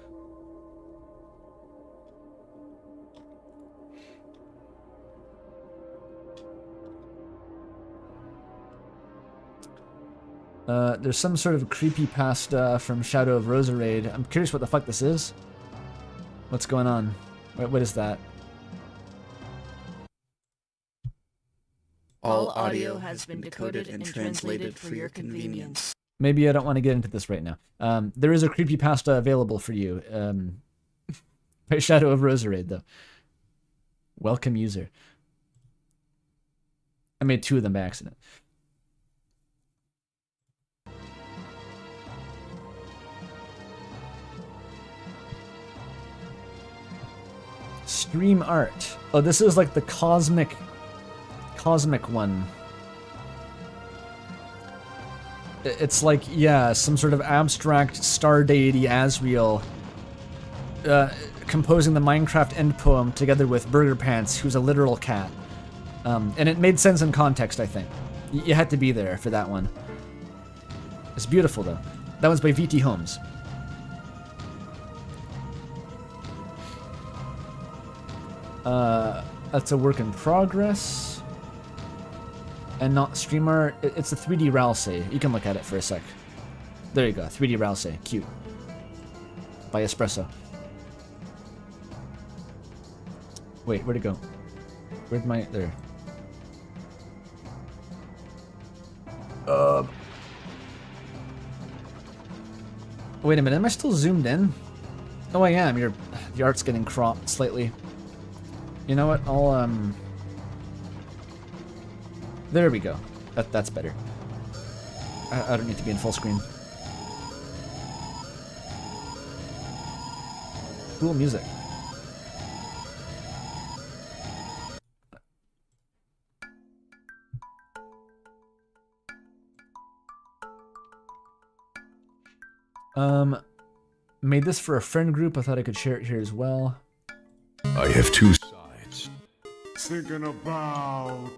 There's some sort of creepypasta from Shadow of Roserade. I'm curious what the fuck this is. What's going on? What is that? All audio has been decoded and translated for your convenience. Maybe I don't want to get into this right now. There is a creepypasta available for you. By Shadow of Roserade, though. Welcome, user. I made 2 of them by accident. Stream art. Oh, this is like the cosmic one. It's like, yeah, some sort of abstract star deity Asriel composing the Minecraft end poem together with Burger Pants, who's a literal cat. And it made sense in context, I think. You had to be there for that one. It's beautiful, though. That one's by VT Holmes. That's a work in progress. And not stream art. It's a 3D Ralsei. You can look at it for a sec. There you go, 3D Ralsei. Cute. By Espresso. Wait, where'd it go? Where'd my... There. Wait a minute, am I still zoomed in? Oh, I am. The art's getting cropped slightly. You know what? I'll, There we go. That's better. I don't need to be in full screen. Cool music. Made this for a friend group. I thought I could share it here as well. I have 2 sides. Thinking about.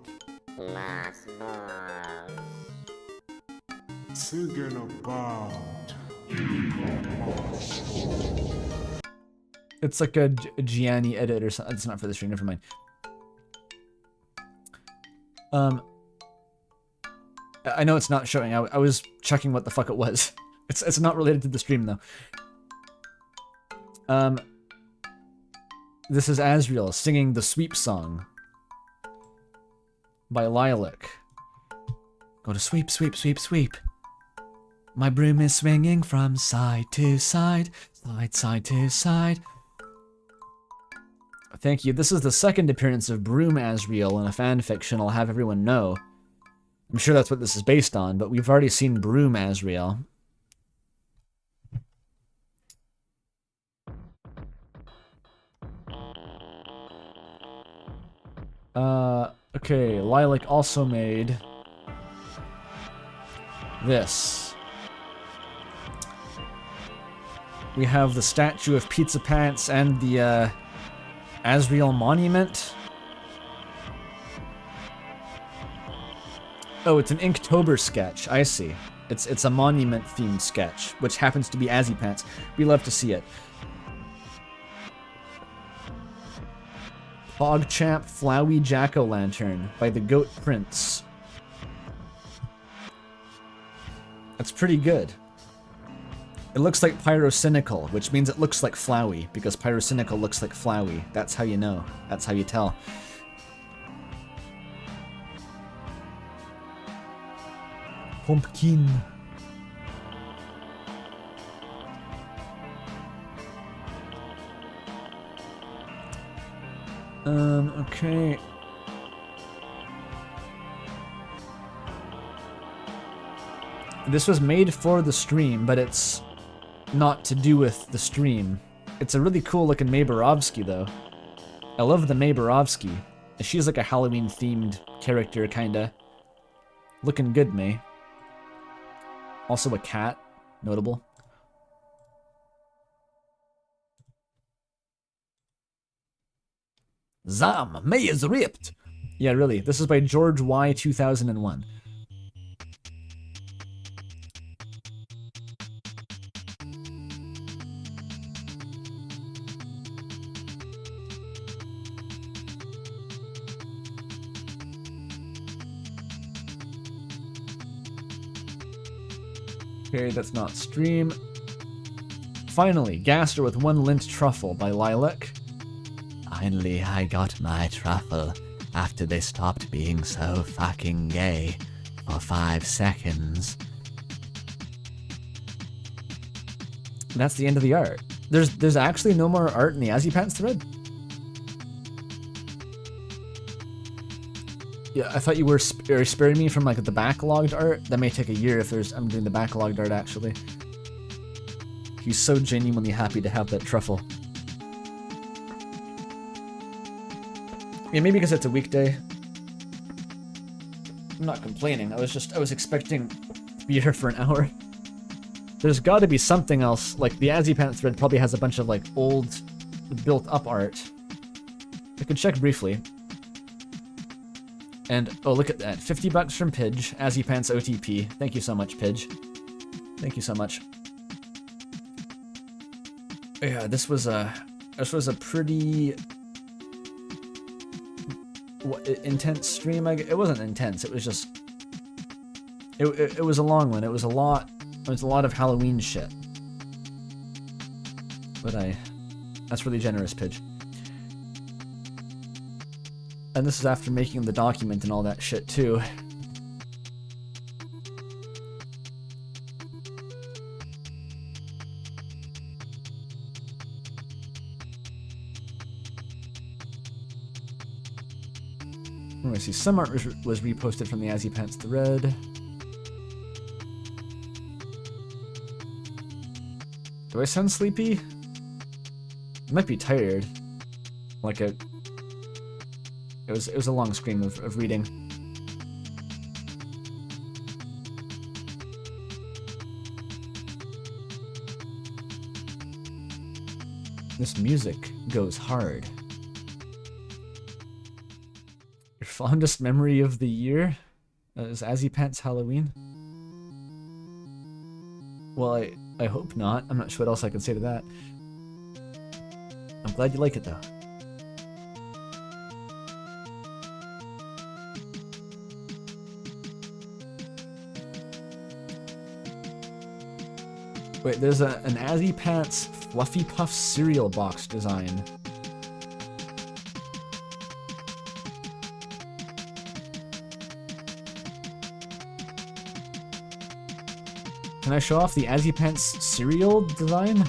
Thinking about. It's like a Gianni edit or something. It's not for the stream. Never mind. I know it's not showing. I was checking what the fuck it was. It's not related to the stream though. This is Asriel singing the Sweep Song by Lilac. Go to sweep, sweep, sweep, sweep. My broom is swinging from side to side, side to side. Thank you. This is the second appearance of Broom Asriel in a fanfiction I'll have everyone know. I'm sure that's what this is based on, but we've already seen Broom Asriel. Okay, Lilac also made this. We have the statue of Pizza Pants and the Asriel monument. Oh, it's an Inktober sketch. I see. It's a monument-themed sketch, which happens to be Azzy Pants. We love to see it. PogChamp Flowey Jack-O-Lantern by the Goat Prince. That's pretty good. It looks like Pyrocynical, which means it looks like Flowey, because Pyrocynical looks like Flowey. That's how you know. That's how you tell. pumpkin. Okay. This was made for the stream, but it's not to do with the stream. It's a really cool looking May Borovsky, though. I love the May Borovsky. She's like a Halloween themed character, kinda. Looking good, May. Also a cat, notable. Zam, May is ripped. Yeah, really. This is by George Y. 2001. Okay, that's not stream. Finally, Gaster with one lint truffle by Lilac. Finally, I got my truffle after they stopped being so fucking gay for 5 seconds. That's the end of the art. There's actually no more art in the Azipants thread? Yeah, I thought you were sparing me from like the backlogged art. That may take a year if I'm doing the backlogged art actually. He's so genuinely happy to have that truffle. Yeah, maybe because it's a weekday. I'm not complaining. I was expecting to be here for an hour. There's got to be something else. Like the Azipant thread probably has a bunch of like old, built-up art. I could check briefly. And oh, look at that! $50 from Pidge. Azipants OTP. Thank you so much, Pidge. Thank you so much. Yeah, this was a pretty intense stream. It wasn't intense. It was just it was a long one. It was a lot of Halloween shit. But that's really generous, Pidge. And this is after making the document and all that shit too. I see some art was reposted from the Azipants thread. Do I sound sleepy? I might be tired. Like it was a long stream of reading. This music goes hard. Your fondest memory of the year is Azipants Halloween? Well, I hope not. I'm not sure what else I can say to that. I'm glad you like it though. Wait, there's an Azipants Fluffy Puff cereal box design. Can I show off the Azipants cereal design?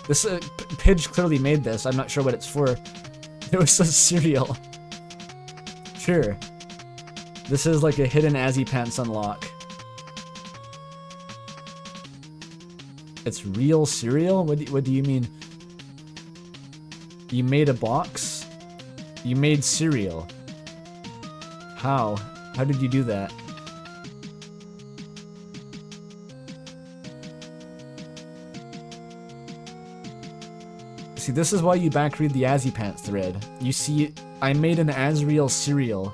This Pidge clearly made this. I'm not sure what it's for. It was a cereal. Sure. This is like a hidden Azipants unlock. It's real cereal? What do you mean? You made a box? You made cereal. How? How did you do that? See, this is why you backread the Azipants thread. You see, I made an Asriel cereal.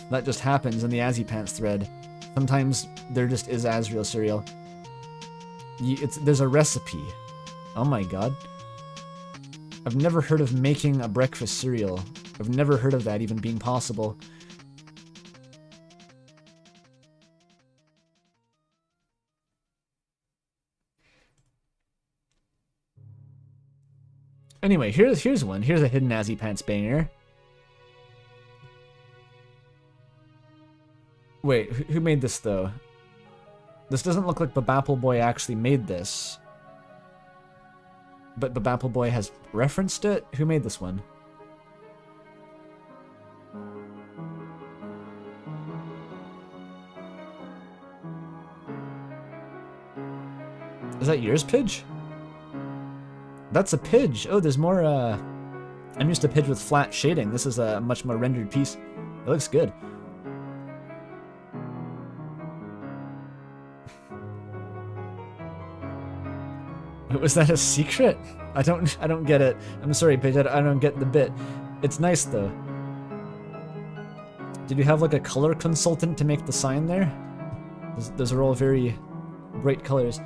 That just happens in the Azipants thread. Sometimes there just is Asriel cereal. There's a recipe. Oh my god. I've never heard of making a breakfast cereal. I've never heard of that even being possible. Anyway, here's one. Here's a hidden Azipants banger. Wait, who made this though? This doesn't look like Babapple Boy actually made this. But Babapple Boy has referenced it? Who made this one? Is that yours, Pidge? That's a Pidge. Oh, there's more, I'm used to Pidge with flat shading. This is a much more rendered piece. It looks good. Was that a secret? I don't get it. I'm sorry, Pidge. I don't get the bit. It's nice though. Did you have like a color consultant to make the sign there? Those are all very bright colors.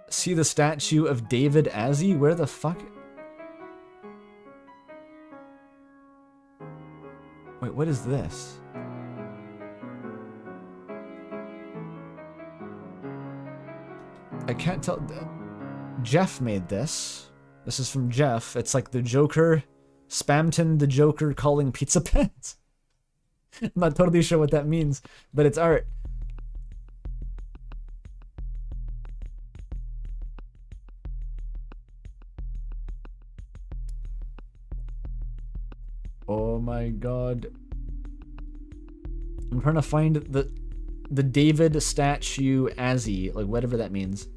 See the statue of David Azzy? Where the fuck? Wait, what is this? I can't tell. Jeff made this. This is from Jeff. It's like the Joker, Spamton the Joker calling Pizzapants. I'm not totally sure what that means, but it's art. Oh my god. I'm trying to find the David statue Azzy, like whatever that means.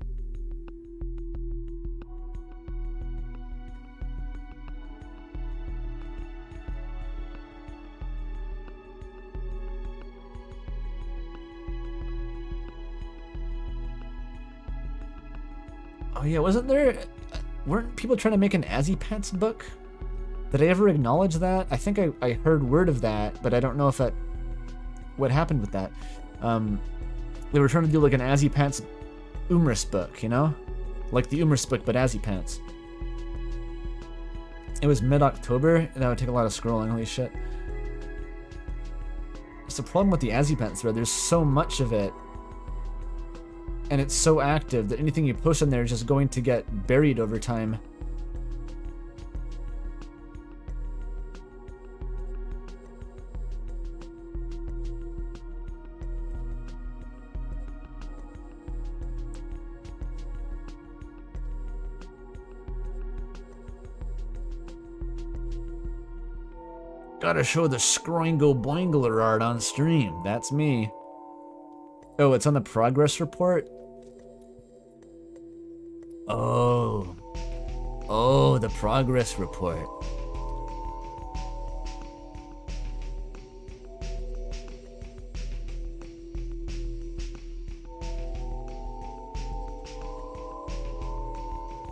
Oh yeah, weren't people trying to make an Azzy Pants book? Did I ever acknowledge that? I think I heard word of that, but I don't know if what happened with that. They were trying to do like an Azzy Pants Umris book, you know? Like the Umris book, but Azzy Pants. It was mid-October, and that would take a lot of scrolling, holy shit. It's the problem with the Azzy Pants thread, there's so much of it, and it's so active that anything you post in there is just going to get buried over time. Gotta show the Scroingo Boingler art on stream. That's me. Oh, it's on the progress report? Oh. Oh, the progress report.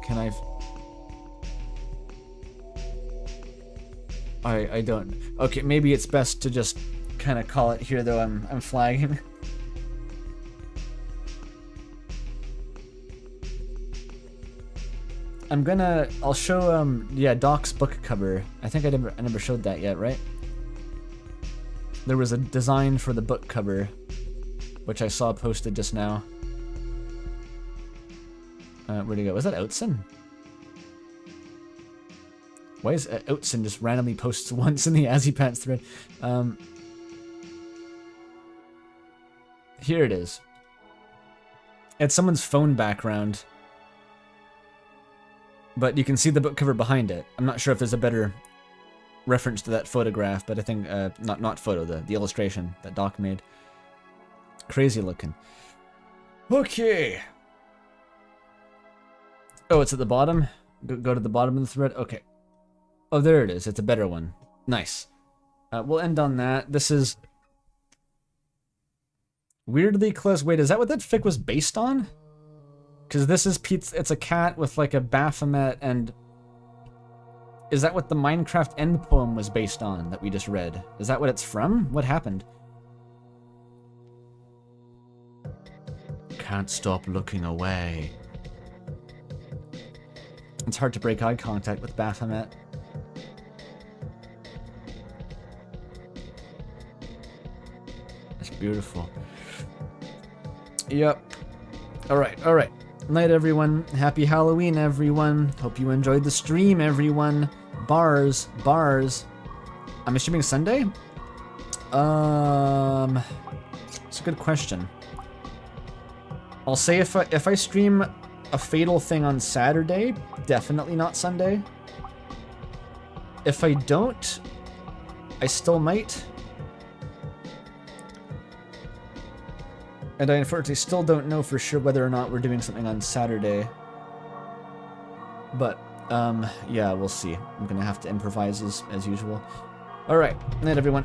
Can I don't. Okay, maybe it's best to just kind of call it here, though I'm flagging. I'll show yeah, Doc's book cover. I think I never showed that yet, right? There was a design for the book cover, which I saw posted just now. Where'd he go? Was that Outson? Why is Outson just randomly posts once in the Azzy Pants thread? Here it is. It's someone's phone background, but you can see the book cover behind it. I'm not sure if there's a better reference to that photograph, but I think not photo, the illustration that Doc made. Crazy looking. Okay. Oh, it's at the bottom. Go to the bottom of the thread. Okay. Oh, there it is. It's a better one. Nice. We'll end on that. This is weirdly close. Wait, is that what that fic was based on? Because this is it's a cat with like a Baphomet, and is that what the Minecraft end poem was based on that we just read? Is that what it's from? What happened? Can't stop looking away. It's hard to break eye contact with Baphomet. It's beautiful. Yep. Alright. Night, everyone. Happy Halloween, everyone. Hope you enjoyed the stream, everyone. Bars. I'm streaming Sunday? It's a good question. I'll say if I stream a Fatal thing on Saturday, definitely not Sunday. If I don't, I still might. And I unfortunately still don't know for sure whether or not we're doing something on Saturday. But, yeah, we'll see. I'm gonna have to improvise as usual. Alright, night everyone.